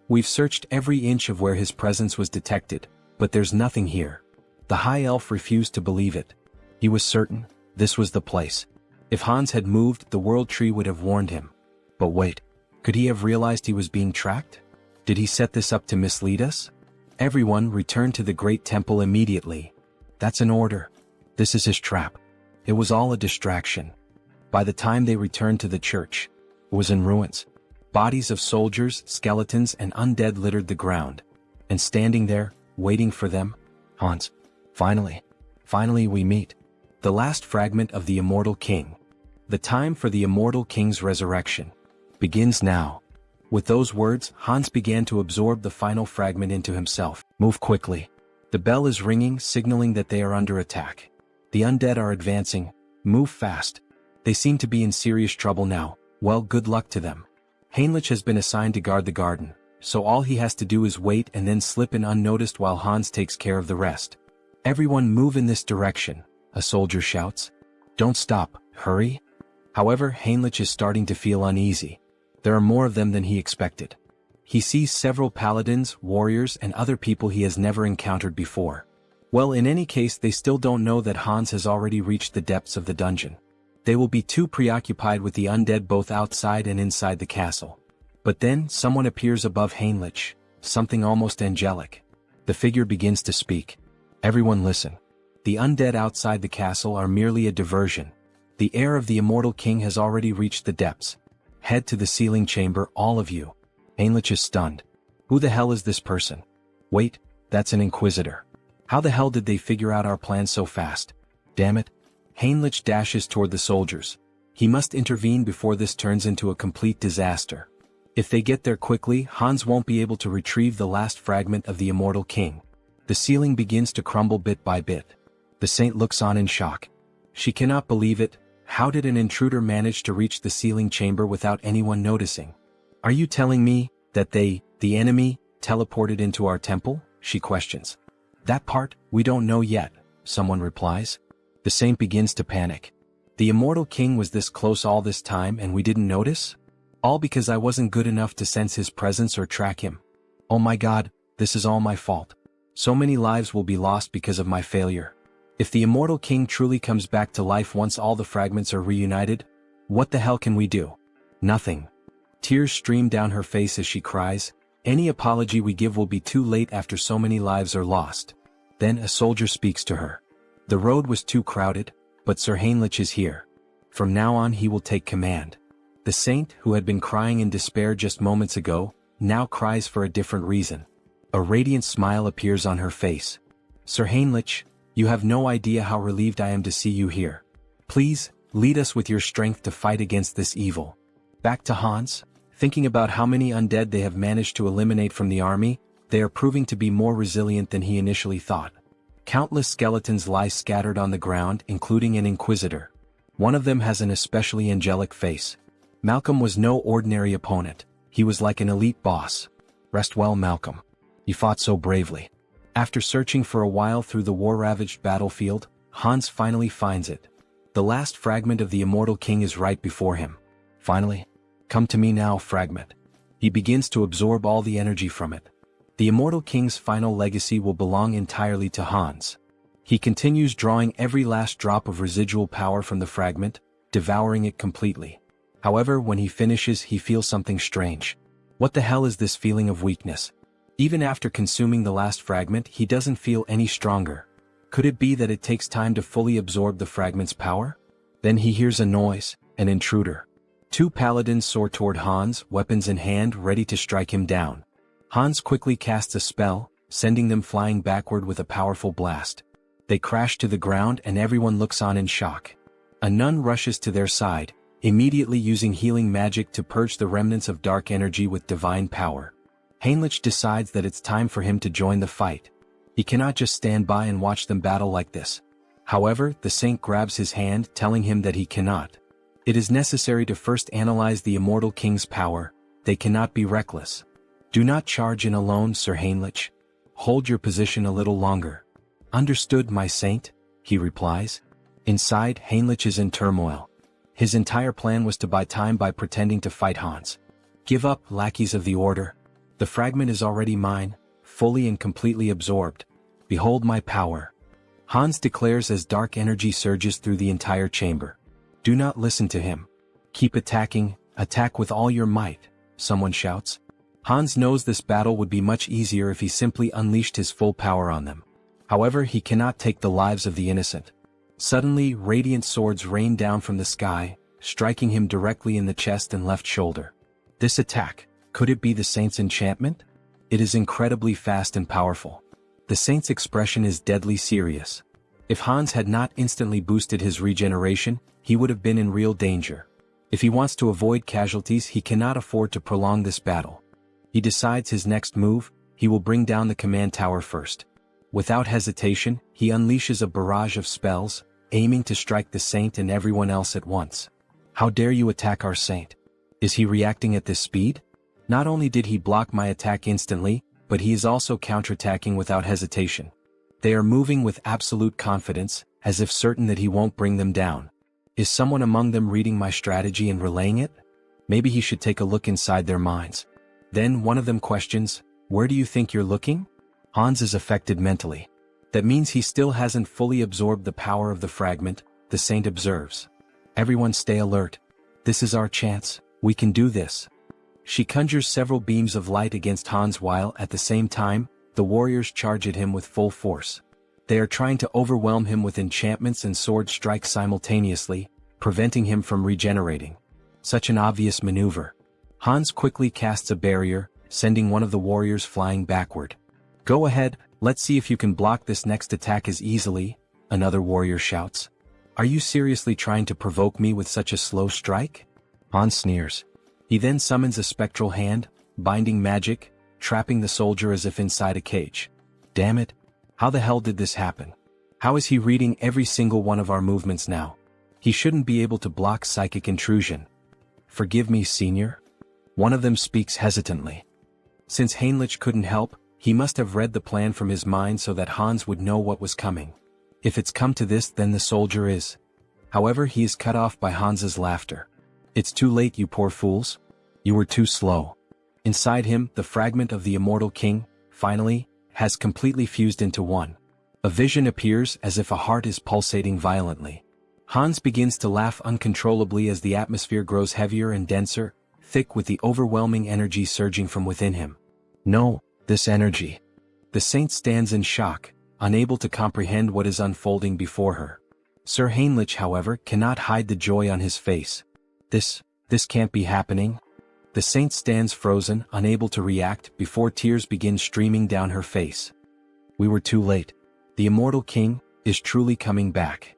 S1: We've searched every inch of where his presence was detected, but there's nothing here. The high elf refused to believe it. He was certain this was the place. If Hans had moved, the world tree would have warned him. But wait, could he have realized he was being tracked? Did he set this up to mislead us? Everyone return to the great temple immediately. That's an order. This is his trap. It was all a distraction. By the time they returned to the church, it was in ruins. Bodies of soldiers, skeletons, and undead littered the ground. And standing there, waiting for them, Hans. Finally we meet. The last fragment of the immortal king. The time for the immortal king's resurrection begins now. With those words, Hans began to absorb the final fragment into himself. Move quickly. The bell is ringing, signaling that they are under attack. The undead are advancing. Move fast. They seem to be in serious trouble now. Well, good luck to them. Heinrich has been assigned to guard the garden, so all he has to do is wait and then slip in unnoticed while Hans takes care of the rest. Everyone move in this direction, a soldier shouts. Don't stop, hurry. However, Heinrich is starting to feel uneasy. There are more of them than he expected. He sees several paladins, warriors, and other people he has never encountered before. Well, in any case, they still don't know that Hans has already reached the depths of the dungeon. They will be too preoccupied with the undead both outside and inside the castle. But then, someone appears above Heinrich, something almost angelic. The figure begins to speak. Everyone listen. The undead outside the castle are merely a diversion. The heir of the immortal king has already reached the depths. Head to the sealing chamber, all of you. Heinrich is stunned. Who the hell is this person? Wait, that's an inquisitor. How the hell did they figure out our plan so fast? Damn it. Heinrich dashes toward the soldiers. He must intervene before this turns into a complete disaster. If they get there quickly, Hans won't be able to retrieve the last fragment of the immortal king. The ceiling begins to crumble bit by bit. The saint looks on in shock. She cannot believe it. How did an intruder manage to reach the sealing chamber without anyone noticing? Are you telling me that they, the enemy, teleported into our temple? She questions. That part, we don't know yet, someone replies. The saint begins to panic. The immortal king was this close all this time and we didn't notice? All because I wasn't good enough to sense his presence or track him. Oh my god, this is all my fault. So many lives will be lost because of my failure. If the immortal king truly comes back to life once all the fragments are reunited, what the hell can we do? Nothing. Tears stream down her face as she cries. Any apology we give will be too late after so many lives are lost. Then a soldier speaks to her. The road was too crowded, but Sir Heinrich is here. From now on he will take command. The saint, who had been crying in despair just moments ago, now cries for a different reason. A radiant smile appears on her face. Sir Heinrich, you have no idea how relieved I am to see you here. Please, lead us with your strength to fight against this evil. Back to Hans. Thinking about how many undead they have managed to eliminate from the army, they are proving to be more resilient than he initially thought. Countless skeletons lie scattered on the ground, including an inquisitor. One of them has an especially angelic face. Malcolm was no ordinary opponent. He was like an elite boss. Rest well, Malcolm. You fought so bravely. After searching for a while through the war-ravaged battlefield, Hans finally finds it. The last fragment of the immortal king is right before him. Finally. Come to me now, fragment. He begins to absorb all the energy from it. The immortal king's final legacy will belong entirely to Hans. He continues drawing every last drop of residual power from the fragment, devouring it completely. However, when he finishes, he feels something strange. What the hell is this feeling of weakness? Even after consuming the last fragment, he doesn't feel any stronger. Could it be that it takes time to fully absorb the fragment's power? Then he hears a noise, an intruder. Two paladins soar toward Hans, weapons in hand, ready to strike him down. Hans quickly casts a spell, sending them flying backward with a powerful blast. They crash to the ground and everyone looks on in shock. A nun rushes to their side, immediately using healing magic to purge the remnants of dark energy with divine power. Heinrich decides that it's time for him to join the fight. He cannot just stand by and watch them battle like this. However, the saint grabs his hand, telling him that he cannot. It is necessary to first analyze the immortal king's power. They cannot be reckless. Do not charge in alone, Sir Heinrich. Hold your position a little longer. Understood, my saint, he replies. Inside, Heinrich is in turmoil. His entire plan was to buy time by pretending to fight Hans. Give up, lackeys of the order. The fragment is already mine, fully and completely absorbed. Behold my power. Hans declares as dark energy surges through the entire chamber. Do not listen to him. Keep attacking, attack with all your might, someone shouts. Hans knows this battle would be much easier if he simply unleashed his full power on them. However, he cannot take the lives of the innocent. Suddenly, radiant swords rain down from the sky, striking him directly in the chest and left shoulder. This attack, could it be the saint's enchantment? It is incredibly fast and powerful. The saint's expression is deadly serious. If Hans had not instantly boosted his regeneration, he would have been in real danger. If he wants to avoid casualties, he cannot afford to prolong this battle. He decides his next move, he will bring down the command tower first. Without hesitation, he unleashes a barrage of spells, aiming to strike the saint and everyone else at once. How dare you attack our saint? Is he reacting at this speed? Not only did he block my attack instantly, but he is also counterattacking without hesitation. They are moving with absolute confidence, as if certain that he won't bring them down. Is someone among them reading my strategy and relaying it? Maybe he should take a look inside their minds. Then one of them questions, "Where do you think you're looking?" Hans is affected mentally. That means he still hasn't fully absorbed the power of the fragment, the saint observes. "Everyone stay alert. This is our chance, we can do this." She conjures several beams of light against Hans while, at the same time, the warriors charge at him with full force. They are trying to overwhelm him with enchantments and sword strikes simultaneously, preventing him from regenerating. Such an obvious maneuver. Hans quickly casts a barrier, sending one of the warriors flying backward. "Go ahead, let's see if you can block this next attack as easily," another warrior shouts. "Are you seriously trying to provoke me with such a slow strike?" Hans sneers. He then summons a spectral hand, binding magic, trapping the soldier as if inside a cage. Damn it! How the hell did this happen? How is he reading every single one of our movements now? He shouldn't be able to block psychic intrusion. "Forgive me, senior?" One of them speaks hesitantly. Since Heinrich couldn't help, he must have read the plan from his mind so that Hans would know what was coming. If it's come to this, then the soldier is. However, he is cut off by Hans's laughter. "It's too late, you poor fools. You were too slow." Inside him, the fragment of the immortal king, finally, has completely fused into one. A vision appears as if a heart is pulsating violently. Hans begins to laugh uncontrollably as the atmosphere grows heavier and denser, thick with the overwhelming energy surging from within him. No, this energy. The saint stands in shock, unable to comprehend what is unfolding before her. Sir Heinrich, however, cannot hide the joy on his face. This can't be happening. The saint stands frozen, unable to react, before tears begin streaming down her face. We were too late. The immortal king is truly coming back.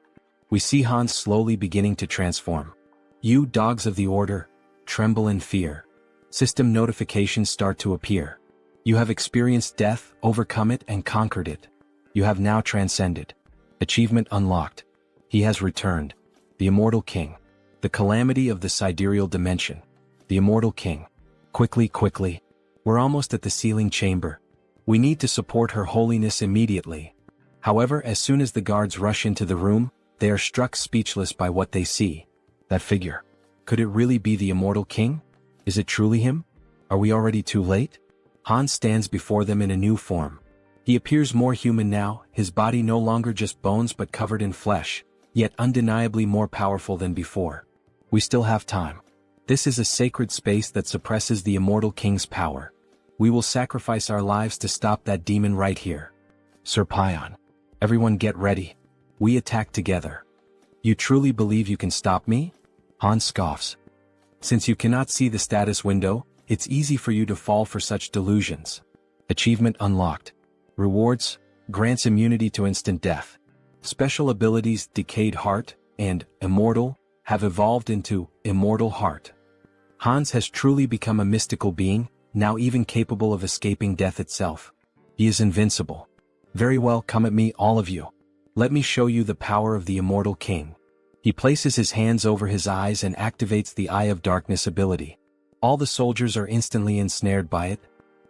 S1: We see Hans slowly beginning to transform. You dogs of the order, tremble in fear. System notifications start to appear. You have experienced death, overcome it and conquered it. You have now transcended. Achievement unlocked. He has returned. The immortal king. The calamity of the sidereal dimension. The immortal king. Quickly. We're almost at the sealing chamber. We need to support her holiness immediately. However, as soon as the guards rush into the room, they are struck speechless by what they see. That figure. Could it really be the immortal king? Is it truly him? Are we already too late? Hans stands before them in a new form. He appears more human now, his body no longer just bones but covered in flesh, yet undeniably more powerful than before. We still have time. This is a sacred space that suppresses the immortal king's power. We will sacrifice our lives to stop that demon right here. Sir Pion. Everyone get ready. We attack together. You truly believe you can stop me? Hans scoffs. Since you cannot see the status window, it's easy for you to fall for such delusions. Achievement unlocked. Rewards, grants immunity to instant death. Special abilities Decayed Heart and Immortal have evolved into Immortal Heart. Hans has truly become a mystical being, now even capable of escaping death itself. He is invincible. Very well, come at me, all of you. Let me show you the power of the immortal king. He places his hands over his eyes and activates the Eye of Darkness ability. All the soldiers are instantly ensnared by it.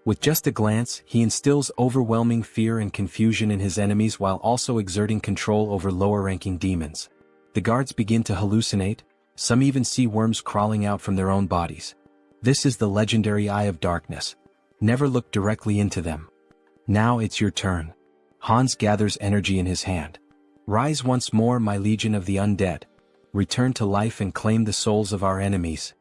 S1: With just a glance, he instills overwhelming fear and confusion in his enemies while also exerting control over lower-ranking demons. The guards begin to hallucinate, some even see worms crawling out from their own bodies. This is the legendary Eye of Darkness. Never look directly into them. Now it's your turn. Hans gathers energy in his hand. Rise once more, my legion of the undead. Return to life and claim the souls of our enemies.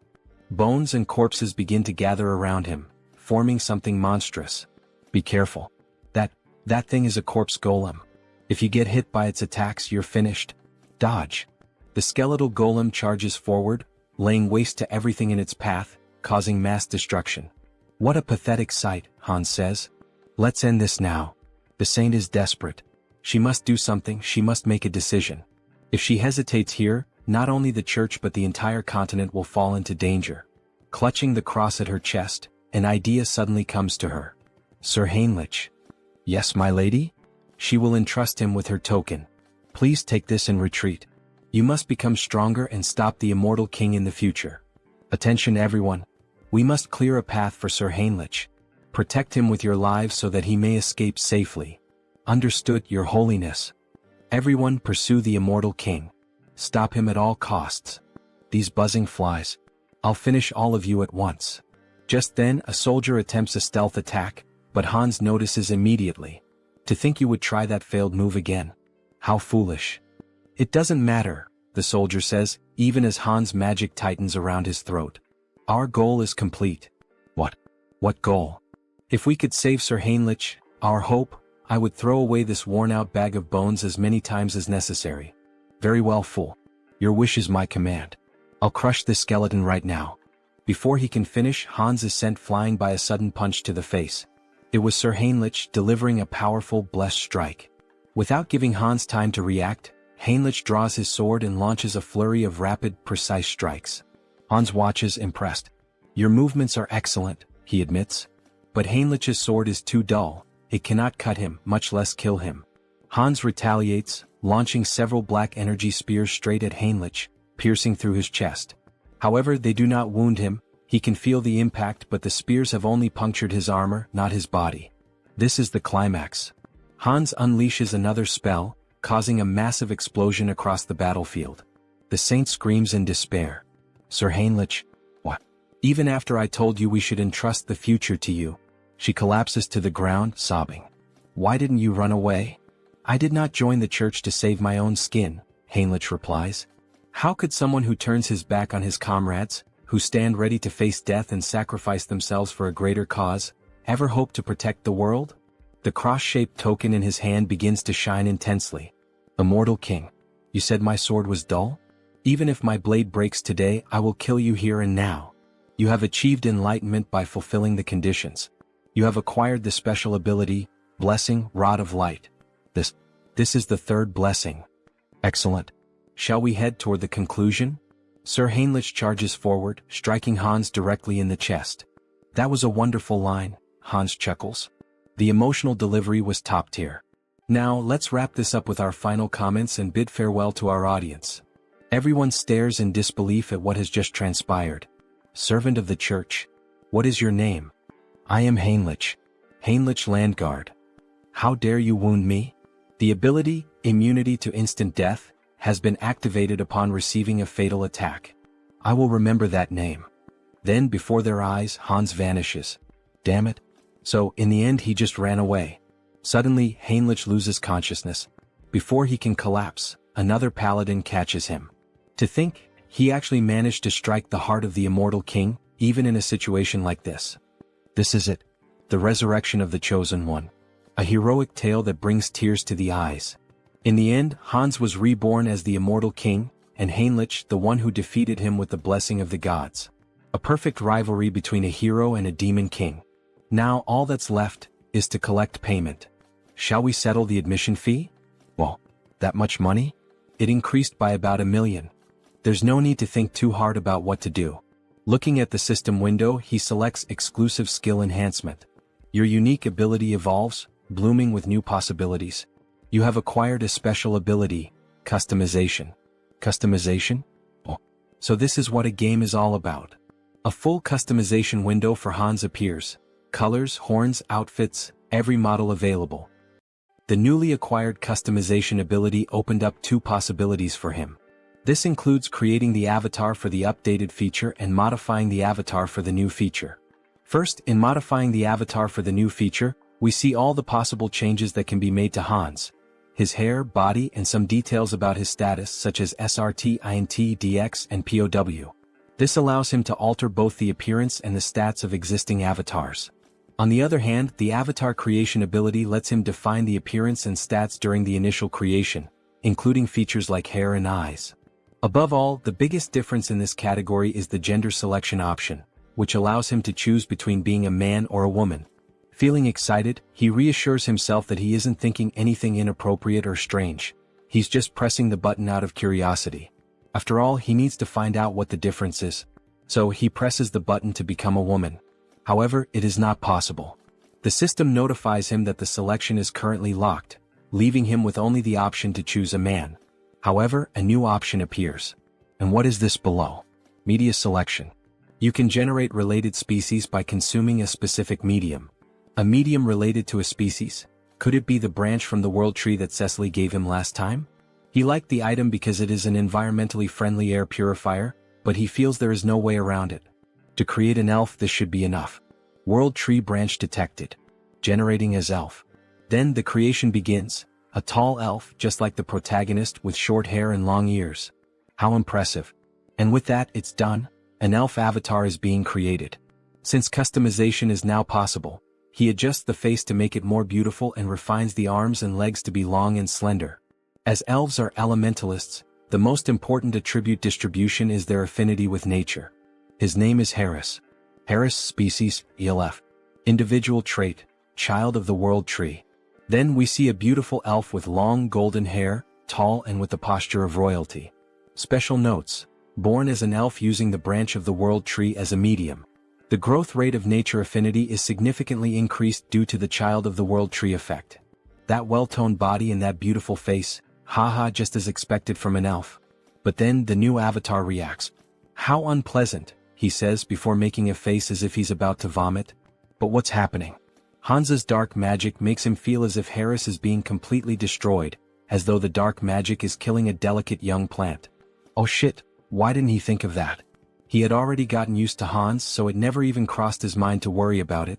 S1: Bones and corpses begin to gather around him, forming something monstrous. Be careful. That thing is a corpse golem. If you get hit by its attacks, you're finished. Dodge. The skeletal golem charges forward, laying waste to everything in its path, causing mass destruction. What a pathetic sight, Hans says. Let's end this now. The saint is desperate. She must do something, she must make a decision. If she hesitates here, not only the church but the entire continent will fall into danger. Clutching the cross at her chest, an idea suddenly comes to her. Sir Heinrich. Yes, my lady? She will entrust him with her token. Please take this and retreat. You must become stronger and stop the immortal king in the future. Attention everyone. We must clear a path for Sir Heinrich. Protect him with your lives so that he may escape safely. Understood, your holiness. Everyone pursue the immortal king. Stop him at all costs. These buzzing flies. I'll finish all of you at once. Just then, a soldier attempts a stealth attack, but Hans notices immediately. To think you would try that failed move again. How foolish. It doesn't matter, the soldier says, even as Hans' magic tightens around his throat. Our goal is complete. What? What goal? If we could save Sir Heinrich, our hope, I would throw away this worn-out bag of bones as many times as necessary. Very well, fool. Your wish is my command. I'll crush this skeleton right now. Before he can finish, Hans is sent flying by a sudden punch to the face. It was Sir Heinrich delivering a powerful, blessed strike. Without giving Hans time to react, Heinrich draws his sword and launches a flurry of rapid, precise strikes. Hans watches, impressed. Your movements are excellent, he admits. But Heinrich's sword is too dull, it cannot cut him, much less kill him. Hans retaliates, launching several black energy spears straight at Heinrich, piercing through his chest. However, they do not wound him, he can feel the impact, but the spears have only punctured his armor, not his body. This is the climax. Hans unleashes another spell, causing a massive explosion across the battlefield. The saint screams in despair. Sir Heinrich, what? Even after I told you we should entrust the future to you. She collapses to the ground, sobbing. Why didn't you run away? I did not join the church to save my own skin, Heinrich replies. How could someone who turns his back on his comrades, who stand ready to face death and sacrifice themselves for a greater cause, ever hope to protect the world? The cross-shaped token in his hand begins to shine intensely. Immortal King, you said my sword was dull? Even if my blade breaks today, I will kill you here and now. You have achieved enlightenment by fulfilling the conditions. You have acquired the special ability, Blessing, Rod of Light. This is the third blessing. Excellent. Shall we head toward the conclusion? Sir Heinrich charges forward, striking Hans directly in the chest. That was a wonderful line, Hans chuckles. The emotional delivery was top tier. Now, let's wrap this up with our final comments and bid farewell to our audience. Everyone stares in disbelief at what has just transpired. Servant of the Church. What is your name? I am Heinrich. Heinrich Landguard. How dare you wound me? The ability, immunity to instant death, has been activated upon receiving a fatal attack. I will remember that name. Then, before their eyes, Hans vanishes. Damn it. So, in the end he just ran away. Suddenly, Heinrich loses consciousness. Before he can collapse, another paladin catches him. To think, he actually managed to strike the heart of the immortal king, even in a situation like this. This is it. The resurrection of the Chosen One. A heroic tale that brings tears to the eyes. In the end, Hans was reborn as the immortal king, and Heinrich the one who defeated him with the blessing of the gods. A perfect rivalry between a hero and a demon king. Now all that's left is to collect payment. Shall we settle the admission fee? Well, that much money? It increased by about 1 million. There's no need to think too hard about what to do. Looking at the system window, he selects exclusive skill enhancement. Your unique ability evolves, blooming with new possibilities. You have acquired a special ability, customization. Customization? Oh, so this is what a game is all about. A full customization window for Hans appears. Colors, horns, outfits, every model available. The newly acquired customization ability opened up 2 possibilities for him. This includes creating the avatar for the updated feature and modifying the avatar for the new feature. First, in modifying the avatar for the new feature, we see all the possible changes that can be made to Hans. His hair, body, and some details about his status such as SRT, INT, DX, and POW. This allows him to alter both the appearance and the stats of existing avatars. On the other hand, the avatar creation ability lets him define the appearance and stats during the initial creation, including features like hair and eyes. Above all, the biggest difference in this category is the gender selection option, which allows him to choose between being a man or a woman. Feeling excited, he reassures himself that he isn't thinking anything inappropriate or strange. He's just pressing the button out of curiosity. After all, he needs to find out what the difference is. So he presses the button to become a woman. However, it is not possible. The system notifies him that the selection is currently locked, leaving him with only the option to choose a man. However, a new option appears. And what is this below? Media selection. You can generate related species by consuming a specific medium. A medium related to a species? Could it be the branch from the world tree that Cecily gave him last time? He liked the item because it is an environmentally friendly air purifier, but he feels there is no way around it. To create an elf, this should be enough. World tree branch detected. Generating as elf. Then the creation begins. A tall elf, just like the protagonist, with short hair and long ears. How impressive. And with that, it's done. An elf avatar is being created. Since customization is now possible, he adjusts the face to make it more beautiful and refines the arms and legs to be long and slender. As elves are elementalists, the most important attribute distribution is their affinity with nature. His name is Harris. Harris species, ELF. Individual trait, child of the world tree. Then we see a beautiful elf with long golden hair, tall and with the posture of royalty. Special notes. Born as an elf using the branch of the world tree as a medium. The growth rate of nature affinity is significantly increased due to the child of the world tree effect. That well-toned body and that beautiful face, haha, just as expected from an elf. But then the new avatar reacts. How unpleasant, he says before making a face as if he's about to vomit. But what's happening? Hansa's dark magic makes him feel as if Harris is being completely destroyed, as though the dark magic is killing a delicate young plant. Oh shit, why didn't he think of that? He had already gotten used to Hans, so it never even crossed his mind to worry about it.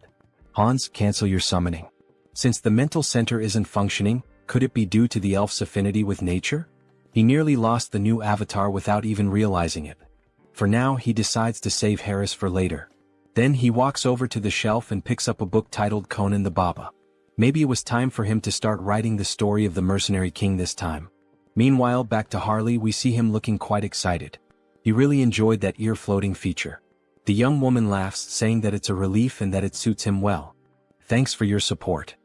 S1: Hans, cancel your summoning. Since the mental center isn't functioning, could it be due to the elf's affinity with nature? He nearly lost the new avatar without even realizing it. For now, he decides to save Harris for later. Then he walks over to the shelf and picks up a book titled Conan the Baba. Maybe it was time for him to start writing the story of the mercenary king this time. Meanwhile, back to Harley, we see him looking quite excited. He really enjoyed that ear-floating feature. The young woman laughs, saying that it's a relief and that it suits him well. Thanks for your support.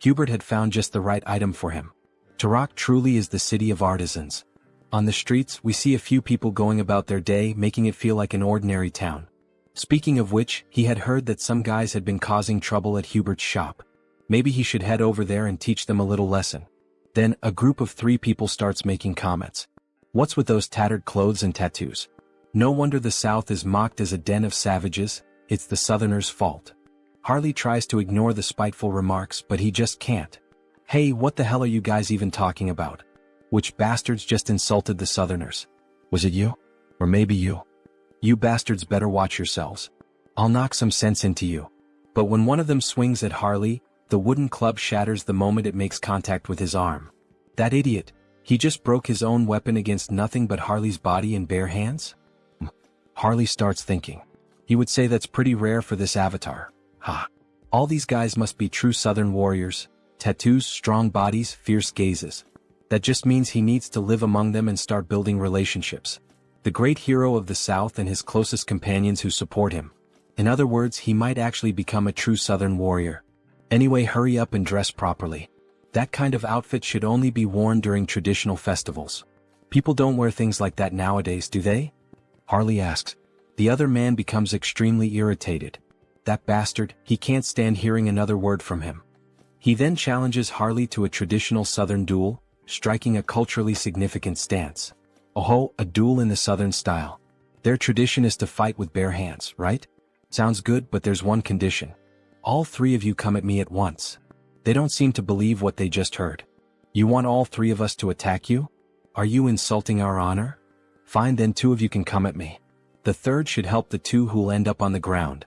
S1: Hubert had found just the right item for him. Tarak truly is the city of artisans. On the streets, we see a few people going about their day, making it feel like an ordinary town. Speaking of which, he had heard that some guys had been causing trouble at Hubert's shop. Maybe he should head over there and teach them a little lesson. Then, a group of 3 people starts making comments. What's with those tattered clothes and tattoos? No wonder the South is mocked as a den of savages, it's the Southerners' fault. Harley tries to ignore the spiteful remarks, but he just can't. Hey, what the hell are you guys even talking about? Which bastards just insulted the Southerners? Was it you? Or maybe you? You bastards better watch yourselves. I'll knock some sense into you. But when one of them swings at Harley, the wooden club shatters the moment it makes contact with his arm. That idiot, he just broke his own weapon against nothing but Harley's body in bare hands? Harley starts thinking. He would say that's pretty rare for this avatar. Ha. All these guys must be true Southern warriors. Tattoos, strong bodies, fierce gazes. That just means he needs to live among them and start building relationships. The great hero of the South and his closest companions who support him. In other words, he might actually become a true Southern warrior. Anyway, hurry up and dress properly. That kind of outfit should only be worn during traditional festivals. People don't wear things like that nowadays, do they? Harley asks. The other man becomes extremely irritated. That bastard, he can't stand hearing another word from him. He then challenges Harley to a traditional Southern duel, striking a culturally significant stance. Oh, a duel in the Southern style. Their tradition is to fight with bare hands, right? Sounds good, but there's one condition. All 3 of you come at me at once. They don't seem to believe what they just heard. You want all 3 of us to attack you? Are you insulting our honor? Fine, then 2 of you can come at me. The third should help the 2 who'll end up on the ground.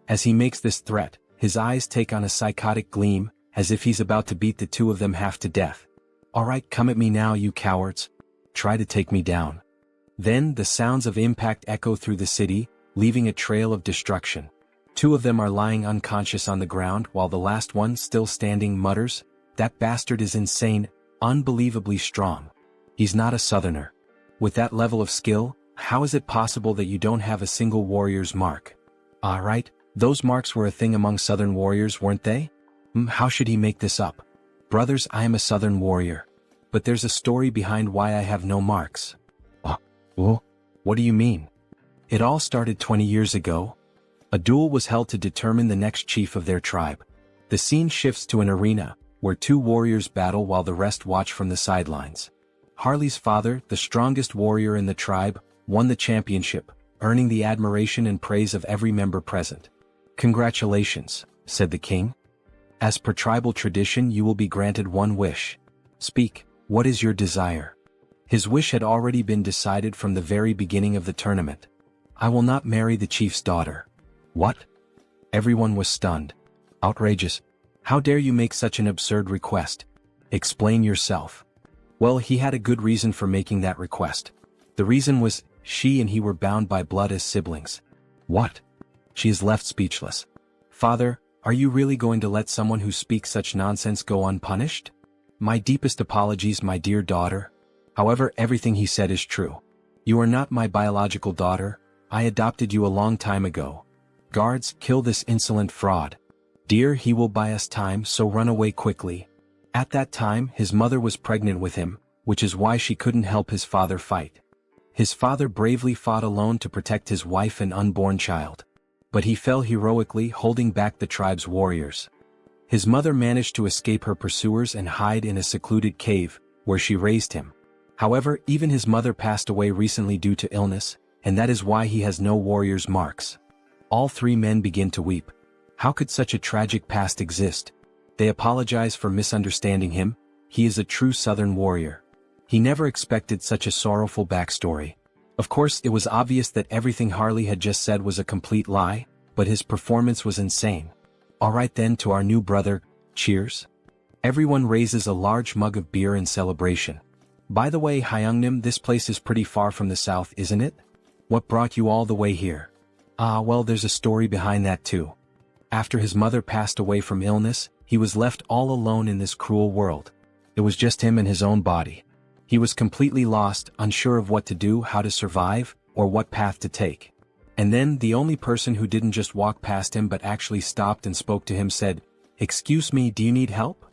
S1: As he makes this threat, his eyes take on a psychotic gleam, as if he's about to beat the 2 of them half to death. Alright, come at me now, you cowards. Try to take me down. Then the sounds of impact echo through the city, leaving a trail of destruction. 2 of them are lying unconscious on the ground while the last one, still standing, mutters, "That bastard is insane, unbelievably strong. He's not a Southerner. With that level of skill, how is it possible that you don't have a single warrior's mark?" Right, those marks were a thing among Southern warriors, weren't they? How should he make this up? Brothers, I am a Southern warrior. But there's a story behind why I have no marks. What do you mean? It all started 20 years ago. A duel was held to determine the next chief of their tribe. The scene shifts to an arena, where 2 warriors battle while the rest watch from the sidelines. Harley's father, the strongest warrior in the tribe, won the championship, earning the admiration and praise of every member present. "Congratulations," said the king. "As per tribal tradition, you will be granted one wish. Speak, what is your desire?" His wish had already been decided from the very beginning of the tournament. I will not marry the chief's daughter. What? Everyone was stunned. Outrageous. How dare you make such an absurd request? Explain yourself. Well, he had a good reason for making that request. The reason was, she and he were bound by blood as siblings. What? She is left speechless. Father, are you really going to let someone who speaks such nonsense go unpunished? My deepest apologies, my dear daughter. However, everything he said is true. You are not my biological daughter. I adopted you a long time ago. Guards, kill this insolent fraud. Dear, he will buy us time, so run away quickly. At that time, his mother was pregnant with him, which is why she couldn't help his father fight. His father bravely fought alone to protect his wife and unborn child. But he fell heroically, holding back the tribe's warriors. His mother managed to escape her pursuers and hide in a secluded cave, where she raised him. However, even his mother passed away recently due to illness, and that is why he has no warrior's marks. All three men begin to weep. How could such a tragic past exist? They apologize for misunderstanding him. He is a true southern warrior. He never expected such a sorrowful backstory. Of course, it was obvious that everything Harley had just said was a complete lie, but his performance was insane. Alright then, to our new brother, cheers. Everyone raises a large mug of beer in celebration. By the way, Hyungnim, this place is pretty far from the south, isn't it? What brought you all the way here? Well, there's a story behind that too. After his mother passed away from illness, he was left all alone in this cruel world. It was just him and his own body. He was completely lost, unsure of what to do, how to survive, or what path to take. And then, the only person who didn't just walk past him but actually stopped and spoke to him said, "Excuse me, do you need help?"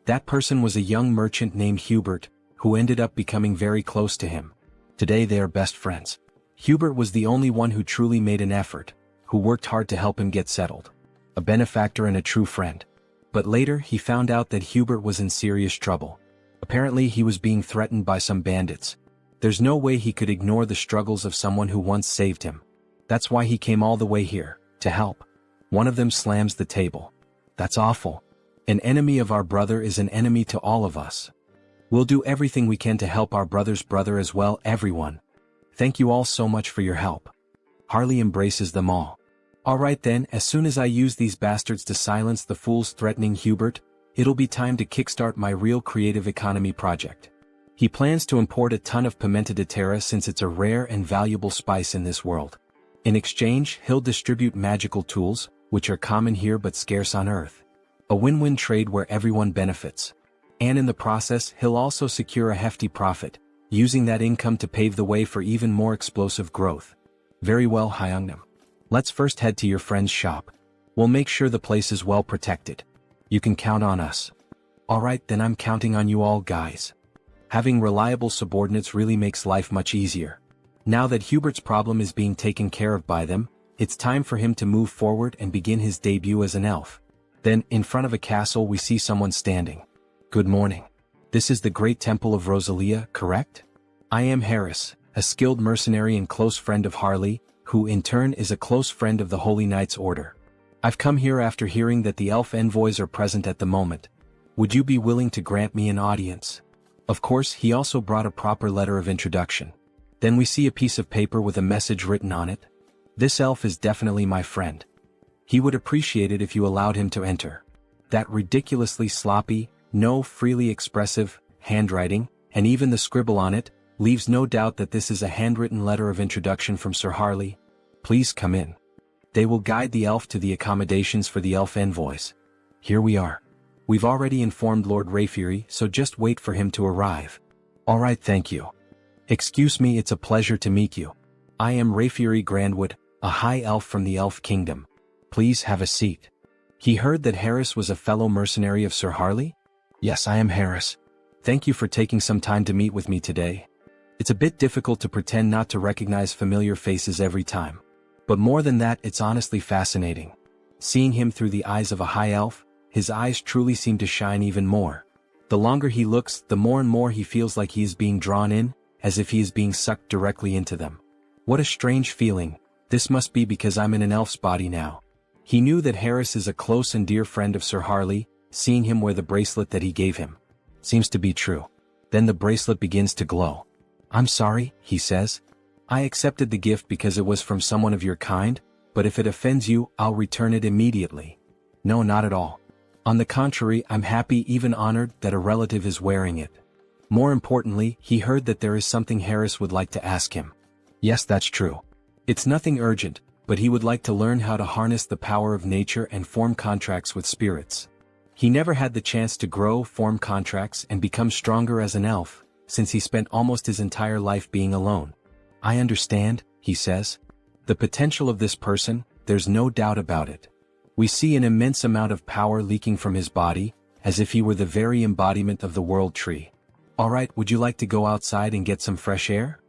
S1: That person was a young merchant named Hubert, who ended up becoming very close to him. Today they are best friends. Hubert was the only one who truly made an effort, who worked hard to help him get settled. A benefactor and a true friend. But later he found out that Hubert was in serious trouble. Apparently he was being threatened by some bandits. There's no way he could ignore the struggles of someone who once saved him. That's why he came all the way here, to help. One of them slams the table. That's awful. An enemy of our brother is an enemy to all of us. We'll do everything we can to help our brother's brother as well, everyone. Thank you all so much for your help. Harley embraces them all. Alright then, as soon as I use these bastards to silence the fools threatening Hubert, it'll be time to kickstart my real creative economy project. He plans to import a ton of pimenta de terra since it's a rare and valuable spice in this world. In exchange, he'll distribute magical tools, which are common here but scarce on Earth. A win-win trade where everyone benefits. And in the process, he'll also secure a hefty profit, using that income to pave the way for even more explosive growth. Very well, Hyungnam. Let's first head to your friend's shop. We'll make sure the place is well protected. You can count on us. Alright then, I'm counting on you all, guys. Having reliable subordinates really makes life much easier. Now that Hubert's problem is being taken care of by them, it's time for him to move forward and begin his debut as an elf. Then, in front of a castle, we see someone standing. Good morning. This is the Great Temple of Rosalia, correct? I am Harris, a skilled mercenary and close friend of Harley, who in turn is a close friend of the Holy Knights Order. I've come here after hearing that the elf envoys are present at the moment. Would you be willing to grant me an audience? Of course, he also brought a proper letter of introduction. Then we see a piece of paper with a message written on it. This elf is definitely my friend. He would appreciate it if you allowed him to enter. That ridiculously sloppy, no freely expressive, handwriting, and even the scribble on it, leaves no doubt that this is a handwritten letter of introduction from Sir Harley. Please come in. They will guide the elf to the accommodations for the elf envoys. Here we are. We've already informed Lord Rayfury, so just wait for him to arrive. Alright, thank you. Excuse me, it's a pleasure to meet you. I am Rayfury Grandwood, a high elf from the Elf Kingdom. Please have a seat. He heard that Harris was a fellow mercenary of Sir Harley? Yes, I am Harris. Thank you for taking some time to meet with me today. It's a bit difficult to pretend not to recognize familiar faces every time. But more than that, it's honestly fascinating. Seeing him through the eyes of a high elf, his eyes truly seem to shine even more. The longer he looks, the more and more he feels like he is being drawn in, as if he is being sucked directly into them. What a strange feeling. This must be because I'm in an elf's body now. He knew that Harris is a close and dear friend of Sir Harley, seeing him wear the bracelet that he gave him. Seems to be true. Then the bracelet begins to glow. I'm sorry, he says. I accepted the gift because it was from someone of your kind, but if it offends you, I'll return it immediately. No, not at all. On the contrary, I'm happy, even honored, that a relative is wearing it. More importantly, he heard that there is something Harris would like to ask him. Yes, that's true. It's nothing urgent, but he would like to learn how to harness the power of nature and form contracts with spirits. He never had the chance to grow, form contracts, and become stronger as an elf, since he spent almost his entire life being alone. I understand, he says. The potential of this person, there's no doubt about it. We see an immense amount of power leaking from his body, as if he were the very embodiment of the world tree. Alright, would you like to go outside and get some fresh air?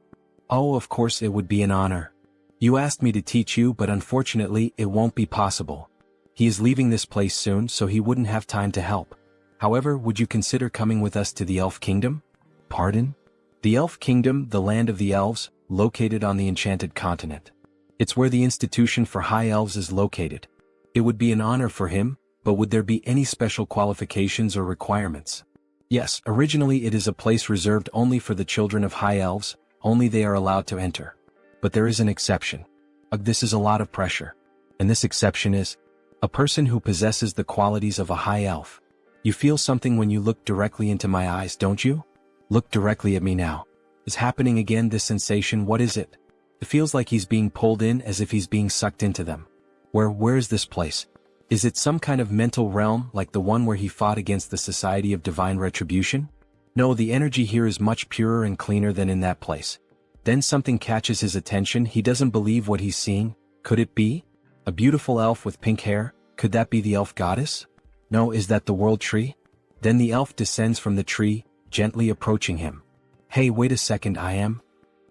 S1: Oh, of course, it would be an honor. You asked me to teach you, but unfortunately, it won't be possible. He is leaving this place soon, so he wouldn't have time to help. However, would you consider coming with us to the Elf Kingdom? Pardon? The Elf Kingdom, the land of the elves, located on the Enchanted Continent. It's where the Institution for High Elves is located. It would be an honor for him, but would there be any special qualifications or requirements? Yes, originally it is a place reserved only for the children of High Elves, only they are allowed to enter. But there is an exception. This is a lot of pressure. And this exception is a person who possesses the qualities of a high elf. You feel something when you look directly into my eyes, don't you? Look directly at me now. Is happening again, this sensation, what is it? It feels like he's being pulled in, as if he's being sucked into them. Where is this place? Is it some kind of mental realm like the one where he fought against the Society of Divine Retribution? No, the energy here is much purer and cleaner than in that place. Then something catches his attention. He doesn't believe what he's seeing. Could it be? A beautiful elf with pink hair? Could that be the elf goddess? No, is that the world tree? Then the elf descends from the tree, gently approaching him. Hey, wait a second, I am?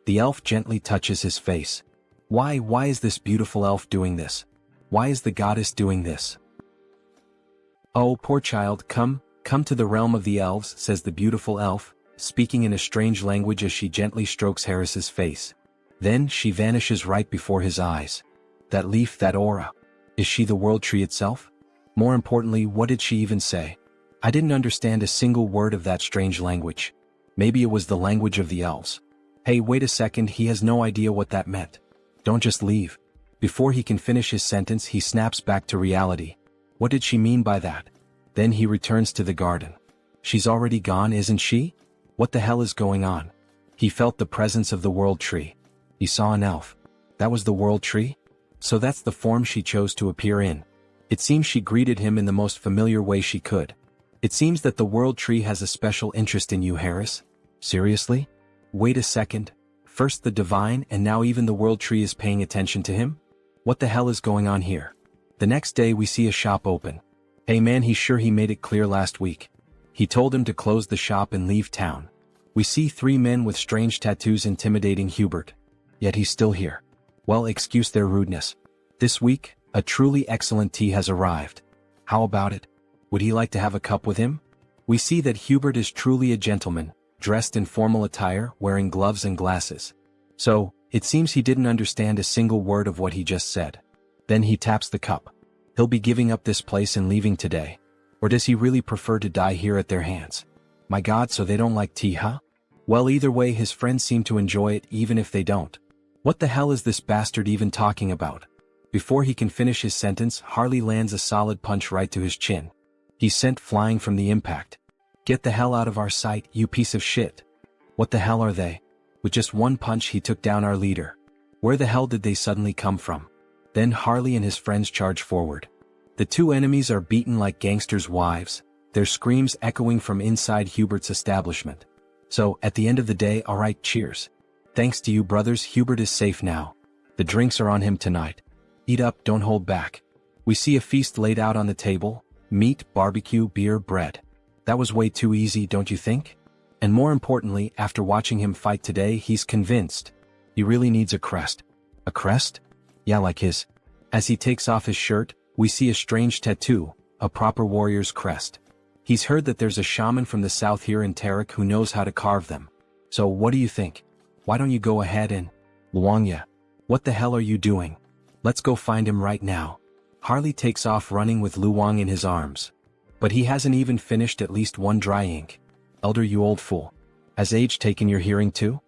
S1: The elf gently touches his face. Why is this beautiful elf doing this? Why is the goddess doing this? Oh, poor child, come to the realm of the elves, says the beautiful elf, speaking in a strange language as she gently strokes Harris's face. Then she vanishes right before his eyes. That leaf, that aura. Is she the world tree itself? More importantly, what did she even say? I didn't understand a single word of that strange language. Maybe it was the language of the elves. Hey, wait a second, he has no idea what that meant. Don't just leave. Before he can finish his sentence, he snaps back to reality. What did she mean by that? Then he returns to the garden. She's already gone, isn't she? What the hell is going on? He felt the presence of the world tree. He saw an elf. That was the world tree? So that's the form she chose to appear in. It seems she greeted him in the most familiar way she could. It seems that the world tree has a special interest in you, Harris. Seriously? Wait a second. First the divine, and now even the world tree is paying attention to him? What the hell is going on here? The next day we see a shop open. Hey man, he's sure he made it clear last week. He told him to close the shop and leave town. We see 3 men with strange tattoos intimidating Hubert. Yet he's still here. Well, excuse their rudeness. This week, a truly excellent tea has arrived. How about it? Would he like to have a cup with him? We see that Hubert is truly a gentleman, dressed in formal attire, wearing gloves and glasses. So, it seems he didn't understand a single word of what he just said. Then he taps the cup. He'll be giving up this place and leaving today. Or does he really prefer to die here at their hands? My God, so they don't like tea, huh? Well, either way, his friends seem to enjoy it even if they don't. What the hell is this bastard even talking about? Before he can finish his sentence, Harley lands a solid punch right to his chin. He's sent flying from the impact. Get the hell out of our sight, you piece of shit. What the hell are they? With just one punch he took down our leader. Where the hell did they suddenly come from? Then Harley and his friends charge forward. The 2 enemies are beaten like gangsters' wives, their screams echoing from inside Hubert's establishment. So, at the end of the day, alright, cheers. Thanks to you brothers, Hubert is safe now. The drinks are on him tonight. Eat up, don't hold back. We see a feast laid out on the table, meat, barbecue, beer, bread. That was way too easy, don't you think? And more importantly, after watching him fight today, he's convinced. He really needs a crest. A crest? Yeah, like his. As he takes off his shirt, we see a strange tattoo, a proper warrior's crest. He's heard that there's a shaman from the south here in Tarik who knows how to carve them. So what do you think? Why don't you go ahead and... Luangya. What the hell are you doing? Let's go find him right now. Harley takes off running with Luang in his arms. But he hasn't even finished at least one dry ink. Elder, you old fool. Has age taken your hearing too?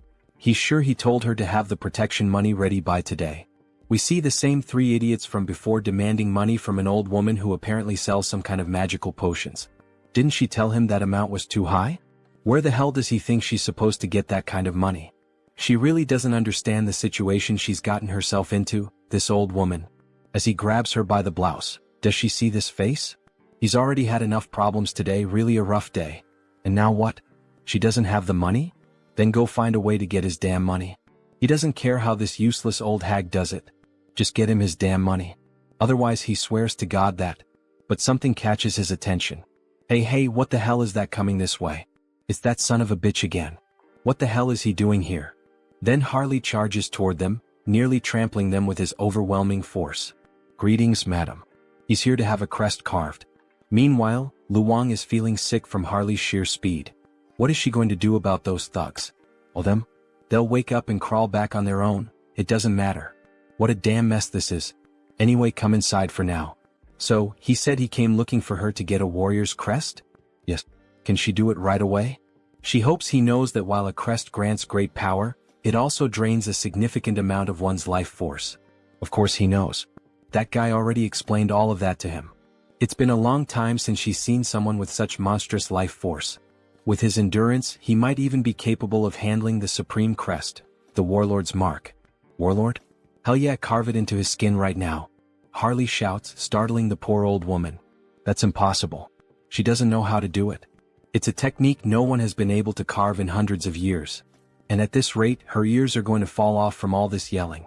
S1: He's sure he told her to have the protection money ready by today. We see the same three idiots from before demanding money from an old woman who apparently sells some kind of magical potions. Didn't she tell him that amount was too high? Where the hell does he think she's supposed to get that kind of money? She really doesn't understand the situation she's gotten herself into, this old woman. As he grabs her by the blouse, does she see this face? He's already had enough problems today, really a rough day. And now what? She doesn't have the money? Then go find a way to get his damn money. He doesn't care how this useless old hag does it. Just get him his damn money. Otherwise he swears to God that. But something catches his attention. Hey, what the hell is that coming this way? It's that son of a bitch again. What the hell is he doing here? Then Harley charges toward them, nearly trampling them with his overwhelming force. Greetings, madam. He's here to have a crest carved. Meanwhile, Luong is feeling sick from Harley's sheer speed. What is she going to do about those thugs? Well, they'll wake up and crawl back on their own, it doesn't matter. What a damn mess this is. Anyway, come inside for now. So, he said he came looking for her to get a warrior's crest? Yes. Can she do it right away? She hopes he knows that while a crest grants great power, it also drains a significant amount of one's life force. Of course he knows. That guy already explained all of that to him. It's been a long time since she's seen someone with such monstrous life force. With his endurance, he might even be capable of handling the supreme crest, the warlord's mark. Warlord? Hell yeah, carve it into his skin right now. Harley shouts, startling the poor old woman. That's impossible. She doesn't know how to do it. It's a technique no one has been able to carve in hundreds of years. And at this rate, her ears are going to fall off from all this yelling.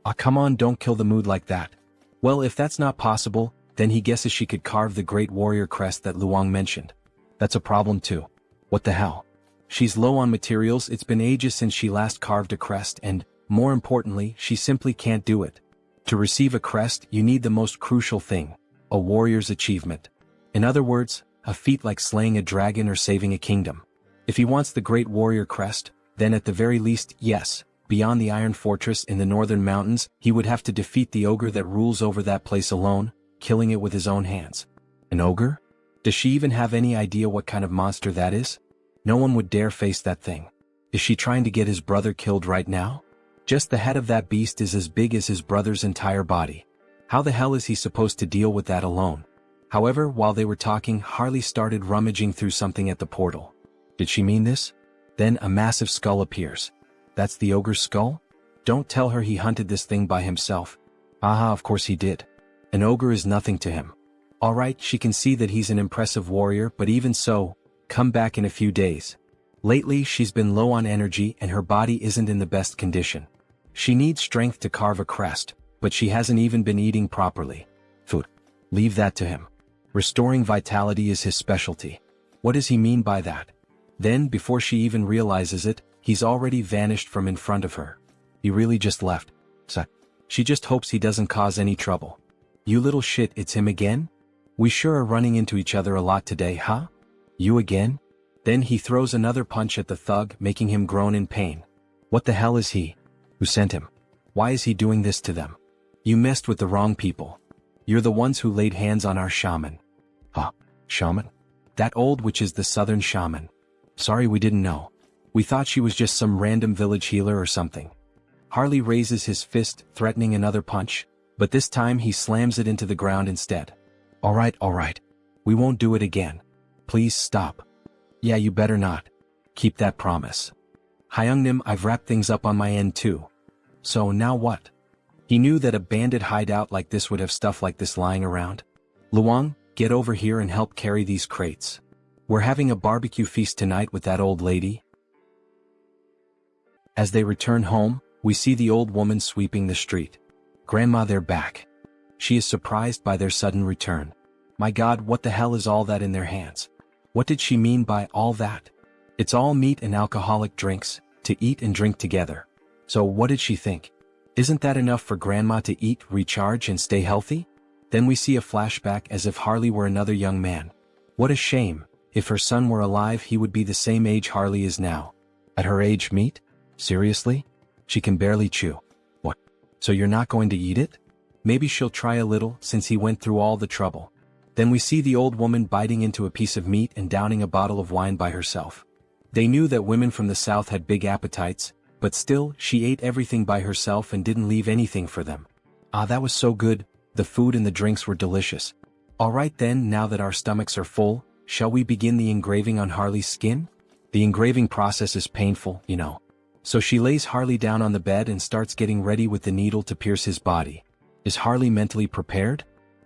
S1: Ah, come on, don't kill the mood like that. Well, if that's not possible, then he guesses she could carve the great warrior crest that Luong mentioned. That's a problem too. What the hell? She's low on materials, it's been ages since she last carved a crest and, more importantly, she simply can't do it. To receive a crest, you need the most crucial thing, a warrior's achievement. In other words, a feat like slaying a dragon or saving a kingdom. If he wants the great warrior crest, then at the very least, yes, beyond the Iron Fortress in the northern mountains, he would have to defeat the ogre that rules over that place alone, killing it with his own hands. An ogre? Does she even have any idea what kind of monster that is? No one would dare face that thing. Is she trying to get his brother killed right now? Just the head of that beast is as big as his brother's entire body. How the hell is he supposed to deal with that alone? However, while they were talking, Harley started rummaging through something at the portal. Did she mean this? Then a massive skull appears. That's the ogre's skull? Don't tell her he hunted this thing by himself. Aha, of course he did. An ogre is nothing to him. Alright, she can see that he's an impressive warrior, but even so, come back in a few days. Lately, she's been low on energy and her body isn't in the best condition. She needs strength to carve a crest, but she hasn't even been eating properly. Food. Leave that to him. Restoring vitality is his specialty. What does he mean by that? Then, before she even realizes it, he's already vanished from in front of her. He really just left. So, she just hopes he doesn't cause any trouble. You little shit, it's him again? We sure are running into each other a lot today, huh? You again? Then he throws another punch at the thug, making him groan in pain. What the hell is he? Who sent him? Why is he doing this to them? You messed with the wrong people. You're the ones who laid hands on our shaman. Huh? Shaman? That old witch is the southern shaman. Sorry, we didn't know. We thought she was just some random village healer or something. Harley raises his fist, threatening another punch, but this time he slams it into the ground instead. Alright. We won't do it again. Please stop. Yeah, you better not. Keep that promise. Hyungnim, I've wrapped things up on my end too. So now what? He knew that a bandit hideout like this would have stuff like this lying around. Luong, get over here and help carry these crates. We're having a barbecue feast tonight with that old lady. As they return home, we see the old woman sweeping the street. Grandma, they're back. She is surprised by their sudden return. My God, what the hell is all that in their hands? What did she mean by all that? It's all meat and alcoholic drinks, to eat and drink together. So what did she think? Isn't that enough for Grandma to eat, recharge and stay healthy? Then we see a flashback as if Harley were another young man. What a shame. If her son were alive, he would be the same age Harley is now. At her age, meat? Seriously? She can barely chew. What? So you're not going to eat it? Maybe she'll try a little, since he went through all the trouble. Then we see the old woman biting into a piece of meat and downing a bottle of wine by herself. They knew that women from the south had big appetites, But still, she ate everything by herself and didn't leave anything for them. Ah, that was so good, the food and the drinks were delicious. Alright then, now that our stomachs are full, shall we begin the engraving on Harley's skin? The engraving process is painful, you know. So she lays Harley down on the bed and starts getting ready with the needle to pierce his body. Is Harley mentally prepared?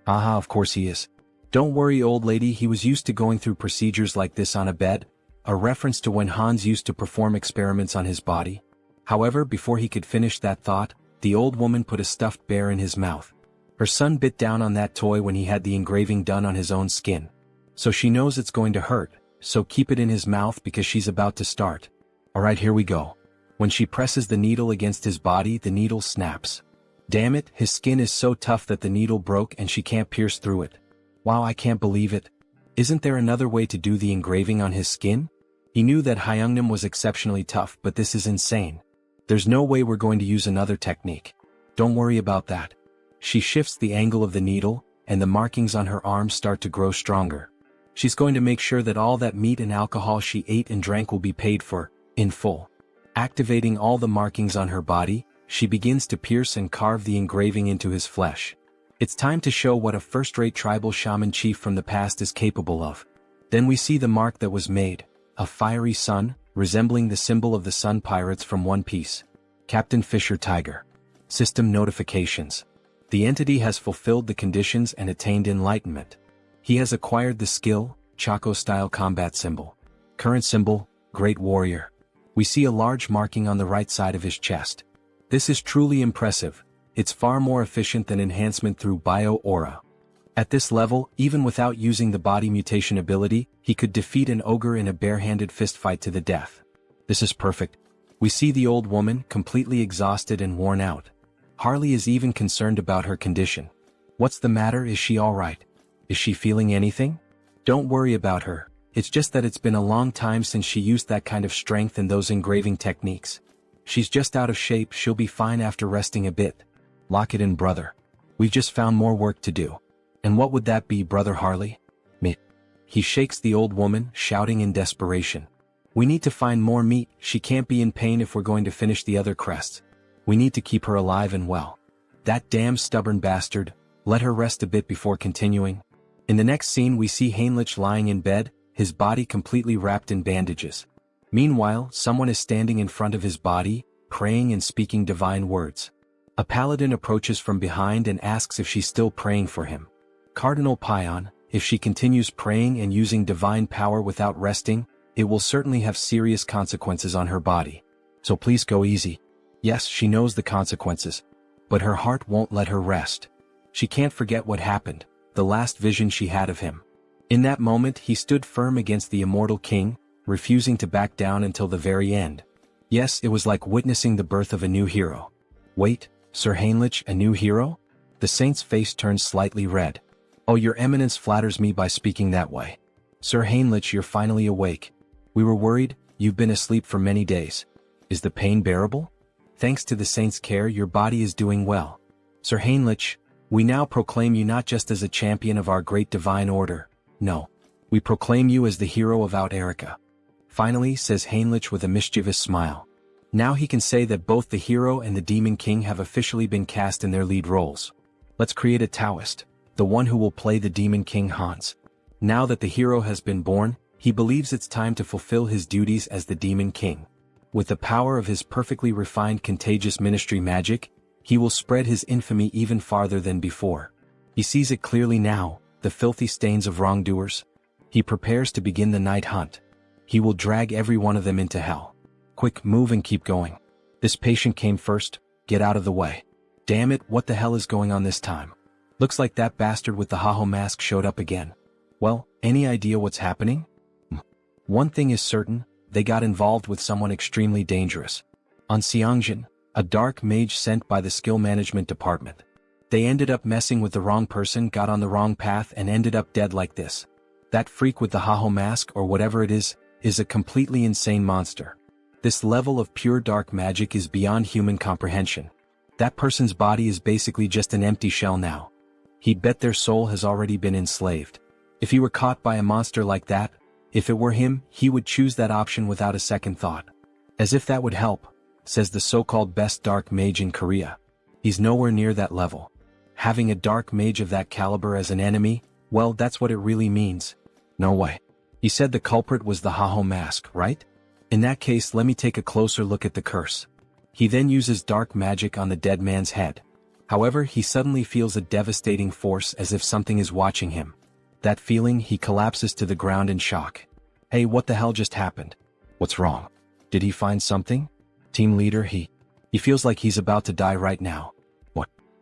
S1: Aha, of course he is. Don't worry, old lady, he was used to going through procedures like this on a bed, a reference to when Hans used to perform experiments on his body. However, before he could finish that thought, the old woman put a stuffed bear in his mouth. Her son bit down on that toy when he had the engraving done on his own skin. So she knows it's going to hurt, so keep it in his mouth because she's about to start. Alright, here we go. When she presses the needle against his body, the needle snaps. Damn it, his skin is so tough that the needle broke and she can't pierce through it. Wow, I can't believe it. Isn't there another way to do the engraving on his skin? He knew that Hyungnam was exceptionally tough, but this is insane. There's no way we're going to use another technique. Don't worry about that. She shifts the angle of the needle, and the markings on her arms start to grow stronger. She's going to make sure that all that meat and alcohol she ate and drank will be paid for, in full. Activating all the markings on her body, she begins to pierce and carve the engraving into his flesh. It's time to show what a first-rate tribal shaman chief from the past is capable of. Then we see the mark that was made, a fiery sun, resembling the symbol of the Sun Pirates from One Piece. Captain Fisher Tiger. System notifications. The entity has fulfilled the conditions and attained enlightenment. He has acquired the skill, Chaco-style combat symbol. Current symbol, Great Warrior. We see a large marking on the right side of his chest. This is truly impressive. It's far more efficient than enhancement through bio-aura. At this level, even without using the body mutation ability, he could defeat an ogre in a barehanded fistfight to the death. This is perfect. We see the old woman, completely exhausted and worn out. Harley is even concerned about her condition. What's the matter? Is she alright? Is she feeling anything? Don't worry about her. It's just that it's been a long time since she used that kind of strength and those engraving techniques. She's just out of shape. She'll be fine after resting a bit. Lock it in, brother. We've just found more work to do. And what would that be, brother Harley? Meat. He shakes the old woman, shouting in desperation. We need to find more meat. She can't be in pain if we're going to finish the other crests. We need to keep her alive and well. That damn stubborn bastard. Let her rest a bit before continuing. In the next scene we see Heinrich lying in bed, his body completely wrapped in bandages. Meanwhile, someone is standing in front of his body, praying and speaking divine words. A paladin approaches from behind and asks if she's still praying for him. Cardinal Pion, if she continues praying and using divine power without resting, it will certainly have serious consequences on her body. So please go easy. Yes, she knows the consequences. But her heart won't let her rest. She can't forget what happened, the last vision she had of him. In that moment he stood firm against the immortal king, refusing to back down until the very end. Yes, it was like witnessing the birth of a new hero. Wait, Sir Heinrich, a new hero? The saint's face turned slightly red. Oh, your eminence flatters me by speaking that way. Sir Heinrich, you're finally awake. We were worried, you've been asleep for many days. Is the pain bearable? Thanks to the saint's care, your body is doing well. Sir Heinrich, we now proclaim you not just as a champion of our great divine order. No. We proclaim you as the hero of Out Erica. Finally, says Heinrich with a mischievous smile. Now he can say that both the hero and the demon king have officially been cast in their lead roles. Let's create a Taoist, the one who will play the demon king Hans. Now that the hero has been born, he believes it's time to fulfill his duties as the demon king. With the power of his perfectly refined contagious ministry magic, he will spread his infamy even farther than before. He sees it clearly now, the filthy stains of wrongdoers. He prepares to begin the night hunt. He will drag every one of them into hell. Quick, move and keep going. This patient came first, get out of the way. Damn it, what the hell is going on this time? Looks like that bastard with the Haho mask showed up again. Well, any idea what's happening? One thing is certain, they got involved with someone extremely dangerous. On Sunghyun, a dark mage sent by the skill management department. They ended up messing with the wrong person, got on the wrong path and ended up dead like this. That freak with the Haho mask or whatever it is a completely insane monster. This level of pure dark magic is beyond human comprehension. That person's body is basically just an empty shell now. He'd bet their soul has already been enslaved. If he were caught by a monster like that, if it were him, he would choose that option without a second thought. As if that would help. says the so-called best dark mage in Korea. He's nowhere near that level. Having a dark mage of that caliber as an enemy, well, that's what it really means. No way. He said the culprit was the Haho mask, right? In that case, let me take a closer look at the curse. He then uses dark magic on the dead man's head. However, he suddenly feels a devastating force as if something is watching him. That feeling, he collapses to the ground in shock. Hey, what the hell just happened? What's wrong? Did he find something? Team leader, he feels like he's about to die right now.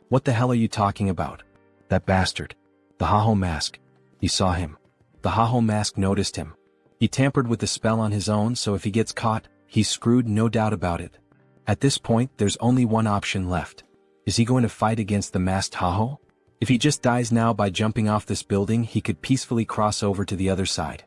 S1: What the hell are you talking about? That bastard. The Haho mask. He saw him. The Haho mask noticed him. He tampered with the spell on his own, so if he gets caught, he's screwed, no doubt about it. At this point, there's only one option left. Is he going to fight against the masked Haho? If he just dies now by jumping off this building, he could peacefully cross over to the other side.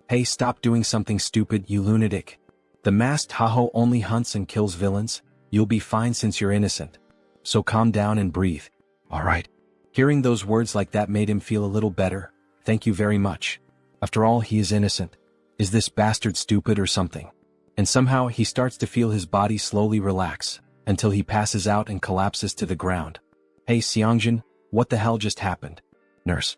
S1: Hey, stop doing something stupid, you lunatic. The masked Haho only hunts and kills villains. You'll be fine since you're innocent. So calm down and breathe. Alright. Hearing those words like that made him feel a little better. Thank you very much. After all, he is innocent. Is this bastard stupid or something? And somehow he starts to feel his body slowly relax, until he passes out and collapses to the ground. Hey Sunghyun, what the hell just happened? Nurse.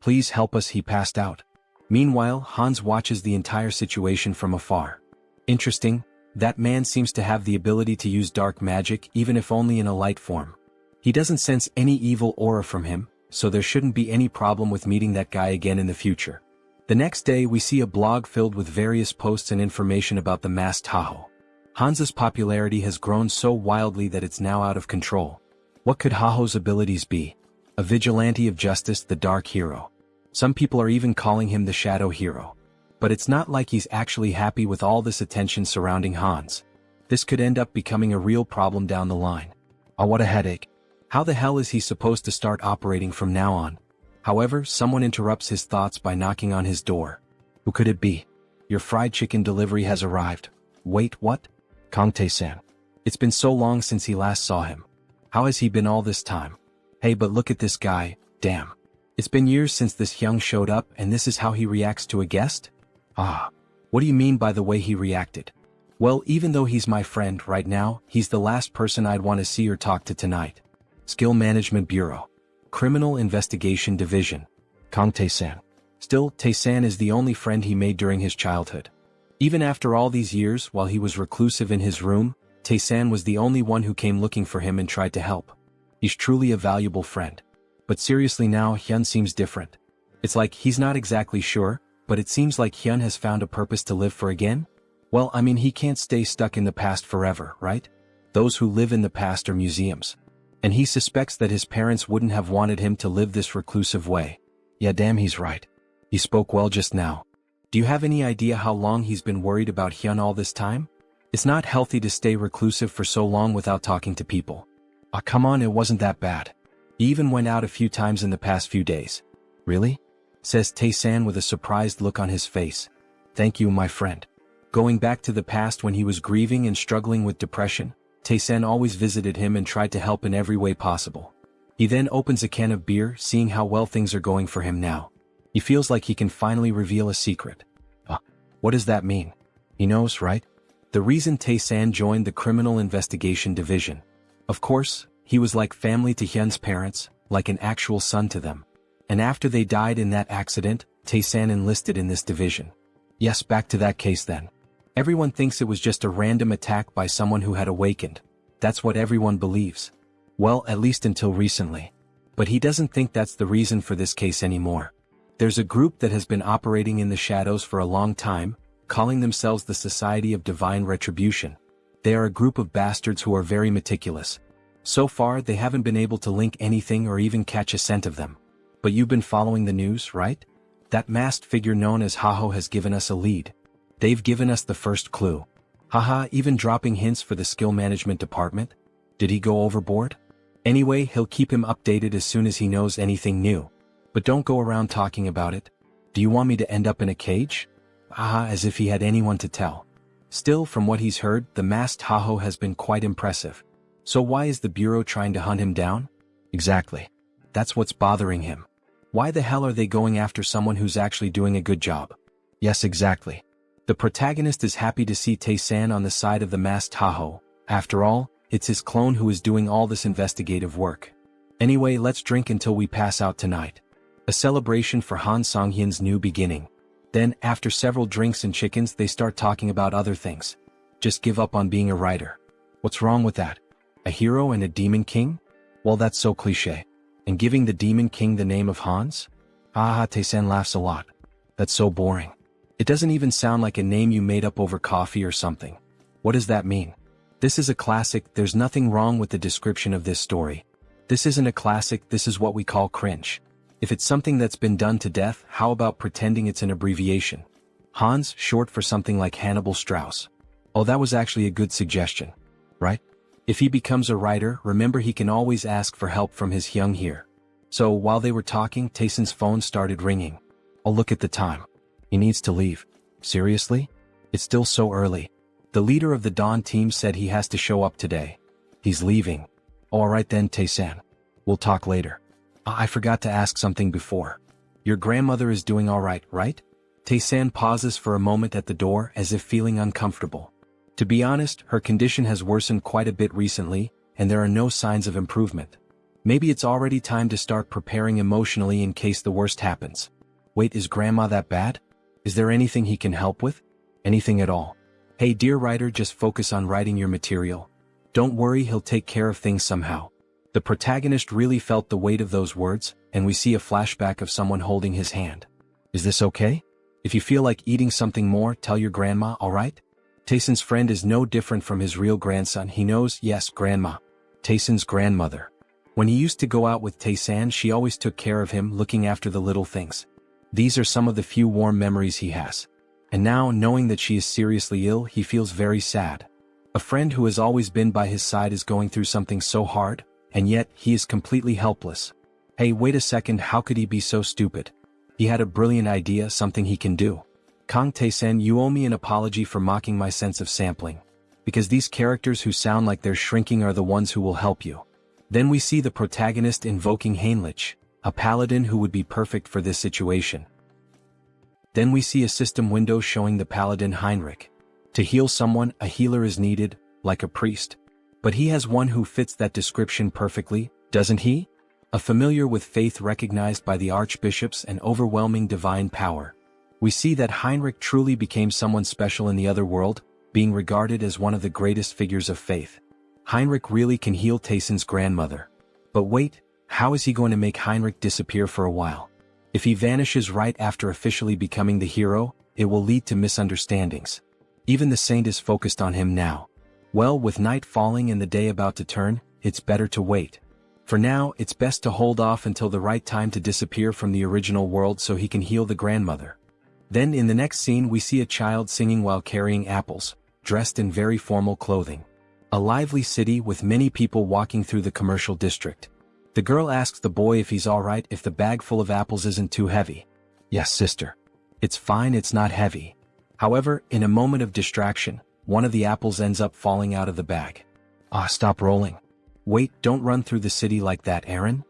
S1: Please help us, he passed out. Meanwhile, Hans watches the entire situation from afar. Interesting, that man seems to have the ability to use dark magic even if only in a light form. He doesn't sense any evil aura from him, so there shouldn't be any problem with meeting that guy again in the future. The next day we see a blog filled with various posts and information about the masked Haho. Hans's popularity has grown so wildly that it's now out of control. What could Haho's abilities be? A vigilante of justice, the dark hero. Some people are even calling him the shadow hero. But it's not like he's actually happy with all this attention surrounding Hans. This could end up becoming a real problem down the line. Oh, what a headache. How the hell is he supposed to start operating from now on? However, someone interrupts his thoughts by knocking on his door. Who could it be? Your fried chicken delivery has arrived. Wait, what? Kang Tae-san. It's been so long since he last saw him. How has he been all this time? Hey, but look at this guy, damn. It's been years since this Hyung showed up and this is how he reacts to a guest? Ah. What do you mean by the way he reacted? Well, even though he's my friend right now, he's the last person I'd want to see or talk to tonight. Skill Management Bureau. Criminal Investigation Division. Kang Tae-san. Still, Tae-san is the only friend he made during his childhood. Even after all these years, while he was reclusive in his room, Tae-san was the only one who came looking for him and tried to help. He's truly a valuable friend. But seriously now, Hyun seems different. It's like he's not exactly sure, but it seems like Hyun has found a purpose to live for again? Well, I mean, he can't stay stuck in the past forever, right? Those who live in the past are museums. And he suspects that his parents wouldn't have wanted him to live this reclusive way. Yeah, damn, he's right. He spoke well just now. Do you have any idea how long he's been worried about Hyun all this time? It's not healthy to stay reclusive for so long without talking to people. Ah, come on, it wasn't that bad. He even went out a few times in the past few days. Really? Says Tae-san with a surprised look on his face. Thank you, my friend. Going back to the past when he was grieving and struggling with depression, Tae-san always visited him and tried to help in every way possible. He then opens a can of beer, seeing how well things are going for him now. He feels like he can finally reveal a secret. What does that mean? He knows, right? The reason Tae-san joined the Criminal Investigation Division. Of course, he was like family to Hyun's parents, like an actual son to them. And after they died in that accident, Tae-san enlisted in this division. Yes, back to that case then. Everyone thinks it was just a random attack by someone who had awakened. That's what everyone believes. Well, at least until recently. But he doesn't think that's the reason for this case anymore. There's a group that has been operating in the shadows for a long time, calling themselves the Society of Divine Retribution. They are a group of bastards who are very meticulous. So far, they haven't been able to link anything or even catch a scent of them. But you've been following the news, right? That masked figure known as Haho has given us a lead. They've given us the first clue. Haha, even dropping hints for the skill management department? Did he go overboard? Anyway, he'll keep him updated as soon as he knows anything new. But don't go around talking about it. Do you want me to end up in a cage? Haha, as if he had anyone to tell. Still, from what he's heard, the masked Haho has been quite impressive. So why is the Bureau trying to hunt him down? Exactly. That's what's bothering him. Why the hell are they going after someone who's actually doing a good job? Yes, exactly. The protagonist is happy to see Tae-san on the side of the masked Tahoe. After all, it's his clone who is doing all this investigative work. Anyway, let's drink until we pass out tonight. A celebration for Han Sunghyun's new beginning. Then, after several drinks and chickens, they start talking about other things. Just give up on being a writer. What's wrong with that? A hero and a demon king? Well, that's so cliché. And giving the demon king the name of Hans? Haha, Tae-san laughs a lot. That's so boring. It doesn't even sound like a name you made up over coffee or something. What does that mean? This is a classic. There's nothing wrong with the description of this story. This isn't a classic, this is what we call cringe. If it's something that's been done to death, how about pretending it's an abbreviation? Hans, short for something like Hannibal Strauss. Oh, that was actually a good suggestion. Right? If he becomes a writer, remember he can always ask for help from his hyung here. So while they were talking, Tae-san's phone started ringing. Oh, look at the time. He needs to leave. Seriously? It's still so early. The leader of the Dawn team said he has to show up today. He's leaving. Alright then, Tae-san. We'll talk later. I forgot to ask something before. Your grandmother is doing alright, right? Tae-san pauses for a moment at the door as if feeling uncomfortable. To be honest, her condition has worsened quite a bit recently, and there are no signs of improvement. Maybe it's already time to start preparing emotionally in case the worst happens. Wait, is grandma that bad? Is there anything he can help with? Anything at all? Hey dear writer, just focus on writing your material. Don't worry, he'll take care of things somehow. The protagonist really felt the weight of those words, and we see a flashback of someone holding his hand. Is this okay? If you feel like eating something more, tell your grandma, alright? Tae-san's friend is no different from his real grandson. He knows, yes, grandma. Tae-san's grandmother. When he used to go out with Tae-san, she always took care of him, looking after the little things. These are some of the few warm memories he has. And now, knowing that she is seriously ill, he feels very sad. A friend who has always been by his side is going through something so hard, and yet, he is completely helpless. Hey, wait a second, how could he be so stupid? He had a brilliant idea, something he can do. Kang Tae-san, you owe me an apology for mocking my sense of sampling. Because these characters who sound like they're shrinking are the ones who will help you. Then we see the protagonist invoking Heinrich, a paladin who would be perfect for this situation. Then we see a system window showing the paladin Heinrich. To heal someone, a healer is needed, like a priest. But he has one who fits that description perfectly, doesn't he? A familiar with faith recognized by the archbishops and overwhelming divine power. We see that Heinrich truly became someone special in the other world, being regarded as one of the greatest figures of faith. Heinrich really can heal Tae-san's grandmother. But wait, how is he going to make Heinrich disappear for a while? If he vanishes right after officially becoming the hero, it will lead to misunderstandings. Even the saint is focused on him now. Well, with night falling and the day about to turn, it's better to wait. For now, it's best to hold off until the right time to disappear from the original world so he can heal the grandmother. Then in the next scene we see a child singing while carrying apples, dressed in very formal clothing. A lively city with many people walking through the commercial district. The girl asks the boy if he's alright if the bag full of apples isn't too heavy. Yes, sister. It's fine, it's not heavy. However, in a moment of distraction, one of the apples ends up falling out of the bag. Stop rolling. Wait, don't run through the city like that, Aaron.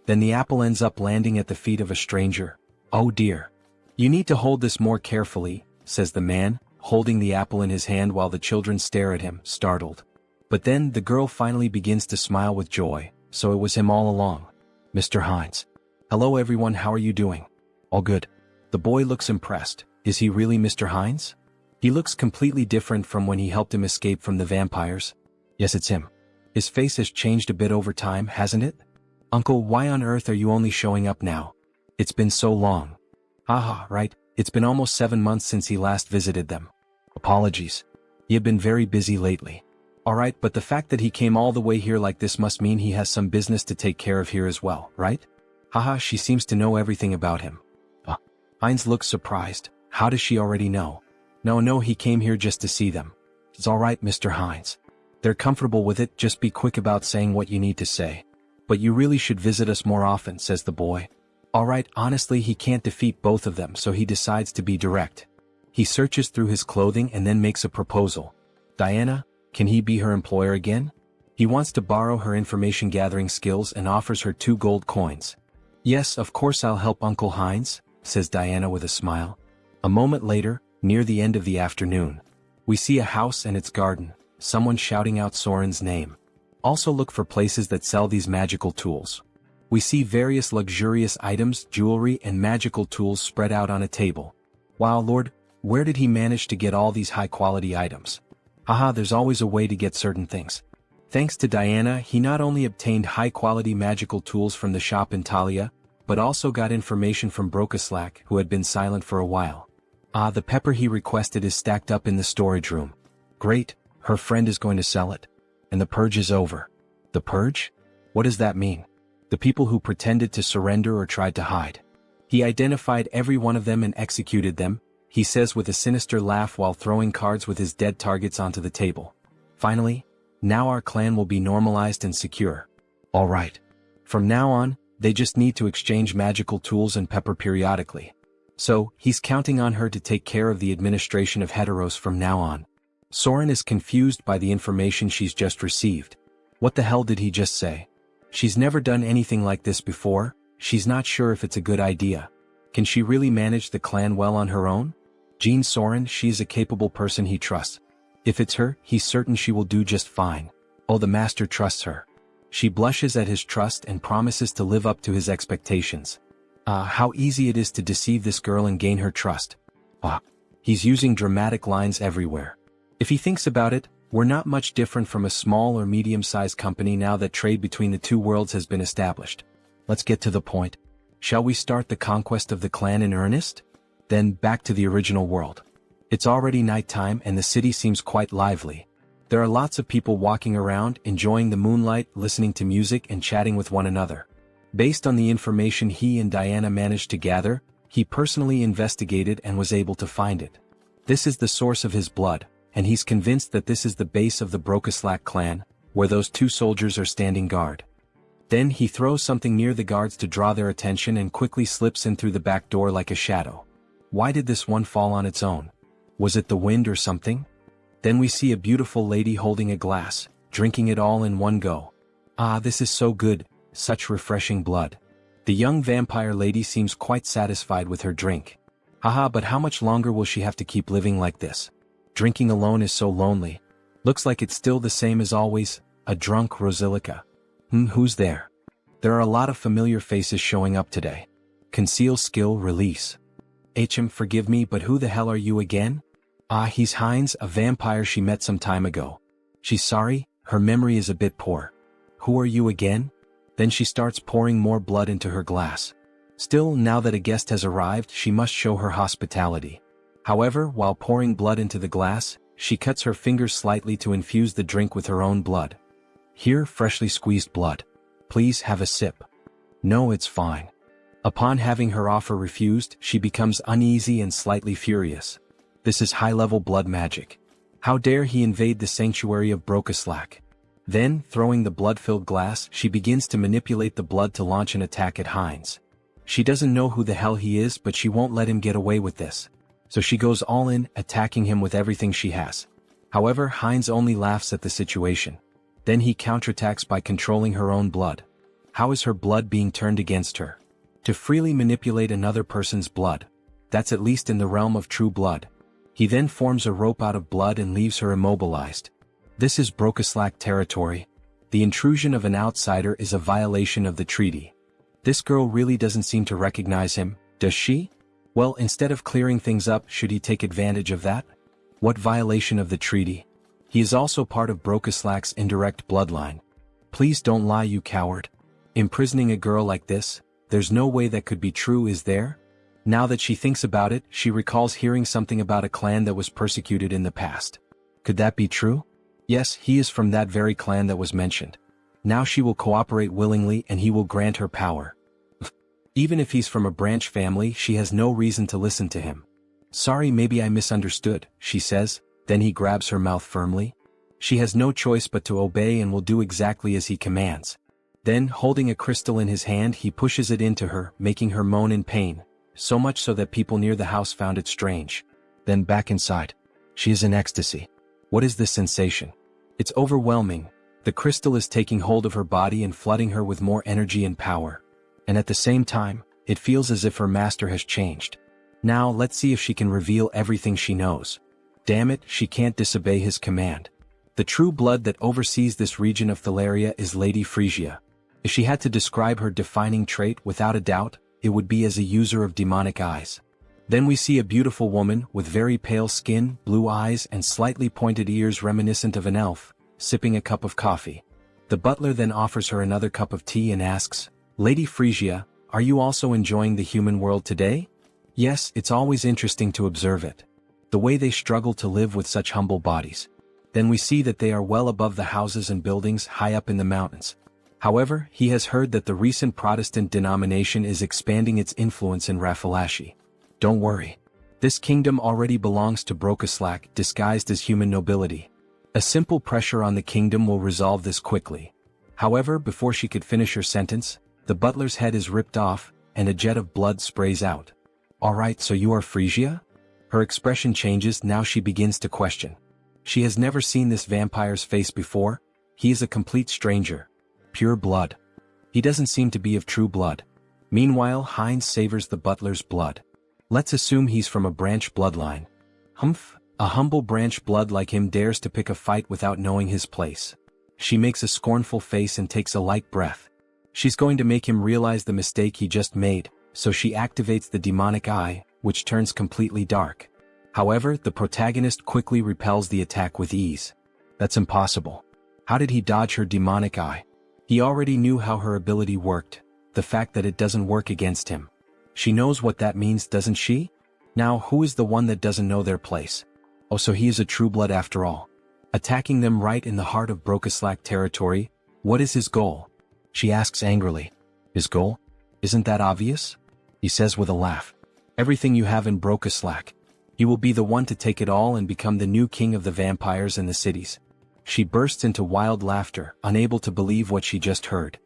S1: Then the apple ends up landing at the feet of a stranger. Oh dear. You need to hold this more carefully, says the man, holding the apple in his hand while the children stare at him, startled. But then the girl finally begins to smile with joy, so it was him all along. Mr. Hines. Hello everyone, how are you doing? All good. The boy looks impressed. Is he really Mr. Hines? He looks completely different from when he helped him escape from the vampires. Yes, it's him. His face has changed a bit over time, hasn't it? Uncle, why on earth are you only showing up now? It's been so long. Haha, right, it's been almost 7 months since he last visited them. Apologies. He had been very busy lately. Alright, but the fact that he came all the way here like this must mean he has some business to take care of here as well, right? Haha, she seems to know everything about him. Heinz looks surprised. How does she already know? No, he came here just to see them. It's alright, Mr. Hines. They're comfortable with it, just be quick about saying what you need to say. But you really should visit us more often, says the boy. Alright, honestly he can't defeat both of them, so he decides to be direct. He searches through his clothing and then makes a proposal. Diana, can he be her employer again? He wants to borrow her information gathering skills and offers her 2 gold coins. Yes, of course I'll help Uncle Heinz, says Diana with a smile. A moment later, near the end of the afternoon. We see a house and its garden, someone shouting out Soren's name. Also look for places that sell these magical tools. We see various luxurious items, jewelry and magical tools spread out on a table. Wow Lord, where did he manage to get all these high-quality items? Haha, there's always a way to get certain things. Thanks to Diana, he not only obtained high-quality magical tools from the shop in Talia, but also got information from Brokaslak, who had been silent for a while. The pepper he requested is stacked up in the storage room. Great, her friend is going to sell it. And the purge is over. The purge? What does that mean? The people who pretended to surrender or tried to hide. He identified every one of them and executed them, he says with a sinister laugh while throwing cards with his dead targets onto the table. Finally, now our clan will be normalized and secure. Alright. From now on, they just need to exchange magical tools and pepper periodically. So, he's counting on her to take care of the administration of Heteros from now on. Soren is confused by the information she's just received. What the hell did he just say? She's never done anything like this before, she's not sure if it's a good idea. Can she really manage the clan well on her own? Jean Soren, she's a capable person he trusts. If it's her, he's certain she will do just fine. Oh, the master trusts her. She blushes at his trust and promises to live up to his expectations. How easy it is to deceive this girl and gain her trust. He's using dramatic lines everywhere. If he thinks about it, we're not much different from a small or medium-sized company now that trade between the two worlds has been established. Let's get to the point. Shall we start the conquest of the clan in earnest? Then, back to the original world. It's already nighttime and the city seems quite lively. There are lots of people walking around, enjoying the moonlight, listening to music and chatting with one another. Based on the information he and Diana managed to gather, he personally investigated and was able to find it. This is the source of his blood, and he's convinced that this is the base of the Brokaslak clan, where those two soldiers are standing guard. Then he throws something near the guards to draw their attention and quickly slips in through the back door like a shadow. Why did this one fall on its own? Was it the wind or something? Then we see a beautiful lady holding a glass, drinking it all in one go. This is so good, such refreshing blood. The young vampire lady seems quite satisfied with her drink. But how much longer will she have to keep living like this? Drinking alone is so lonely. Looks like it's still the same as always, a drunk Rosilica. Who's there? There are a lot of familiar faces showing up today. Conceal skill release. Forgive me, but who the hell are you again? He's Heinz, a vampire she met some time ago. She's sorry, her memory is a bit poor. Who are you again? Then she starts pouring more blood into her glass. Still, now that a guest has arrived, she must show her hospitality. However, while pouring blood into the glass, she cuts her fingers slightly to infuse the drink with her own blood. Here, freshly squeezed blood. Please have a sip. No, it's fine. Upon having her offer refused, she becomes uneasy and slightly furious. This is high-level blood magic. How dare he invade the sanctuary of Brokaslak? Then, throwing the blood-filled glass, she begins to manipulate the blood to launch an attack at Heinz. She doesn't know who the hell he is, but she won't let him get away with this. So she goes all in, attacking him with everything she has. However, Heinz only laughs at the situation. Then he counterattacks by controlling her own blood. How is her blood being turned against her? To freely manipulate another person's blood. That's at least in the realm of true blood. He then forms a rope out of blood and leaves her immobilized. This is Brokaslak territory. The intrusion of an outsider is a violation of the treaty. This girl really doesn't seem to recognize him, does she? Well, instead of clearing things up, should he take advantage of that? What violation of the treaty? He is also part of Brokaslak's indirect bloodline. Please don't lie, you coward. Imprisoning a girl like this, there's no way that could be true, is there? Now that she thinks about it, she recalls hearing something about a clan that was persecuted in the past. Could that be true? Yes, he is from that very clan that was mentioned. Now she will cooperate willingly and he will grant her power. Even if he's from a branch family, she has no reason to listen to him. Sorry, maybe I misunderstood, she says, then he grabs her mouth firmly. She has no choice but to obey and will do exactly as he commands. Then, holding a crystal in his hand, he pushes it into her, making her moan in pain, so much so that people near the house found it strange. Then back inside. She is in ecstasy. What is this sensation? It's overwhelming. The crystal is taking hold of her body and flooding her with more energy and power. And at the same time, it feels as if her master has changed. Now let's see if she can reveal everything she knows. Damn it, she can't disobey his command. The true blood that oversees this region of Thalaria is Lady Frisia. If she had to describe her defining trait without a doubt, it would be as a user of demonic eyes. Then we see a beautiful woman with very pale skin, blue eyes and slightly pointed ears reminiscent of an elf, sipping a cup of coffee. The butler then offers her another cup of tea and asks, "Lady Frisia, are you also enjoying the human world today?" Yes, it's always interesting to observe it. The way they struggle to live with such humble bodies. Then we see that they are well above the houses and buildings high up in the mountains. However, he has heard that the recent Protestant denomination is expanding its influence in Rafalashi. Don't worry. This kingdom already belongs to Brokaslak, disguised as human nobility. A simple pressure on the kingdom will resolve this quickly. However, before she could finish her sentence, the butler's head is ripped off, and a jet of blood sprays out. "Alright, so you are Frisia?" Her expression changes now. She begins to question. She has never seen this vampire's face before. He is a complete stranger. Pure blood. He doesn't seem to be of true blood. Meanwhile, Heinz savors the butler's blood. Let's assume he's from a branch bloodline. Humph, a humble branch blood like him dares to pick a fight without knowing his place. She makes a scornful face and takes a light breath. She's going to make him realize the mistake he just made, so she activates the demonic eye, which turns completely dark. However, the protagonist quickly repels the attack with ease. That's impossible. How did he dodge her demonic eye? He already knew how her ability worked, the fact that it doesn't work against him. She knows what that means, doesn't she? Now, who is the one that doesn't know their place? Oh, so he is a true blood after all. Attacking them right in the heart of Brokaslak territory, what is his goal? She asks angrily. His goal? Isn't that obvious? He says with a laugh. Everything you have in Brokaslak. He will be the one to take it all and become the new king of the vampires and the cities. She bursts into wild laughter, unable to believe what she just heard.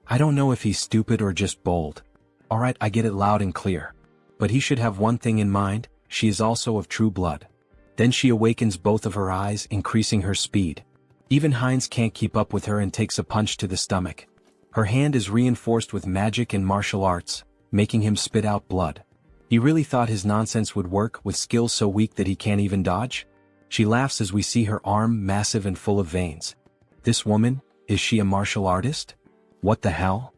S1: I don't know if he's stupid or just bold. Alright, I get it loud and clear. But he should have one thing in mind, she is also of true blood. Then she awakens both of her eyes, increasing her speed. Even Heinz can't keep up with her and takes a punch to the stomach. Her hand is reinforced with magic and martial arts, making him spit out blood. He really thought his nonsense would work with skills so weak that he can't even dodge? She laughs as we see her arm massive and full of veins. This woman, is she a martial artist? What the hell?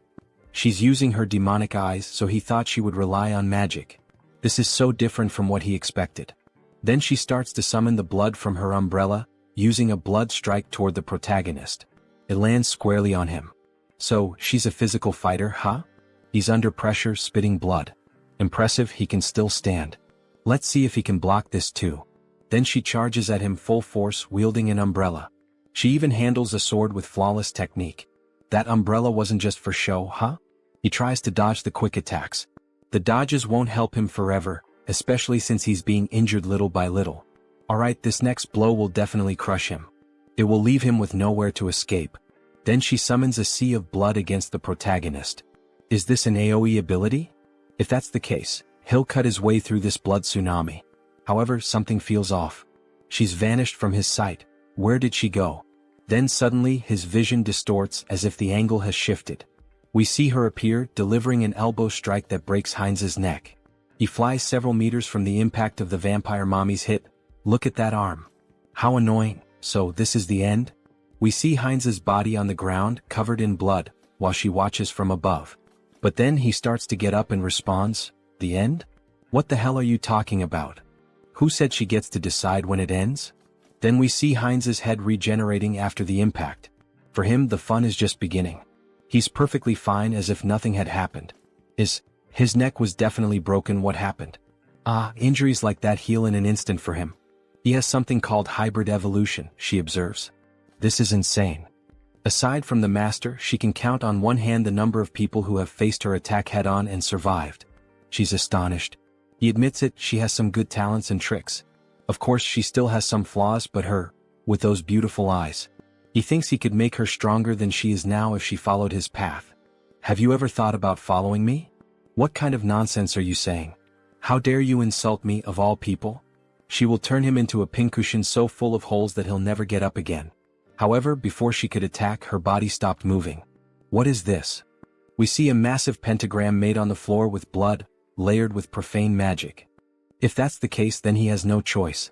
S1: She's using her demonic eyes, so he thought she would rely on magic. This is so different from what he expected. Then she starts to summon the blood from her umbrella, using a blood strike toward the protagonist. It lands squarely on him. So, she's a physical fighter, huh? He's under pressure, spitting blood. Impressive, he can still stand. Let's see if he can block this too. Then she charges at him full force, wielding an umbrella. She even handles a sword with flawless technique. That umbrella wasn't just for show, huh? He tries to dodge the quick attacks. The dodges won't help him forever, especially since he's being injured little by little. Alright, this next blow will definitely crush him. It will leave him with nowhere to escape. Then she summons a sea of blood against the protagonist. Is this an AoE ability? If that's the case, he'll cut his way through this blood tsunami. However, something feels off. She's vanished from his sight. Where did she go? Then suddenly his vision distorts as if the angle has shifted. We see her appear, delivering an elbow strike that breaks Heinz's neck. He flies several meters from the impact of the vampire mommy's hit. Look at that arm. How annoying. So this is the end? We see Heinz's body on the ground, covered in blood, while she watches from above. But then he starts to get up and responds, "The end? What the hell are you talking about? Who said she gets to decide when it ends?" Then we see Heinz's head regenerating after the impact. For him, the fun is just beginning. He's perfectly fine as if nothing had happened. His neck was definitely broken. What happened? Injuries like that heal in an instant for him. He has something called hybrid evolution, she observes. This is insane. Aside from the master, she can count on one hand the number of people who have faced her attack head-on and survived. She's astonished. He admits it, she has some good talents and tricks. Of course she still has some flaws, but with those beautiful eyes. He thinks he could make her stronger than she is now if she followed his path. Have you ever thought about following me? What kind of nonsense are you saying? How dare you insult me, of all people? She will turn him into a pincushion so full of holes that he'll never get up again. However, before she could attack, her body stopped moving. What is this? We see a massive pentagram made on the floor with blood, layered with profane magic. If that's the case, then he has no choice.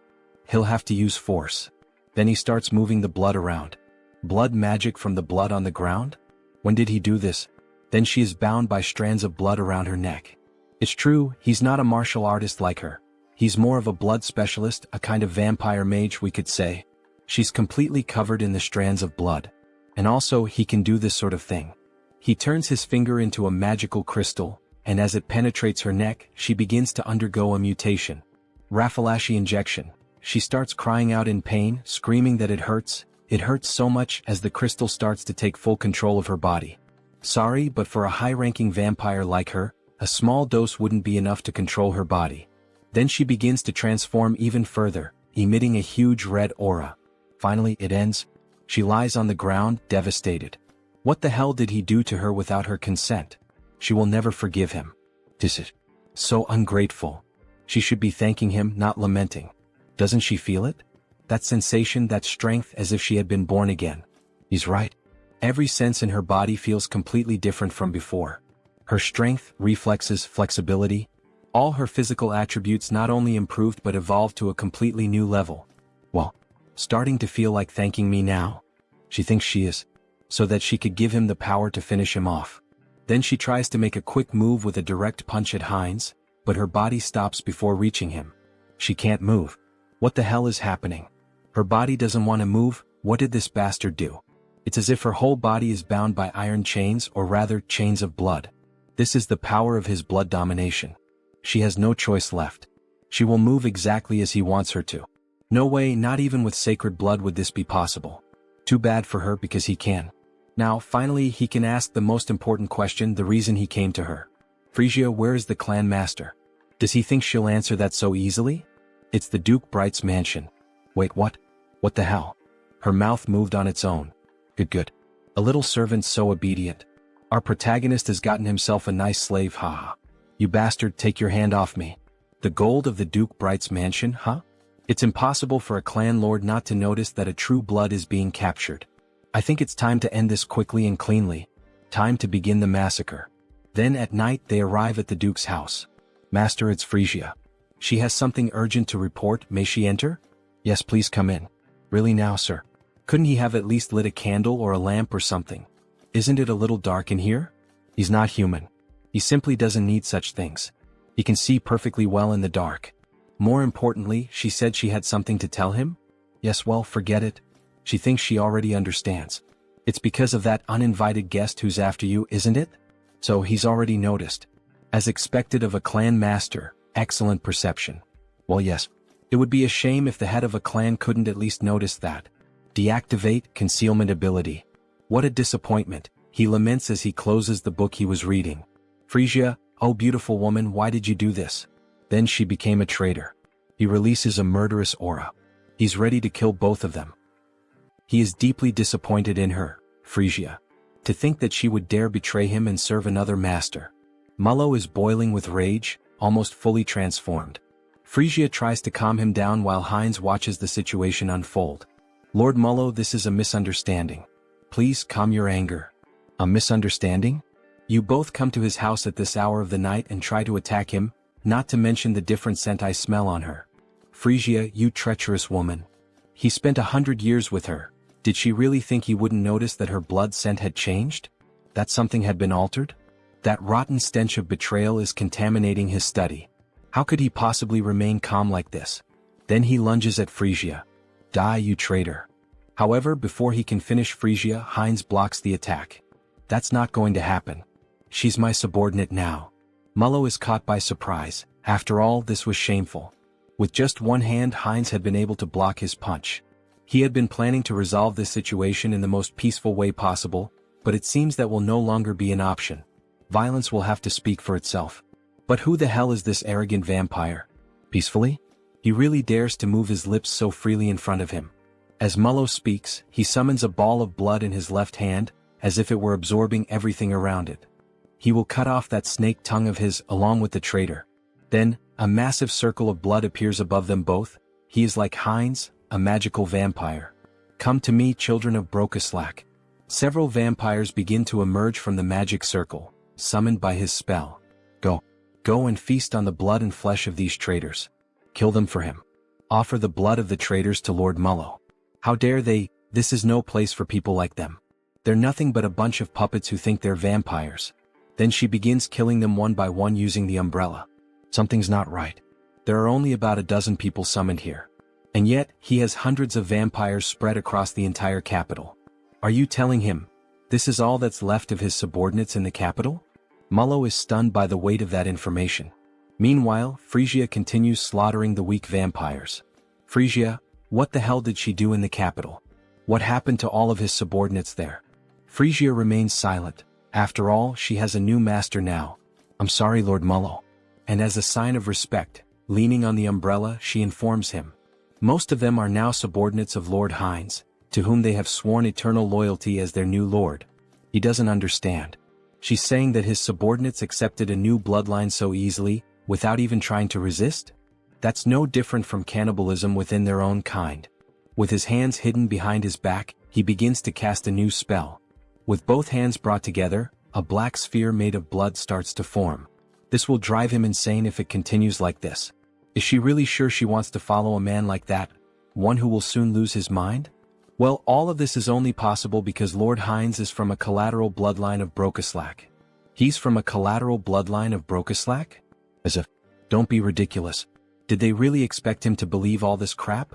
S1: He'll have to use force. Then he starts moving the blood around. Blood magic from the blood on the ground? When did he do this? Then she is bound by strands of blood around her neck. It's true, he's not a martial artist like her. He's more of a blood specialist, a kind of vampire mage, we could say. She's completely covered in the strands of blood. And also, he can do this sort of thing. He turns his finger into a magical crystal, and as it penetrates her neck, she begins to undergo a mutation. Raffalashi injection. She starts crying out in pain, screaming that it hurts. It hurts so much as the crystal starts to take full control of her body. Sorry, but for a high-ranking vampire like her, a small dose wouldn't be enough to control her body. Then she begins to transform even further, emitting a huge red aura. Finally, it ends. She lies on the ground, devastated. What the hell did he do to her without her consent? She will never forgive him. This is so ungrateful. She should be thanking him, not lamenting. Doesn't she feel it? That sensation, that strength, as if she had been born again. He's right. Every sense in her body feels completely different from before. Her strength, reflexes, flexibility, all her physical attributes not only improved but evolved to a completely new level. Well, starting to feel like thanking me now. She thinks she is. So that she could give him the power to finish him off. Then she tries to make a quick move with a direct punch at Heinz, but her body stops before reaching him. She can't move. What the hell is happening? Her body doesn't want to move. What did this bastard do? It's as if her whole body is bound by iron chains, or rather, chains of blood. This is the power of his blood domination. She has no choice left. She will move exactly as he wants her to. No way, not even with sacred blood would this be possible. Too bad for her because he can. Now, finally, he can ask the most important question, the reason he came to her. Frisia, where is the clan master? Does he think she'll answer that so easily? It's the Duke Bright's mansion. Wait, what? What the hell? Her mouth moved on its own. Good. A little servant so obedient. Our protagonist has gotten himself a nice slave, haha. You bastard, take your hand off me. The gold of the Duke Bright's mansion, huh? It's impossible for a clan lord not to notice that a true blood is being captured. I think it's time to end this quickly and cleanly. Time to begin the massacre. Then at night they arrive at the Duke's house. Master, it's Frisia. She has something urgent to report. May she enter? Yes, please come in. Really now, sir? Couldn't he have at least lit a candle or a lamp or something? Isn't it a little dark in here? He's not human. He simply doesn't need such things. He can see perfectly well in the dark. More importantly, she said she had something to tell him? Yes, well, forget it. She thinks she already understands. It's because of that uninvited guest who's after you, isn't it? So he's already noticed. As expected of a clan master, excellent perception. Well, yes. It would be a shame if the head of a clan couldn't at least notice that. Deactivate concealment ability. What a disappointment, he laments as he closes the book he was reading. Frisia, oh beautiful woman, why did you do this? Then she became a traitor. He releases a murderous aura. He's ready to kill both of them. He is deeply disappointed in her, Frisia. To think that she would dare betray him and serve another master. Mullo is boiling with rage, almost fully transformed. Frisia tries to calm him down while Heinz watches the situation unfold. Lord Mullo, this is a misunderstanding. Please calm your anger. A misunderstanding? You both come to his house at this hour of the night and try to attack him, not to mention the different scent I smell on her. Frisia, you treacherous woman. He spent 100 years with her. Did she really think he wouldn't notice that her blood scent had changed? That something had been altered? That rotten stench of betrayal is contaminating his study. How could he possibly remain calm like this? Then he lunges at Frisia. Die, you traitor. However, before he can finish Frisia, Heinz blocks the attack. That's not going to happen. She's my subordinate now. Mullo is caught by surprise. After all, this was shameful. With just one hand, Heinz had been able to block his punch. He had been planning to resolve this situation in the most peaceful way possible, but it seems that will no longer be an option. Violence will have to speak for itself. But who the hell is this arrogant vampire? Peacefully? He really dares to move his lips so freely in front of him. As Mullo speaks, he summons a ball of blood in his left hand, as if it were absorbing everything around it. He will cut off that snake tongue of his, along with the traitor. Then, a massive circle of blood appears above them both. He is like Heinz, a magical vampire. Come to me, children of Brokaslak. Several vampires begin to emerge from the magic circle, summoned by his spell. Go and feast on the blood and flesh of these traitors. Kill them for him. Offer the blood of the traitors to Lord Mullo. How dare they? This is no place for people like them. They're nothing but a bunch of puppets who think they're vampires. Then she begins killing them one by one using the umbrella. Something's not right. There are only about a dozen people summoned here. And yet, he has hundreds of vampires spread across the entire capital. Are you telling him this is all that's left of his subordinates in the capital? Mullo is stunned by the weight of that information. Meanwhile, Frisia continues slaughtering the weak vampires. Frisia, what the hell did she do in the capital? What happened to all of his subordinates there? Frisia remains silent. After all, she has a new master now. I'm sorry, Lord Mullo. And as a sign of respect, leaning on the umbrella, she informs him. Most of them are now subordinates of Lord Hines, to whom they have sworn eternal loyalty as their new lord. He doesn't understand. She's saying that his subordinates accepted a new bloodline so easily, without even trying to resist? That's no different from cannibalism within their own kind. With his hands hidden behind his back, he begins to cast a new spell. With both hands brought together, a black sphere made of blood starts to form. This will drive him insane if it continues like this. Is she really sure she wants to follow a man like that? One who will soon lose his mind? Well, all of this is only possible because Lord Hines is from a collateral bloodline of Brokeslack. He's from a collateral bloodline of Brokeslack? As if, don't be ridiculous. Did they really expect him to believe all this crap?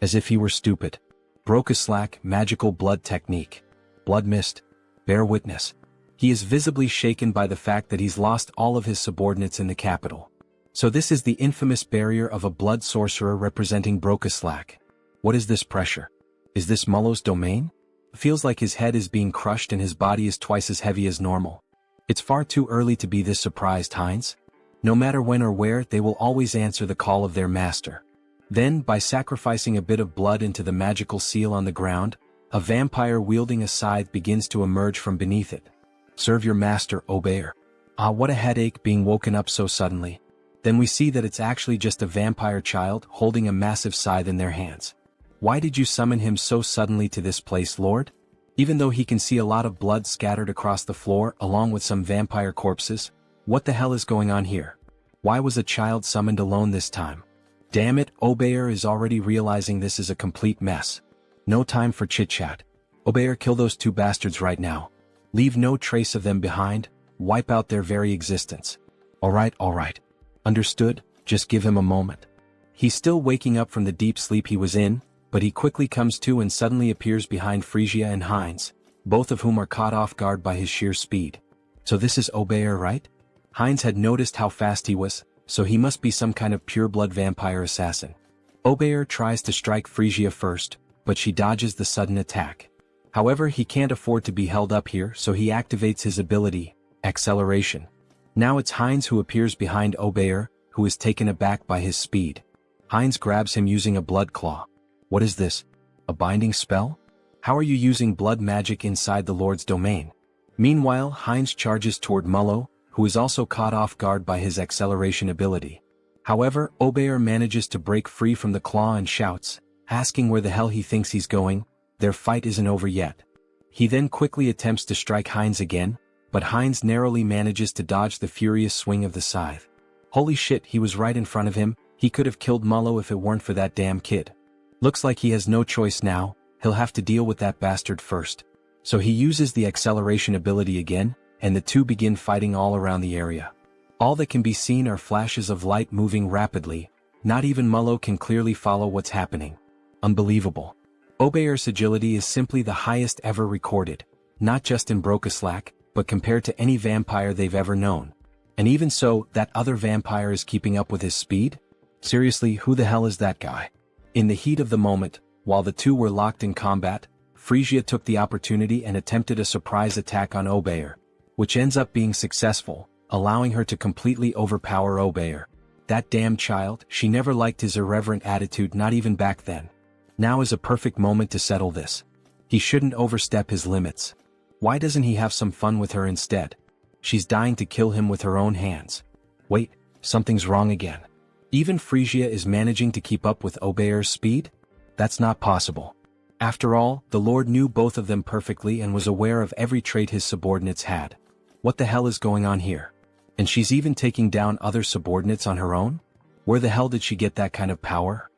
S1: As if he were stupid. Brokeslack, magical blood technique. Blood mist. Bear witness. He is visibly shaken by the fact that he's lost all of his subordinates in the capital. So this is the infamous barrier of a blood sorcerer representing Brokeslack. What is this pressure? Is this Mullo's domain? Feels like his head is being crushed and his body is twice as heavy as normal. It's far too early to be this surprised, Hines. No matter when or where, they will always answer the call of their master. Then, by sacrificing a bit of blood into the magical seal on the ground, a vampire wielding a scythe begins to emerge from beneath it. Serve your master, Obeyer. Ah, what a headache being woken up so suddenly. Then we see that it's actually just a vampire child holding a massive scythe in their hands. Why did you summon him so suddenly to this place, Lord? Even though he can see a lot of blood scattered across the floor along with some vampire corpses, what the hell is going on here? Why was a child summoned alone this time? Damn it, Obeyer is already realizing this is a complete mess. No time for chit-chat. Obeyer, kill those two bastards right now. Leave no trace of them behind, wipe out their very existence. Alright. Understood, just give him a moment. He's still waking up from the deep sleep he was in, but he quickly comes to and suddenly appears behind Frisia and Hines, both of whom are caught off guard by his sheer speed. So this is Obeyer, right? Hines had noticed how fast he was, so he must be some kind of pure-blood vampire assassin. Obeyer tries to strike Frisia first, but she dodges the sudden attack. However, he can't afford to be held up here, so he activates his ability, Acceleration. Now it's Hines who appears behind Obeyer, who is taken aback by his speed. Hines grabs him using a blood claw. What is this? A binding spell? How are you using blood magic inside the Lord's domain? Meanwhile, Hines charges toward Mullo, who is also caught off guard by his acceleration ability. However, Obeyer manages to break free from the claw and shouts, asking where the hell he thinks he's going. Their fight isn't over yet. He then quickly attempts to strike Hines again, but Hines narrowly manages to dodge the furious swing of the scythe. Holy shit, he was right in front of him. He could have killed Mullo if it weren't for that damn kid. Looks like he has no choice now, he'll have to deal with that bastard first. So he uses the acceleration ability again, and the two begin fighting all around the area. All that can be seen are flashes of light moving rapidly. Not even Mullo can clearly follow what's happening. Unbelievable. Obeyer's agility is simply the highest ever recorded, not just in Brokeslack, but compared to any vampire they've ever known. And even so, that other vampire is keeping up with his speed? Seriously, who the hell is that guy? In the heat of the moment, while the two were locked in combat, Frisia took the opportunity and attempted a surprise attack on Obeyer, which ends up being successful, allowing her to completely overpower Obeyer. That damn child, she never liked his irreverent attitude, not even back then. Now is a perfect moment to settle this. He shouldn't overstep his limits. Why doesn't he have some fun with her instead? She's dying to kill him with her own hands. Wait, something's wrong again. Even Frisia is managing to keep up with Obeyer's speed? That's not possible. After all, the Lord knew both of them perfectly and was aware of every trait his subordinates had. What the hell is going on here? And she's even taking down other subordinates on her own? Where the hell did she get that kind of power?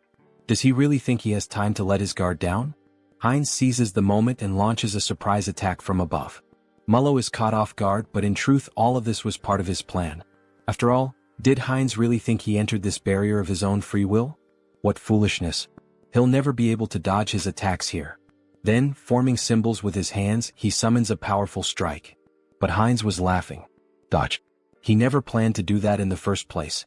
S1: Does he really think he has time to let his guard down? Heinz seizes the moment and launches a surprise attack from above. Mullo is caught off guard, but in truth all of this was part of his plan. After all, did Heinz really think he entered this barrier of his own free will? What foolishness. He'll never be able to dodge his attacks here. Then, forming symbols with his hands, he summons a powerful strike. But Heinz was laughing. Dodge. He never planned to do that in the first place.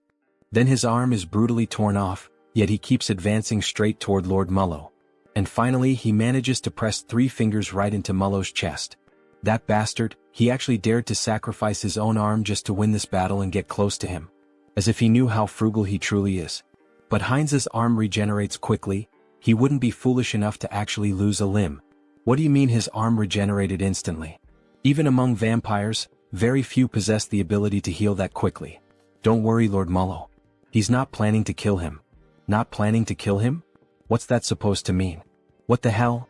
S1: Then his arm is brutally torn off, yet he keeps advancing straight toward Lord Mullo. And finally he manages to press 3 fingers right into Mullo's chest. That bastard, he actually dared to sacrifice his own arm just to win this battle and get close to him. As if he knew how frugal he truly is. But Heinz's arm regenerates quickly. He wouldn't be foolish enough to actually lose a limb. What do you mean his arm regenerated instantly? Even among vampires, very few possess the ability to heal that quickly. Don't worry, Lord Mullo. He's not planning to kill him. Not planning to kill him? What's that supposed to mean? What the hell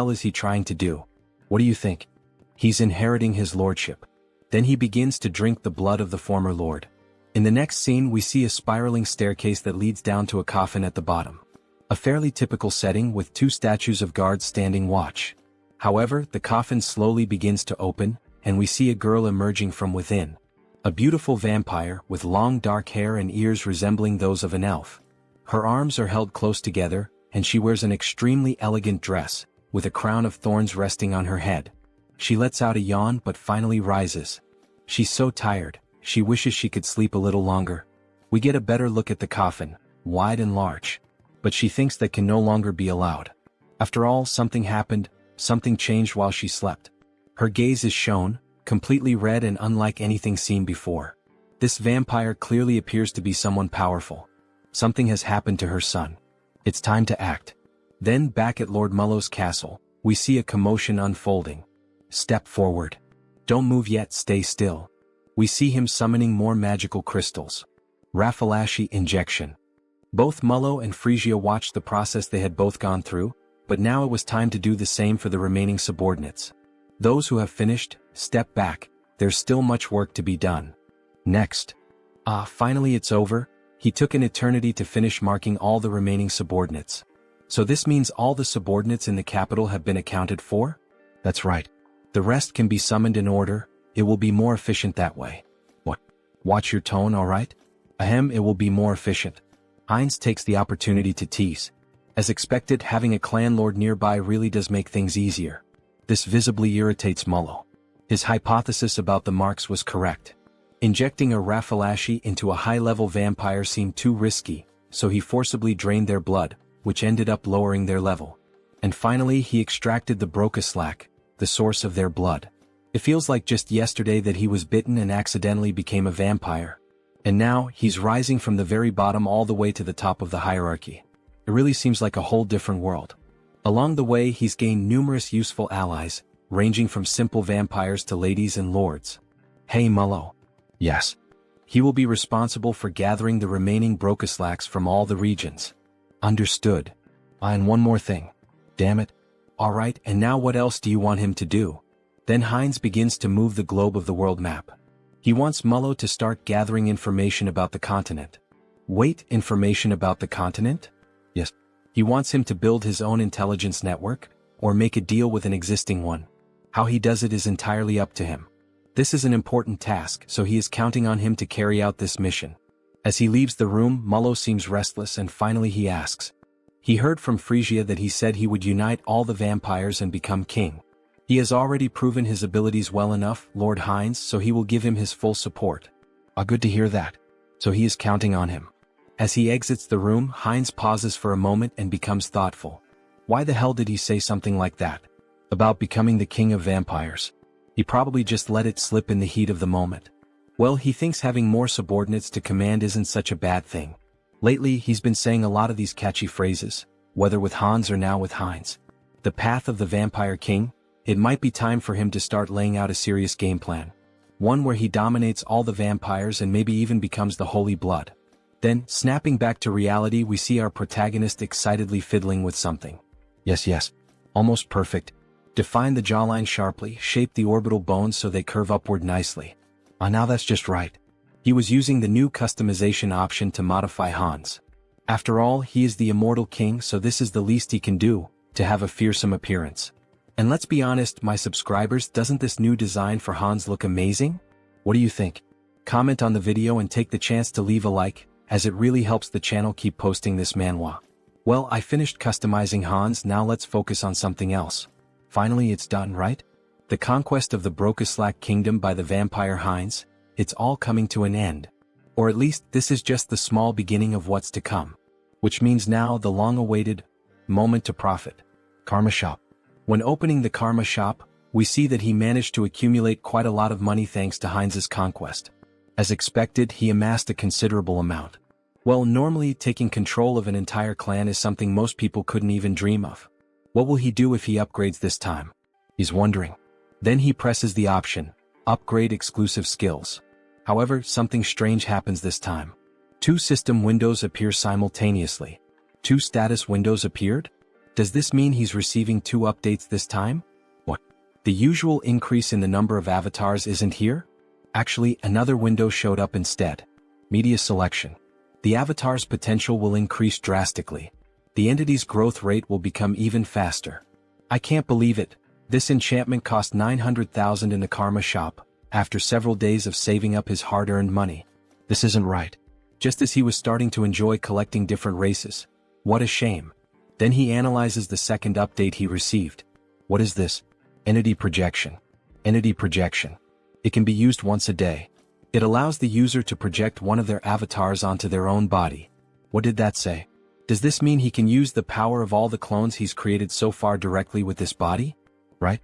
S1: is he trying to do? What do you think? He's inheriting his lordship. Then he begins to drink the blood of the former lord. In the next scene we see a spiraling staircase that leads down to a coffin at the bottom. A fairly typical setting with 2 statues of guards standing watch. However, the coffin slowly begins to open, and we see a girl emerging from within. A beautiful vampire with long dark hair and ears resembling those of an elf. Her arms are held close together, and she wears an extremely elegant dress, with a crown of thorns resting on her head. She lets out a yawn but finally rises. She's so tired, she wishes she could sleep a little longer. We get a better look at the coffin, wide and large. But she thinks that can no longer be allowed. After all, something happened, something changed while she slept. Her gaze is shown, completely red and unlike anything seen before. This vampire clearly appears to be someone powerful. Something has happened to her son. It's time to act. Then back at Lord Mullo's castle, we see a commotion unfolding. Step forward. Don't move yet, stay still. We see him summoning more magical crystals. Raffalashi injection. Both Mullo and Frisia watched the process they had both gone through, but now it was time to do the same for the remaining subordinates. Those who have finished, step back, there's still much work to be done. Next. Finally it's over. He took an eternity to finish marking all the remaining subordinates. So this means all the subordinates in the capital have been accounted for? That's right. The rest can be summoned in order, it will be more efficient that way. What? Watch your tone, alright? Ahem, it will be more efficient. Heinz takes the opportunity to tease. As expected, having a clan lord nearby really does make things easier. This visibly irritates Mullo. His hypothesis about the marks was correct. Injecting a Raffalashi into a high-level vampire seemed too risky, so he forcibly drained their blood, which ended up lowering their level. And finally he extracted the Brocaslack, the source of their blood. It feels like just yesterday that he was bitten and accidentally became a vampire. And now, he's rising from the very bottom all the way to the top of the hierarchy. It really seems like a whole different world. Along the way he's gained numerous useful allies, ranging from simple vampires to ladies and lords. Hey Mullo. Yes. He will be responsible for gathering the remaining Brocaslacks from all the regions. Understood. And one more thing. Damn it. Alright, and now what else do you want him to do? Then Heinz begins to move the globe of the world map. He wants Mullo to start gathering information about the continent. Wait, information about the continent? Yes. He wants him to build his own intelligence network, or make a deal with an existing one. How he does it is entirely up to him. This is an important task, so he is counting on him to carry out this mission. As he leaves the room, Mullo seems restless and finally he asks. He heard from Frisia that he said he would unite all the vampires and become king. He has already proven his abilities well enough, Lord Heinz, so he will give him his full support. Good to hear that. So he is counting on him. As he exits the room, Heinz pauses for a moment and becomes thoughtful. Why the hell did he say something like that? About becoming the king of vampires? He probably just let it slip in the heat of the moment. Well, he thinks having more subordinates to command isn't such a bad thing. Lately, he's been saying a lot of these catchy phrases, whether with Hans or now with Heinz. The path of the vampire king? It might be time for him to start laying out a serious game plan. One where he dominates all the vampires and maybe even becomes the Holy Blood. Then, snapping back to reality, we see our protagonist excitedly fiddling with something. Yes. Almost perfect. Define the jawline sharply, shape the orbital bones so they curve upward nicely. Now that's just right. He was using the new customization option to modify Hans. After all, he is the immortal king, so this is the least he can do, to have a fearsome appearance. And let's be honest, my subscribers, doesn't this new design for Hans look amazing? What do you think? Comment on the video and take the chance to leave a like, as it really helps the channel keep posting this manhwa. Well, I finished customizing Hans, now let's focus on something else. Finally it's done, right? The conquest of the Brokeslack kingdom by the vampire Heinz, it's all coming to an end. Or at least this is just the small beginning of what's to come. Which means now the long-awaited moment to profit. Karma Shop. When opening the Karma Shop, we see that he managed to accumulate quite a lot of money thanks to Heinz's conquest. As expected, he amassed a considerable amount. Well, normally taking control of an entire clan is something most people couldn't even dream of. What will he do if he upgrades this time? He's wondering. Then he presses the option, Upgrade Exclusive Skills. However, something strange happens this time. 2 system windows appear simultaneously. 2 status windows appeared? Does this mean he's receiving 2 updates this time? What? The usual increase in the number of avatars isn't here? Actually, another window showed up instead. Media Selection. The avatar's potential will increase drastically. The entity's growth rate will become even faster. I can't believe it. This enchantment cost 900,000 in the Karma Shop, after several days of saving up his hard-earned money. This isn't right. Just as he was starting to enjoy collecting different races. What a shame. Then he analyzes the second update he received. What is this? Entity Projection. Entity Projection. It can be used once a day. It allows the user to project one of their avatars onto their own body. What did that say? Does this mean he can use the power of all the clones he's created so far directly with this body? Right?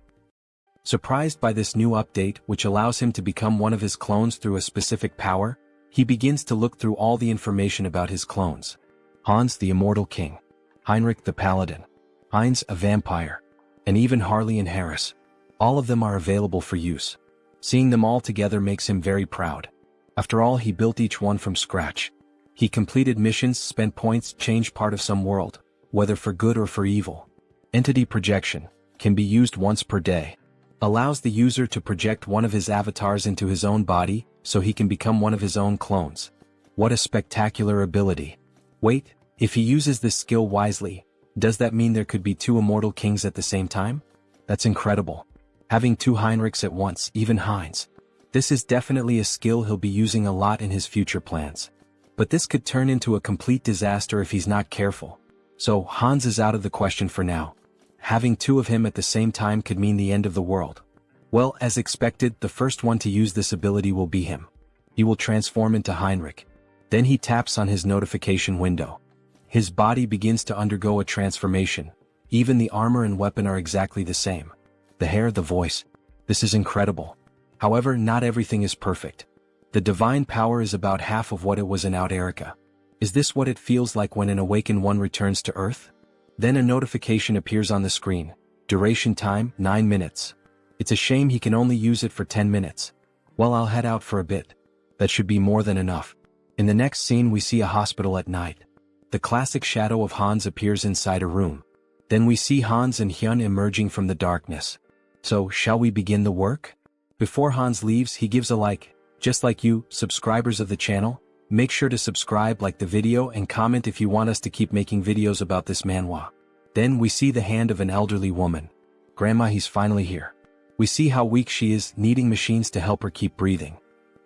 S1: Surprised by this new update, which allows him to become one of his clones through a specific power, he begins to look through all the information about his clones. Hans the Immortal King. Heinrich the Paladin. Heinz a Vampire. And even Harley and Harris. All of them are available for use. Seeing them all together makes him very proud. After all, he built each one from scratch. He completed missions, spent points, changed part of some world, whether for good or for evil. Entity Projection. Can be used once per day. Allows the user to project one of his avatars into his own body, so he can become one of his own clones. What a spectacular ability. Wait, if he uses this skill wisely, does that mean there could be 2 immortal kings at the same time? That's incredible. Having 2 Heinrichs at once, even Heinz. This is definitely a skill he'll be using a lot in his future plans. But this could turn into a complete disaster if he's not careful. So Hans is out of the question for now. Having 2 of him at the same time could mean the end of the world. Well, as expected, the first one to use this ability will be him. He will transform into Heinrich. Then he taps on his notification window. His body begins to undergo a transformation. Even the armor and weapon are exactly the same. The hair, the voice. This is incredible. However, not everything is perfect. The divine power is about half of what it was in Out Erica. Is this what it feels like when an awakened one returns to Earth? Then a notification appears on the screen. Duration time, 9 minutes. It's a shame he can only use it for 10 minutes. Well, I'll head out for a bit. That should be more than enough. In the next scene we see a hospital at night. The classic shadow of Hans appears inside a room. Then we see Hans and Hyun emerging from the darkness. So, shall we begin the work? Before Hans leaves, he gives a like. Just like you, subscribers of the channel, make sure to subscribe, like the video, and comment if you want us to keep making videos about this manhwa. Then we see the hand of an elderly woman. Grandma, he's finally here. We see how weak she is, needing machines to help her keep breathing.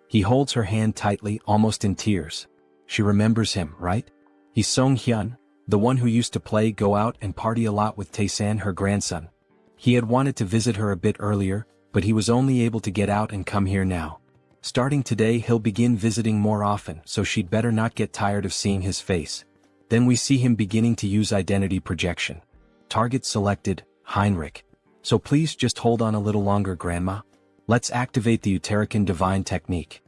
S1: He holds her hand tightly, almost in tears. She remembers him, right? He's Sunghyun, the one who used to play, go out, and party a lot with Taesan, her grandson. He had wanted to visit her a bit earlier, but he was only able to get out and come here now. Starting today, he'll begin visiting more often, so she'd better not get tired of seeing his face. Then we see him beginning to use identity projection. Target selected, Heinrich. So please just hold on a little longer, Grandma. Let's activate the Uterican Divine Technique.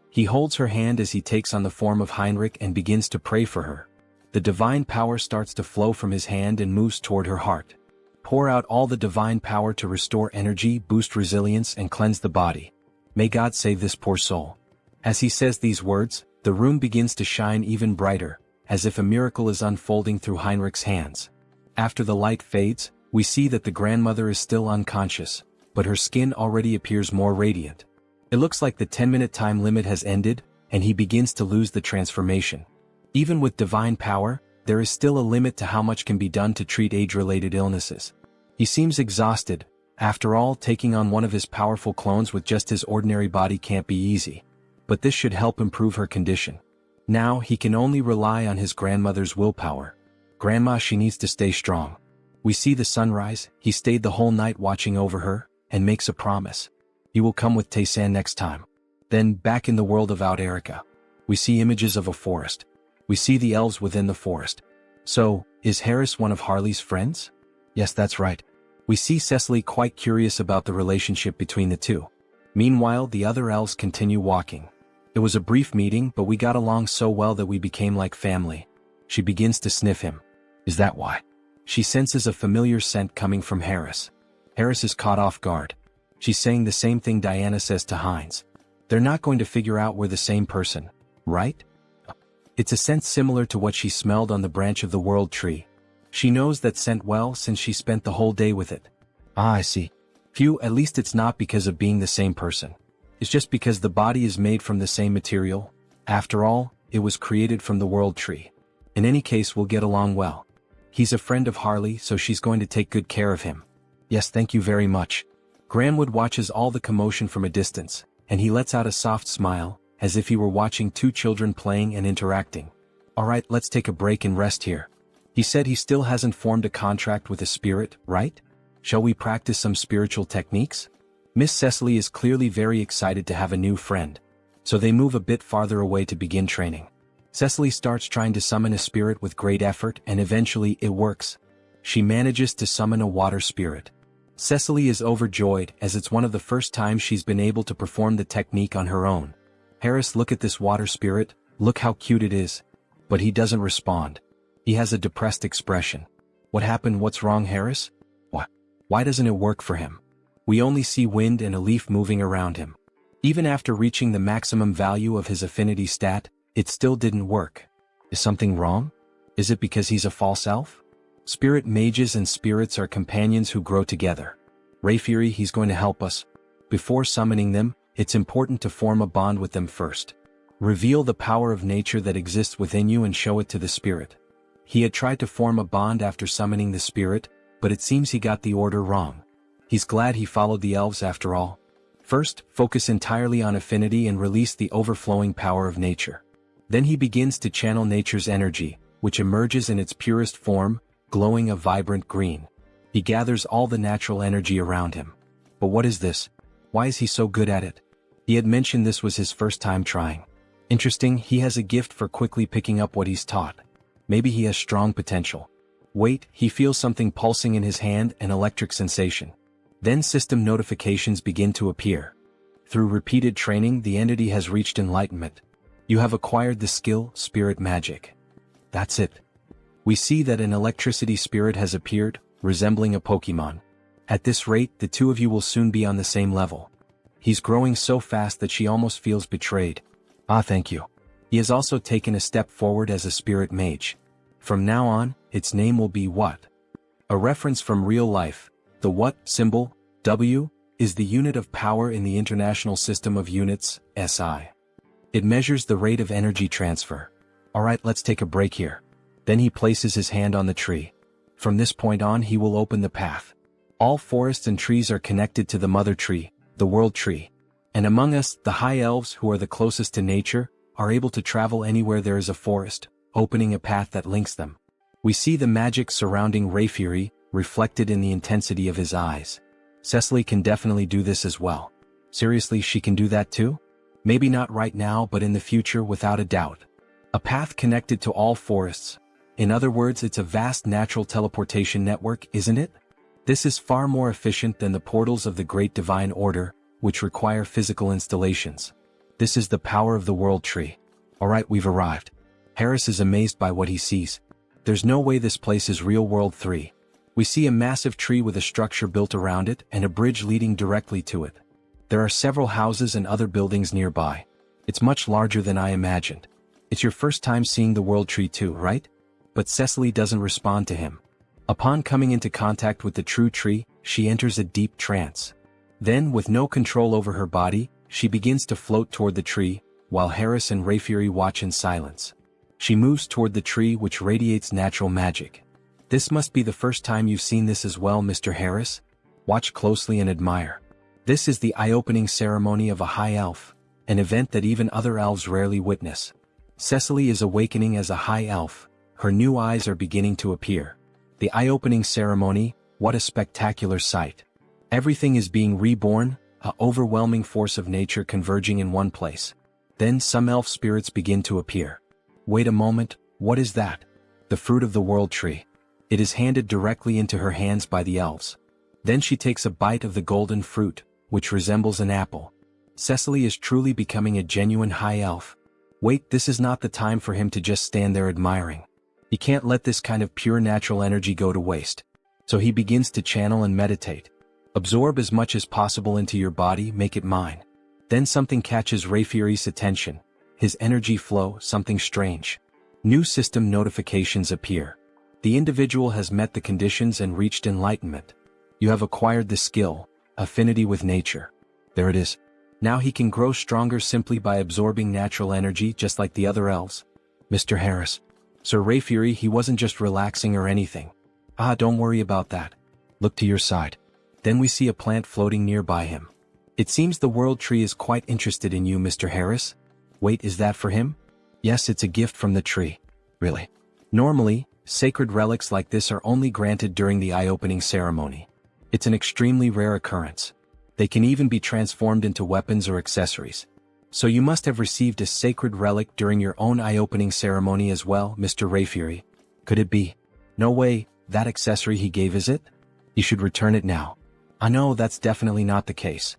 S1: He holds her hand as he takes on the form of Heinrich and begins to pray for her. The divine power starts to flow from his hand and moves toward her heart. Pour out all the divine power to restore energy, boost resilience, and cleanse the body. May God save this poor soul. As he says these words, the room begins to shine even brighter, as if a miracle is unfolding through Heinrich's hands. After the light fades, we see that the grandmother is still unconscious, but her skin already appears more radiant. It looks like the 10-minute time limit has ended, and he begins to lose the transformation. Even with divine power, there is still a limit to how much can be done to treat age-related illnesses. He seems exhausted. After all, taking on one of his powerful clones with just his ordinary body can't be easy. But this should help improve her condition. Now, he can only rely on his grandmother's willpower. Grandma, she needs to stay strong. We see the sunrise. He stayed the whole night watching over her, and makes a promise. He will come with Tae-san next time. Then, back in the world of Out Erica, we see images of a forest. We see the elves within the forest. So, is Harris one of Harley's friends? Yes, that's right. We see Cecily quite curious about the relationship between the two. Meanwhile, the other elves continue walking. It was a brief meeting, but we got along so well that we became like family. She begins to sniff him. Is that why? She senses a familiar scent coming from Harris. Harris is caught off guard. She's saying the same thing Diana says to Hines. They're not going to figure out we're the same person, right? It's a scent similar to what she smelled on the branch of the world tree. She knows that scent well since she spent the whole day with it. Ah, I see. Phew, at least it's not because of being the same person. It's just because the body is made from the same material. After all, it was created from the world tree. In any case, we'll get along well. He's a friend of Harley, so she's going to take good care of him. Yes, thank you very much. Granwood watches all the commotion from a distance, and he lets out a soft smile, as if he were watching two children playing and interacting. Alright, let's take a break and rest here. He said he still hasn't formed a contract with a spirit, right? Shall we practice some spiritual techniques? Miss Cecily is clearly very excited to have a new friend. So they move a bit farther away to begin training. Cecily starts trying to summon a spirit with great effort, and eventually it works. She manages to summon a water spirit. Cecily is overjoyed as it's one of the first times she's been able to perform the technique on her own. Harris, look at this water spirit, look how cute it is. But he doesn't respond. He has a depressed expression. What happened? What's wrong, Harris? What? Why doesn't it work for him? We only see wind and a leaf moving around him. Even after reaching the maximum value of his affinity stat, it still didn't work. Is something wrong? Is it because he's a false elf? Spirit mages and spirits are companions who grow together. Rayfury, he's going to help us. Before summoning them, it's important to form a bond with them first. Reveal the power of nature that exists within you and show it to the spirit. He had tried to form a bond after summoning the spirit, but it seems he got the order wrong. He's glad he followed the elves after all. First, focus entirely on affinity and release the overflowing power of nature. Then he begins to channel nature's energy, which emerges in its purest form, glowing a vibrant green. He gathers all the natural energy around him. But what is this? Why is he so good at it? He had mentioned this was his first time trying. Interesting, he has a gift for quickly picking up what he's taught. Maybe he has strong potential. Wait, he feels something pulsing in his hand, an electric sensation. Then system notifications begin to appear. Through repeated training, the entity has reached enlightenment. You have acquired the skill, Spirit Magic. That's it. We see that an electricity spirit has appeared, resembling a Pokemon. At this rate, the two of you will soon be on the same level. He's growing so fast that she almost feels betrayed. Ah, thank you. He has also taken a step forward as a spirit mage. From now on, its name will be What? A reference from real life. The What symbol, W, is the unit of power in the International System of Units, SI. It measures the rate of energy transfer. Alright, let's take a break here. Then he places his hand on the tree. From this point on, he will open the path. All forests and trees are connected to the mother tree, the world tree. And among us, the high elves who are the closest to nature, are able to travel anywhere there is a forest, opening a path that links them. We see the magic surrounding Rayfury, reflected in the intensity of his eyes. Cecily can definitely do this as well. Seriously, she can do that too? Maybe not right now, but in the future, without a doubt. A path connected to all forests. In other words, it's a vast natural teleportation network, isn't it? This is far more efficient than the portals of the Great Divine Order, which require physical installations. This is the power of the world tree. Alright, we've arrived. Harris is amazed by what he sees. There's no way this place is Real World 3. We see a massive tree with a structure built around it and a bridge leading directly to it. There are several houses and other buildings nearby. It's much larger than I imagined. It's your first time seeing the world tree too, right? But Cecily doesn't respond to him. Upon coming into contact with the true tree, she enters a deep trance. Then, with no control over her body, she begins to float toward the tree, while Harris and Rayfury watch in silence. She moves toward the tree which radiates natural magic. This must be the first time you've seen this as well, Mr. Harris. Watch closely and admire. This is the eye-opening ceremony of a high elf, an event that even other elves rarely witness. Cecily is awakening as a high elf, her new eyes are beginning to appear. The eye-opening ceremony, what a spectacular sight. Everything is being reborn, an overwhelming force of nature converging in one place. Then some elf spirits begin to appear. Wait a moment, what is that? The fruit of the world tree. It is handed directly into her hands by the elves. Then she takes a bite of the golden fruit, which resembles an apple. Cecily is truly becoming a genuine high elf. Wait, this is not the time for him to just stand there admiring. He can't let this kind of pure natural energy go to waste. So he begins to channel and meditate. Absorb as much as possible into your body, make it mine. Then something catches Rayfury's attention. His energy flow, something strange. New system notifications appear. The individual has met the conditions and reached enlightenment. You have acquired the skill, affinity with nature. There it is. Now he can grow stronger simply by absorbing natural energy just like the other elves. Mr. Harris. Sir Rayfury, he wasn't just relaxing or anything. Don't worry about that. Look to your side. Then we see a plant floating nearby him. It seems the world tree is quite interested in you, Mr. Harris. Wait, is that for him? Yes, it's a gift from the tree. Really? Normally, sacred relics like this are only granted during the eye-opening ceremony. It's an extremely rare occurrence. They can even be transformed into weapons or accessories. So you must have received a sacred relic during your own eye-opening ceremony as well, Mr. Rayfury. Could it be? No way, that accessory he gave, is it? He should return it now. I know that's definitely not the case.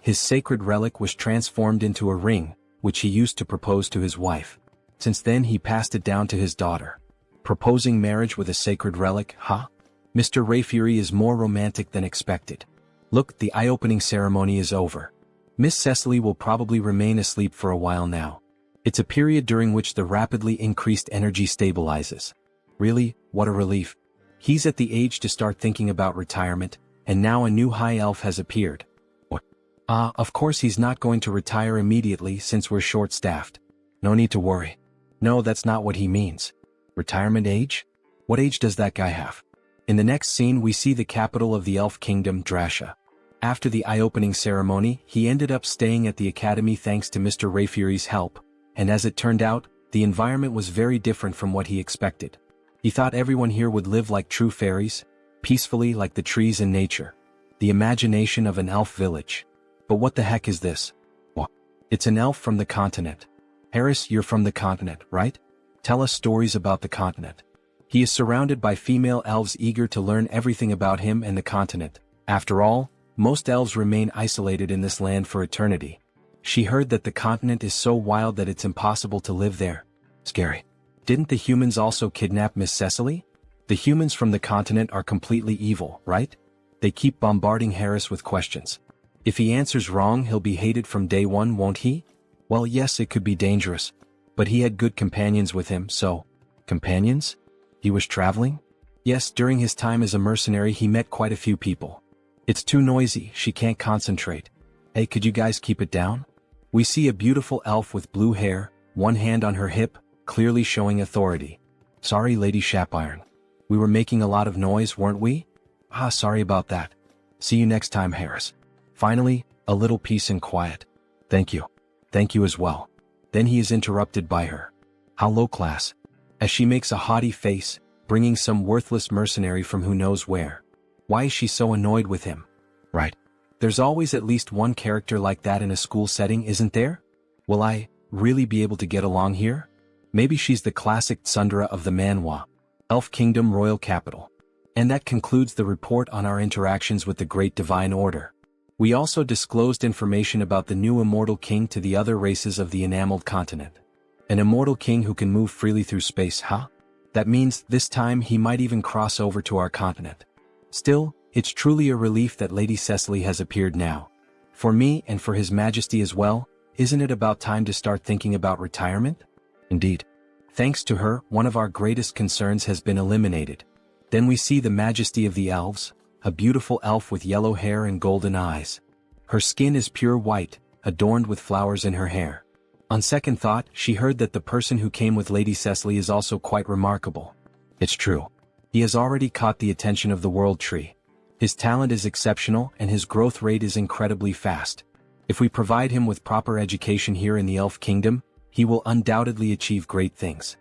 S1: His sacred relic was transformed into a ring, which he used to propose to his wife. Since then he passed it down to his daughter. Proposing marriage with a sacred relic, huh? Mr. Rayfury is more romantic than expected. Look, the eye-opening ceremony is over. Miss Cecily will probably remain asleep for a while now. It's a period during which the rapidly increased energy stabilizes. Really, what a relief. He's at the age to start thinking about retirement, and now a new high elf has appeared. Of course he's not going to retire immediately since we're short-staffed. No need to worry. No, that's not what he means. Retirement age? What age does that guy have? In the next scene we see the capital of the elf kingdom, Drasha. After the eye-opening ceremony, he ended up staying at the academy thanks to Mr. Rayfury's help, and as it turned out, the environment was very different from what he expected. He thought everyone here would live like true fairies, peacefully like the trees in nature. The imagination of an elf village. But what the heck is this? What? It's an elf from the continent. Harris, you're from the continent, right? Tell us stories about the continent. He is surrounded by female elves eager to learn everything about him and the continent. After all, most elves remain isolated in this land for eternity. She heard that the continent is so wild that it's impossible to live there. Scary. Didn't the humans also kidnap Miss Cecily? The humans from the continent are completely evil, right? They keep bombarding Harris with questions. If he answers wrong, he'll be hated from day one, won't he? Well, yes, it could be dangerous. But he had good companions with him, so... Companions? He was traveling? Yes, during his time as a mercenary he met quite a few people. It's too noisy, she can't concentrate. Hey, could you guys keep it down? We see a beautiful elf with blue hair, one hand on her hip, clearly showing authority. Sorry, Lady Shapiron. We were making a lot of noise, weren't we? Sorry about that. See you next time, Harris. Finally, a little peace and quiet. Thank you. Thank you as well. Then he is interrupted by her. How low class. As she makes a haughty face, bringing some worthless mercenary from who knows where. Why is she so annoyed with him? Right. There's always at least one character like that in a school setting, isn't there? Will I really be able to get along here? Maybe she's the classic tsundere of the Manhwa, Elf Kingdom Royal Capital. And that concludes the report on our interactions with the Great Divine Order. We also disclosed information about the new immortal king to the other races of the enameled continent. An immortal king who can move freely through space, huh? That means this time he might even cross over to our continent. Still, it's truly a relief that Lady Cecily has appeared now. For me and for His Majesty as well, isn't it about time to start thinking about retirement? Indeed. Thanks to her, one of our greatest concerns has been eliminated. Then we see the Majesty of the Elves, a beautiful elf with yellow hair and golden eyes. Her skin is pure white, adorned with flowers in her hair. On second thought, she heard that the person who came with Lady Cecily is also quite remarkable. It's true. He has already caught the attention of the World Tree. His talent is exceptional and his growth rate is incredibly fast. If we provide him with proper education here in the Elf Kingdom, he will undoubtedly achieve great things.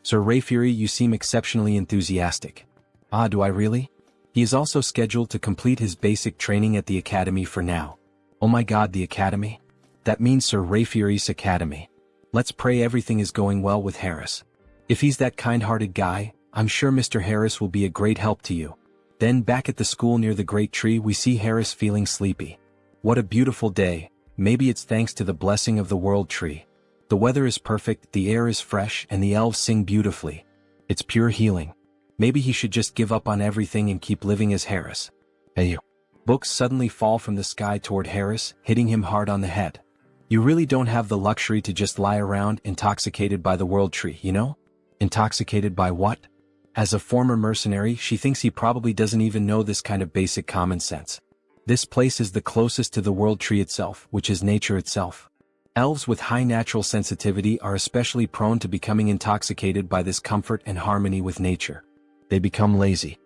S1: Sir Rayfury, you seem exceptionally enthusiastic. Ah, do I really? He is also scheduled to complete his basic training at the Academy for now. Oh my god, the Academy? That means Sir Rayfury's Academy. Let's pray everything is going well with Harris. If he's that kind-hearted guy, I'm sure Mr. Harris will be a great help to you. Then back at the school near the great tree we see Harris feeling sleepy. What a beautiful day, maybe it's thanks to the blessing of the World Tree. The weather is perfect, the air is fresh and the elves sing beautifully. It's pure healing. Maybe he should just give up on everything and keep living as Harris. Hey you. Books suddenly fall from the sky toward Harris, hitting him hard on the head. You really don't have the luxury to just lie around intoxicated by the World Tree, you know? Intoxicated by what? As a former mercenary, she thinks he probably doesn't even know this kind of basic common sense. This place is the closest to the World Tree itself, which is nature itself. Elves with high natural sensitivity are especially prone to becoming intoxicated by this comfort and harmony with nature. They become lazy.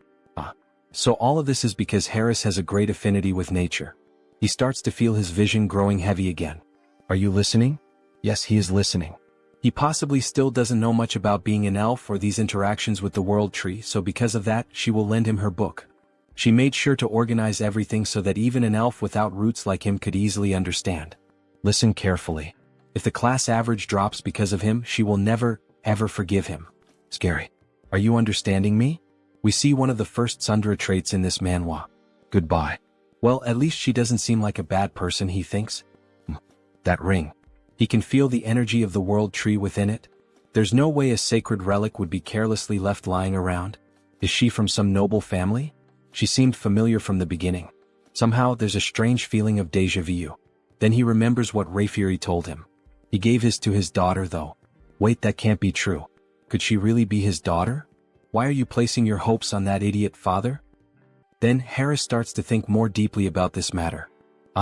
S1: So all of this is because Harris has a great affinity with nature. He starts to feel his vision growing heavy again. Are you listening? Yes, he is listening. He possibly still doesn't know much about being an elf or these interactions with the World Tree, so because of that, she will lend him her book. She made sure to organize everything so that even an elf without roots like him could easily understand. Listen carefully. If the class average drops because of him, she will never, ever forgive him. Scary. Are you understanding me? We see one of the first Sundra traits in this manhwa. Goodbye. Well, at least she doesn't seem like a bad person, he thinks. That ring. He can feel the energy of the World Tree within it. There's no way a sacred relic would be carelessly left lying around. Is she from some noble family? She seemed familiar from the beginning. Somehow there's a strange feeling of déjà vu. Then he remembers what Rayfury told him. He gave his to his daughter though. Wait, that can't be true. Could she really be his daughter? Why are you placing your hopes on that idiot father? Then Harris starts to think more deeply about this matter.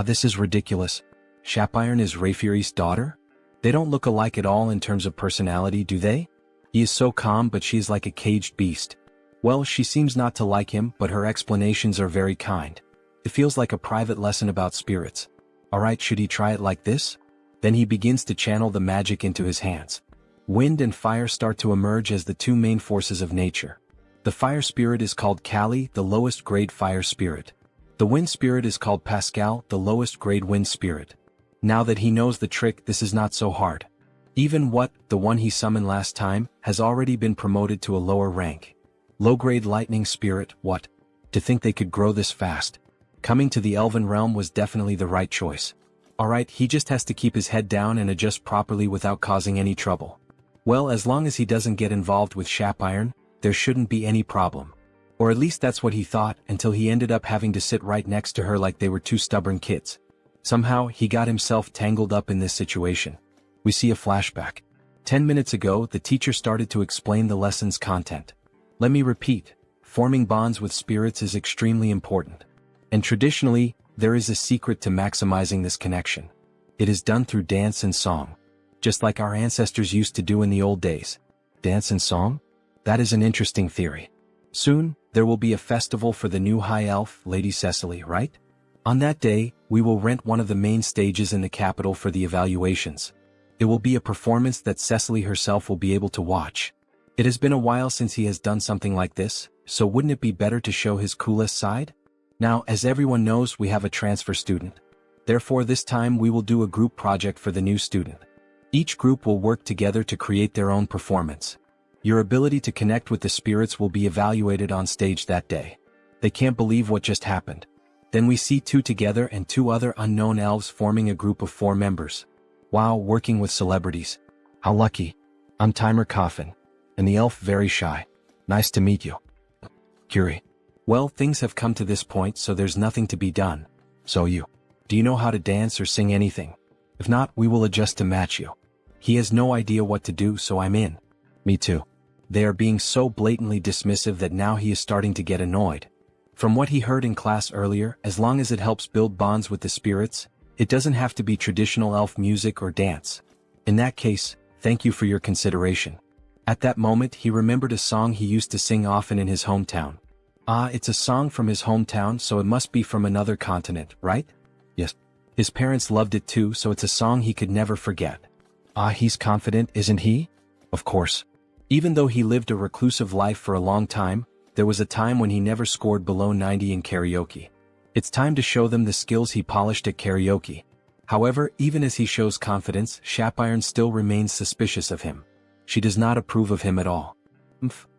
S1: This is ridiculous. Shapiron is Rayfury's daughter? They don't look alike at all in terms of personality, do they? He is so calm, but she is like a caged beast. Well, she seems not to like him, but her explanations are very kind. It feels like a private lesson about spirits. Alright, should he try it like this? Then he begins to channel the magic into his hands. Wind and fire start to emerge as the two main forces of nature. The fire spirit is called Kali, the lowest grade fire spirit. The wind spirit is called Pascal, the lowest grade wind spirit. Now that he knows the trick, this is not so hard. Even the one he summoned last time, has already been promoted to a lower rank. Low grade lightning spirit, what? To think they could grow this fast. Coming to the elven realm was definitely the right choice. Alright, he just has to keep his head down and adjust properly without causing any trouble. Well, as long as he doesn't get involved with Shapiron, there shouldn't be any problem. Or at least that's what he thought, until he ended up having to sit right next to her like they were two stubborn kids. Somehow, he got himself tangled up in this situation. We see a flashback. 10 minutes ago, the teacher started to explain the lesson's content. Let me repeat, forming bonds with spirits is extremely important. And traditionally, there is a secret to maximizing this connection. It is done through dance and song. Just like our ancestors used to do in the old days. Dance and song? That is an interesting theory. Soon, there will be a festival for the new High Elf, Lady Cecily, right? On that day, we will rent one of the main stages in the capital for the evaluations. It will be a performance that Cecily herself will be able to watch. It has been a while since he has done something like this, so wouldn't it be better to show his coolest side? Now, as everyone knows, we have a transfer student. Therefore, this time we will do a group project for the new student. Each group will work together to create their own performance. Your ability to connect with the spirits will be evaluated on stage that day. They can't believe what just happened. Then we see two together and two other unknown elves forming a group of 4 members. Wow, working with celebrities. How lucky. I'm Timer Coffin. And the elf very shy. Nice to meet you. Curie. Well, things have come to this point, so there's nothing to be done. So do you know how to dance or sing anything? If not, we will adjust to match you. He has no idea what to do, so I'm in. Me too. They are being so blatantly dismissive that now he is starting to get annoyed. From what he heard in class earlier, as long as it helps build bonds with the spirits, it doesn't have to be traditional elf music or dance. In that case, thank you for your consideration. At that moment he remembered a song he used to sing often in his hometown. Ah, it's a song from his hometown, so it must be from another continent, right? Yes. His parents loved it too, so it's a song he could never forget. Ah, he's confident, isn't he? Of course. Even though he lived a reclusive life for a long time, there was a time when he never scored below 90 in karaoke. It's time to show them the skills he polished at karaoke. However, even as he shows confidence, Shapiron still remains suspicious of him. She does not approve of him at all.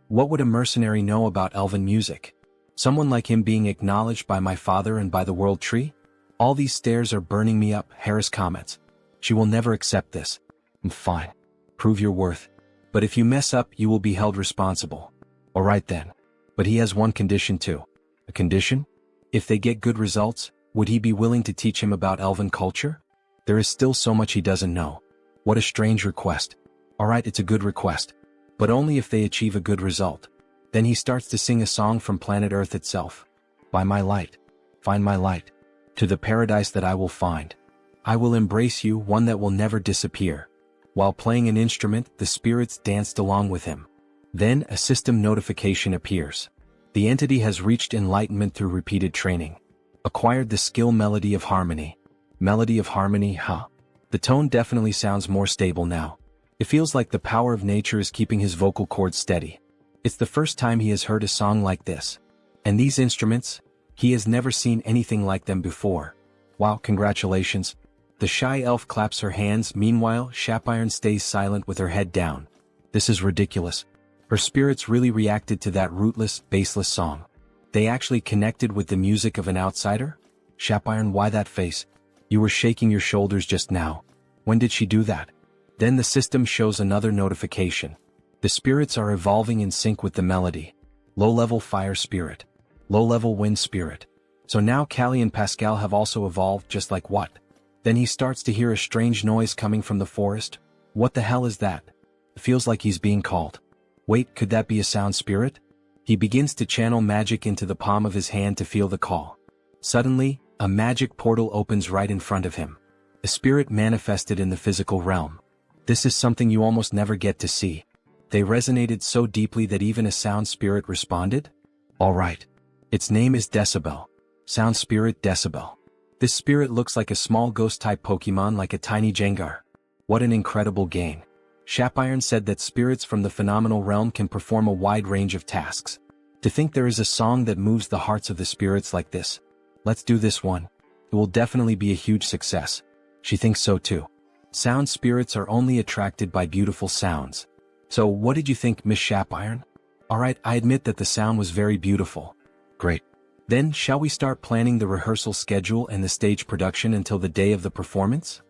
S1: What would a mercenary know about elven music? Someone like him being acknowledged by my father and by the world tree? All these stares are burning me up, Harris comments. She will never accept this. Fine. Prove your worth. But if you mess up, you will be held responsible. Alright then. But he has one condition too. A condition? If they get good results, would he be willing to teach him about elven culture? There is still so much he doesn't know. What a strange request. Alright, it's a good request. But only if they achieve a good result. Then he starts to sing a song from planet Earth itself. By my light. Find my light. To the paradise that I will find. I will embrace you, one that will never disappear. While playing an instrument, the spirits danced along with him. Then a system notification appears. The entity has reached enlightenment through repeated training. Acquired the skill Melody of Harmony. Melody of Harmony, huh? The tone definitely sounds more stable now. It feels like the power of nature is keeping his vocal cords steady. It's the first time he has heard a song like this. And these instruments? He has never seen anything like them before. Wow, congratulations. The shy elf claps her hands, meanwhile, Shapiron stays silent with her head down. This is ridiculous. Her spirits really reacted to that rootless, baseless song. They actually connected with the music of an outsider? Shapiron, why that face? You were shaking your shoulders just now. When did she do that? Then the system shows another notification. The spirits are evolving in sync with the melody. Low-level fire spirit. Low-level wind spirit. So now Callie and Pascal have also evolved, just like what? Then he starts to hear a strange noise coming from the forest. What the hell is that? It feels like he's being called. Wait, could that be a sound spirit? He begins to channel magic into the palm of his hand to feel the call. Suddenly, a magic portal opens right in front of him. A spirit manifested in the physical realm. This is something you almost never get to see. They resonated so deeply that even a sound spirit responded? Alright. Its name is Decibel. Sound spirit Decibel. This spirit looks like a small ghost-type Pokemon, like a tiny Jengar. What an incredible gain. Shapiron said that spirits from the phenomenal realm can perform a wide range of tasks. To think there is a song that moves the hearts of the spirits like this. Let's do this one. It will definitely be a huge success. She thinks so too. Sound spirits are only attracted by beautiful sounds. So what did you think, Miss Shapiron? Alright, I admit that the sound was very beautiful. Great. Then shall we start planning the rehearsal schedule and the stage production until the day of the performance?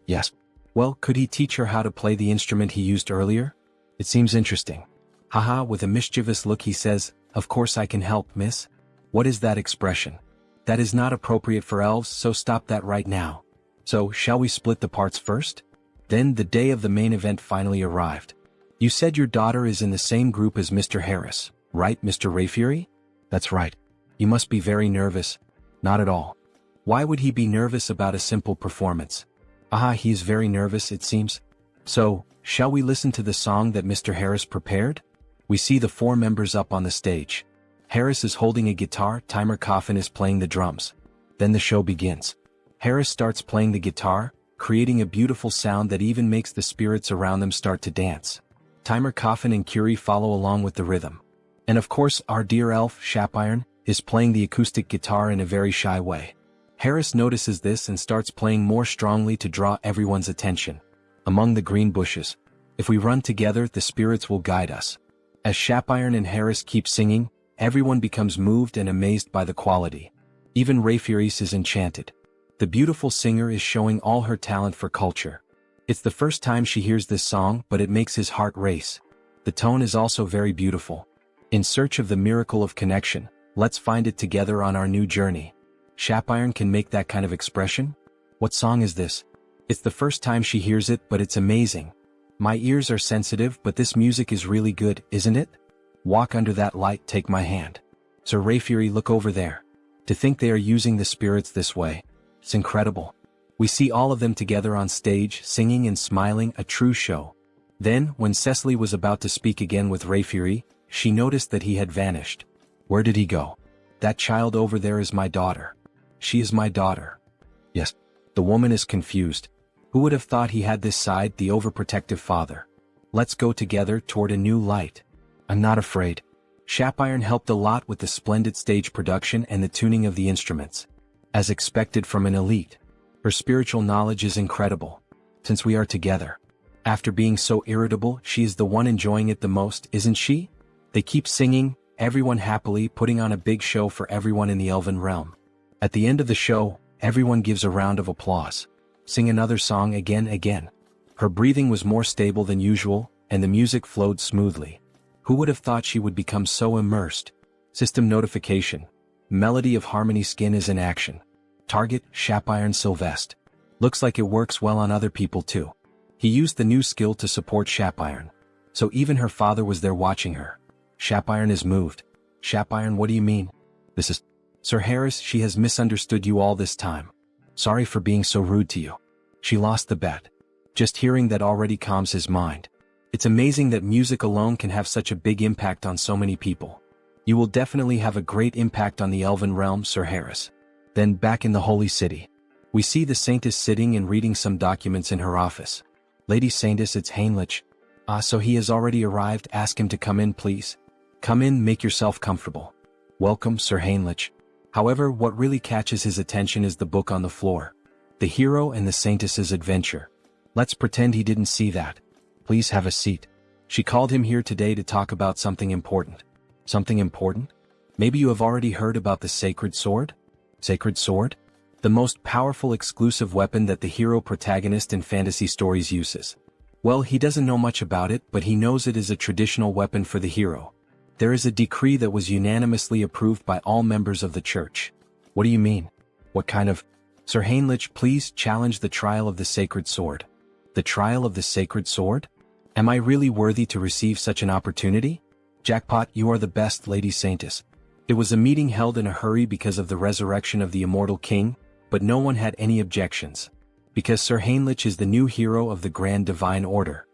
S1: Yes. Well, could he teach her how to play the instrument he used earlier? It seems interesting. Haha, with a mischievous look he says, of course I can help, miss. What is that expression? That is not appropriate for elves, so stop that right now. So, shall we split the parts first? Then the day of the main event finally arrived. You said your daughter is in the same group as Mr. Harris, right, Mr. Rayfury? That's right. You must be very nervous. Not at all. Why would he be nervous about a simple performance? Ah, he is very nervous, it seems. So, shall we listen to the song that Mr. Harris prepared? We see the four members up on the stage. Harris is holding a guitar, Timer Coffin is playing the drums. Then the show begins. Harris starts playing the guitar, creating a beautiful sound that even makes the spirits around them start to dance. Timer Coffin and Curie follow along with the rhythm. And of course, our dear elf, Shapiron, is playing the acoustic guitar in a very shy way. Harris notices this and starts playing more strongly to draw everyone's attention. Among the green bushes. If we run together, the spirits will guide us. As Shapiron and Harris keep singing, everyone becomes moved and amazed by the quality. Even Rayfuris is enchanted. The beautiful singer is showing all her talent for culture. It's the first time she hears this song, but it makes his heart race. The tone is also very beautiful. In search of the miracle of connection, let's find it together on our new journey. Shapiron can make that kind of expression? What song is this? It's the first time she hears it, but it's amazing. My ears are sensitive, but this music is really good, isn't it? Walk under that light, take my hand. Sir Rayfury, look over there. To think they are using the spirits this way. It's incredible. We see all of them together on stage, singing and smiling, a true show. Then, when Cecily was about to speak again with Rayfury, she noticed that he had vanished. Where did he go? That child over there is my daughter. She is my daughter. Yes. The woman is confused. Who would have thought he had this side, the overprotective father? Let's go together toward a new light. I'm not afraid. Shapiron helped a lot with the splendid stage production and the tuning of the instruments. As expected from an elite. Her spiritual knowledge is incredible. Since we are together. After being so irritable, she is the one enjoying it the most, isn't she? They keep singing, everyone happily putting on a big show for everyone in the Elven realm. At the end of the show, everyone gives a round of applause. Sing another song again. Her breathing was more stable than usual, and the music flowed smoothly. Who would have thought she would become so immersed? System notification. Melody of Harmony Skin is in action. Target, Shapiron Sylvest. Looks like it works well on other people too. He used the new skill to support Shapiron. So even her father was there watching her. Shapiron is moved. Shapiron, what do you mean? This is... Sir Harris, she has misunderstood you all this time. Sorry for being so rude to you. She lost the bet. Just hearing that already calms his mind. It's amazing that music alone can have such a big impact on so many people. You will definitely have a great impact on the Elven realm, Sir Harris. Then back in the Holy City. We see the Saintess sitting and reading some documents in her office. Lady Saintess, it's Heinrich. So he has already arrived, ask him to come in please. Come in, make yourself comfortable. Welcome, Sir Heinrich. However, what really catches his attention is the book on the floor. The Hero and the Saintess's Adventure. Let's pretend he didn't see that. Please have a seat. She called him here today to talk about something important. Something important? Maybe you have already heard about the Sacred Sword? Sacred Sword? The most powerful exclusive weapon that the hero protagonist in fantasy stories uses. Well, he doesn't know much about it, but he knows it is a traditional weapon for the hero. There is a decree that was unanimously approved by all members of the church. What do you mean? What kind of... Sir Heinrich, please challenge the trial of the Sacred Sword. The trial of the Sacred Sword? Am I really worthy to receive such an opportunity? Jackpot, you are the best, Lady Saintess. It was a meeting held in a hurry because of the resurrection of the immortal king, but no one had any objections. Because Sir Heinrich is the new hero of the Grand Divine Order.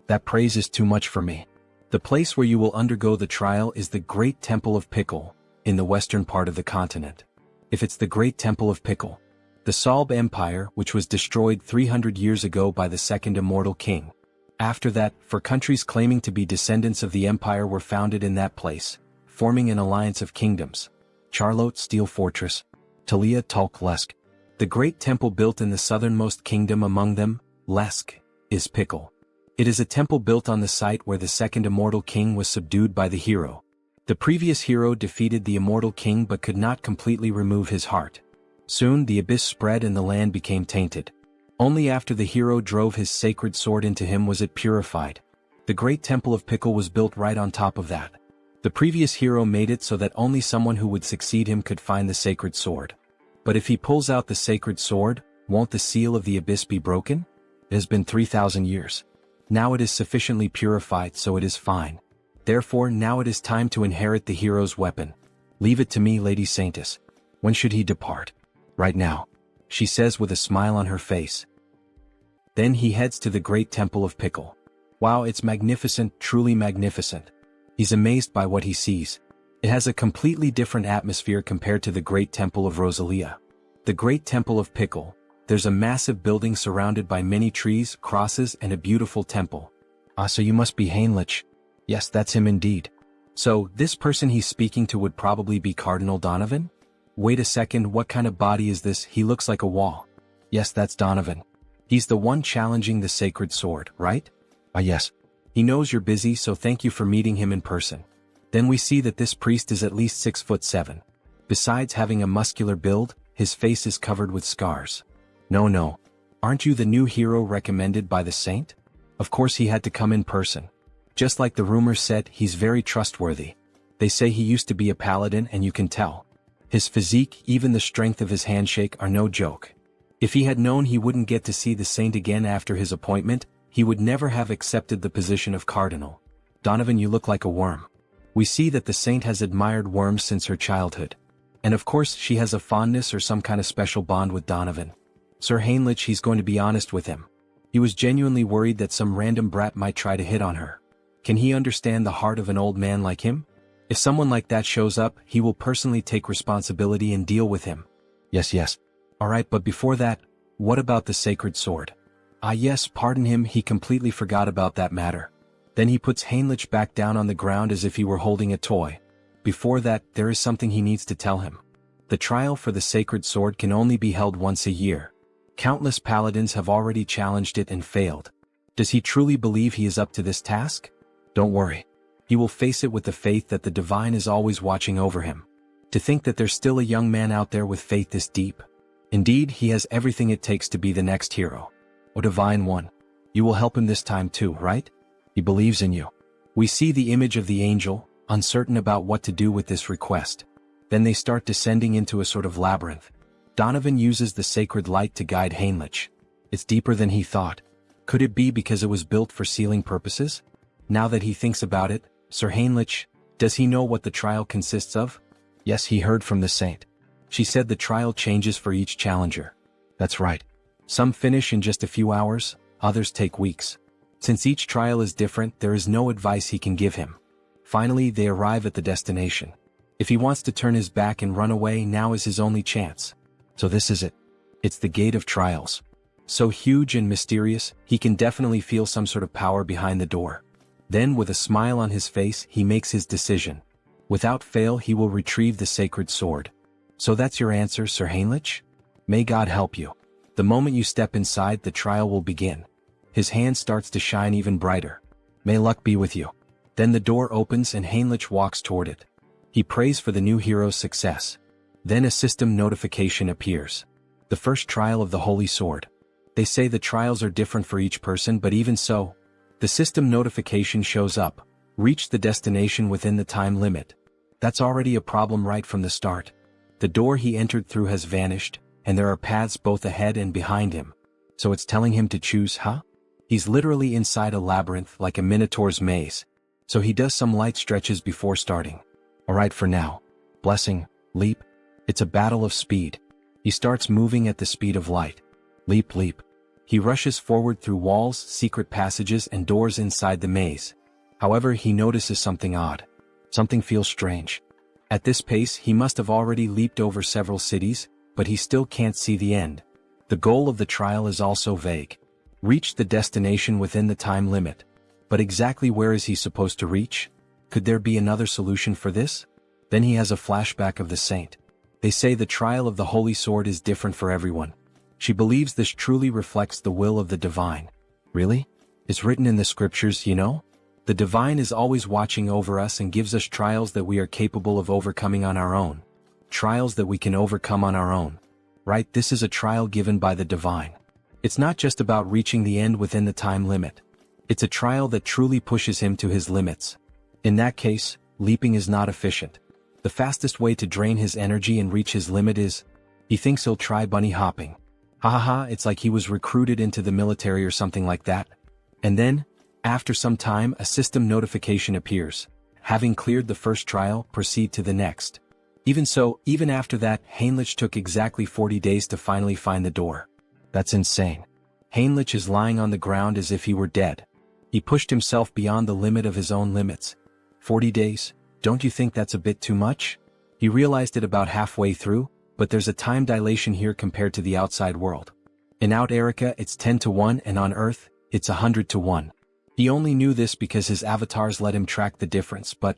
S1: That praise is too much for me. The place where you will undergo the trial is the Great Temple of Pickle, in the western part of the continent. If it's the Great Temple of Pickle, the Salb Empire, which was destroyed 300 years ago by the second immortal king. After that, for countries claiming to be descendants of the empire were founded in that place, forming an alliance of kingdoms. Charlotte Steel Fortress, Talia Tulk Lesk. The great temple built in the southernmost kingdom among them, Lesk, is Pickle. It is a temple built on the site where the second immortal king was subdued by the hero. The previous hero defeated the immortal king but could not completely remove his heart. Soon the abyss spread and the land became tainted. Only after the hero drove his sacred sword into him was it purified. The great temple of Pickle was built right on top of that. The previous hero made it so that only someone who would succeed him could find the sacred sword. But if he pulls out the sacred sword, won't the seal of the abyss be broken? It has been 3,000 years. Now it is sufficiently purified, so it is fine. Therefore now it is time to inherit the hero's weapon. Leave it to me, Lady Saintess. When should he depart? Right now, she says with a smile on her face. Then he heads to the great temple of Pickle. Wow, it's magnificent, truly magnificent. He's amazed by what he sees. It has a completely different atmosphere compared to the great temple of Rosalia. The great temple of Pickle. There's a massive building surrounded by many trees, crosses, and a beautiful temple. So you must be Heinrich. Yes, that's him indeed. So, this person he's speaking to would probably be Cardinal Donovan? Wait a second, what kind of body is this? He looks like a wall. Yes, that's Donovan. He's the one challenging the sacred sword, right? Yes. He knows you're busy, so thank you for meeting him in person. Then we see that this priest is at least 6'7". Besides having a muscular build, his face is covered with scars. No. Aren't you the new hero recommended by the saint? Of course he had to come in person. Just like the rumors said, he's very trustworthy. They say he used to be a paladin and you can tell. His physique, even the strength of his handshake are no joke. If he had known he wouldn't get to see the saint again after his appointment, he would never have accepted the position of cardinal. Donovan, you look like a worm. We see that the saint has admired worms since her childhood. And of course she has a fondness or some kind of special bond with Donovan. Sir Heinrich, he's going to be honest with him. He was genuinely worried that some random brat might try to hit on her. Can he understand the heart of an old man like him? If someone like that shows up, he will personally take responsibility and deal with him. Yes. Alright, but before that, what about the sacred sword? Ah yes, pardon him, he completely forgot about that matter. Then he puts Heinrich back down on the ground as if he were holding a toy. Before that, there is something he needs to tell him. The trial for the sacred sword can only be held once a year. Countless paladins have already challenged it and failed. Does he truly believe he is up to this task? Don't worry. He will face it with the faith that the divine is always watching over him. To think that there's still a young man out there with faith this deep. Indeed, he has everything it takes to be the next hero. O Divine One, you will help him this time too, right? He believes in you. We see the image of the angel, uncertain about what to do with this request. Then they start descending into a sort of labyrinth. Donovan uses the sacred light to guide Heinrich. It's deeper than he thought. Could it be because it was built for sealing purposes? Now that he thinks about it, Sir Heinrich, does he know what the trial consists of? Yes, he heard from the saint. She said the trial changes for each challenger. That's right. Some finish in just a few hours, others take weeks. Since each trial is different, there is no advice he can give him. Finally, they arrive at the destination. If he wants to turn his back and run away, now is his only chance. So this is it. It's the Gate of Trials. So huge and mysterious, he can definitely feel some sort of power behind the door. Then, with a smile on his face, he makes his decision. Without fail, he will retrieve the sacred sword. So that's your answer, Sir Heinrich? May God help you. The moment you step inside, the trial will begin. His hand starts to shine even brighter. May luck be with you. Then the door opens and Heinrich walks toward it. He prays for the new hero's success. Then a system notification appears. The first trial of the Holy Sword. They say the trials are different for each person, but even so, the system notification shows up. Reach the destination within the time limit. That's already a problem right from the start. The door he entered through has vanished, and there are paths both ahead and behind him. So it's telling him to choose, huh? He's literally inside a labyrinth like a minotaur's maze. So he does some light stretches before starting. Alright for now. Blessing, leap. It's a battle of speed. He starts moving at the speed of light. Leap, leap. He rushes forward through walls, secret passages, and doors inside the maze. However, he notices something odd. Something feels strange. At this pace, he must have already leaped over several cities, but he still can't see the end. The goal of the trial is also vague. Reach the destination within the time limit. But exactly where is he supposed to reach? Could there be another solution for this? Then he has a flashback of the saint. They say the trial of the Holy Sword is different for everyone. She believes this truly reflects the will of the divine. Really? It's written in the scriptures, you know? The divine is always watching over us and gives us trials that we are capable of overcoming on our own. Trials that we can overcome on our own. Right? This is a trial given by the divine. It's not just about reaching the end within the time limit. It's a trial that truly pushes him to his limits. In that case, leaping is not efficient. The fastest way to drain his energy and reach his limit is, he thinks he'll try bunny hopping. It's like he was recruited into the military or something like that. And then, after some time, a system notification appears. Having cleared the first trial, proceed to the next. Even so, even after that, Heinrich took exactly 40 days to finally find the door. That's insane. Heinrich is lying on the ground as if he were dead. He pushed himself beyond the limit of his own limits. 40 days? Don't you think that's a bit too much? He realized it about halfway through, but there's a time dilation here compared to the outside world. In Out Erica, it's 10 to 1, and on Earth, it's 100 to 1. He only knew this because his avatars let him track the difference, but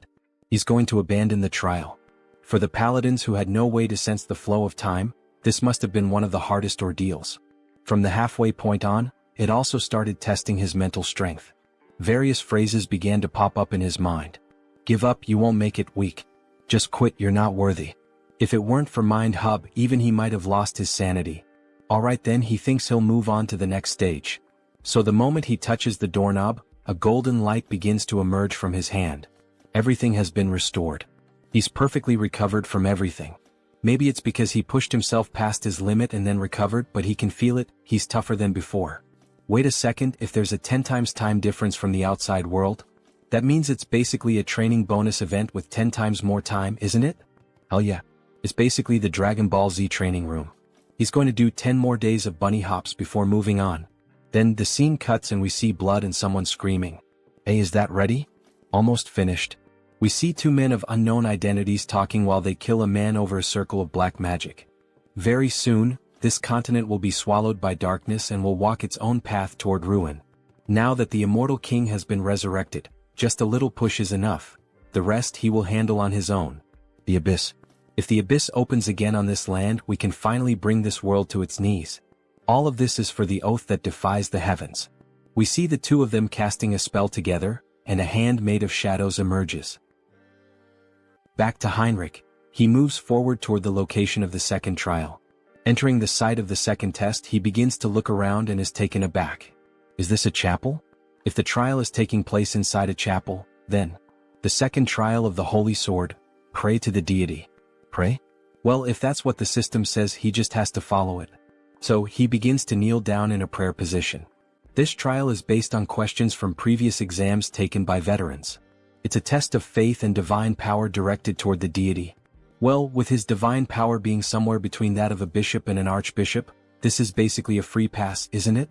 S1: he's going to abandon the trial. For the paladins who had no way to sense the flow of time, this must have been one of the hardest ordeals. From the halfway point on, it also started testing his mental strength. Various phrases began to pop up in his mind. Give up, you won't make it, weak. Just quit, you're not worthy. If it weren't for Mind Hub, even he might have lost his sanity. Alright then, he thinks he'll move on to the next stage. So the moment he touches the doorknob, a golden light begins to emerge from his hand. Everything has been restored. He's perfectly recovered from everything. Maybe it's because he pushed himself past his limit and then recovered, but he can feel it, he's tougher than before. Wait a second, if there's a 10 times time difference from the outside world, that means it's basically a training bonus event with 10 times more time, isn't it? Hell yeah. It's basically the Dragon Ball Z training room. He's going to do 10 more days of bunny hops before moving on. Then the scene cuts and we see blood and someone screaming. Hey, is that ready? Almost finished. We see two men of unknown identities talking while they kill a man over a circle of black magic. Very soon, this continent will be swallowed by darkness and will walk its own path toward ruin. Now that the immortal king has been resurrected, just a little push is enough. The rest he will handle on his own. The abyss. If the abyss opens again on this land, we can finally bring this world to its knees. All of this is for the oath that defies the heavens. We see the two of them casting a spell together, and a hand made of shadows emerges. Back to Heinrich. He moves forward toward the location of the second trial. Entering the site of the second test, he begins to look around and is taken aback. Is this a chapel? If the trial is taking place inside a chapel, then the second trial of the Holy Sword, pray to the deity. Pray? Well, if that's what the system says, he just has to follow it. So he begins to kneel down in a prayer position. This trial is based on questions from previous exams taken by veterans. It's a test of faith and divine power directed toward the deity. Well, with his divine power being somewhere between that of a bishop and an archbishop, this is basically a free pass, isn't it?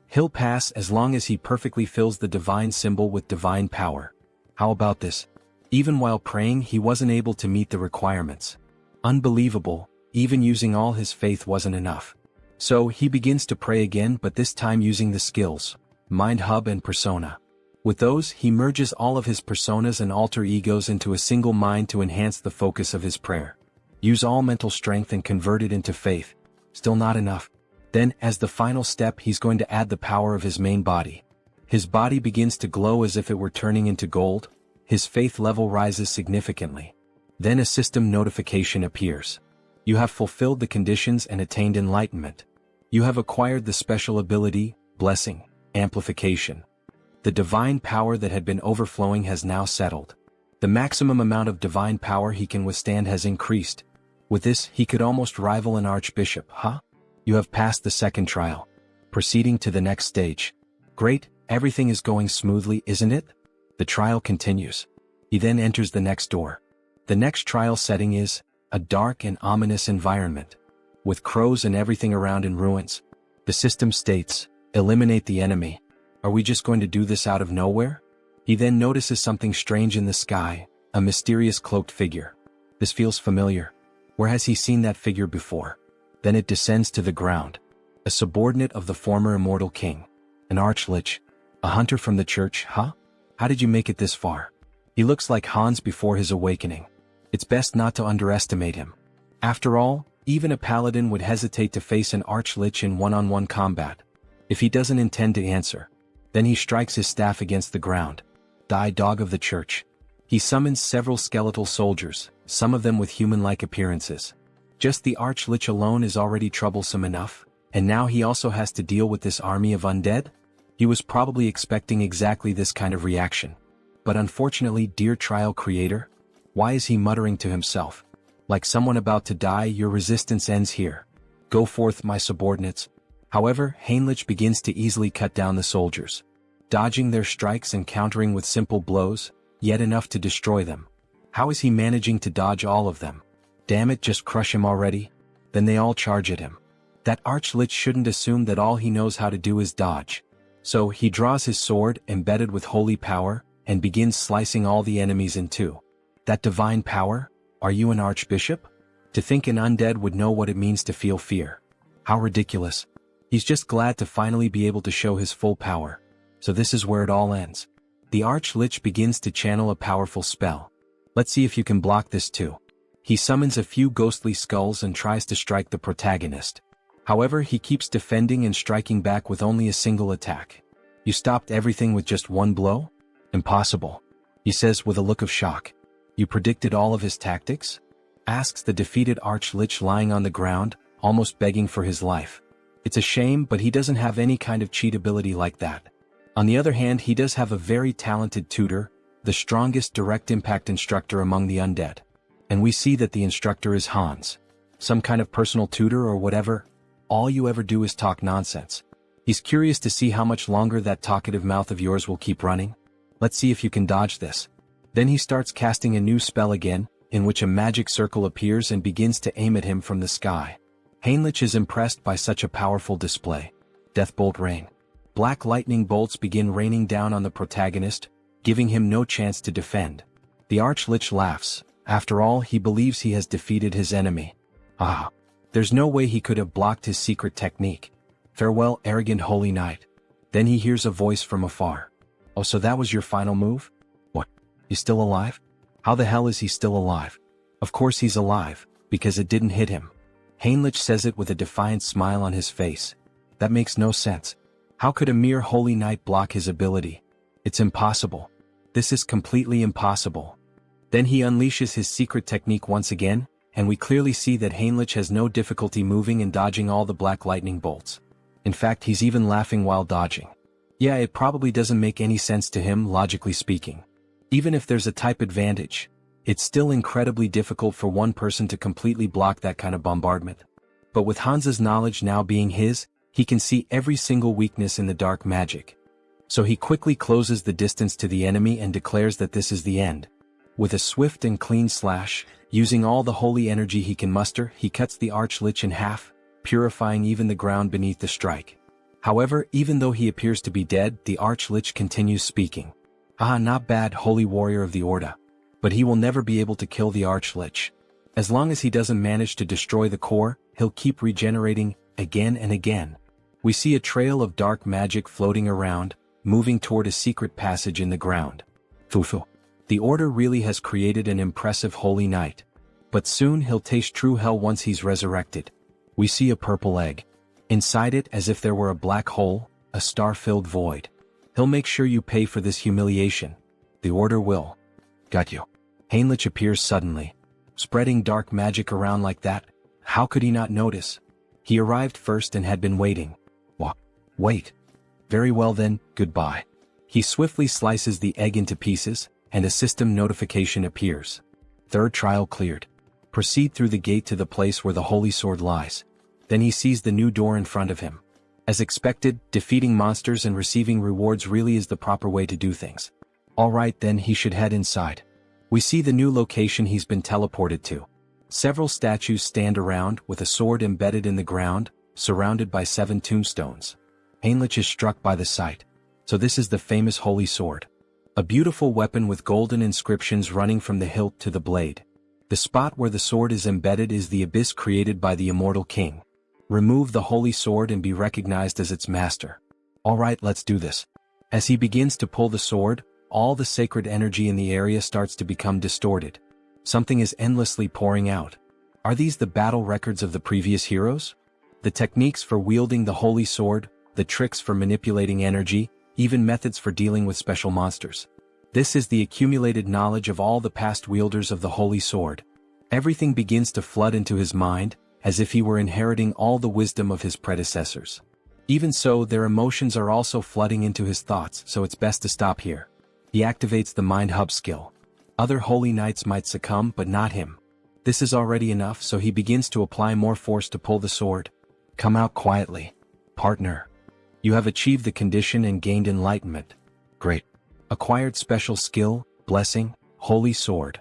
S1: He'll pass as long as he perfectly fills the divine symbol with divine power. How about this? Even while praying, he wasn't able to meet the requirements. Unbelievable, even using all his faith wasn't enough. So he begins to pray again, but this time using the skills, Mind Hub and Persona. With those, he merges all of his personas and alter egos into a single mind to enhance the focus of his prayer. Use all mental strength and convert it into faith. Still not enough. Then, as the final step, he's going to add the power of his main body. His body begins to glow as if it were turning into gold. His faith level rises significantly. Then a system notification appears. You have fulfilled the conditions and attained enlightenment. You have acquired the special ability, Blessing, Amplification. The divine power that had been overflowing has now settled. The maximum amount of divine power he can withstand has increased. With this, he could almost rival an archbishop, huh? You have passed the second trial. Proceeding to the next stage. Great, everything is going smoothly, isn't it? The trial continues. He then enters the next door. The next trial setting is a dark and ominous environment, with crows and everything around in ruins. The system states, eliminate the enemy. Are we just going to do this out of nowhere? He then notices something strange in the sky, a mysterious cloaked figure. This feels familiar. Where has he seen that figure before? Then it descends to the ground. A subordinate of the former immortal king. An archlich. A hunter from the church, huh? How did you make it this far? He looks like Hans before his awakening. It's best not to underestimate him. After all, even a paladin would hesitate to face an archlich in one-on-one combat. If he doesn't intend to answer, then he strikes his staff against the ground. Die, dog of the church. He summons several skeletal soldiers, some of them with human-like appearances. Just the archlich alone is already troublesome enough, and now he also has to deal with this army of undead? He was probably expecting exactly this kind of reaction. But unfortunately, dear trial creator, why is he muttering to himself? Like someone about to die, your resistance ends here. Go forth, my subordinates. However, Heinrich begins to easily cut down the soldiers, dodging their strikes and countering with simple blows, yet enough to destroy them. How is he managing to dodge all of them? Damn it, just crush him already. Then they all charge at him. That archlich shouldn't assume that all he knows how to do is dodge. So he draws his sword, embedded with holy power, and begins slicing all the enemies in two. That divine power? Are you an archbishop? To think an undead would know what it means to feel fear. How ridiculous. He's just glad to finally be able to show his full power. So this is where it all ends. The archlich begins to channel a powerful spell. Let's see if you can block this too. He summons a few ghostly skulls and tries to strike the protagonist. However, he keeps defending and striking back with only a single attack. You stopped everything with just one blow? Impossible. He says with a look of shock. You predicted all of his tactics? Asks the defeated archlich lying on the ground, almost begging for his life. It's a shame, but he doesn't have any kind of cheat ability like that. On the other hand, he does have a very talented tutor, the strongest direct impact instructor among the undead. And we see that the instructor is Hans. Some kind of personal tutor or whatever. All you ever do is talk nonsense. He's curious to see how much longer that talkative mouth of yours will keep running. Let's see if you can dodge this. Then he starts casting a new spell again, in which a magic circle appears and begins to aim at him from the sky. Heinrich is impressed by such a powerful display. Deathbolt rain. Black lightning bolts begin raining down on the protagonist, giving him no chance to defend. The Archlich laughs. After all, he believes he has defeated his enemy. Ah! There's no way he could have blocked his secret technique. Farewell, arrogant holy knight. Then he hears a voice from afar. Oh, so that was your final move? What? He's still alive? How the hell is he still alive? Of course he's alive, because it didn't hit him. Heinrich says it with a defiant smile on his face. That makes no sense. How could a mere holy knight block his ability? It's impossible. This is completely impossible. Then he unleashes his secret technique once again, and we clearly see that Heinrich has no difficulty moving and dodging all the black lightning bolts. In fact, he's even laughing while dodging. Yeah, it probably doesn't make any sense to him, logically speaking. Even if there's a type advantage, it's still incredibly difficult for one person to completely block that kind of bombardment. But with Hansa's knowledge now being his, he can see every single weakness in the dark magic. So he quickly closes the distance to the enemy and declares that this is the end. With a swift and clean slash, using all the holy energy he can muster, he cuts the Archlich in half, purifying even the ground beneath the strike. However, even though he appears to be dead, the Archlich continues speaking. Ah, not bad, holy warrior of the Orda. But he will never be able to kill the Archlich. As long as he doesn't manage to destroy the core, he'll keep regenerating, again and again. We see a trail of dark magic floating around, moving toward a secret passage in the ground. Fufu. The Order really has created an impressive holy knight. But soon he'll taste true hell once he's resurrected. We see a purple egg. Inside it, as if there were a black hole, a star-filled void. He'll make sure you pay for this humiliation. The Order will. Got you. Heinrich appears suddenly. Spreading dark magic around like that, how could he not notice? He arrived first and had been waiting. Wait. Very well then, goodbye. He swiftly slices the egg into pieces, and a system notification appears. Third trial cleared. Proceed through the gate to the place where the holy sword lies. Then he sees the new door in front of him. As expected, defeating monsters and receiving rewards really is the proper way to do things. Alright then, he should head inside. We see the new location he's been teleported to. Several statues stand around with a sword embedded in the ground, surrounded by 7 tombstones. Heinrich is struck by the sight. So this is the famous holy sword. A beautiful weapon with golden inscriptions running from the hilt to the blade. The spot where the sword is embedded is the abyss created by the immortal king. Remove the holy sword and be recognized as its master. Alright, let's do this. As he begins to pull the sword, all the sacred energy in the area starts to become distorted. Something is endlessly pouring out. Are these the battle records of the previous heroes? The techniques for wielding the holy sword, the tricks for manipulating energy, even methods for dealing with special monsters. This is the accumulated knowledge of all the past wielders of the holy sword. Everything begins to flood into his mind, as if he were inheriting all the wisdom of his predecessors. Even so, their emotions are also flooding into his thoughts, so it's best to stop here. He activates the Mind Hub skill. Other holy knights might succumb, but not him. This is already enough, so he begins to apply more force to pull the sword. Come out quietly. Partner. You have achieved the condition and gained enlightenment. Great. Acquired special skill, blessing, holy sword.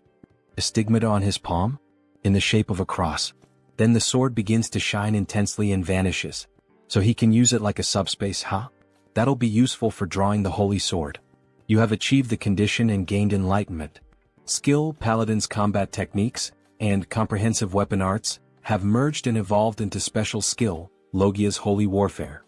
S1: A stigmata on his palm? In the shape of a cross. Then the sword begins to shine intensely and vanishes. So he can use it like a subspace, huh? That'll be useful for drawing the holy sword. You have achieved the condition and gained enlightenment. Skill, Paladin's combat techniques, and comprehensive weapon arts, have merged and evolved into special skill, Logia's holy warfare.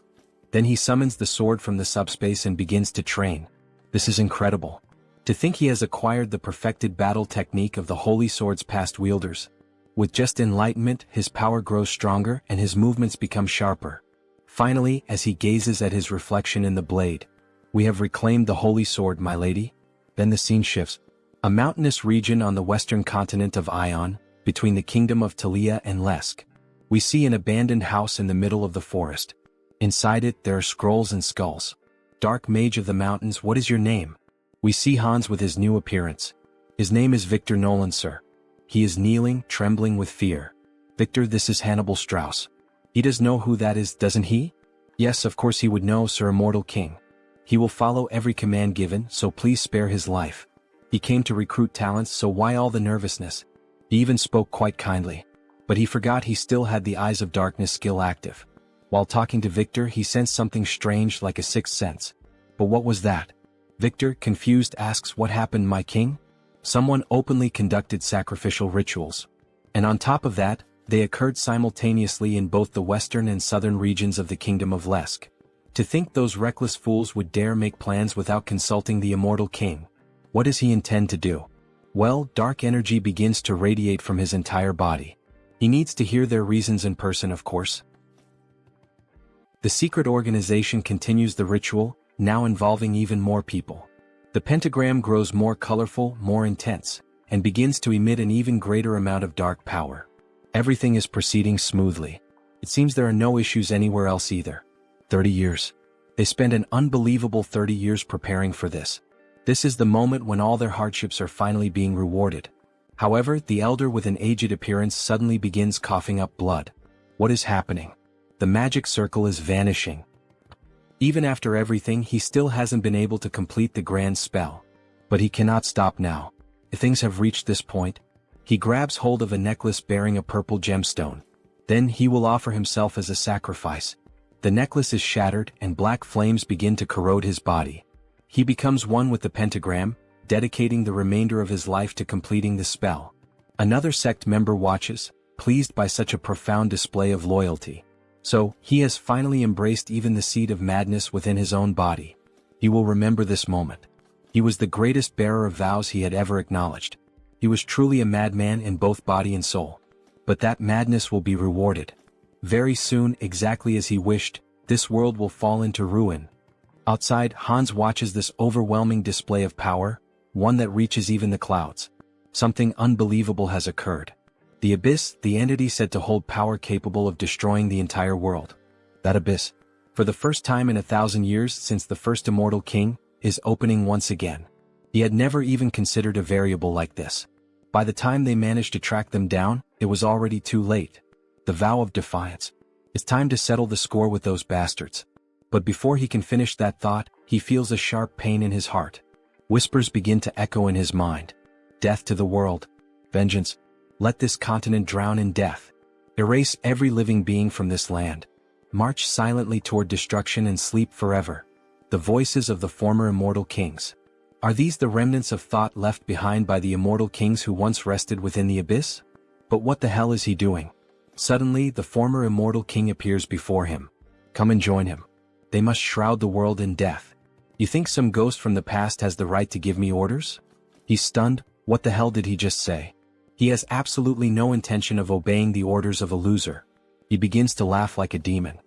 S1: Then he summons the sword from the subspace and begins to train. This is incredible. To think he has acquired the perfected battle technique of the holy sword's past wielders. With just enlightenment, his power grows stronger and his movements become sharper. Finally, as he gazes at his reflection in the blade, we have reclaimed the holy sword, my lady. Then the scene shifts. A mountainous region on the western continent of Ion, between the kingdom of Talia and Lesk. We see an abandoned house in the middle of the forest. Inside it, there are scrolls and skulls. Dark mage of the mountains, what is your name? We see Hans with his new appearance. His name is Victor Nolan, sir. He is kneeling, trembling with fear. Victor, this is Hannibal Strauss. He does know who that is, doesn't he? Yes, of course he would know, sir, immortal king. He will follow every command given, so please spare his life. He came to recruit talents, so why all the nervousness? He even spoke quite kindly. But he forgot he still had the Eyes of Darkness skill active. While talking to Victor, he sensed something strange like a sixth sense. But what was that? Victor, confused, asks, "What happened, my king?" Someone openly conducted sacrificial rituals. And on top of that, they occurred simultaneously in both the western and southern regions of the Kingdom of Lesk. To think those reckless fools would dare make plans without consulting the immortal king. What does he intend to do? Well, dark energy begins to radiate from his entire body. He needs to hear their reasons in person, of course. The secret organization continues the ritual, now involving even more people. The pentagram grows more colorful, more intense, and begins to emit an even greater amount of dark power. Everything is proceeding smoothly. It seems there are no issues anywhere else either. 30 years. They spend an unbelievable 30 years preparing for this. This is the moment when all their hardships are finally being rewarded. However, the elder with an aged appearance suddenly begins coughing up blood. What is happening? The magic circle is vanishing. Even after everything, he still hasn't been able to complete the grand spell. But he cannot stop now. If things have reached this point, he grabs hold of a necklace bearing a purple gemstone. Then he will offer himself as a sacrifice. The necklace is shattered and black flames begin to corrode his body. He becomes one with the pentagram, dedicating the remainder of his life to completing the spell. Another sect member watches, pleased by such a profound display of loyalty. So, he has finally embraced even the seed of madness within his own body. He will remember this moment. He was the greatest bearer of vows he had ever acknowledged. He was truly a madman in both body and soul. But that madness will be rewarded. Very soon, exactly as he wished, this world will fall into ruin. Outside, Hans watches this overwhelming display of power, one that reaches even the clouds. Something unbelievable has occurred. The Abyss, the entity said to hold power capable of destroying the entire world. That Abyss, for the first time in 1,000 years since the first immortal king, is opening once again. He had never even considered a variable like this. By the time they managed to track them down, it was already too late. The vow of defiance. It's time to settle the score with those bastards. But before he can finish that thought, he feels a sharp pain in his heart. Whispers begin to echo in his mind. Death to the world. Vengeance. Let this continent drown in death. Erase every living being from this land. March silently toward destruction and sleep forever. The voices of the former immortal kings. Are these the remnants of thought left behind by the immortal kings who once rested within the abyss? But what the hell is he doing? Suddenly, the former immortal king appears before him. Come and join him. They must shroud the world in death. You think some ghost from the past has the right to give me orders? He's stunned. What the hell did he just say? He has absolutely no intention of obeying the orders of a loser. He begins to laugh like a demon.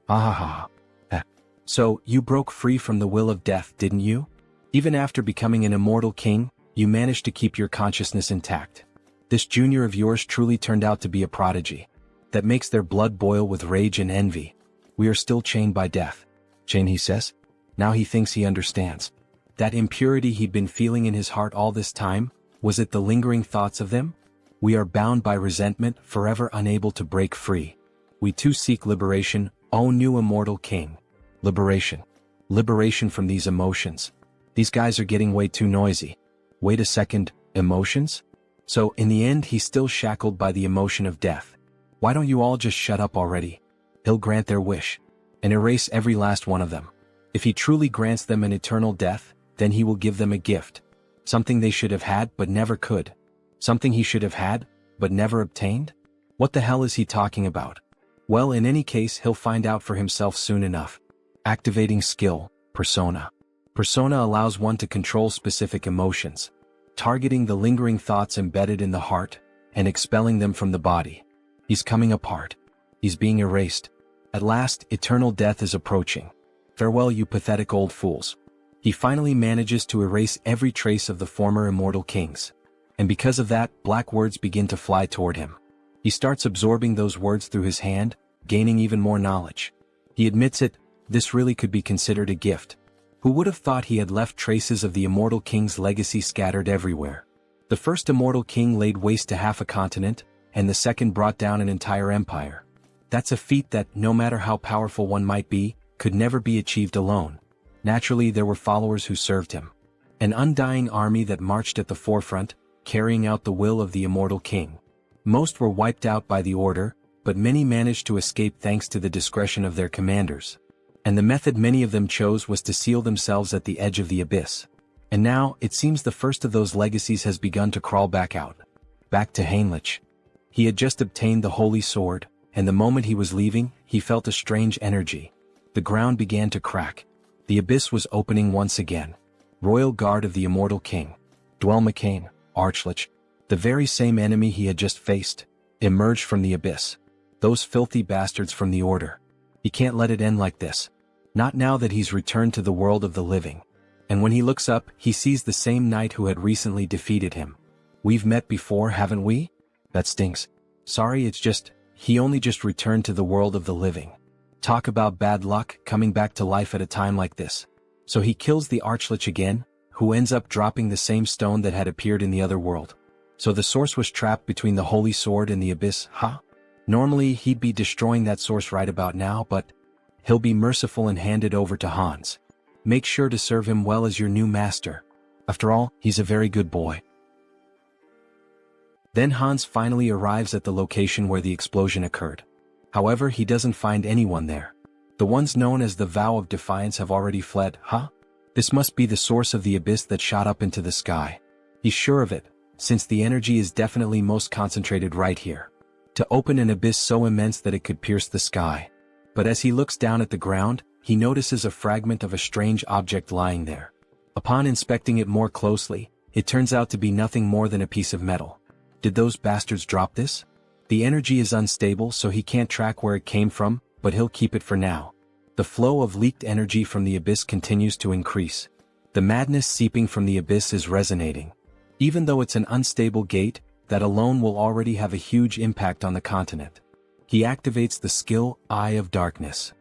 S1: Ha ha ha. So, you broke free from the will of death, didn't you? Even after becoming an immortal king, you managed to keep your consciousness intact. This junior of yours truly turned out to be a prodigy. That makes their blood boil with rage and envy. We are still chained by death. Chained, he says? Now he thinks he understands. That impurity he'd been feeling in his heart all this time, was it the lingering thoughts of them? We are bound by resentment, forever unable to break free. We too seek liberation, O new immortal king. Liberation. Liberation from these emotions. These guys are getting way too noisy. Wait a second, emotions? So, in the end, he's still shackled by the emotion of death. Why don't you all just shut up already? He'll grant their wish. And erase every last one of them. If he truly grants them an eternal death, then he will give them a gift. Something they should have had but never could. Something he should have had, but never obtained? What the hell is he talking about? Well, in any case, he'll find out for himself soon enough. Activating skill, persona. Persona allows one to control specific emotions, targeting the lingering thoughts embedded in the heart, and expelling them from the body. He's coming apart. He's being erased. At last, eternal death is approaching. Farewell, you pathetic old fools. He finally manages to erase every trace of the former immortal kings. And because of that, black words begin to fly toward him. He starts absorbing those words through his hand, gaining even more knowledge. He admits it, this really could be considered a gift. Who would have thought he had left traces of the immortal king's legacy scattered everywhere? The first immortal king laid waste to half a continent, and the second brought down an entire empire. That's a feat that, no matter how powerful one might be, could never be achieved alone. Naturally, there were followers who served him. An undying army that marched at the forefront, carrying out the will of the immortal king. Most were wiped out by the order, but many managed to escape thanks to the discretion of their commanders. And the method many of them chose was to seal themselves at the edge of the abyss. And now, it seems the first of those legacies has begun to crawl back out. Back to Heinrich. He had just obtained the holy sword, and the moment he was leaving, he felt a strange energy. The ground began to crack. The abyss was opening once again. Royal Guard of the Immortal King. Dwell McCain, Archlich, the very same enemy he had just faced, emerged from the abyss. Those filthy bastards from the Order. He can't let it end like this. Not now that he's returned to the world of the living. And when he looks up, he sees the same knight who had recently defeated him. We've met before, haven't we? That stinks. Sorry, it's just, he only just returned to the world of the living. Talk about bad luck, coming back to life at a time like this. So he kills the Archlich again, who ends up dropping the same stone that had appeared in the other world. So the source was trapped between the holy sword and the abyss, huh? Normally he'd be destroying that source right about now, but he'll be merciful and hand it over to Hans. Make sure to serve him well as your new master. After all, he's a very good boy. Then Hans finally arrives at the location where the explosion occurred. However, he doesn't find anyone there. The ones known as the Vow of Defiance have already fled, huh? This must be the source of the abyss that shot up into the sky. He's sure of it, since the energy is definitely most concentrated right here. To open an abyss so immense that it could pierce the sky. But as he looks down at the ground, he notices a fragment of a strange object lying there. Upon inspecting it more closely, it turns out to be nothing more than a piece of metal. Did those bastards drop this? The energy is unstable, so he can't track where it came from, but he'll keep it for now. The flow of leaked energy from the abyss continues to increase. The madness seeping from the abyss is resonating. Even though it's an unstable gate, that alone will already have a huge impact on the continent. He activates the skill, Eye of Darkness.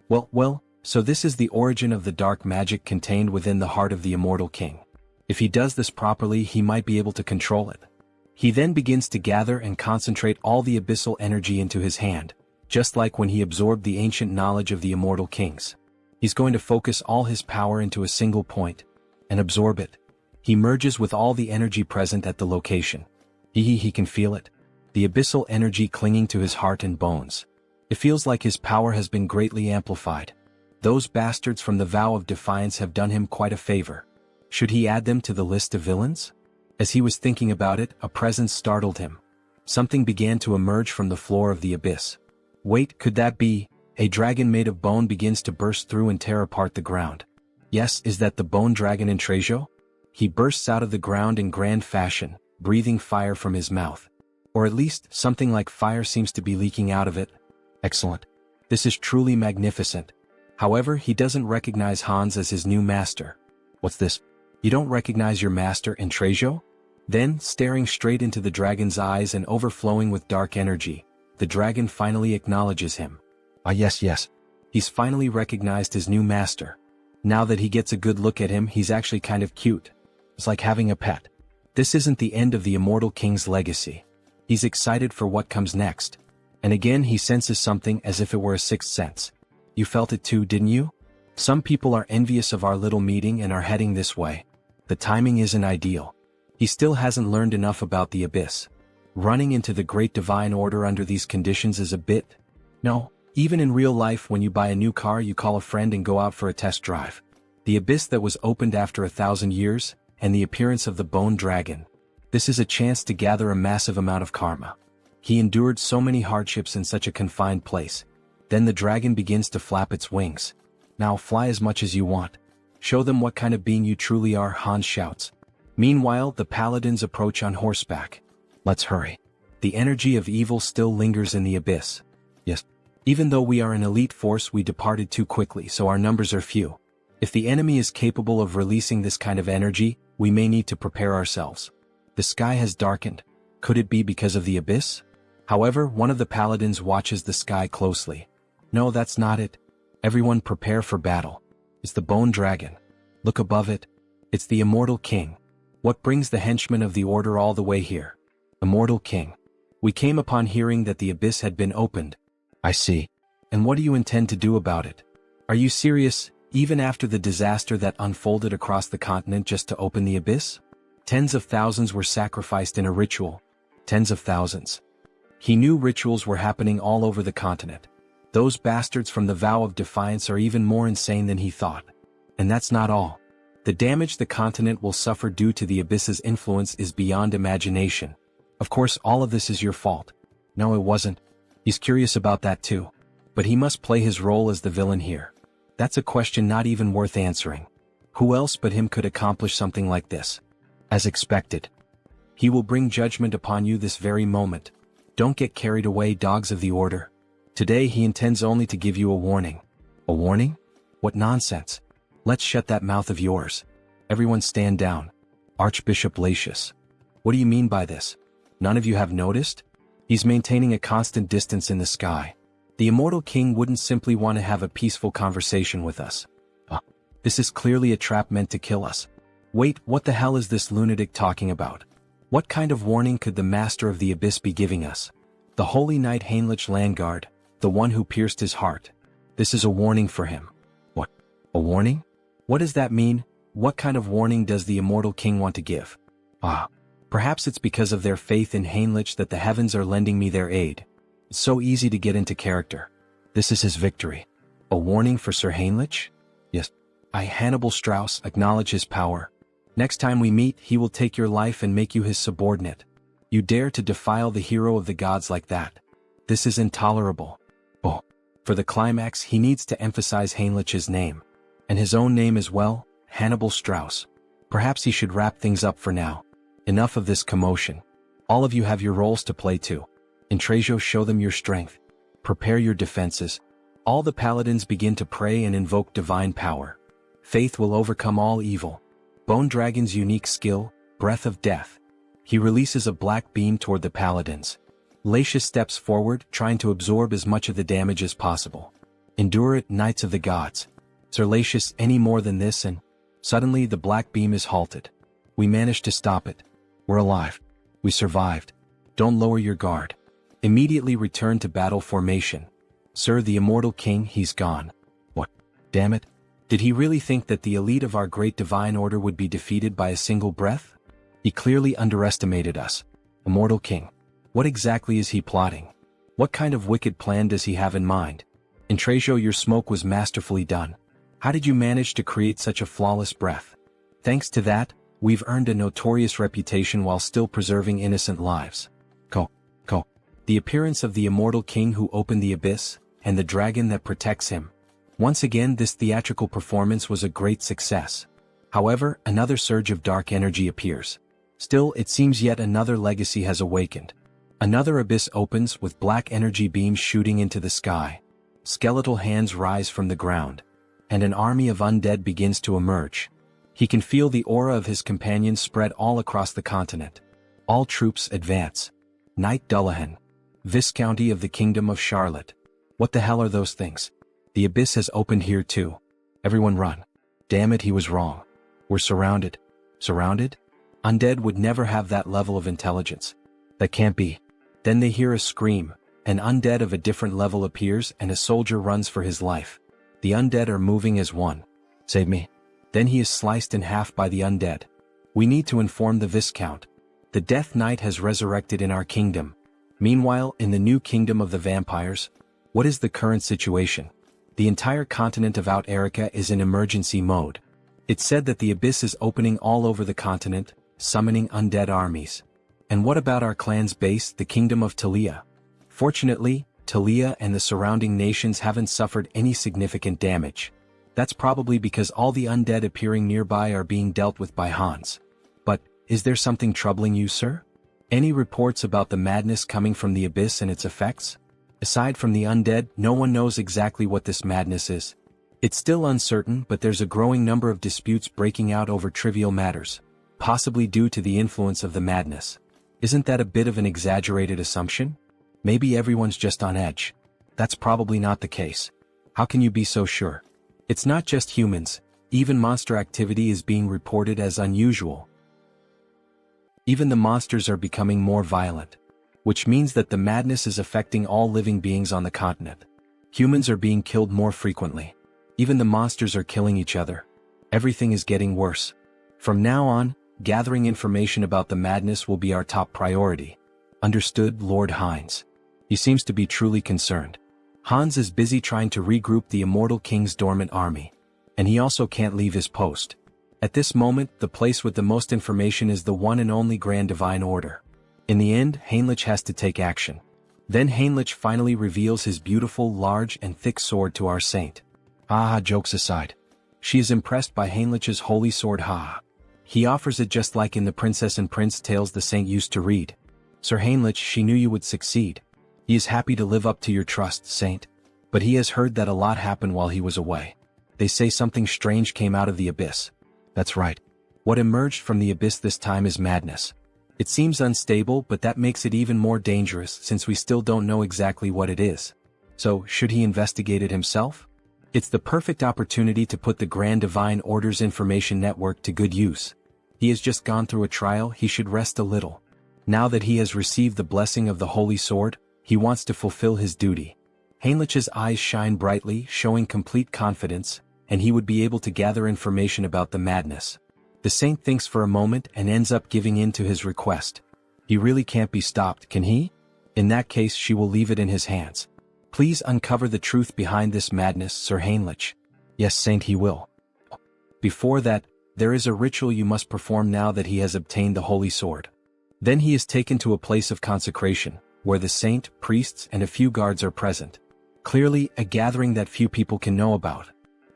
S1: Well, so this is the origin of the dark magic contained within the heart of the Immortal King. If he does this properly, he might be able to control it. He then begins to gather and concentrate all the abyssal energy into his hand, just like when he absorbed the ancient knowledge of the Immortal Kings. He's going to focus all his power into a single point, and absorb it. He merges with all the energy present at the location. He can feel it. The abyssal energy clinging to his heart and bones. It feels like his power has been greatly amplified. Those bastards from the Vow of Defiance have done him quite a favor. Should he add them to the list of villains? As he was thinking about it, a presence startled him. Something began to emerge from the floor of the abyss. Wait, could that be? A dragon made of bone begins to burst through and tear apart the ground. Yes, is that the bone dragon in Trejo? He bursts out of the ground in grand fashion, breathing fire from his mouth. Or at least, something like fire seems to be leaking out of it. Excellent. This is truly magnificent. However, he doesn't recognize Hans as his new master. What's this? You don't recognize your master in Trejo? Then, staring straight into the dragon's eyes and overflowing with dark energy, the dragon finally acknowledges him. Ah yes. He's finally recognized his new master. Now that he gets a good look at him, he's actually kind of cute. It's like having a pet. This isn't the end of the Immortal King's legacy. He's excited for what comes next. And again he senses something as if it were a sixth sense. You felt it too, didn't you? Some people are envious of our little meeting and are heading this way. The timing isn't ideal. He still hasn't learned enough about the abyss. Running into the Great Divine Order under these conditions is a bit... No, even in real life when you buy a new car you call a friend and go out for a test drive. The abyss that was opened after 1,000 years, and the appearance of the bone dragon. This is a chance to gather a massive amount of karma. He endured so many hardships in such a confined place. Then the dragon begins to flap its wings. Now fly as much as you want. Show them what kind of being you truly are, Hans shouts. Meanwhile, the paladins approach on horseback. Let's hurry. The energy of evil still lingers in the abyss. Yes. Even though we are an elite force, we departed too quickly, so our numbers are few. If the enemy is capable of releasing this kind of energy, we may need to prepare ourselves. The sky has darkened. Could it be because of the abyss? However, one of the paladins watches the sky closely. No, that's not it. Everyone prepare for battle. It's the bone dragon. Look above it. It's the Immortal King. What brings the henchmen of the Order all the way here? Immortal King. We came upon hearing that the abyss had been opened. I see. And what do you intend to do about it? Are you serious, even after the disaster that unfolded across the continent just to open the abyss? Tens of thousands were sacrificed in a ritual. Tens of thousands. He knew rituals were happening all over the continent. Those bastards from the Vow of Defiance are even more insane than he thought. And that's not all. The damage the continent will suffer due to the Abyss's influence is beyond imagination. Of course, all of this is your fault. No, it wasn't. He's curious about that too. But he must play his role as the villain here. That's a question not even worth answering. Who else but him could accomplish something like this? As expected. He will bring judgment upon you this very moment. Don't get carried away, dogs of the Order. Today he intends only to give you a warning. A warning? What nonsense. Let's shut that mouth of yours. Everyone stand down. Archbishop Latius. What do you mean by this? None of you have noticed? He's maintaining a constant distance in the sky. The immortal king wouldn't simply want to have a peaceful conversation with us. This is clearly a trap meant to kill us. Wait, what the hell is this lunatic talking about? What kind of warning could the master of the abyss be giving us? The holy knight Heinrich Landgard, the one who pierced his heart. This is a warning for him. What? A warning? What does that mean? What kind of warning does the immortal king want to give? Perhaps it's because of their faith in Heinrich that the heavens are lending me their aid. It's so easy to get into character. This is his victory. A warning for Sir Heinrich? Yes. I, Hannibal Strauss, acknowledge his power. Next time we meet, he will take your life and make you his subordinate. You dare to defile the hero of the gods like that. This is intolerable. For the climax, he needs to emphasize Heinrich's name. And his own name as well, Hannibal Strauss. Perhaps he should wrap things up for now. Enough of this commotion. All of you have your roles to play too. Intrasio, show them your strength. Prepare your defenses. All the paladins begin to pray and invoke divine power. Faith will overcome all evil. Bone Dragon's unique skill, Breath of Death. He releases a black beam toward the paladins. Latius steps forward, trying to absorb as much of the damage as possible. Endure it, Knights of the Gods. Sir Latius, any more than this and... Suddenly the black beam is halted. We managed to stop it. We're alive. We survived. Don't lower your guard. Immediately return to battle formation. Sir, the immortal king, he's gone. What? Damn it. Did he really think that the elite of our great divine order would be defeated by a single breath? He clearly underestimated us. Immortal king. What exactly is he plotting? What kind of wicked plan does he have in mind? Intrasio, your smoke was masterfully done. How did you manage to create such a flawless breath? Thanks to that, we've earned a notorious reputation while still preserving innocent lives. The appearance of the immortal king who opened the abyss, and the dragon that protects him. Once again, this theatrical performance was a great success. However, another surge of dark energy appears. Still, it seems yet another legacy has awakened. Another abyss opens with black energy beams shooting into the sky. Skeletal hands rise from the ground. And an army of undead begins to emerge. He can feel the aura of his companions spread all across the continent. All troops advance. Knight Dullahan. Viscounty of the Kingdom of Charlotte. What the hell are those things? The abyss has opened here too. Everyone run. Damn it, he was wrong. We're surrounded. Surrounded? Undead would never have that level of intelligence. That can't be. Then they hear a scream. An undead of a different level appears and a soldier runs for his life. The undead are moving as one. Save me. Then he is sliced in half by the undead. We need to inform the Viscount. The Death Knight has resurrected in our kingdom. Meanwhile, in the new kingdom of the vampires, what is the current situation? The entire continent of Out Erica is in emergency mode. It's said that the abyss is opening all over the continent, summoning undead armies. And what about our clan's base, the kingdom of Talia? Fortunately, Talia and the surrounding nations haven't suffered any significant damage. That's probably because all the undead appearing nearby are being dealt with by Hans. But, is there something troubling you, sir? Any reports about the madness coming from the abyss and its effects? Aside from the undead, no one knows exactly what this madness is. It's still uncertain, but there's a growing number of disputes breaking out over trivial matters, possibly due to the influence of the madness. Isn't that a bit of an exaggerated assumption? Maybe everyone's just on edge. That's probably not the case. How can you be so sure? It's not just humans, even monster activity is being reported as unusual. Even the monsters are becoming more violent, which means that the madness is affecting all living beings on the continent. Humans are being killed more frequently. Even the monsters are killing each other. Everything is getting worse. From now on, gathering information about the madness will be our top priority. Understood, Lord Hines. He seems to be truly concerned. Hans is busy trying to regroup the immortal king's dormant army. And he also can't leave his post. At this moment, the place with the most information is the one and only Grand Divine Order. In the end, Heinrich has to take action. Then Heinrich finally reveals his beautiful, large, and thick sword to our saint. Jokes aside. She is impressed by Heinrich's holy sword. He offers it just like in the Princess and Prince tales the saint used to read. Sir Heinrich, she knew you would succeed. He is happy to live up to your trust, saint. But he has heard that a lot happened while he was away. They say something strange came out of the abyss. That's right. What emerged from the abyss this time is madness. It seems unstable, but that makes it even more dangerous since we still don't know exactly what it is. So, should he investigate it himself? It's the perfect opportunity to put the Grand Divine Order's information network to good use. He has just gone through a trial, he should rest a little. Now that he has received the blessing of the Holy Sword, he wants to fulfill his duty. Heinrich's eyes shine brightly, showing complete confidence, and he would be able to gather information about the madness. The saint thinks for a moment and ends up giving in to his request. He really can't be stopped, can he? In that case, she will leave it in his hands. Please uncover the truth behind this madness, Sir Heinrich. Yes, saint, he will. Before that, there is a ritual you must perform now that he has obtained the holy sword. Then he is taken to a place of consecration, where the saint, priests, and a few guards are present. Clearly, a gathering that few people can know about.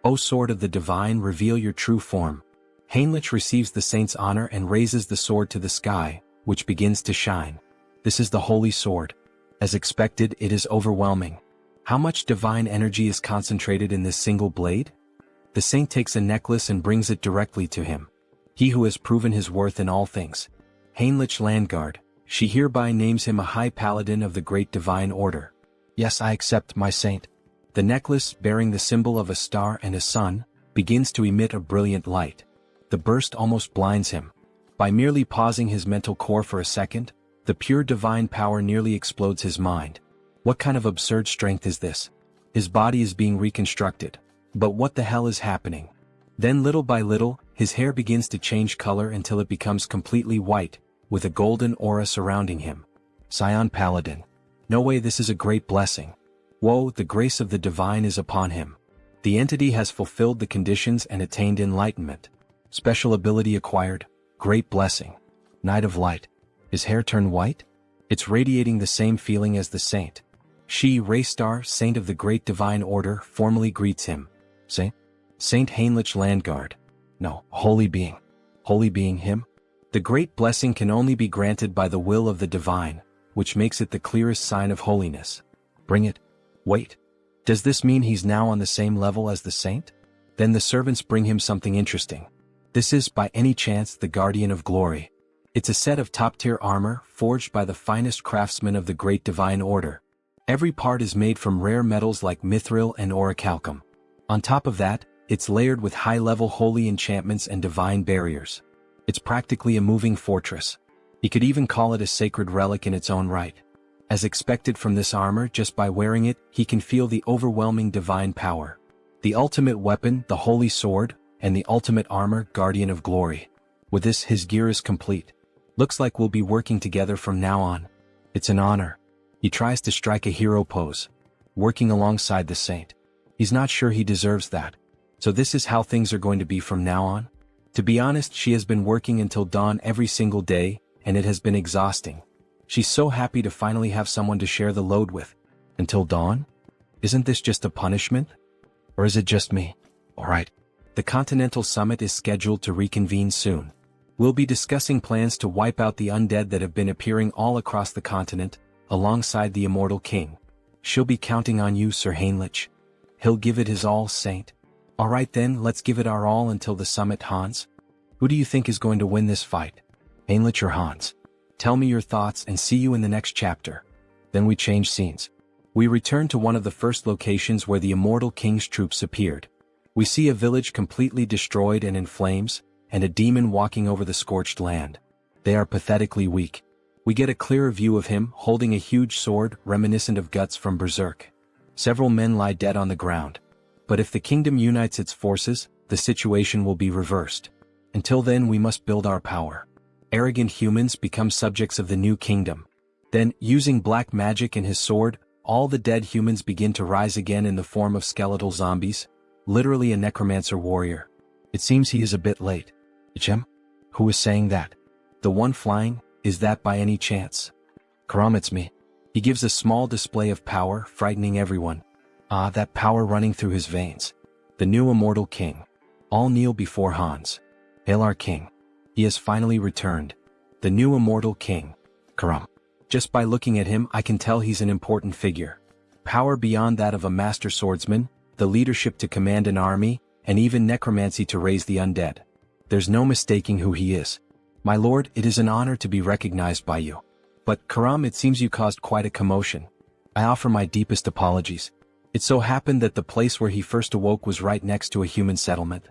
S1: O sword of the divine, reveal your true form. Heinrich receives the saint's honor and raises the sword to the sky, which begins to shine. This is the holy sword. As expected, it is overwhelming. How much divine energy is concentrated in this single blade? The saint takes a necklace and brings it directly to him. He who has proven his worth in all things. Heinrich Landguard, she hereby names him a high paladin of the great divine order. Yes, I accept, my saint. The necklace, bearing the symbol of a star and a sun, begins to emit a brilliant light. The burst almost blinds him. By merely pausing his mental core for a second, the pure divine power nearly explodes his mind. What kind of absurd strength is this? His body is being reconstructed. But what the hell is happening? Then little by little, his hair begins to change color until it becomes completely white, with a golden aura surrounding him. Scion Paladin. No way, this is a great blessing. Whoa, the grace of the divine is upon him. The entity has fulfilled the conditions and attained enlightenment. Special ability acquired, great blessing. Night of Light. His hair turned white? It's radiating the same feeling as the saint. She, Raystar, saint of the great divine order, formally greets him. Saint Heinrich Landguard. No, holy being. Holy being him? The great blessing can only be granted by the will of the divine, which makes it the clearest sign of holiness. Bring it. Wait. Does this mean he's now on the same level as the saint? Then the servants bring him something interesting. This is, by any chance, the Guardian of Glory. It's a set of top-tier armor, forged by the finest craftsmen of the Great Divine Order. Every part is made from rare metals like mithril and orichalcum. On top of that, it's layered with high-level holy enchantments and divine barriers. It's practically a moving fortress. You could even call it a sacred relic in its own right. As expected from this armor, just by wearing it, he can feel the overwhelming divine power. The ultimate weapon, the holy sword, and the ultimate armor, Guardian of Glory. With this, his gear is complete. Looks like we'll be working together from now on. It's an honor. He tries to strike a hero pose, working alongside the saint. He's not sure he deserves that. So this is how things are going to be from now on? To be honest, she has been working until dawn every single day, and it has been exhausting. She's so happy to finally have someone to share the load with. Until dawn? Isn't this just a punishment? Or is it just me? Alright. The Continental Summit is scheduled to reconvene soon. We'll be discussing plans to wipe out the undead that have been appearing all across the continent, alongside the Immortal King. She'll be counting on you, Sir Heinrich. He'll give it his all, Saint. Alright then, let's give it our all until the summit, Hans. Who do you think is going to win this fight? Heinrich or Hans? Tell me your thoughts and see you in the next chapter. Then we change scenes. We return to one of the first locations where the Immortal King's troops appeared. We see a village completely destroyed and in flames, and a demon walking over the scorched land. They are pathetically weak. We get a clearer view of him holding a huge sword reminiscent of Guts from Berserk. Several men lie dead on the ground. But if the kingdom unites its forces, the situation will be reversed. Until then, we must build our power. Arrogant humans become subjects of the new kingdom. Then, using black magic and his sword, all the dead humans begin to rise again in the form of skeletal zombies. Literally a necromancer warrior. It seems he is a bit late. Ichem? Who is saying that? The one flying, is that by any chance? Karam, it's me. He gives a small display of power, frightening everyone. Ah, that power running through his veins. The new immortal king. All kneel before Hans. Hail our king. He has finally returned. The new immortal king. Karam. Just by looking at him I can tell he's an important figure. Power beyond that of a master swordsman, the leadership to command an army, and even necromancy to raise the undead. There's no mistaking who he is. My lord, it is an honor to be recognized by you. But, Karam, it seems you caused quite a commotion. I offer my deepest apologies. It so happened that the place where he first awoke was right next to a human settlement.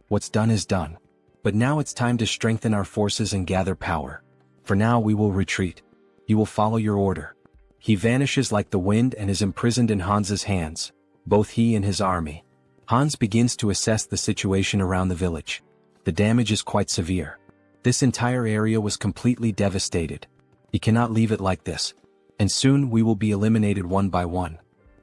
S1: What's done is done. But now it's time to strengthen our forces and gather power. For now we will retreat. You will follow your order. He vanishes like the wind and is imprisoned in Hans's hands, both he and his army. Hans begins to assess the situation around the village. The damage is quite severe. This entire area was completely devastated. He cannot leave it like this. And soon we will be eliminated one by one.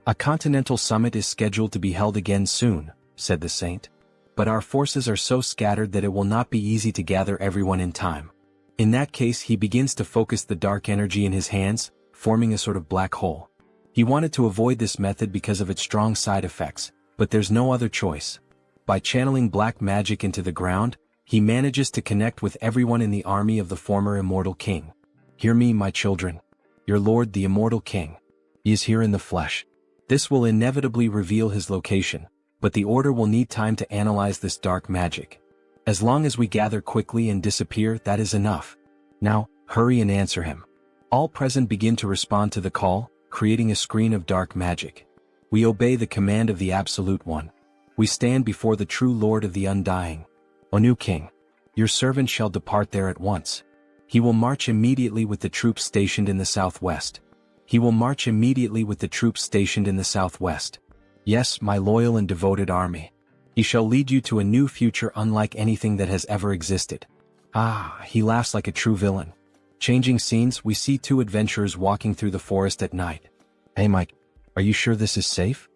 S1: A continental summit is scheduled to be held again soon, said the saint. But our forces are so scattered that it will not be easy to gather everyone in time. In that case, he begins to focus the dark energy in his hands, forming a sort of black hole. He wanted to avoid this method because of its strong side effects, but there's no other choice. By channeling black magic into the ground, he manages to connect with everyone in the army of the former immortal king. Hear me, my children. Your lord, the immortal king. He is here in the flesh. This will inevitably reveal his location, but the order will need time to analyze this dark magic. As long as we gather quickly and disappear, that is enough. Now, hurry and answer him. All present begin to respond to the call, creating a screen of dark magic. We obey the command of the Absolute One. We stand before the true Lord of the Undying. O new king, your servant shall depart there at once. He will march immediately with the troops stationed in the southwest. He will march immediately with the troops stationed in the southwest. Yes, my loyal and devoted army. He shall lead you to a new future unlike anything that has ever existed. Ah, he laughs like a true villain. Changing scenes, we see two adventurers walking through the forest at night. Hey Mike, are you sure this is safe?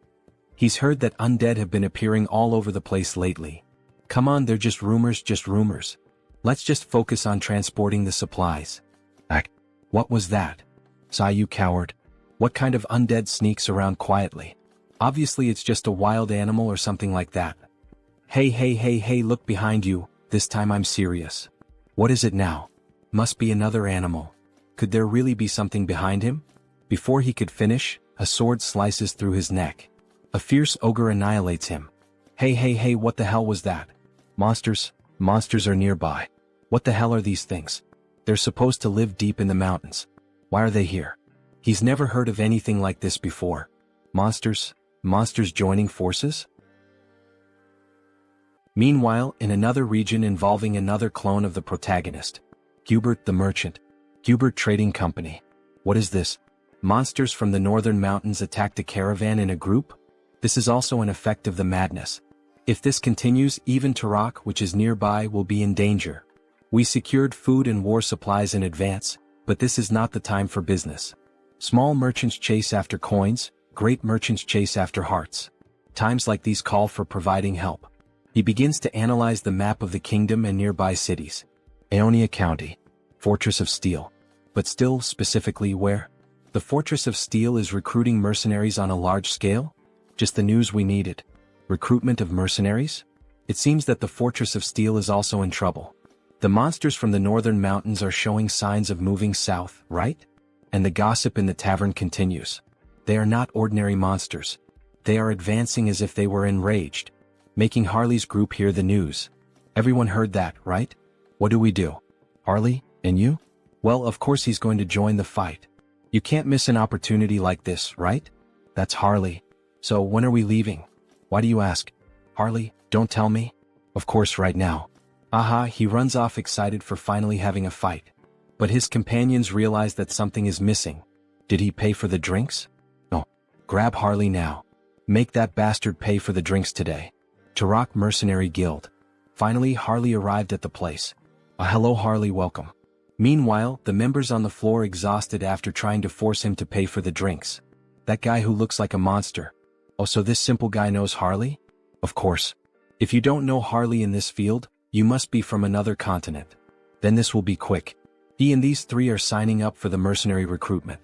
S1: He's heard that undead have been appearing all over the place lately. Come on, they're just rumors, just rumors. Let's just focus on transporting the supplies. What was that? Sigh, you coward. What kind of undead sneaks around quietly? Obviously it's just a wild animal or something like that. Hey, look behind you, this time I'm serious. What is it now? Must be another animal. Could there really be something behind him? Before he could finish, a sword slices through his neck. A fierce ogre annihilates him. Hey, what the hell was that? Monsters are nearby. What the hell are these things? They're supposed to live deep in the mountains. Why are they here? He's never heard of anything like this before. Monsters joining forces? Meanwhile, in another region involving another clone of the protagonist, Hubert the Merchant. Hubert Trading Company. What is this? Monsters from the northern mountains attacked a caravan in a group? This is also an effect of the madness. If this continues, even Tarak, which is nearby, will be in danger. We secured food and war supplies in advance, but this is not the time for business. Small merchants chase after coins, great merchants chase after hearts. Times like these call for providing help. He begins to analyze the map of the kingdom and nearby cities. Aeonia County. Fortress of Steel. But still, specifically where? The Fortress of Steel is recruiting mercenaries on a large scale? Just the news we needed. Recruitment of mercenaries? It seems that the Fortress of Steel is also in trouble. The monsters from the northern mountains are showing signs of moving south, right? And the gossip in the tavern continues. They are not ordinary monsters. They are advancing as if they were enraged, making Harley's group hear the news. Everyone heard that, right? What do we do? Harley, and you? Well, of course he's going to join the fight. You can't miss an opportunity like this, right? That's Harley. So when are we leaving? Why do you ask? Harley, don't tell me. Of course right now. Aha, he runs off excited for finally having a fight. But his companions realize that something is missing. Did he pay for the drinks? No. Grab Harley now. Make that bastard pay for the drinks today. Tarak Mercenary Guild. Finally, Harley arrived at the place. Hello Harley, welcome. Meanwhile, the members on the floor exhausted after trying to force him to pay for the drinks. That guy who looks like a monster. Oh, so this simple guy knows Harley? Of course. If you don't know Harley in this field, you must be from another continent. Then this will be quick. He and these three are signing up for the mercenary recruitment.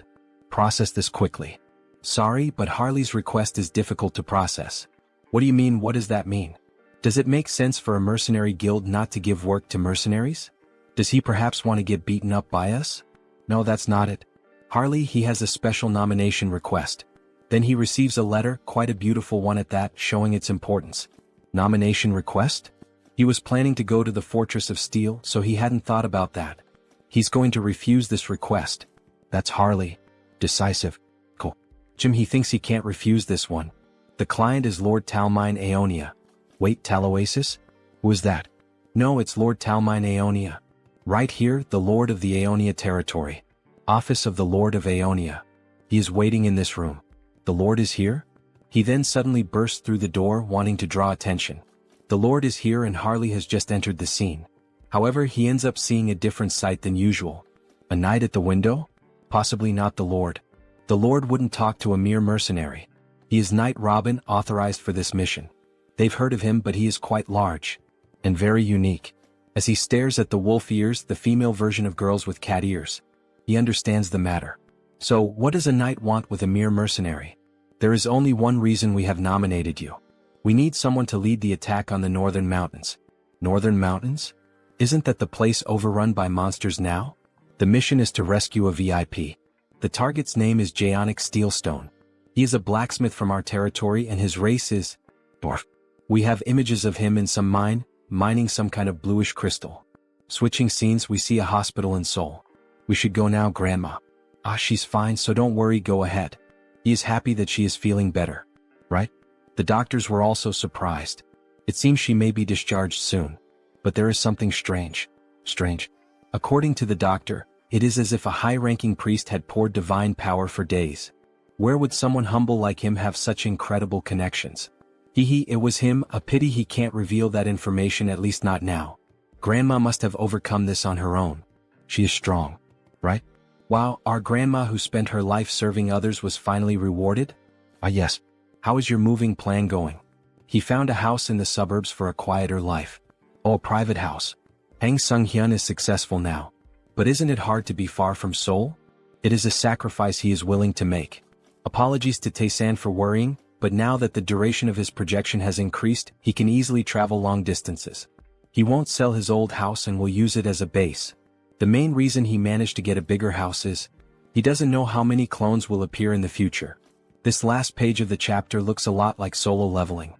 S1: Process this quickly. Sorry, but Harley's request is difficult to process. What do you mean? What does that mean? Does it make sense for a mercenary guild not to give work to mercenaries? Does he perhaps want to get beaten up by us? No, that's not it. Harley, he has a special nomination request. Then he receives a letter, quite a beautiful one at that, showing its importance. Nomination request? He was planning to go to the Fortress of Steel, so he hadn't thought about that. He's going to refuse this request. That's Harley. Decisive. Cool. Jim, he thinks he can't refuse this one. The client is Lord Talmine Aeonia. Wait, Taloasis? Who is that? No, it's Lord Talmine Aeonia. Right here, the Lord of the Aeonia territory. Office of the Lord of Aeonia. He is waiting in this room. The Lord is here? He then suddenly bursts through the door, wanting to draw attention. The Lord is here and Harley has just entered the scene. However, he ends up seeing a different sight than usual. A knight at the window? Possibly not the Lord. The Lord wouldn't talk to a mere mercenary. He is Knight Robin, authorized for this mission. They've heard of him, but he is quite large. And very unique. As he stares at the wolf ears, the female version of girls with cat ears. He understands the matter. So, what does a knight want with a mere mercenary? There is only one reason we have nominated you. We need someone to lead the attack on the Northern Mountains. Northern Mountains? Isn't that the place overrun by monsters now? The mission is to rescue a VIP. The target's name is Jaonic Steelstone. He is a blacksmith from our territory and his race is dwarf. We have images of him in some mine, mining some kind of bluish crystal. Switching scenes, we see a hospital in Seoul. We should go now, Grandma. Ah, she's fine, so don't worry, go ahead. He is happy that she is feeling better. Right? The doctors were also surprised. It seems she may be discharged soon. But there is something strange. Strange. According to the doctor, it is as if a high-ranking priest had poured divine power for days. Where would someone humble like him have such incredible connections? It was him, a pity he can't reveal that information, at least not now. Grandma must have overcome this on her own. She is strong. Right? Wow, our grandma who spent her life serving others was finally rewarded? Ah yes. How is your moving plan going? He found a house in the suburbs for a quieter life. Oh, a private house. Hang Sunghyun is successful now. But isn't it hard to be far from Seoul? It is a sacrifice he is willing to make. Apologies to Taesan for worrying, but now that the duration of his projection has increased, he can easily travel long distances. He won't sell his old house and will use it as a base. The main reason he managed to get a bigger house is, he doesn't know how many clones will appear in the future. This last page of the chapter looks a lot like solo leveling.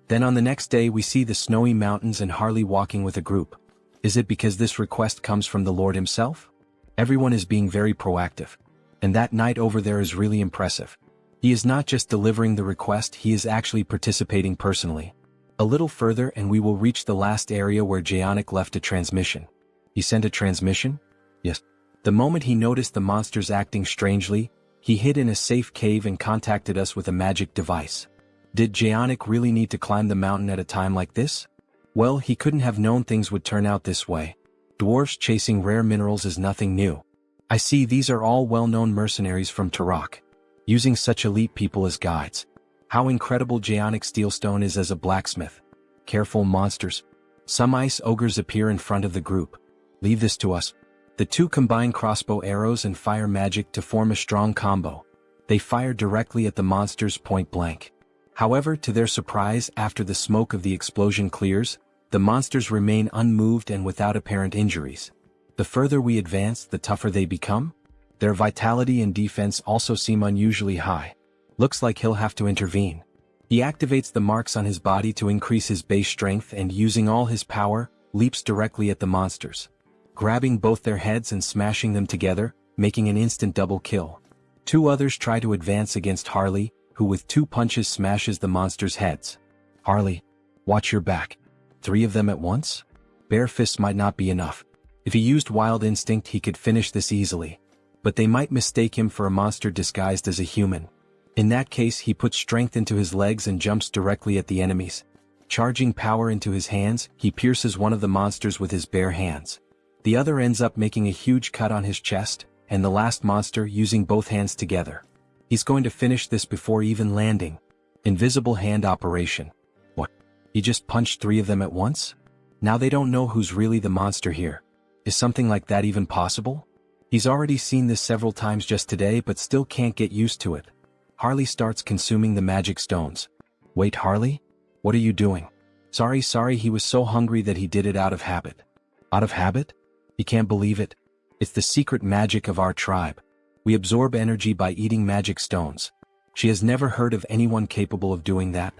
S1: Then on the next day we see the snowy mountains and Harley walking with a group. Is it because this request comes from the Lord himself? Everyone is being very proactive. And that knight over there is really impressive. He is not just delivering the request, he is actually participating personally. A little further and we will reach the last area where Jaonic left a transmission. He sent a transmission? Yes. The moment he noticed the monsters acting strangely, he hid in a safe cave and contacted us with a magic device. Did Jaonic really need to climb the mountain at a time like this? Well, he couldn't have known things would turn out this way. Dwarfs chasing rare minerals is nothing new. I see these are all well-known mercenaries from Turok. Using such elite people as guides. How incredible Jaonic Steelstone is as a blacksmith. Careful, monsters. Some ice ogres appear in front of the group. Leave this to us. The two combine crossbow arrows and fire magic to form a strong combo. They fire directly at the monsters point blank. However, to their surprise, after the smoke of the explosion clears, the monsters remain unmoved and without apparent injuries. The further we advance, the tougher they become. Their vitality and defense also seem unusually high. Looks like he'll have to intervene. He activates the marks on his body to increase his base strength and using all his power, leaps directly at the monsters. Grabbing both their heads and smashing them together, making an instant double kill. Two others try to advance against Harley, who with 2 punches smashes the monsters' heads. Harley, watch your back. 3 of them at once? Bare fists might not be enough. If he used wild instinct he could finish this easily. But they might mistake him for a monster disguised as a human. In that case he puts strength into his legs and jumps directly at the enemies. Charging power into his hands, he pierces one of the monsters with his bare hands. The other ends up making a huge cut on his chest, and the last monster using both hands together. He's going to finish this before even landing. Invisible hand operation. What? He just punched 3 of them at once? Now they don't know who's really the monster here. Is something like that even possible? He's already seen this several times just today but still can't get used to it. Harley starts consuming the magic stones. Wait, Harley? What are you doing? Sorry, he was so hungry that he did it out of habit. Out of habit? He can't believe it. It's the secret magic of our tribe. We absorb energy by eating magic stones. She has never heard of anyone capable of doing that.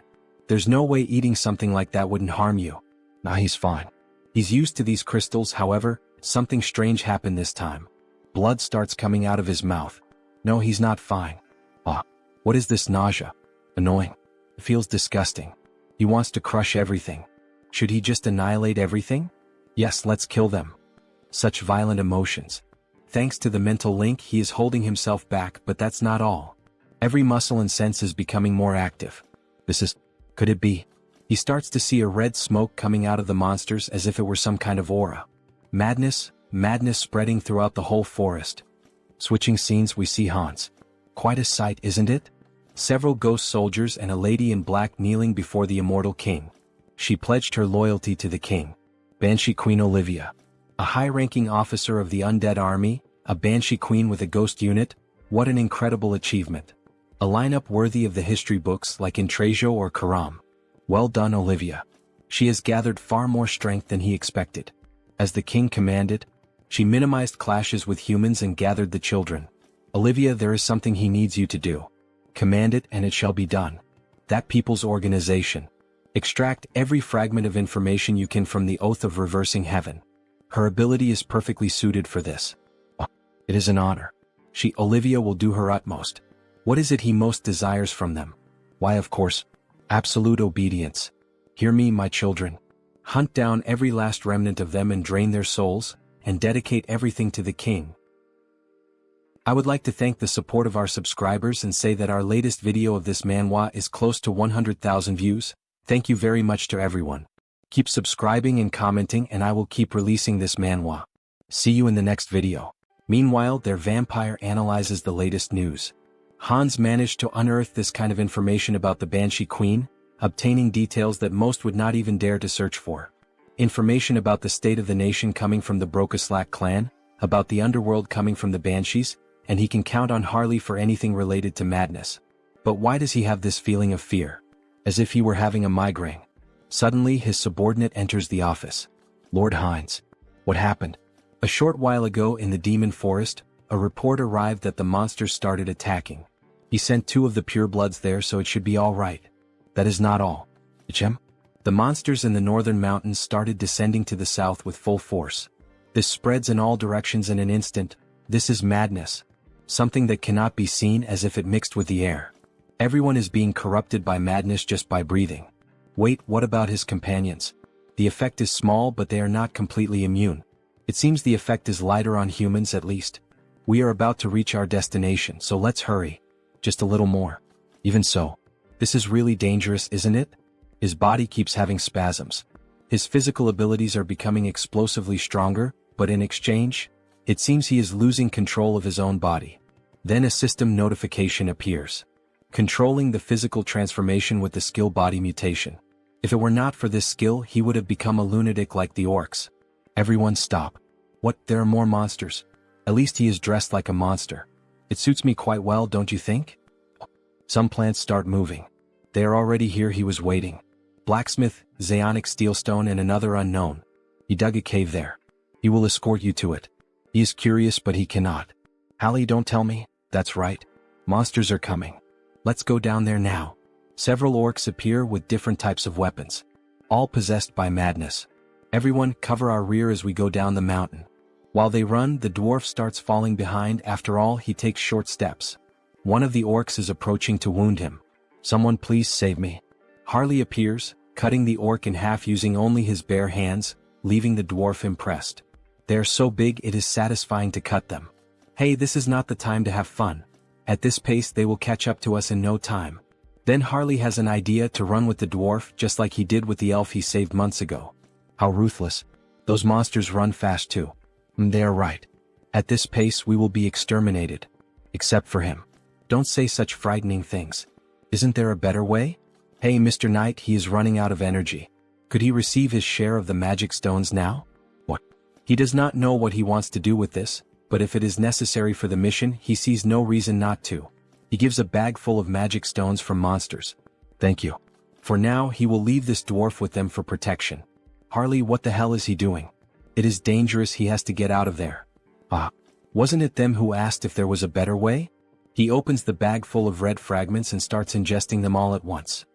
S1: There's no way eating something like that wouldn't harm you. Nah, he's fine. He's used to these crystals, however, something strange happened this time. Blood starts coming out of his mouth. No, he's not fine. What is this nausea? Annoying. It feels disgusting. He wants to crush everything. Should he just annihilate everything? Yes, let's kill them. Such violent emotions. Thanks to the mental link, he is holding himself back, but that's not all. Every muscle and sense is becoming more active. Could it be? He starts to see a red smoke coming out of the monsters as if it were some kind of aura. Madness spreading throughout the whole forest. Switching scenes, we see Hans. Quite a sight, isn't it? Several ghost soldiers and a lady in black kneeling before the immortal king. She pledged her loyalty to the king. Banshee Queen Olivia. A high-ranking officer of the undead army, a Banshee Queen with a ghost unit. What an incredible achievement. A lineup worthy of the history books like in Trejo or Karam. Well done, Olivia. She has gathered far more strength than he expected. As the king commanded, she minimized clashes with humans and gathered the children. Olivia, there is something he needs you to do. Command it and it shall be done. That people's organization. Extract every fragment of information you can from the oath of reversing heaven. Her ability is perfectly suited for this. It is an honor. Olivia will do her utmost. What is it he most desires from them? Why, of course, absolute obedience. Hear me, my children. Hunt down every last remnant of them and drain their souls, and dedicate everything to the king. I would like to thank the support of our subscribers and say that our latest video of this manhwa is close to 100,000 views. Thank you very much to everyone. Keep subscribing and commenting and I will keep releasing this manhwa. See you in the next video. Meanwhile, their vampire analyzes the latest news. Hans managed to unearth this kind of information about the Banshee Queen, obtaining details that most would not even dare to search for. Information about the state of the nation coming from the Brokaslak clan, about the underworld coming from the Banshees, and he can count on Harley for anything related to madness. But why does he have this feeling of fear? As if he were having a migraine. Suddenly his subordinate enters the office. Lord Hines. What happened? A short while ago in the demon forest, a report arrived that the monsters started attacking. He sent 2 of the purebloods there, so it should be all right. That is not all. Ichem? The monsters in the northern mountains started descending to the south with full force. This spreads in all directions in an instant. This is madness. Something that cannot be seen, as if it mixed with the air. Everyone is being corrupted by madness just by breathing. Wait, what about his companions? The effect is small, but they are not completely immune. It seems the effect is lighter on humans at least. We are about to reach our destination, so let's hurry. Just a little more. Even so. This is really dangerous, isn't it? His body keeps having spasms. His physical abilities are becoming explosively stronger, but in exchange, it seems he is losing control of his own body. Then a system notification appears. Controlling the physical transformation with the skill body mutation. If it were not for this skill, he would have become a lunatic like the orcs. Everyone stop. What, there are more monsters? At least he is dressed like a monster. It suits me quite well, don't you think? Some plants start moving. They are already here, he was waiting. Blacksmith, Zaonic Steelstone and another unknown. He dug a cave there. He will escort you to it. He is curious but he cannot. Hallie, don't tell me. That's right. Monsters are coming. Let's go down there now. Several orcs appear with different types of weapons. All possessed by madness. Everyone cover our rear as we go down the mountain. While they run, the dwarf starts falling behind. After all, he takes short steps. One of the orcs is approaching to wound him. Someone please save me. Harley appears, cutting the orc in half using only his bare hands, leaving the dwarf impressed. They are so big it is satisfying to cut them. Hey, this is not the time to have fun. At this pace they will catch up to us in no time. Then Harley has an idea to run with the dwarf just like he did with the elf he saved months ago. How ruthless. Those monsters run fast too. They are right. At this pace we will be exterminated. Except for him. Don't say such frightening things. Isn't there a better way? Hey Mr. Knight, he is running out of energy. Could he receive his share of the magic stones now? What? He does not know what he wants to do with this, but if it is necessary for the mission, he sees no reason not to. He gives a bag full of magic stones from monsters. Thank you. For now, he will leave this dwarf with them for protection. Harley, what the hell is he doing? It is dangerous, he has to get out of there. Ah, wasn't it them who asked if there was a better way? He opens the bag full of red fragments and starts ingesting them all at once.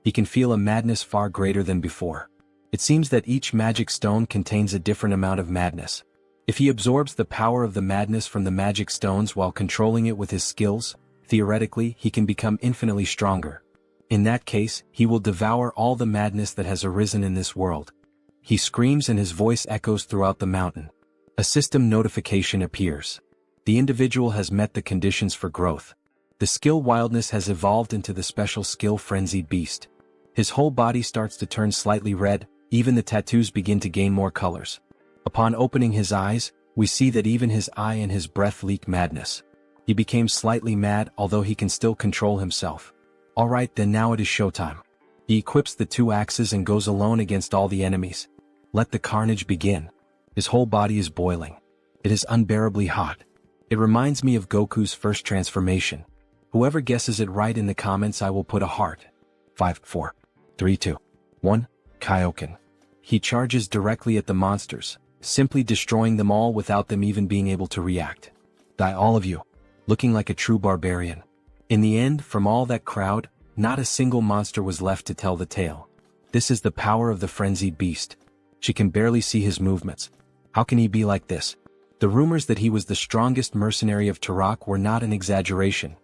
S1: He can feel a madness far greater than before. It seems that each magic stone contains a different amount of madness. If he absorbs the power of the madness from the magic stones while controlling it with his skills, theoretically he can become infinitely stronger. In that case, he will devour all the madness that has arisen in this world. He screams and his voice echoes throughout the mountain. A system notification appears. The individual has met the conditions for growth. The skill wildness has evolved into the special skill frenzied beast. His whole body starts to turn slightly red, even the tattoos begin to gain more colors. Upon opening his eyes, we see that even his eye and his breath leak madness. He became slightly mad, although he can still control himself. Alright then, now it is showtime. He equips the 2 axes and goes alone against all the enemies. Let the carnage begin. His whole body is boiling. It is unbearably hot. It reminds me of Goku's first transformation. Whoever guesses it right in the comments, I will put a heart. 5, 4, 3, 2, 1, Kaioken. He charges directly at the monsters, simply destroying them all without them even being able to react. Die all of you, looking like a true barbarian. In the end, from all that crowd, not a single monster was left to tell the tale. This is the power of the frenzied beast. She can barely see his movements. How can he be like this? The rumors that he was the strongest mercenary of Turok were not an exaggeration.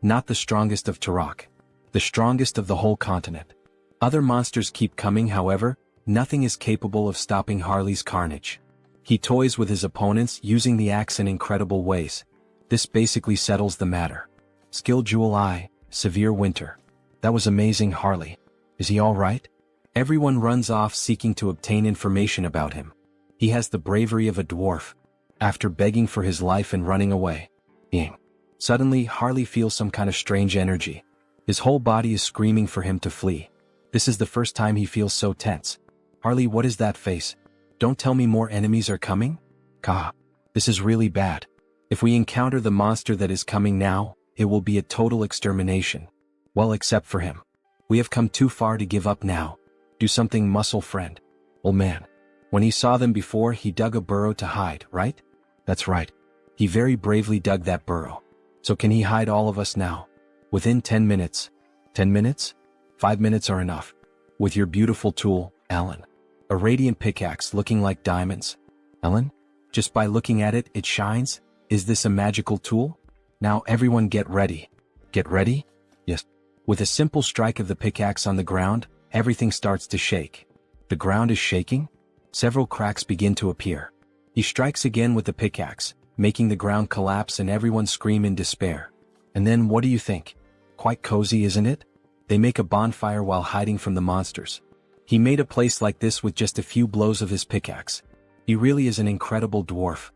S1: Not the strongest of Turok. The strongest of the whole continent. Other monsters keep coming, however, nothing is capable of stopping Harley's carnage. He toys with his opponents using the axe in incredible ways. This basically settles the matter. Skill Jewel Eye, Severe Winter. That was amazing, Harley. Is he alright? Everyone runs off seeking to obtain information about him. He has the bravery of a dwarf. After begging for his life and running away. Suddenly, Harley feels some kind of strange energy. His whole body is screaming for him to flee. This is the first time he feels so tense. Harley, what is that face? Don't tell me more enemies are coming? Kah. This is really bad. If we encounter the monster that is coming now, it will be a total extermination. Well, except for him. We have come too far to give up now. Do something, muscle friend. Old man. When he saw them before, he dug a burrow to hide, right? That's right. He very bravely dug that burrow. So can he hide all of us now? Within 10 minutes. 10 minutes? 5 minutes are enough. With your beautiful tool, Ellen. A radiant pickaxe looking like diamonds. Ellen? Just by looking at it, it shines? Is this a magical tool? Now everyone get ready. Get ready? Yes. With a simple strike of the pickaxe on the ground, everything starts to shake. The ground is shaking? Several cracks begin to appear. He strikes again with the pickaxe, making the ground collapse and everyone scream in despair. And then what do you think? Quite cozy, isn't it? They make a bonfire while hiding from the monsters. He made a place like this with just a few blows of his pickaxe. He really is an incredible dwarf.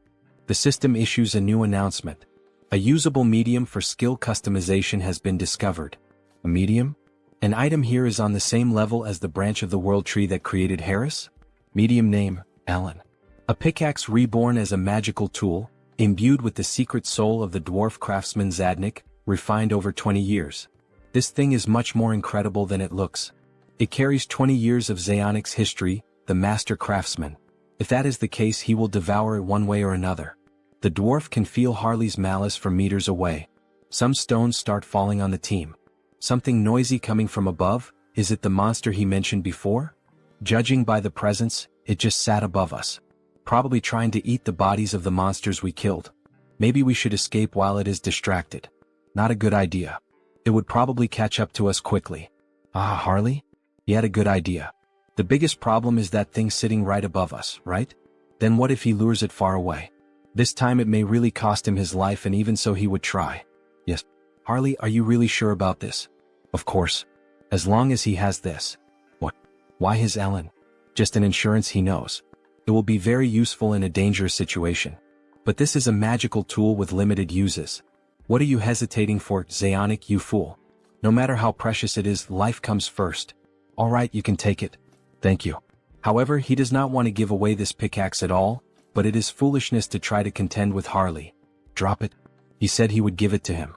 S1: The system issues a new announcement. A usable medium for skill customization has been discovered. A medium? An item here is on the same level as the branch of the world tree that created Harris? Medium name, Alan. A pickaxe reborn as a magical tool, imbued with the secret soul of the dwarf craftsman Zadnik, refined over 20 years. This thing is much more incredible than it looks. It carries 20 years of Zaonic's history, the master craftsman. If that is the case, he will devour it one way or another. The dwarf can feel Harley's malice from meters away. Some stones start falling on the team. Something noisy coming from above. Is it the monster he mentioned before? Judging by the presence, it just sat above us. Probably trying to eat the bodies of the monsters we killed. Maybe we should escape while it is distracted. Not a good idea. It would probably catch up to us quickly. Ah, Harley? He had a good idea. The biggest problem is that thing sitting right above us, right? Then what if he lures it far away? This time it may really cost him his life, and even so he would try. Yes. Harley, are you really sure about this? Of course. As long as he has this. What? Why his Ellen? Just an insurance, he knows. It will be very useful in a dangerous situation. But this is a magical tool with limited uses. What are you hesitating for, Zeonic, you fool? No matter how precious it is, life comes first. Alright, you can take it. Thank you. However, he does not want to give away this pickaxe at all, but it is foolishness to try to contend with Harley. Drop it. He said he would give it to him.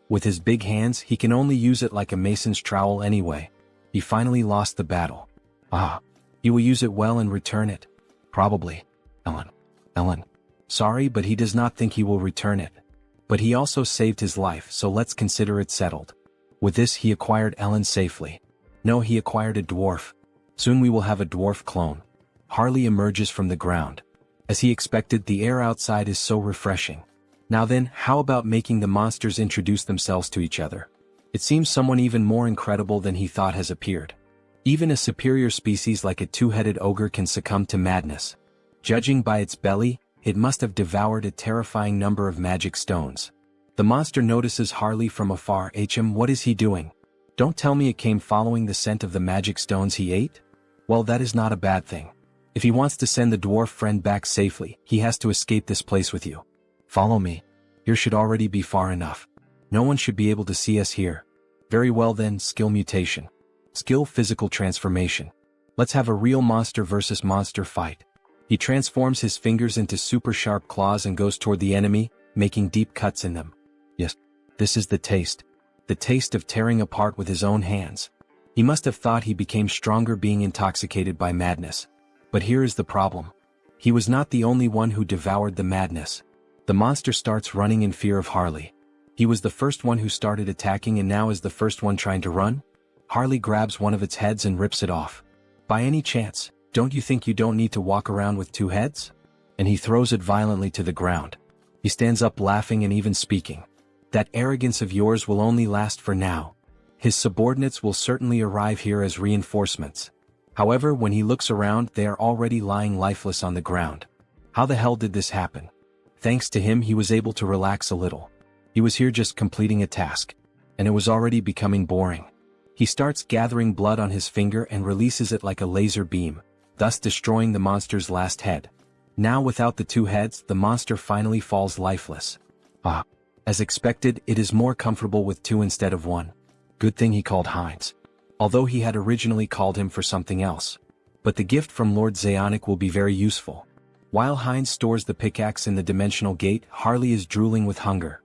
S1: With his big hands, he can only use it like a mason's trowel anyway. He finally lost the battle. Ah. He will use it well and return it. Probably. Ellen. Sorry, but he does not think he will return it. But he also saved his life, so let's consider it settled. With this, he acquired Ellen safely. No, he acquired a dwarf. Soon we will have a dwarf clone. Harley emerges from the ground. As he expected, the air outside is so refreshing. Now then, how about making the monsters introduce themselves to each other? It seems someone even more incredible than he thought has appeared. Even a superior species like a two-headed ogre can succumb to madness. Judging by its belly, it must have devoured a terrifying number of magic stones. The monster notices Harley from afar. What is he doing? Don't tell me it came following the scent of the magic stones he ate? Well, that is not a bad thing. If he wants to send the dwarf friend back safely, he has to escape this place with you. Follow me. Here should already be far enough. No one should be able to see us here. Very well then, skill mutation. Skill physical transformation. Let's have a real monster versus monster fight. He transforms his fingers into super sharp claws and goes toward the enemy, making deep cuts in them. Yes, this is the taste. The taste of tearing apart with his own hands. He must have thought he became stronger being intoxicated by madness. But here is the problem. He was not the only one who devoured the madness. The monster starts running in fear of Harley. He was the first one who started attacking and now is the first one trying to run? Harley grabs one of its heads and rips it off. By any chance, don't you think you don't need to walk around with two heads? And he throws it violently to the ground. He stands up laughing and even speaking. That arrogance of yours will only last for now. His subordinates will certainly arrive here as reinforcements. However, when he looks around, they are already lying lifeless on the ground. How the hell did this happen? Thanks to him, he was able to relax a little. He was here just completing a task. And it was already becoming boring. He starts gathering blood on his finger and releases it like a laser beam, thus destroying the monster's last head. Now without the two heads, the monster finally falls lifeless. Ah. As expected, it is more comfortable with two instead of one. Good thing he called Heinz. Although he had originally called him for something else. But the gift from Lord Zeonic will be very useful. While Heinz stores the pickaxe in the dimensional gate, Harley is drooling with hunger.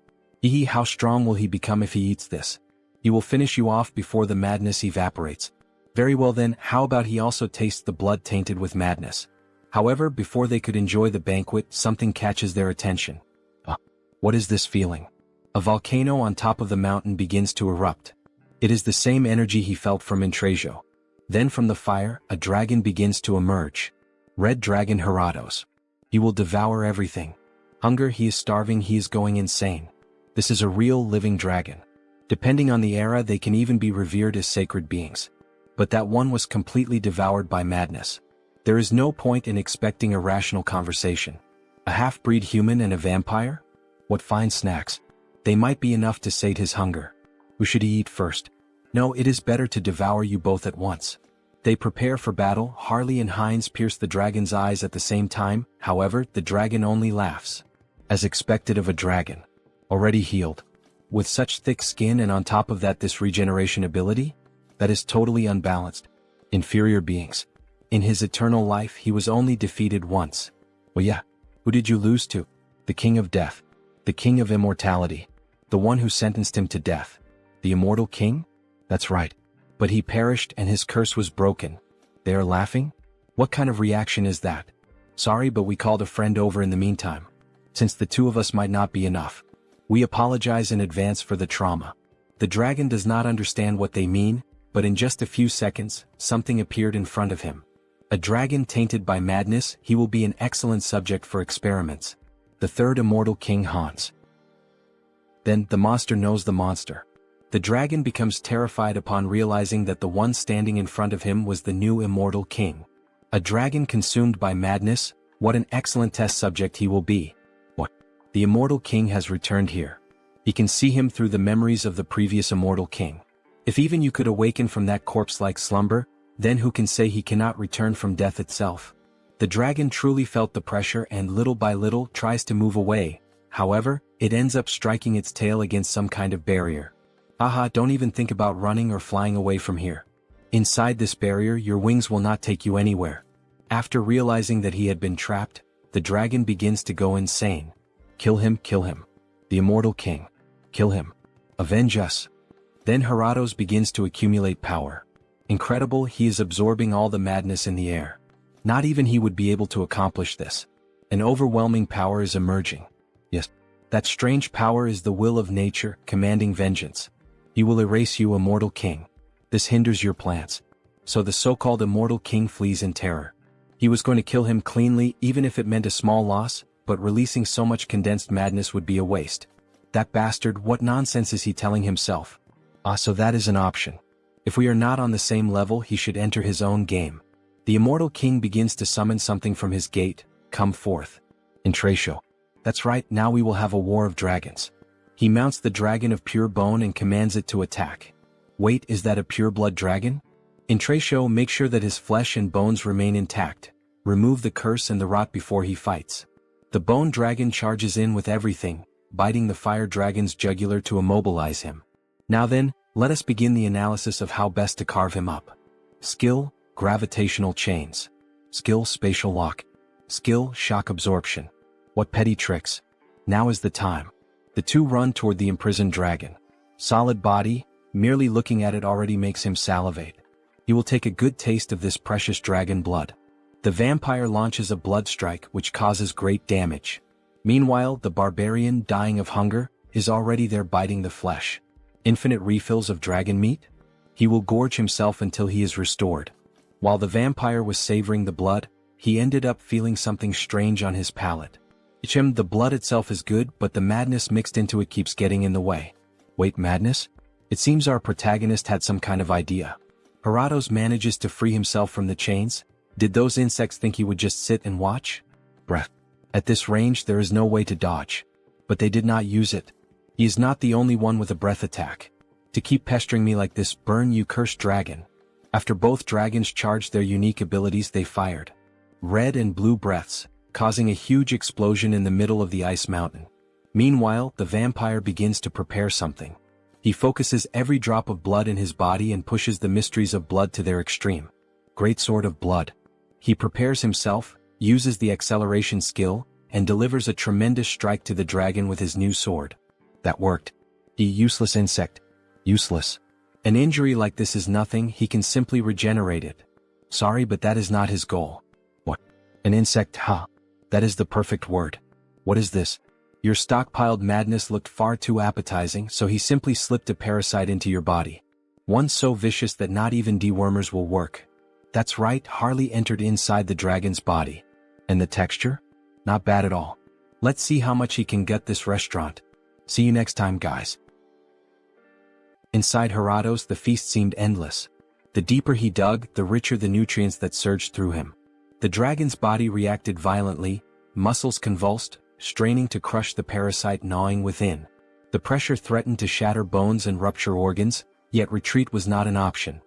S1: How strong will he become if he eats this? He will finish you off before the madness evaporates. Very well then, how about he also tastes the blood tainted with madness? However, before they could enjoy the banquet, something catches their attention. What is this feeling? A volcano on top of the mountain begins to erupt. It is the same energy he felt from Intrejo. Then from the fire, a dragon begins to emerge. Red Dragon Herados. He will devour everything. Hunger, he is starving, he is going insane. This is a real living dragon. Depending on the era, they can even be revered as sacred beings. But that one was completely devoured by madness. There is no point in expecting a rational conversation. A half-breed human and a vampire? What fine snacks. They might be enough to sate his hunger. Who should he eat first? No, it is better to devour you both at once. They prepare for battle. Harley and Heinz pierce the dragon's eyes at the same time. However, the dragon only laughs. As expected of a dragon. Already healed. With such thick skin and on top of that this regeneration ability? That is totally unbalanced. Inferior beings. In his eternal life he was only defeated once. Well yeah, who did you lose to? The King of Death. The King of Immortality. The one who sentenced him to death. The Immortal King? That's right. But he perished and his curse was broken. They are laughing? What kind of reaction is that? Sorry, but we called a friend over in the meantime. Since the two of us might not be enough. We apologize in advance for the trauma. The dragon does not understand what they mean, but in just a few seconds, something appeared in front of him. A dragon tainted by madness, he will be an excellent subject for experiments. The third immortal king Hans. Then, the monster knows the monster. The dragon becomes terrified upon realizing that the one standing in front of him was the new immortal king. A dragon consumed by madness, what an excellent test subject he will be. What? The immortal king has returned here. He can see him through the memories of the previous immortal king. If even you could awaken from that corpse-like slumber, then who can say he cannot return from death itself? The dragon truly felt the pressure and little by little tries to move away. However, it ends up striking its tail against some kind of barrier. Haha, don't even think about running or flying away from here. Inside this barrier, your wings will not take you anywhere. After realizing that he had been trapped, the dragon begins to go insane. Kill him, kill him. The immortal king. Kill him. Avenge us. Then Heratos begins to accumulate power. Incredible, he is absorbing all the madness in the air. Not even he would be able to accomplish this. An overwhelming power is emerging. Yes, that strange power is the will of nature, commanding vengeance. He will erase you, immortal king. This hinders your plans. So the so-called immortal king flees in terror. He was going to kill him cleanly even if it meant a small loss, but releasing so much condensed madness would be a waste. That bastard, what nonsense is he telling himself? So that is an option. If we are not on the same level, he should enter his own game. The immortal king begins to summon something from his gate. Come forth. Intratio. That's right, now we will have a war of dragons. He mounts the dragon of pure bone and commands it to attack. Wait, is that a pure-blood dragon? Intratio, make sure that his flesh and bones remain intact. Remove the curse and the rot before he fights. The bone dragon charges in with everything, biting the fire dragon's jugular to immobilize him. Now then, let us begin the analysis of how best to carve him up. Skill, gravitational chains. Skill, spatial lock. Skill, shock absorption. What petty tricks. Now is the time. The two run toward the imprisoned dragon. Solid body, merely looking at it already makes him salivate. He will take a good taste of this precious dragon blood. The vampire launches a blood strike which causes great damage. Meanwhile, the barbarian, dying of hunger, is already there biting the flesh. Infinite refills of dragon meat? He will gorge himself until he is restored. While the vampire was savoring the blood, he ended up feeling something strange on his palate. The blood itself is good, but the madness mixed into it keeps getting in the way. Wait, madness? It seems our protagonist had some kind of idea. Heratos manages to free himself from the chains. Did those insects think he would just sit and watch? Bruh. At this range there is no way to dodge. But they did not use it. He is not the only one with a breath attack. To keep pestering me like this, burn you cursed dragon. After both dragons charged their unique abilities, they fired red and blue breaths, causing a huge explosion in the middle of the ice mountain. Meanwhile, the vampire begins to prepare something. He focuses every drop of blood in his body and pushes the mysteries of blood to their extreme. Great sword of blood. He prepares himself, uses the acceleration skill, and delivers a tremendous strike to the dragon with his new sword. That worked. Useless insect. Useless. An injury like this is nothing, he can simply regenerate it. Sorry, but that is not his goal. What? An insect, huh? That is the perfect word. What is this? Your stockpiled madness looked far too appetizing, so he simply slipped a parasite into your body. One so vicious that not even dewormers will work. That's right, Harley entered inside the dragon's body. And the texture? Not bad at all. Let's see how much he can gut this restaurant. See you next time, guys. Inside Heratos, the feast seemed endless. The deeper he dug, the richer the nutrients that surged through him. The dragon's body reacted violently, muscles convulsed, straining to crush the parasite gnawing within. The pressure threatened to shatter bones and rupture organs, yet retreat was not an option.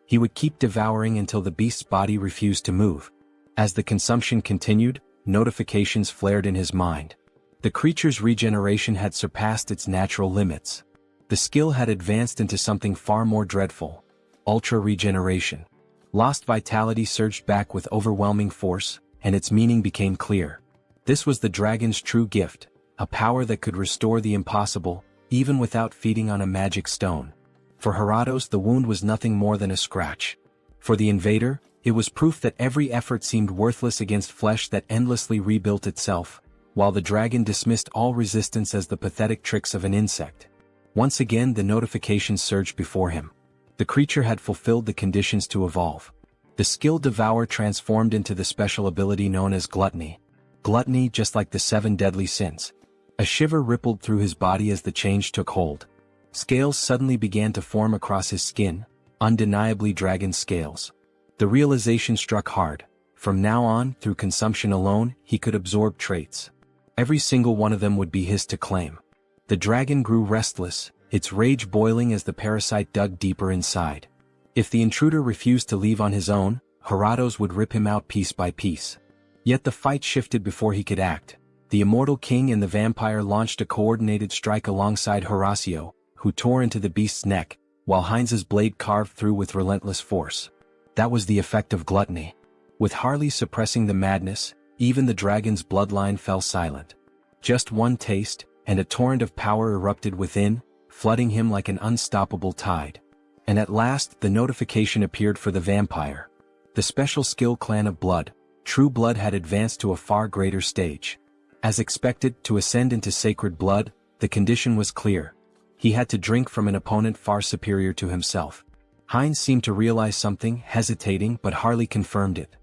S1: He would keep devouring until the beast's body refused to move. As the consumption continued, notifications flared in his mind. The creature's regeneration had surpassed its natural limits. The skill had advanced into something far more dreadful. Ultra regeneration. Lost vitality surged back with overwhelming force, and its meaning became clear. This was the dragon's true gift, a power that could restore the impossible, even without feeding on a magic stone. For Heratos, the wound was nothing more than a scratch. For the invader, it was proof that every effort seemed worthless against flesh that endlessly rebuilt itself, while the dragon dismissed all resistance as the pathetic tricks of an insect. Once again the notifications surged before him. The creature had fulfilled the conditions to evolve. The skill Devour transformed into the special ability known as Gluttony. Gluttony, just like the 7 deadly sins. A shiver rippled through his body as the change took hold. Scales suddenly began to form across his skin, undeniably dragon scales. The realization struck hard. From now on, through consumption alone, he could absorb traits. Every single one of them would be his to claim. The dragon grew restless, its rage boiling as the parasite dug deeper inside. If the intruder refused to leave on his own, Heratos would rip him out piece by piece. Yet the fight shifted before he could act. The immortal king and the vampire launched a coordinated strike alongside Horacio, who tore into the beast's neck, while Heinz's blade carved through with relentless force. That was the effect of gluttony. With Harley suppressing the madness, even the dragon's bloodline fell silent. Just one taste, and a torrent of power erupted within, flooding him like an unstoppable tide. And at last the notification appeared for the vampire. The special skill Clan of Blood, True Blood, had advanced to a far greater stage. As expected, to ascend into sacred blood, the condition was clear. He had to drink from an opponent far superior to himself. Heinz seemed to realize something, hesitating, but Harley confirmed it.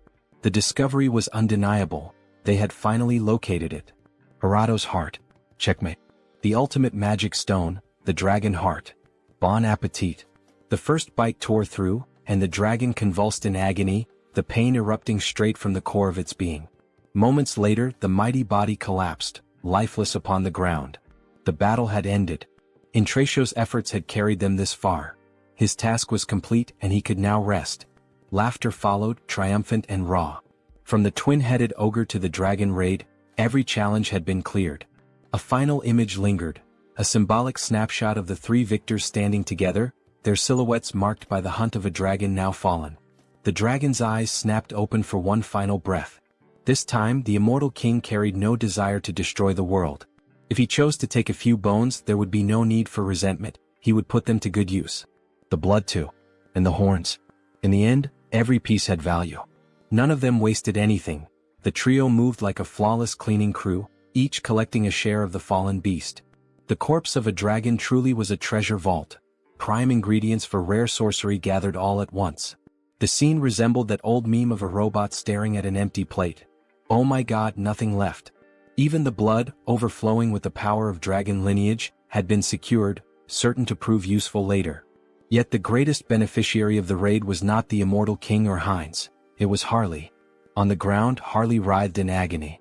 S1: The discovery was undeniable. They had finally located it. Harato's heart. Checkmate. The ultimate magic stone, the dragon heart. Bon appetit. The first bite tore through, and the dragon convulsed in agony, the pain erupting straight from the core of its being. Moments later, the mighty body collapsed, lifeless upon the ground. The battle had ended. Intracio's efforts had carried them this far. His task was complete and he could now rest. Laughter followed, triumphant and raw. From the twin-headed ogre to the dragon raid, every challenge had been cleared. A final image lingered, a symbolic snapshot of the three victors standing together, their silhouettes marked by the hunt of a dragon now fallen. The dragon's eyes snapped open for one final breath. This time, the immortal king carried no desire to destroy the world. If he chose to take a few bones, there would be no need for resentment. He would put them to good use. The blood too. And the horns. In the end, every piece had value. None of them wasted anything. The trio moved like a flawless cleaning crew, each collecting a share of the fallen beast. The corpse of a dragon truly was a treasure vault. Prime ingredients for rare sorcery gathered all at once. The scene resembled that old meme of a robot staring at an empty plate. Oh my god, nothing left. Even the blood, overflowing with the power of dragon lineage, had been secured, certain to prove useful later. Yet the greatest beneficiary of the raid was not the immortal king or Heinz. It was Harley. On the ground, Harley writhed in agony.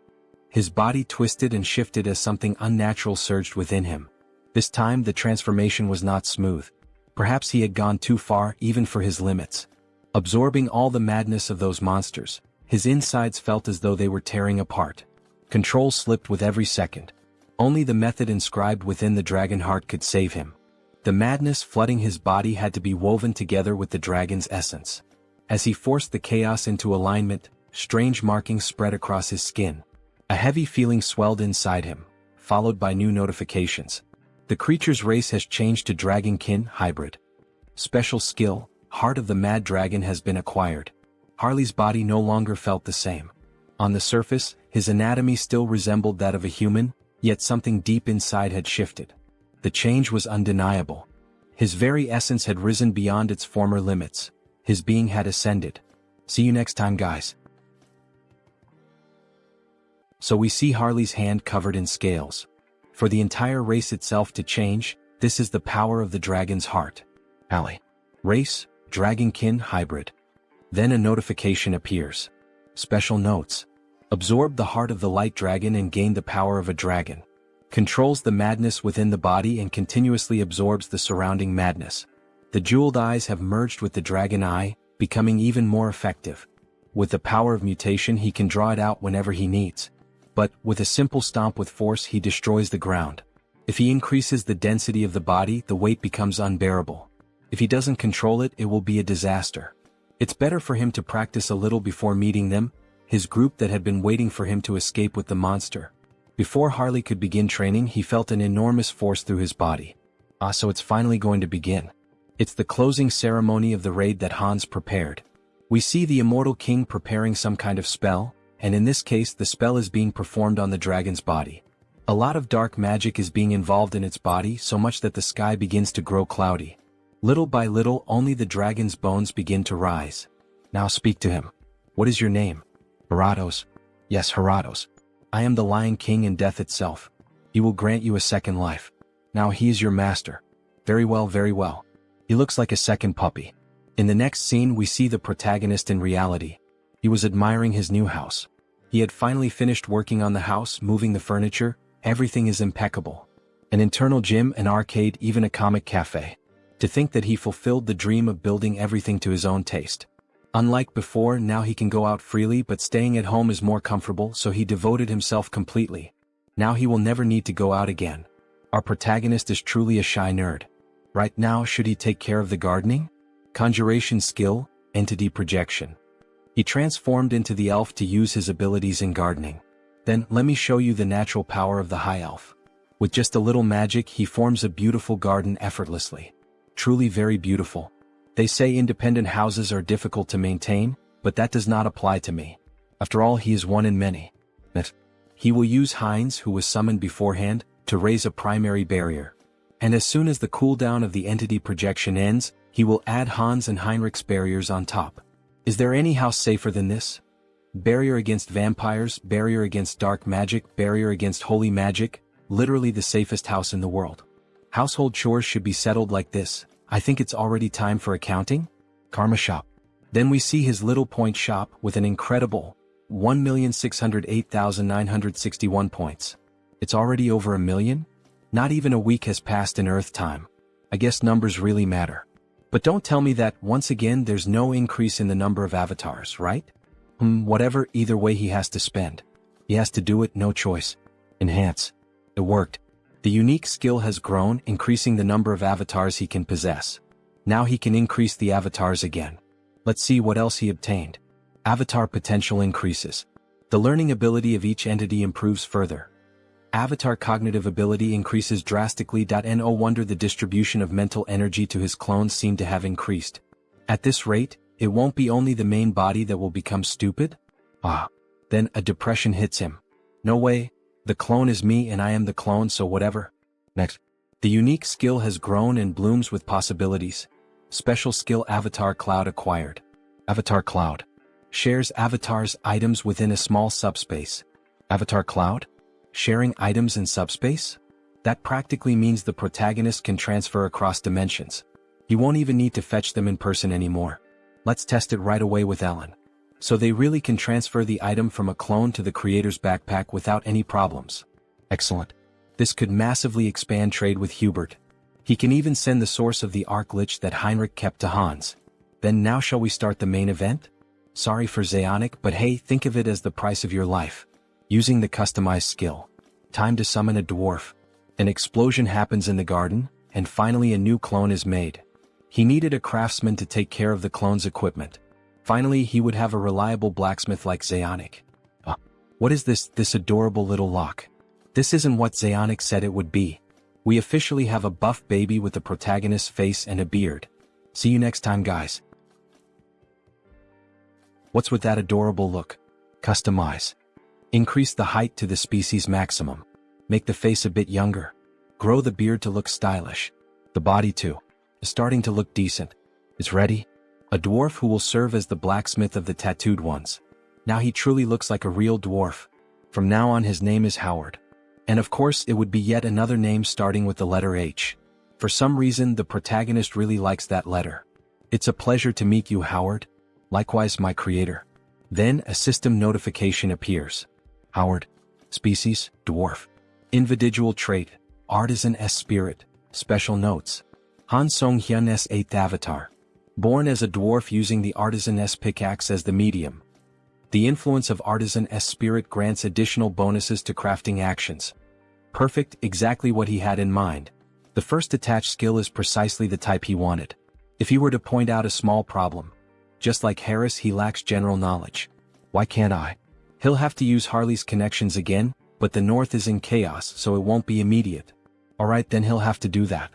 S1: His body twisted and shifted as something unnatural surged within him. This time the transformation was not smooth. Perhaps he had gone too far, even for his limits. Absorbing all the madness of those monsters, his insides felt as though they were tearing apart. Control slipped with every second. Only the method inscribed within the dragon heart could save him. The madness flooding his body had to be woven together with the dragon's essence. As he forced the chaos into alignment, strange markings spread across his skin. A heavy feeling swelled inside him, followed by new notifications. The creature's race has changed to Dragonkin Hybrid. Special skill, Heart of the Mad Dragon, has been acquired. Harley's body no longer felt the same. On the surface, his anatomy still resembled that of a human, yet something deep inside had shifted. The change was undeniable. His very essence had risen beyond its former limits. His being had ascended. See you next time, guys. So we see Harley's hand covered in scales. For the entire race itself to change, this is the power of the dragon's heart. Alley. Race, Dragonkin Hybrid. Then a notification appears. Special notes. Absorb the heart of the light dragon and gain the power of a dragon. Controls the madness within the body and continuously absorbs the surrounding madness. The jeweled eyes have merged with the dragon eye, becoming even more effective. With the power of mutation, he can draw it out whenever he needs. But, with a simple stomp with force, he destroys the ground. If he increases the density of the body, the weight becomes unbearable. If he doesn't control it, it will be a disaster. It's better for him to practice a little before meeting them, his group that had been waiting for him to escape with the monster. Before Harley could begin training, he felt an enormous force through his body. So it's finally going to begin. It's the closing ceremony of the raid that Hans prepared. We see the immortal king preparing some kind of spell, and in this case the spell is being performed on the dragon's body. A lot of dark magic is being involved in its body, so much that the sky begins to grow cloudy. Little by little, only the dragon's bones begin to rise. Now speak to him. What is your name? Heratos. Yes, Heratos. I am the Lion King and death itself. He will grant you a second life. Now he is your master. Very well, very well. He looks like a second puppy. In the next scene we see the protagonist in reality. He was admiring his new house. He had finally finished working on the house, moving the furniture. Everything is impeccable. An internal gym, an arcade, even a comic cafe. To think that he fulfilled the dream of building everything to his own taste. Unlike before, now he can go out freely, but staying at home is more comfortable, so he devoted himself completely. Now he will never need to go out again. Our protagonist is truly a shy nerd. Right now, should he take care of the gardening? Conjuration skill, entity projection. He transformed into the elf to use his abilities in gardening. Then, let me show you the natural power of the high elf. With just a little magic, he forms a beautiful garden effortlessly. Truly very beautiful. They say independent houses are difficult to maintain, but that does not apply to me. After all, he is one in many. He will use Heinz, who was summoned beforehand, to raise a primary barrier. And as soon as the cooldown of the entity projection ends, he will add Hans and Heinrich's barriers on top. Is there any house safer than this? Barrier against vampires, barrier against dark magic, barrier against holy magic, literally the safest house in the world. Household chores should be settled like this. I think it's already time for accounting? Karma shop. Then we see his little point shop with an incredible 1,608,961 points. It's already over 1 million? Not even a week has passed in Earth time. I guess numbers really matter. But don't tell me that, once again, there's no increase in the number of avatars, right? Whatever, either way he has to spend. He has to do it, no choice. Enhance. It worked. The unique skill has grown, increasing the number of avatars he can possess. Now he can increase the avatars again. Let's see what else he obtained. Avatar potential increases. The learning ability of each entity improves further. Avatar cognitive ability increases drastically. No wonder the distribution of mental energy to his clones seem to have increased. At this rate, it won't be only the main body that will become stupid? Then a depression hits him. No way, the clone is me and I am the clone, so whatever. Next. The unique skill has grown and blooms with possibilities. Special skill Avatar Cloud acquired. Avatar Cloud shares avatars' items within a small subspace. Avatar Cloud? Sharing items in subspace? That practically means the protagonist can transfer across dimensions. He won't even need to fetch them in person anymore. Let's test it right away with Ellen. So they really can transfer the item from a clone to the creator's backpack without any problems. Excellent. This could massively expand trade with Hubert. He can even send the source of the arc lich that Heinrich kept to Hans. Then now shall we start the main event? Sorry for Zeonic, but hey, think of it as the price of your life. Using the customized skill. Time to summon a dwarf. An explosion happens in the garden, and finally a new clone is made. He needed a craftsman to take care of the clone's equipment. Finally, he would have a reliable blacksmith like Zeonic. What is this adorable little lock? This isn't what Zeonic said it would be. We officially have a buff baby with the protagonist's face and a beard. See you next time, guys. What's with that adorable look? Customize. Increase the height to the species maximum. Make the face a bit younger. Grow the beard to look stylish. The body too. Is starting to look decent. Is ready? A dwarf who will serve as the blacksmith of the tattooed ones. Now he truly looks like a real dwarf. From now on his name is Howard. And of course it would be yet another name starting with the letter H. For some reason the protagonist really likes that letter. It's a pleasure to meet you, Howard. Likewise, my creator. Then a system notification appears. Howard. Species, dwarf. Individual trait, artisan S spirit. Special notes. Han Sunghyun S 8th avatar. Born as a dwarf using the artisan S pickaxe as the medium. The influence of artisan S spirit grants additional bonuses to crafting actions. Perfect, exactly what he had in mind. The first attached skill is precisely the type he wanted. If he were to point out a small problem. Just like Harris, he lacks general knowledge. Why can't I? He'll have to use Harley's connections again, but the north is in chaos, so it won't be immediate. Alright, then he'll have to do that.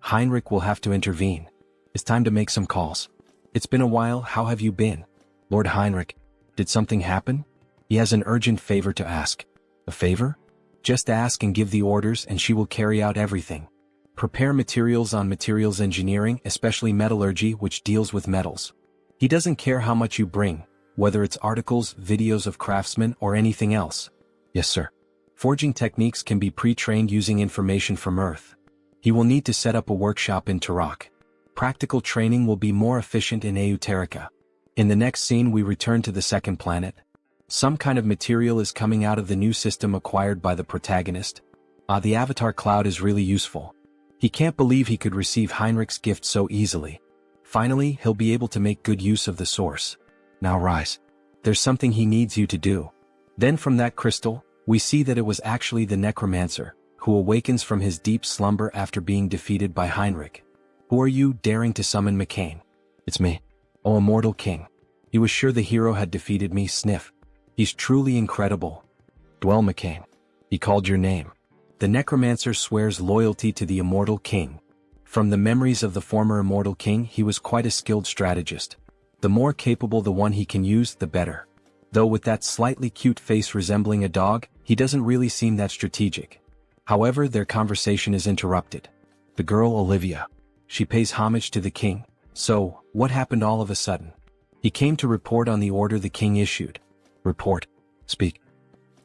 S1: Heinrich will have to intervene. It's time to make some calls. It's been a while, how have you been? Lord Heinrich, did something happen? He has an urgent favor to ask. A favor? Just ask and give the orders and she will carry out everything. Prepare materials on materials engineering, especially metallurgy, which deals with metals. He doesn't care how much you bring, whether it's articles, videos of craftsmen, or anything else. Yes, sir. Forging techniques can be pre-trained using information from Earth. He will need to set up a workshop in Turok. Practical training will be more efficient in Euterica. In the next scene we return to the second planet. Some kind of material is coming out of the new system acquired by the protagonist. The Avatar Cloud is really useful. He can't believe he could receive Heinrich's gift so easily. Finally, he'll be able to make good use of the source. Now rise. There's something he needs you to do. Then from that crystal, we see that it was actually the necromancer, who awakens from his deep slumber after being defeated by Heinrich. Who are you daring to summon McCain? It's me. Oh, immortal king. He was sure the hero had defeated me, sniff. He's truly incredible. Dwell McCain. He called your name. The necromancer swears loyalty to the immortal king. From the memories of the former immortal king, he was quite a skilled strategist. The more capable the one he can use, the better. Though with that slightly cute face resembling a dog, he doesn't really seem that strategic. However, their conversation is interrupted. The girl Olivia. She pays homage to the king. So, what happened all of a sudden? He came to report on the order the king issued. Report. Speak.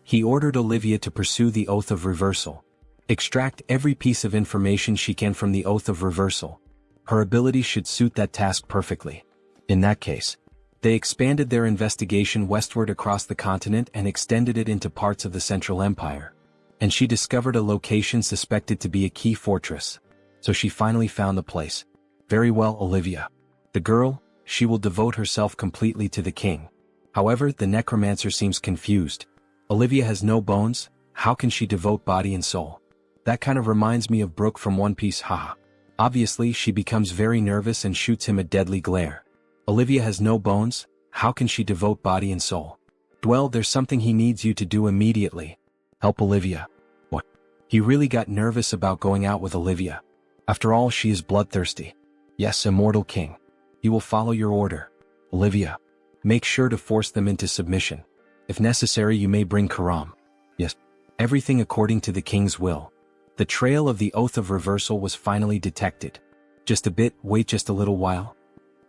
S1: He ordered Olivia to pursue the Oath of Reversal. Extract every piece of information she can from the Oath of Reversal. Her ability should suit that task perfectly. In that case, they expanded their investigation westward across the continent and extended it into parts of the Central Empire. And she discovered a location suspected to be a key fortress. So she finally found the place. Very well, Olivia. The girl, she will devote herself completely to the king. However, the necromancer seems confused. Olivia has no bones, how can she devote body and soul? That kind of reminds me of Brooke from One Piece, haha. Obviously, she becomes very nervous and shoots him a deadly glare. Olivia has no bones, how can she devote body and soul? Dwell, there's something he needs you to do immediately. Help Olivia. What? He really got nervous about going out with Olivia. After all, she is bloodthirsty. Yes, immortal king. He will follow your order. Olivia. Make sure to force them into submission. If necessary, you may bring Karam. Yes. Everything according to the king's will. The trail of the Oath of Reversal was finally detected. Just a bit, wait just a little while.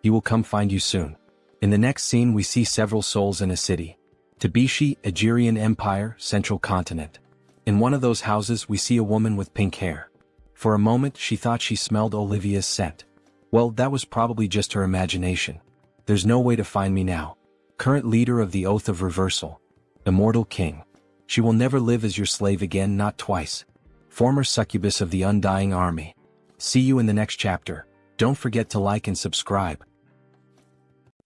S1: He will come find you soon. In the next scene we see several souls in a city. Tabishi, Agirian Empire, Central Continent. In one of those houses we see a woman with pink hair. For a moment she thought she smelled Olivia's scent. Well, that was probably just her imagination. There's no way to find me now. Current leader of the Oath of Reversal. Immortal king. She will never live as your slave again, not twice. Former succubus of the Undying Army. See you in the next chapter. Don't forget to like and subscribe.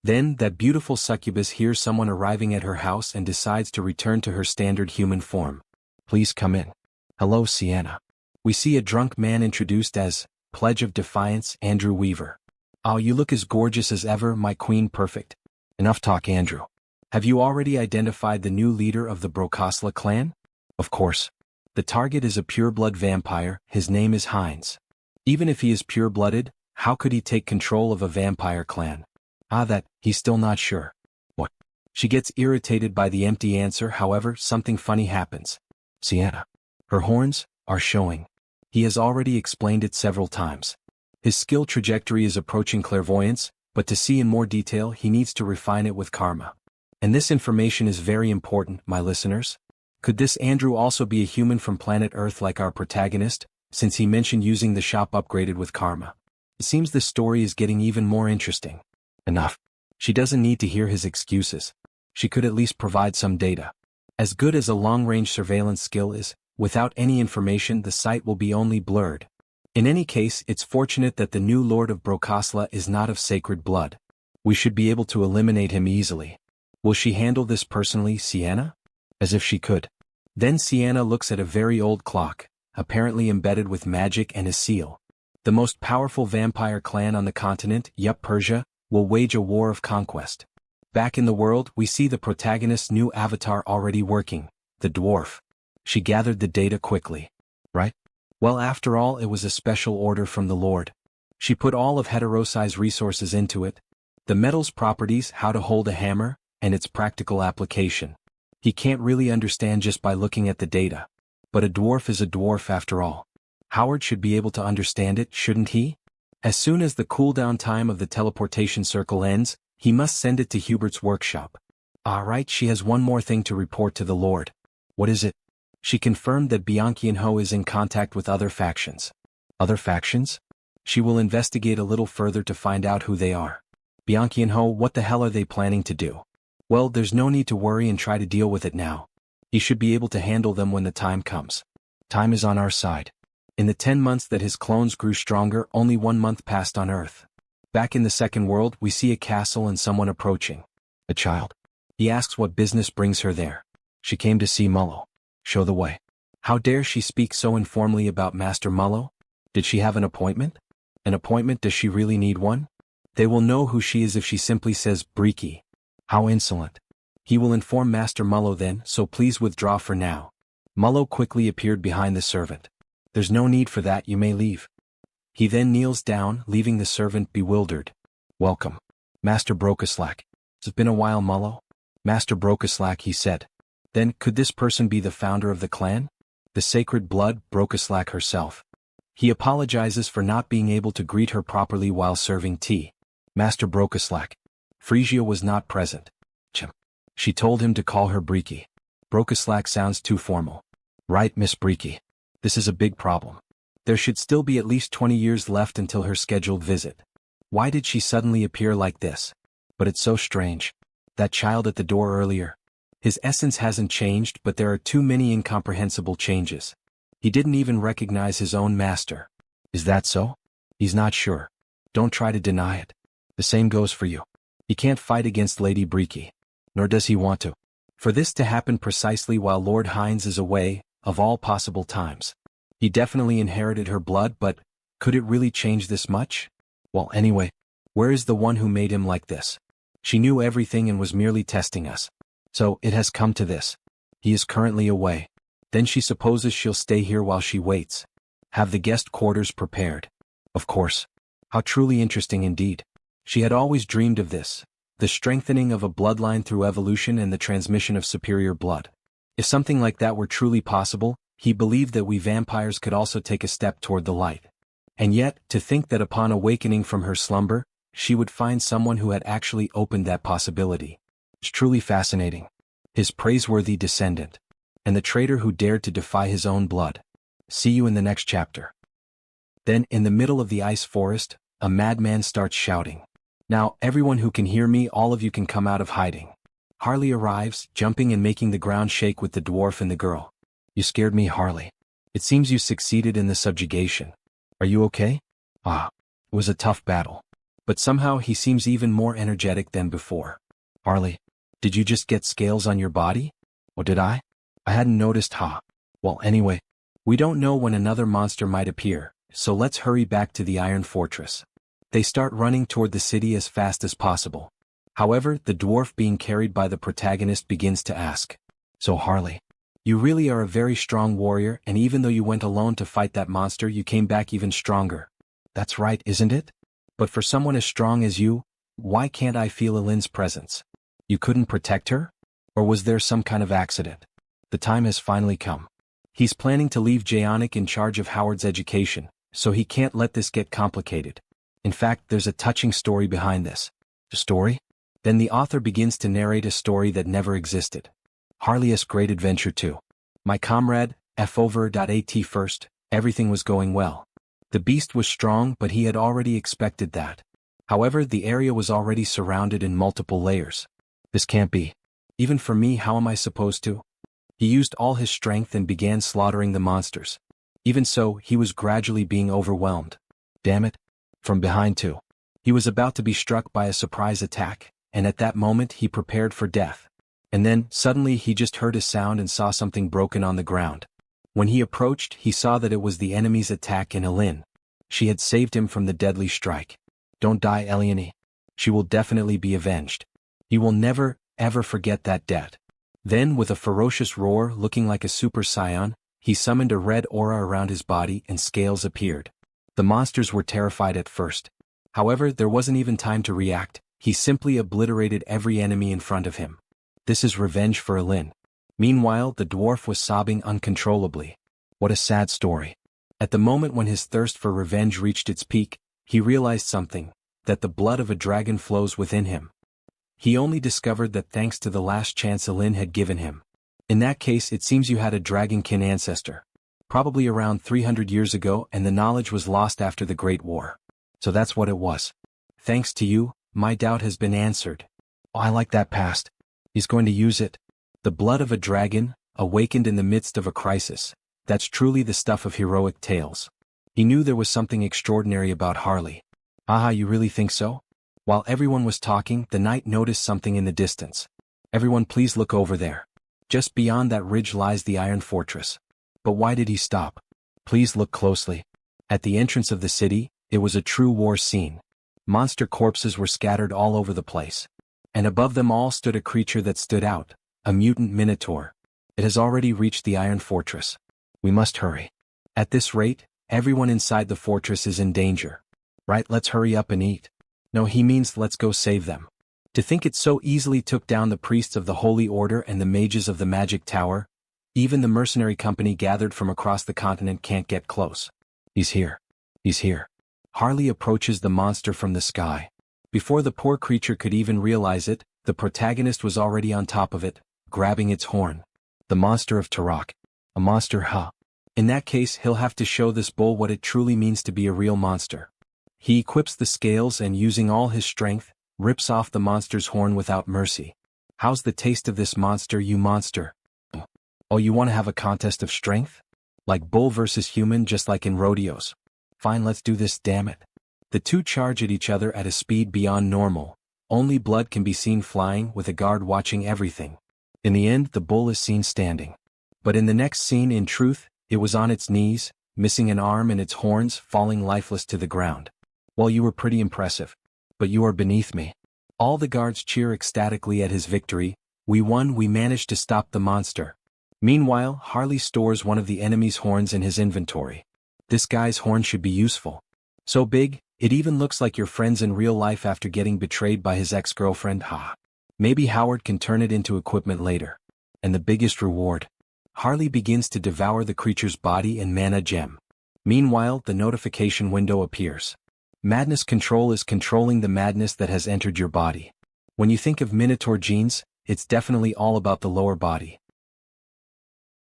S1: Then, that beautiful succubus hears someone arriving at her house and decides to return to her standard human form. Please come in. Hello, Sienna. We see a drunk man introduced as Pledge of Defiance, Andrew Weaver. Oh, you look as gorgeous as ever, my queen perfect. Enough talk, Andrew. Have you already identified the new leader of the Brokosla clan? Of course. The target is a pure-blood vampire, his name is Heinz. Even if he is pure-blooded, how could he take control of a vampire clan? He's still not sure. What? She gets irritated by the empty answer, however, something funny happens. Sienna. Her horns are showing. He has already explained it several times. His skill trajectory is approaching clairvoyance, but to see in more detail he needs to refine it with karma. And this information is very important, my listeners. Could this Andrew also be a human from planet Earth like our protagonist, since he mentioned using the shop upgraded with karma? It seems the story is getting even more interesting. Enough. She doesn't need to hear his excuses. She could at least provide some data. As good as a long-range surveillance skill is, without any information the sight will be only blurred. In any case, it's fortunate that the new Lord of Brokosla is not of sacred blood. We should be able to eliminate him easily. Will she handle this personally, Sienna? As if she could. Then Sienna looks at a very old clock, apparently embedded with magic and a seal. The most powerful vampire clan on the continent, Persia, will wage a war of conquest. Back in the world, we see the protagonist's new avatar already working, the dwarf. She gathered the data quickly. Right? Well, after all, it was a special order from the Lord. She put all of Heterosai's resources into it. The metal's properties, how to hold a hammer, and its practical application. He can't really understand just by looking at the data. But a dwarf is a dwarf after all. Howard should be able to understand it, shouldn't he? As soon as the cooldown time of the teleportation circle ends, he must send it to Hubert's workshop. Alright, she has one more thing to report to the Lord. What is it? She confirmed that Bianchi-Ho is in contact with other factions. Other factions? She will investigate a little further to find out who they are. Bianchi-Ho, what the hell are they planning to do? Well, there's no need to worry and try to deal with it now. He should be able to handle them when the time comes. Time is on our side. In the 10 months that his clones grew stronger, only 1 month passed on Earth. Back in the second world, we see a castle and someone approaching. A child. He asks what business brings her there. She came to see Mullo. Show the way. How dare she speak so informally about Master Mullo? Did she have an appointment? An appointment? Does she really need one? They will know who she is if she simply says Briki. How insolent. He will inform Master Mullo then, so please withdraw for now. Mullo quickly appeared behind the servant. There's no need for that, you may leave. He then kneels down, leaving the servant bewildered. Welcome. Master Brokaslak. It's been a while, Mullo. Master Brokaslak, he said. Then, could this person be the founder of the clan? The sacred blood, Brokaslak herself. He apologizes for not being able to greet her properly while serving tea. Master Brokaslak. Frisia was not present. She told him to call her Briki. Brokaslak sounds too formal. Right, Miss Briki. This is a big problem. There should still be at least 20 years left until her scheduled visit. Why did she suddenly appear like this? But it's so strange. That child at the door earlier. His essence hasn't changed, but there are too many incomprehensible changes. He didn't even recognize his own master. Is that so? He's not sure. Don't try to deny it. The same goes for you. He can't fight against Lady Briki. Nor does he want to. For this to happen precisely while Lord Hines is away, of all possible times. He definitely inherited her blood, but could it really change this much? Well, anyway, where is the one who made him like this? She knew everything and was merely testing us. So, it has come to this. He is currently away. Then she supposes she'll stay here while she waits. Have the guest quarters prepared. Of course. How truly interesting indeed. She had always dreamed of this. The strengthening of a bloodline through evolution and the transmission of superior blood. If something like that were truly possible, he believed that we vampires could also take a step toward the light. And yet, to think that upon awakening from her slumber, she would find someone who had actually opened that possibility. It's truly fascinating. His praiseworthy descendant. And the traitor who dared to defy his own blood. See you in the next chapter. Then, in the middle of the ice forest, a madman starts shouting. Now, everyone who can hear me, all of you can come out of hiding. Harley arrives, jumping and making the ground shake with the dwarf and the girl. You scared me, Harley. It seems you succeeded in the subjugation. Are you okay? It was a tough battle. But somehow he seems even more energetic than before. Harley, did you just get scales on your body? Or did I? I hadn't noticed, Well, anyway, we don't know when another monster might appear, so let's hurry back to the Iron Fortress. They start running toward the city as fast as possible. However, the dwarf being carried by the protagonist begins to ask. So Harley, you really are a very strong warrior, and even though you went alone to fight that monster, you came back even stronger. That's right, isn't it? But for someone as strong as you, why can't I feel Elin's presence? You couldn't protect her? Or was there some kind of accident? The time has finally come. He's planning to leave Jaonic in charge of Howard's education, so he can't let this get complicated. In fact, there's a touching story behind this. A story? Then the author begins to narrate a story that never existed. Harley's Great Adventure 2. My comrade, F.Over.at first, everything was going well. The beast was strong, but he had already expected that. However, the area was already surrounded in multiple layers. This can't be. Even for me, how am I supposed to? He used all his strength and began slaughtering the monsters. Even so, he was gradually being overwhelmed. Damn it. From behind too. He was about to be struck by a surprise attack, and at that moment he prepared for death. And then, suddenly he just heard a sound and saw something broken on the ground. When he approached, he saw that it was the enemy's attack in Elin. She had saved him from the deadly strike. Don't die, Eliane. She will definitely be avenged. He will never, ever forget that debt. Then, with a ferocious roar looking like a super scion, he summoned a red aura around his body and scales appeared. The monsters were terrified at first. However, there wasn't even time to react. He simply obliterated every enemy in front of him. This is revenge for Elin. Meanwhile, the dwarf was sobbing uncontrollably. What a sad story. At the moment when his thirst for revenge reached its peak, he realized something, that the blood of a dragon flows within him. He only discovered that thanks to the last chance Elin had given him. In that case, it seems you had a dragonkin ancestor. Probably around 300 years ago, and the knowledge was lost after the Great War. So that's what it was. Thanks to you, my doubt has been answered. Oh, I like that past. He's going to use it. The blood of a dragon, awakened in the midst of a crisis. That's truly the stuff of heroic tales. He knew there was something extraordinary about Harley. Haha, you really think so? While everyone was talking, the knight noticed something in the distance. Everyone please look over there. Just beyond that ridge lies the Iron Fortress. But why did he stop? Please look closely. At the entrance of the city, it was a true war scene. Monster corpses were scattered all over the place. And above them all stood a creature that stood out, a mutant minotaur. It has already reached the Iron Fortress. We must hurry. At this rate, everyone inside the fortress is in danger. Right, let's hurry up and eat. No, he means let's go save them. To think it so easily took down the priests of the Holy Order and the mages of the Magic Tower. Even the mercenary company gathered from across the continent can't get close. He's here. He's here. Harley approaches the monster from the sky. Before the poor creature could even realize it, the protagonist was already on top of it, grabbing its horn. The monster of Turok. A monster, huh? In that case, he'll have to show this bull what it truly means to be a real monster. He equips the scales and, using all his strength, rips off the monster's horn without mercy. How's the taste of this monster, you monster? Oh, you want to have a contest of strength? Like bull versus human, just like in rodeos. Fine, let's do this, damn it. The two charge at each other at a speed beyond normal. Only blood can be seen flying, with a guard watching everything. In the end, the bull is seen standing. But in the next scene, in truth, it was on its knees, missing an arm and its horns falling lifeless to the ground. Well, you were pretty impressive. But you are beneath me. All the guards cheer ecstatically at his victory. We won, we managed to stop the monster. Meanwhile, Harley stores one of the enemy's horns in his inventory. This guy's horn should be useful. So big, it even looks like your friend's in real life after getting betrayed by his ex-girlfriend, ha. Maybe Howard can turn it into equipment later. And the biggest reward. Harley begins to devour the creature's body and mana gem. Meanwhile, the notification window appears. Madness Control is controlling the madness that has entered your body. When you think of Minotaur genes, it's definitely all about the lower body.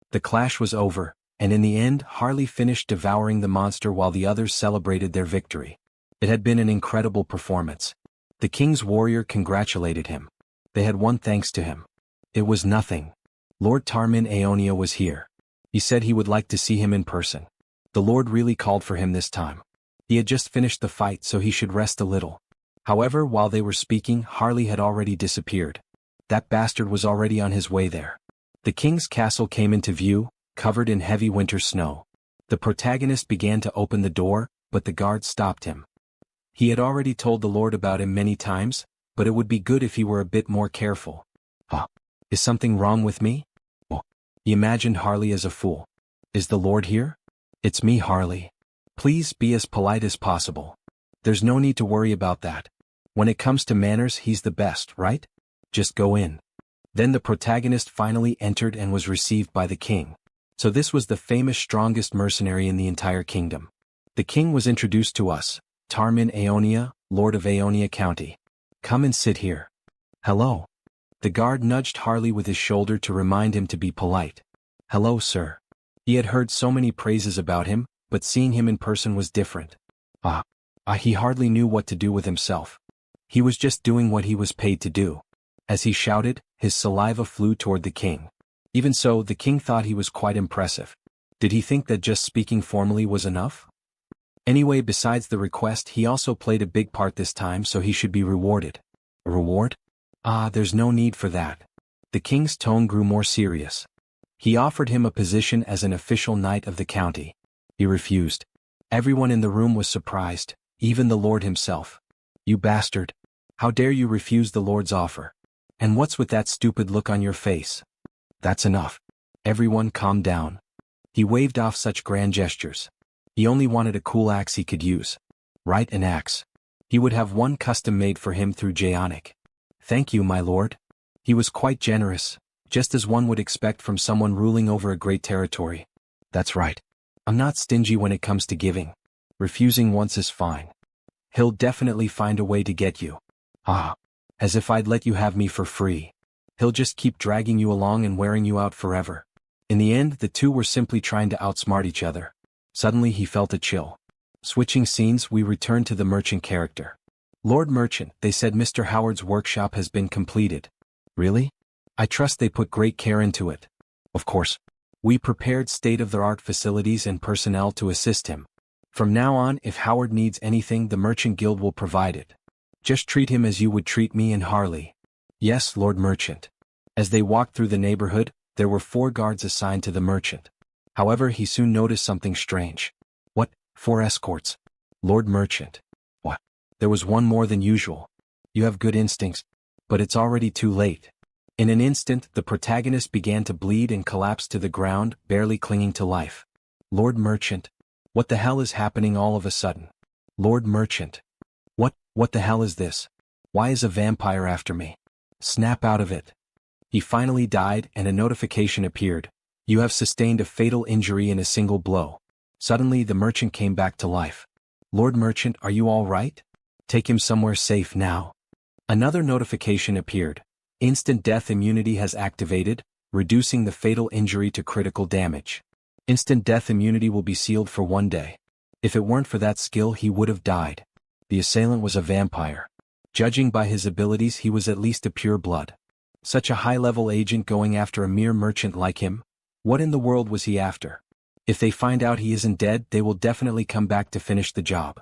S1: The clash was over, and in the end, Harley finished devouring the monster while the others celebrated their victory. It had been an incredible performance. The king's warrior congratulated him. They had won thanks to him. It was nothing. Lord Tarmin Aeonia was here. He said he would like to see him in person. The Lord really called for him this time. He had just finished the fight, so he should rest a little. However, while they were speaking, Harley had already disappeared. That bastard was already on his way there. The king's castle came into view, covered in heavy winter snow. The protagonist began to open the door, but the guard stopped him. He had already told the Lord about him many times, but it would be good if he were a bit more careful. Is something wrong with me? He imagined Harley as a fool. Is the Lord here? It's me, Harley. Please be as polite as possible. There's no need to worry about that. When it comes to manners, he's the best, right? Just go in. Then the protagonist finally entered and was received by the king. So this was the famous strongest mercenary in the entire kingdom. The king was introduced to us, Tarmin Aeonia, Lord of Aeonia County. Come and sit here. Hello. The guard nudged Harley with his shoulder to remind him to be polite. Hello, sir. He had heard so many praises about him, but seeing him in person was different. He hardly knew what to do with himself. He was just doing what he was paid to do. As he shouted, his saliva flew toward the king. Even so, the king thought he was quite impressive. Did he think that just speaking formally was enough? Anyway, besides the request, he also played a big part this time, so he should be rewarded. A reward? There's no need for that. The king's tone grew more serious. He offered him a position as an official knight of the county. He refused. Everyone in the room was surprised, even the Lord himself. You bastard. How dare you refuse the Lord's offer? And what's with that stupid look on your face? That's enough. Everyone calm down. He waved off such grand gestures. He only wanted a cool axe he could use. Right, an axe. He would have one custom made for him through Jaonic. Thank you, my lord. He was quite generous, just as one would expect from someone ruling over a great territory. That's right. I'm not stingy when it comes to giving. Refusing once is fine. He'll definitely find a way to get you. As if I'd let you have me for free. He'll just keep dragging you along and wearing you out forever. In the end, the two were simply trying to outsmart each other. Suddenly he felt a chill. Switching scenes, we return to the merchant character. Lord Merchant, they said Mr. Howard's workshop has been completed. Really? I trust they put great care into it. Of course. We prepared state-of-the-art facilities and personnel to assist him. From now on, if Howard needs anything, the Merchant Guild will provide it. Just treat him as you would treat me and Harley. Yes, Lord Merchant. As they walked through the neighborhood, there were 4 guards assigned to the merchant. However, he soon noticed something strange. What? 4 escorts? Lord Merchant. What? There was one more than usual. You have good instincts, but it's already too late. In an instant, the protagonist began to bleed and collapsed to the ground, barely clinging to life. Lord Merchant. What the hell is happening all of a sudden? Lord Merchant. What the hell is this? Why is a vampire after me? Snap out of it. He finally died and a notification appeared. You have sustained a fatal injury in a single blow. Suddenly the merchant came back to life. Lord Merchant, are you all right? Take him somewhere safe now. Another notification appeared. Instant death immunity has activated, reducing the fatal injury to critical damage. Instant death immunity will be sealed for 1 day. If it weren't for that skill, he would have died. The assailant was a vampire. Judging by his abilities, he was at least a pure blood. Such a high-level agent going after a mere merchant like him? What in the world was he after? If they find out he isn't dead, they will definitely come back to finish the job.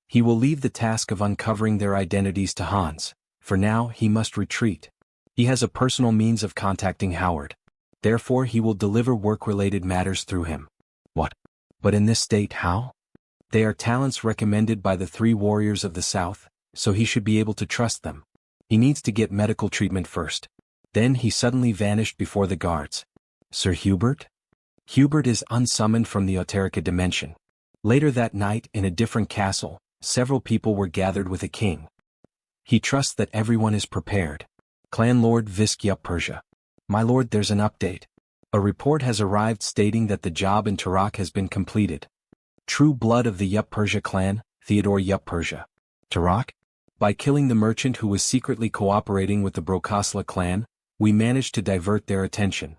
S1: He will leave the task of uncovering their identities to Hans. For now, he must retreat. He has a personal means of contacting Howard. Therefore, he will deliver work-related matters through him. What? But in this state, how? They are talents recommended by the 3 warriors of the South, so he should be able to trust them. He needs to get medical treatment first. Then he suddenly vanished before the guards. Sir Hubert? Hubert is unsummoned from the Oterica dimension. Later that night, in a different castle, several people were gathered with a king. He trusts that everyone is prepared. Clan Lord Visk Yup Persia. My lord, there's an update. A report has arrived stating that the job in Tarak has been completed. True blood of the Yup Persia clan, Theodore Yup Persia. Tarak? By killing the merchant who was secretly cooperating with the Brokosla clan, we managed to divert their attention.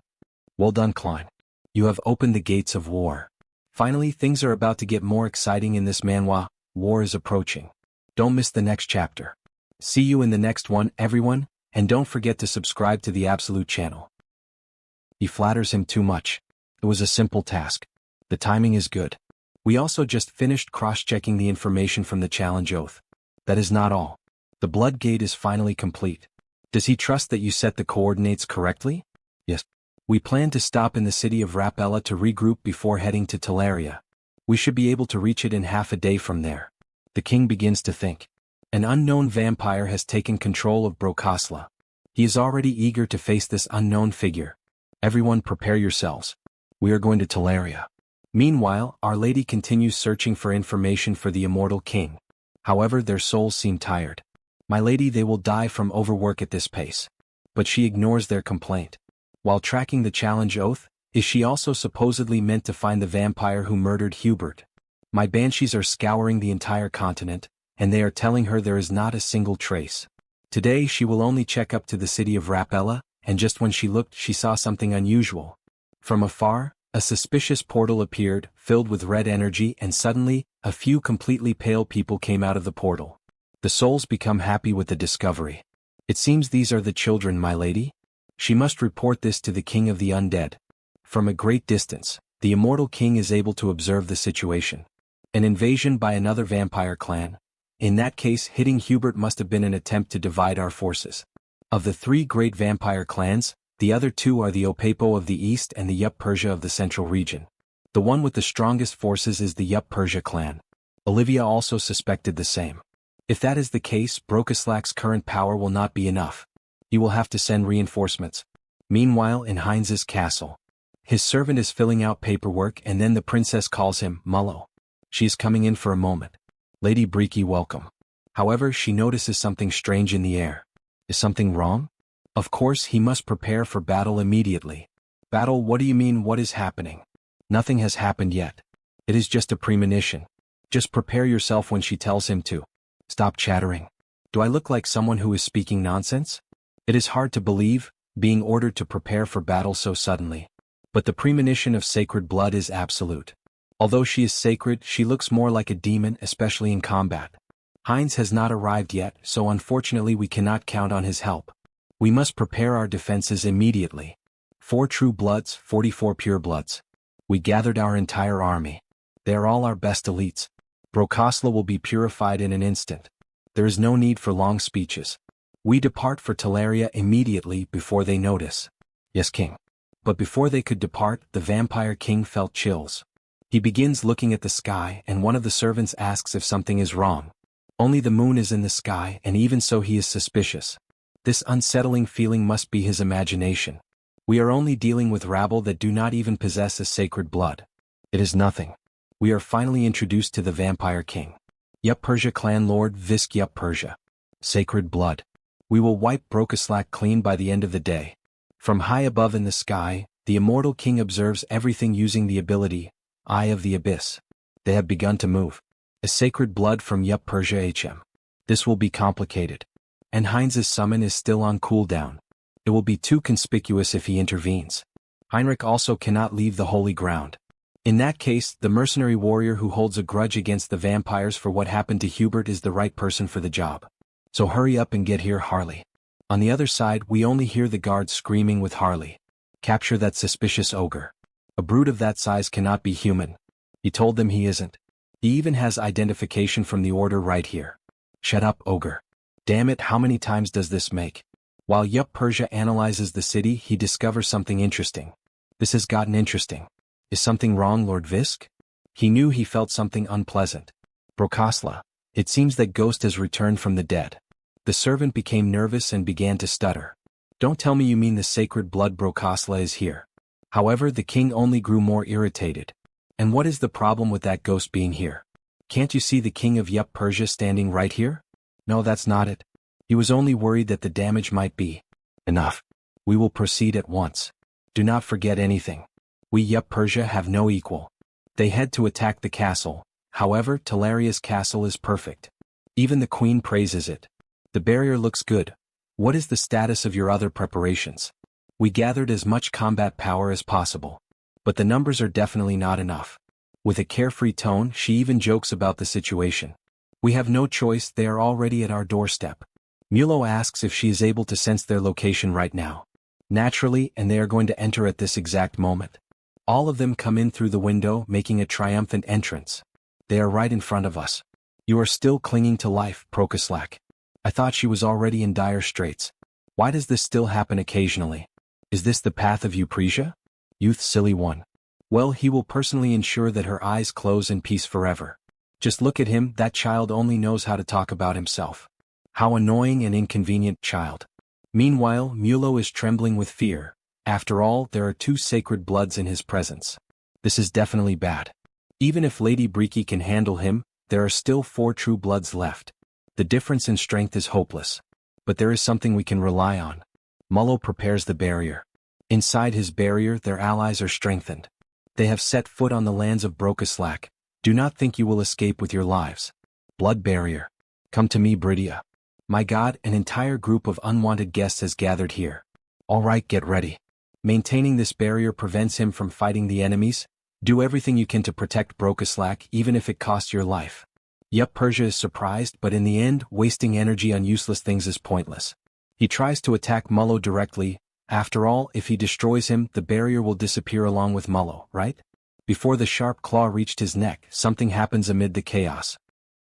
S1: Well done, Klein. You have opened the gates of war. Finally, things are about to get more exciting in this manhwa. War is approaching. Don't miss the next chapter. See you in the next one, everyone, and don't forget to subscribe to the Absolute channel. He flatters him too much. It was a simple task. The timing is good. We also just finished cross-checking the information from the challenge oath. That is not all. The blood gate is finally complete. Does he trust that you set the coordinates correctly? Yes. We plan to stop in the city of Rapella to regroup before heading to Teleria. We should be able to reach it in half a day from there. The king begins to think. An unknown vampire has taken control of Brokosla. He is already eager to face this unknown figure. Everyone prepare yourselves. We are going to Teleria. Meanwhile, Our Lady continues searching for information for the immortal king. However, their souls seem tired. My lady, they will die from overwork at this pace. But she ignores their complaint. While tracking the challenge oath, is she also supposedly meant to find the vampire who murdered Hubert? My banshees are scouring the entire continent, and they are telling her there is not a single trace. Today she will only check up to the city of Rapella, and just when she looked, she saw something unusual. From afar, a suspicious portal appeared, filled with red energy, and suddenly, a few completely pale people came out of the portal. The souls become happy with the discovery. It seems these are the children, my lady. She must report this to the king of the undead. From a great distance, the immortal king is able to observe the situation. An invasion by another vampire clan. In that case, hitting Hubert must have been an attempt to divide our forces. Of the 3 great vampire clans, the other 2 are the Opapo of the east and the Yup Persia of the central region. The one with the strongest forces is the Yup Persia clan. Olivia also suspected the same. If that is the case, Brokoslak's current power will not be enough. He will have to send reinforcements. Meanwhile, in Heinz's castle, his servant is filling out paperwork, and then the princess calls him Mullo. She is coming in for a moment. Lady Breaky, welcome. However, she notices something strange in the air. Is something wrong? Of course, he must prepare for battle immediately. Battle? What do you mean, what is happening? Nothing has happened yet. It is just a premonition. Just prepare yourself when she tells him to. Stop chattering. Do I look like someone who is speaking nonsense? It is hard to believe, being ordered to prepare for battle so suddenly. But the premonition of sacred blood is absolute. Although she is sacred, she looks more like a demon, especially in combat. Heinz has not arrived yet, so unfortunately we cannot count on his help. We must prepare our defenses immediately. 4 true bloods, 44 pure bloods. We gathered our entire army. They are all our best elites. Brokosla will be purified in an instant. There is no need for long speeches. We depart for Teleria immediately before they notice. Yes, king. But before they could depart, the vampire king felt chills. He begins looking at the sky, and one of the servants asks if something is wrong. Only the moon is in the sky, and even so he is suspicious. This unsettling feeling must be his imagination. We are only dealing with rabble that do not even possess a sacred blood. It is nothing. We are finally introduced to the vampire king. Yup Persia clan lord Visk Yup Persia. Sacred blood. We will wipe Brokoslak clean by the end of the day. From high above in the sky, the immortal king observes everything using the ability, Eye of the Abyss. They have begun to move. A sacred blood from Yup Persia HM. This will be complicated. And Heinz's summon is still on cooldown. It will be too conspicuous if he intervenes. Heinrich also cannot leave the holy ground. In that case, the mercenary warrior who holds a grudge against the vampires for what happened to Hubert is the right person for the job. So hurry up and get here, Harley. On the other side, we only hear the guards screaming with Harley. Capture that suspicious ogre. A brute of that size cannot be human. He told them he isn't. He even has identification from the order right here. Shut up, ogre. Damn it, how many times does this make? While Yup Persia analyzes the city, he discovers something interesting. This has gotten interesting. Is something wrong, Lord Visk? He knew he felt something unpleasant. Brokosla. It seems that Ghost has returned from the dead. The servant became nervous and began to stutter. Don't tell me you mean the sacred blood Brokosla is here. However, the king only grew more irritated. And what is the problem with that ghost being here? Can't you see the king of Yup Persia standing right here? No, that's not it. He was only worried that the damage might be enough. We will proceed at once. Do not forget anything. We Yup Persia have no equal. They head to attack the castle. However, Telaria's castle is perfect. Even the queen praises it. The barrier looks good. What is the status of your other preparations? We gathered as much combat power as possible. But the numbers are definitely not enough. With a carefree tone, she even jokes about the situation. We have no choice, they are already at our doorstep. Mulo asks if she is able to sense their location right now. Naturally, and they are going to enter at this exact moment. All of them come in through the window, making a triumphant entrance. They are right in front of us. You are still clinging to life, Prokoslak. I thought she was already in dire straits. Why does this still happen occasionally? Is this the path of Eupresia? Youth silly one. Well, he will personally ensure that her eyes close in peace forever. Just look at him, that child only knows how to talk about himself. How annoying and inconvenient child. Meanwhile, Mulo is trembling with fear. After all, there are 2 sacred bloods in his presence. This is definitely bad. Even if Lady Briki can handle him, there are still 4 true bloods left. The difference in strength is hopeless. But there is something we can rely on. Mullo prepares the barrier. Inside his barrier, their allies are strengthened. They have set foot on the lands of Brokoslak. Do not think you will escape with your lives. Blood barrier. Come to me, Bridia. My god, an entire group of unwanted guests has gathered here. Alright, get ready. Maintaining this barrier prevents him from fighting the enemies. Do everything you can to protect Brokoslak, even if it costs your life. Yup Persia is surprised, but in the end, wasting energy on useless things is pointless. He tries to attack Mullo directly. After all, if he destroys him, the barrier will disappear along with Mullo, right? Before the sharp claw reached his neck, something happens amid the chaos.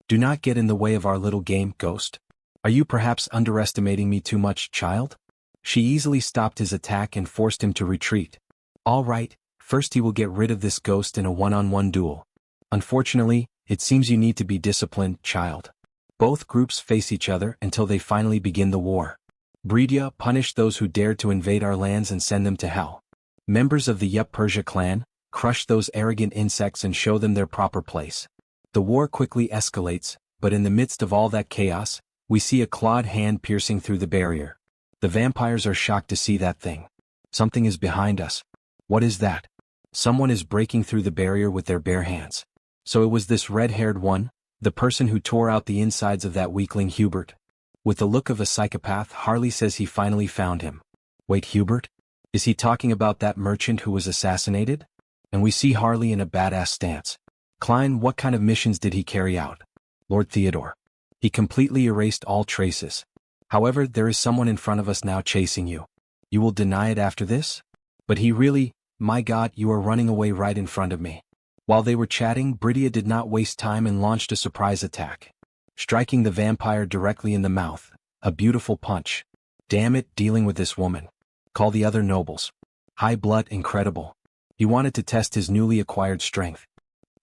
S1: Do not get in the way of our little game, Ghost. Are you perhaps underestimating me too much, child? She easily stopped his attack and forced him to retreat. All right, first he will get rid of this ghost in a one-on-one duel. Unfortunately, it seems you need to be disciplined, child. Both groups face each other until they finally begin the war. Bridia, punish those who dared to invade our lands and send them to hell. Members of the Yup Persia clan, crush those arrogant insects and show them their proper place. The war quickly escalates, but in the midst of all that chaos, we see a clawed hand piercing through the barrier. The vampires are shocked to see that thing. Something is behind us. What is that? Someone is breaking through the barrier with their bare hands. So it was this red-haired one, the person who tore out the insides of that weakling Hubert. With the look of a psychopath, Harley says he finally found him. Wait, Hubert? Is he talking about that merchant who was assassinated? And we see Harley in a badass stance. Klein, what kind of missions did he carry out? Lord Theodore. He completely erased all traces. However, there is someone in front of us now chasing you. You will deny it after this? But he really, my god, you are running away right in front of me. While they were chatting, Bridia did not waste time and launched a surprise attack, striking the vampire directly in the mouth. A beautiful punch. Damn it, dealing with this woman. Call the other nobles. High blood, incredible. He wanted to test his newly acquired strength.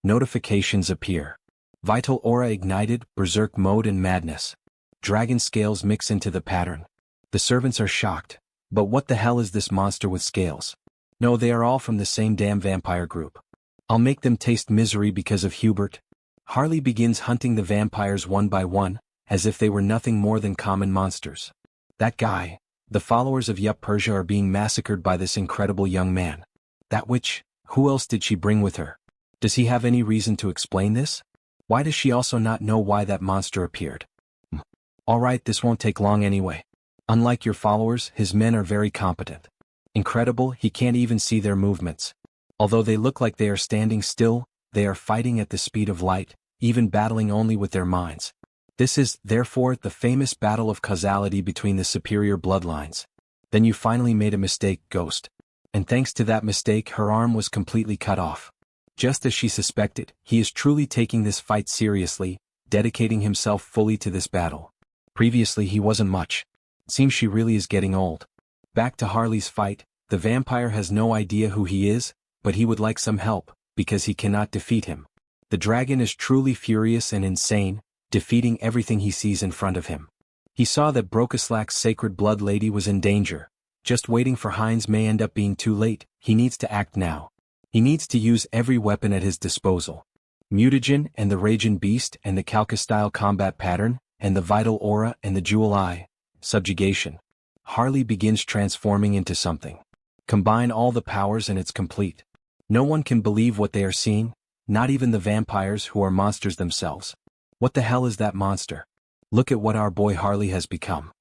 S1: Notifications appear. Vital aura ignited, berserk mode and madness. Dragon scales mix into the pattern. The servants are shocked. But what the hell is this monster with scales? No, they are all from the same damn vampire group. I'll make them taste misery because of Hubert. Harley begins hunting the vampires one by one, as if they were nothing more than common monsters. That guy, the followers of Yup Persia are being massacred by this incredible young man. That witch, who else did she bring with her? Does he have any reason to explain this? Why does she also not know why that monster appeared? Alright, this won't take long anyway. Unlike your followers, his men are very competent. Incredible, he can't even see their movements. Although they look like they are standing still, they are fighting at the speed of light, even battling only with their minds. This is, therefore, the famous battle of causality between the superior bloodlines. Then you finally made a mistake, Ghost. And thanks to that mistake, her arm was completely cut off. Just as she suspected, he is truly taking this fight seriously, dedicating himself fully to this battle. Previously he wasn't much. Seems she really is getting old. Back to Harley's fight, the vampire has no idea who he is, but he would like some help, because he cannot defeat him. The dragon is truly furious and insane, defeating everything he sees in front of him. He saw that Brokislak's sacred blood lady was in danger. Just waiting for Heinz may end up being too late. He needs to act now. He needs to use every weapon at his disposal. Mutagen and the Raging Beast and the Calca-style combat pattern, and the Vital Aura and the Jewel Eye. Subjugation. Harley begins transforming into something. Combine all the powers and it's complete. No one can believe what they are seeing, not even the vampires who are monsters themselves. What the hell is that monster? Look at what our boy Harley has become.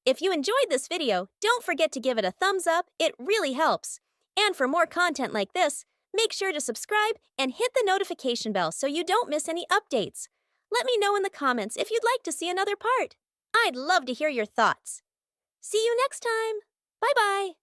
S2: If you enjoyed this video, don't forget to give it a thumbs up, it really helps. And for more content like this, make sure to subscribe and hit the notification bell so you don't miss any updates. Let me know in the comments if you'd like to see another part. I'd love to hear your thoughts. See you next time. Bye-bye.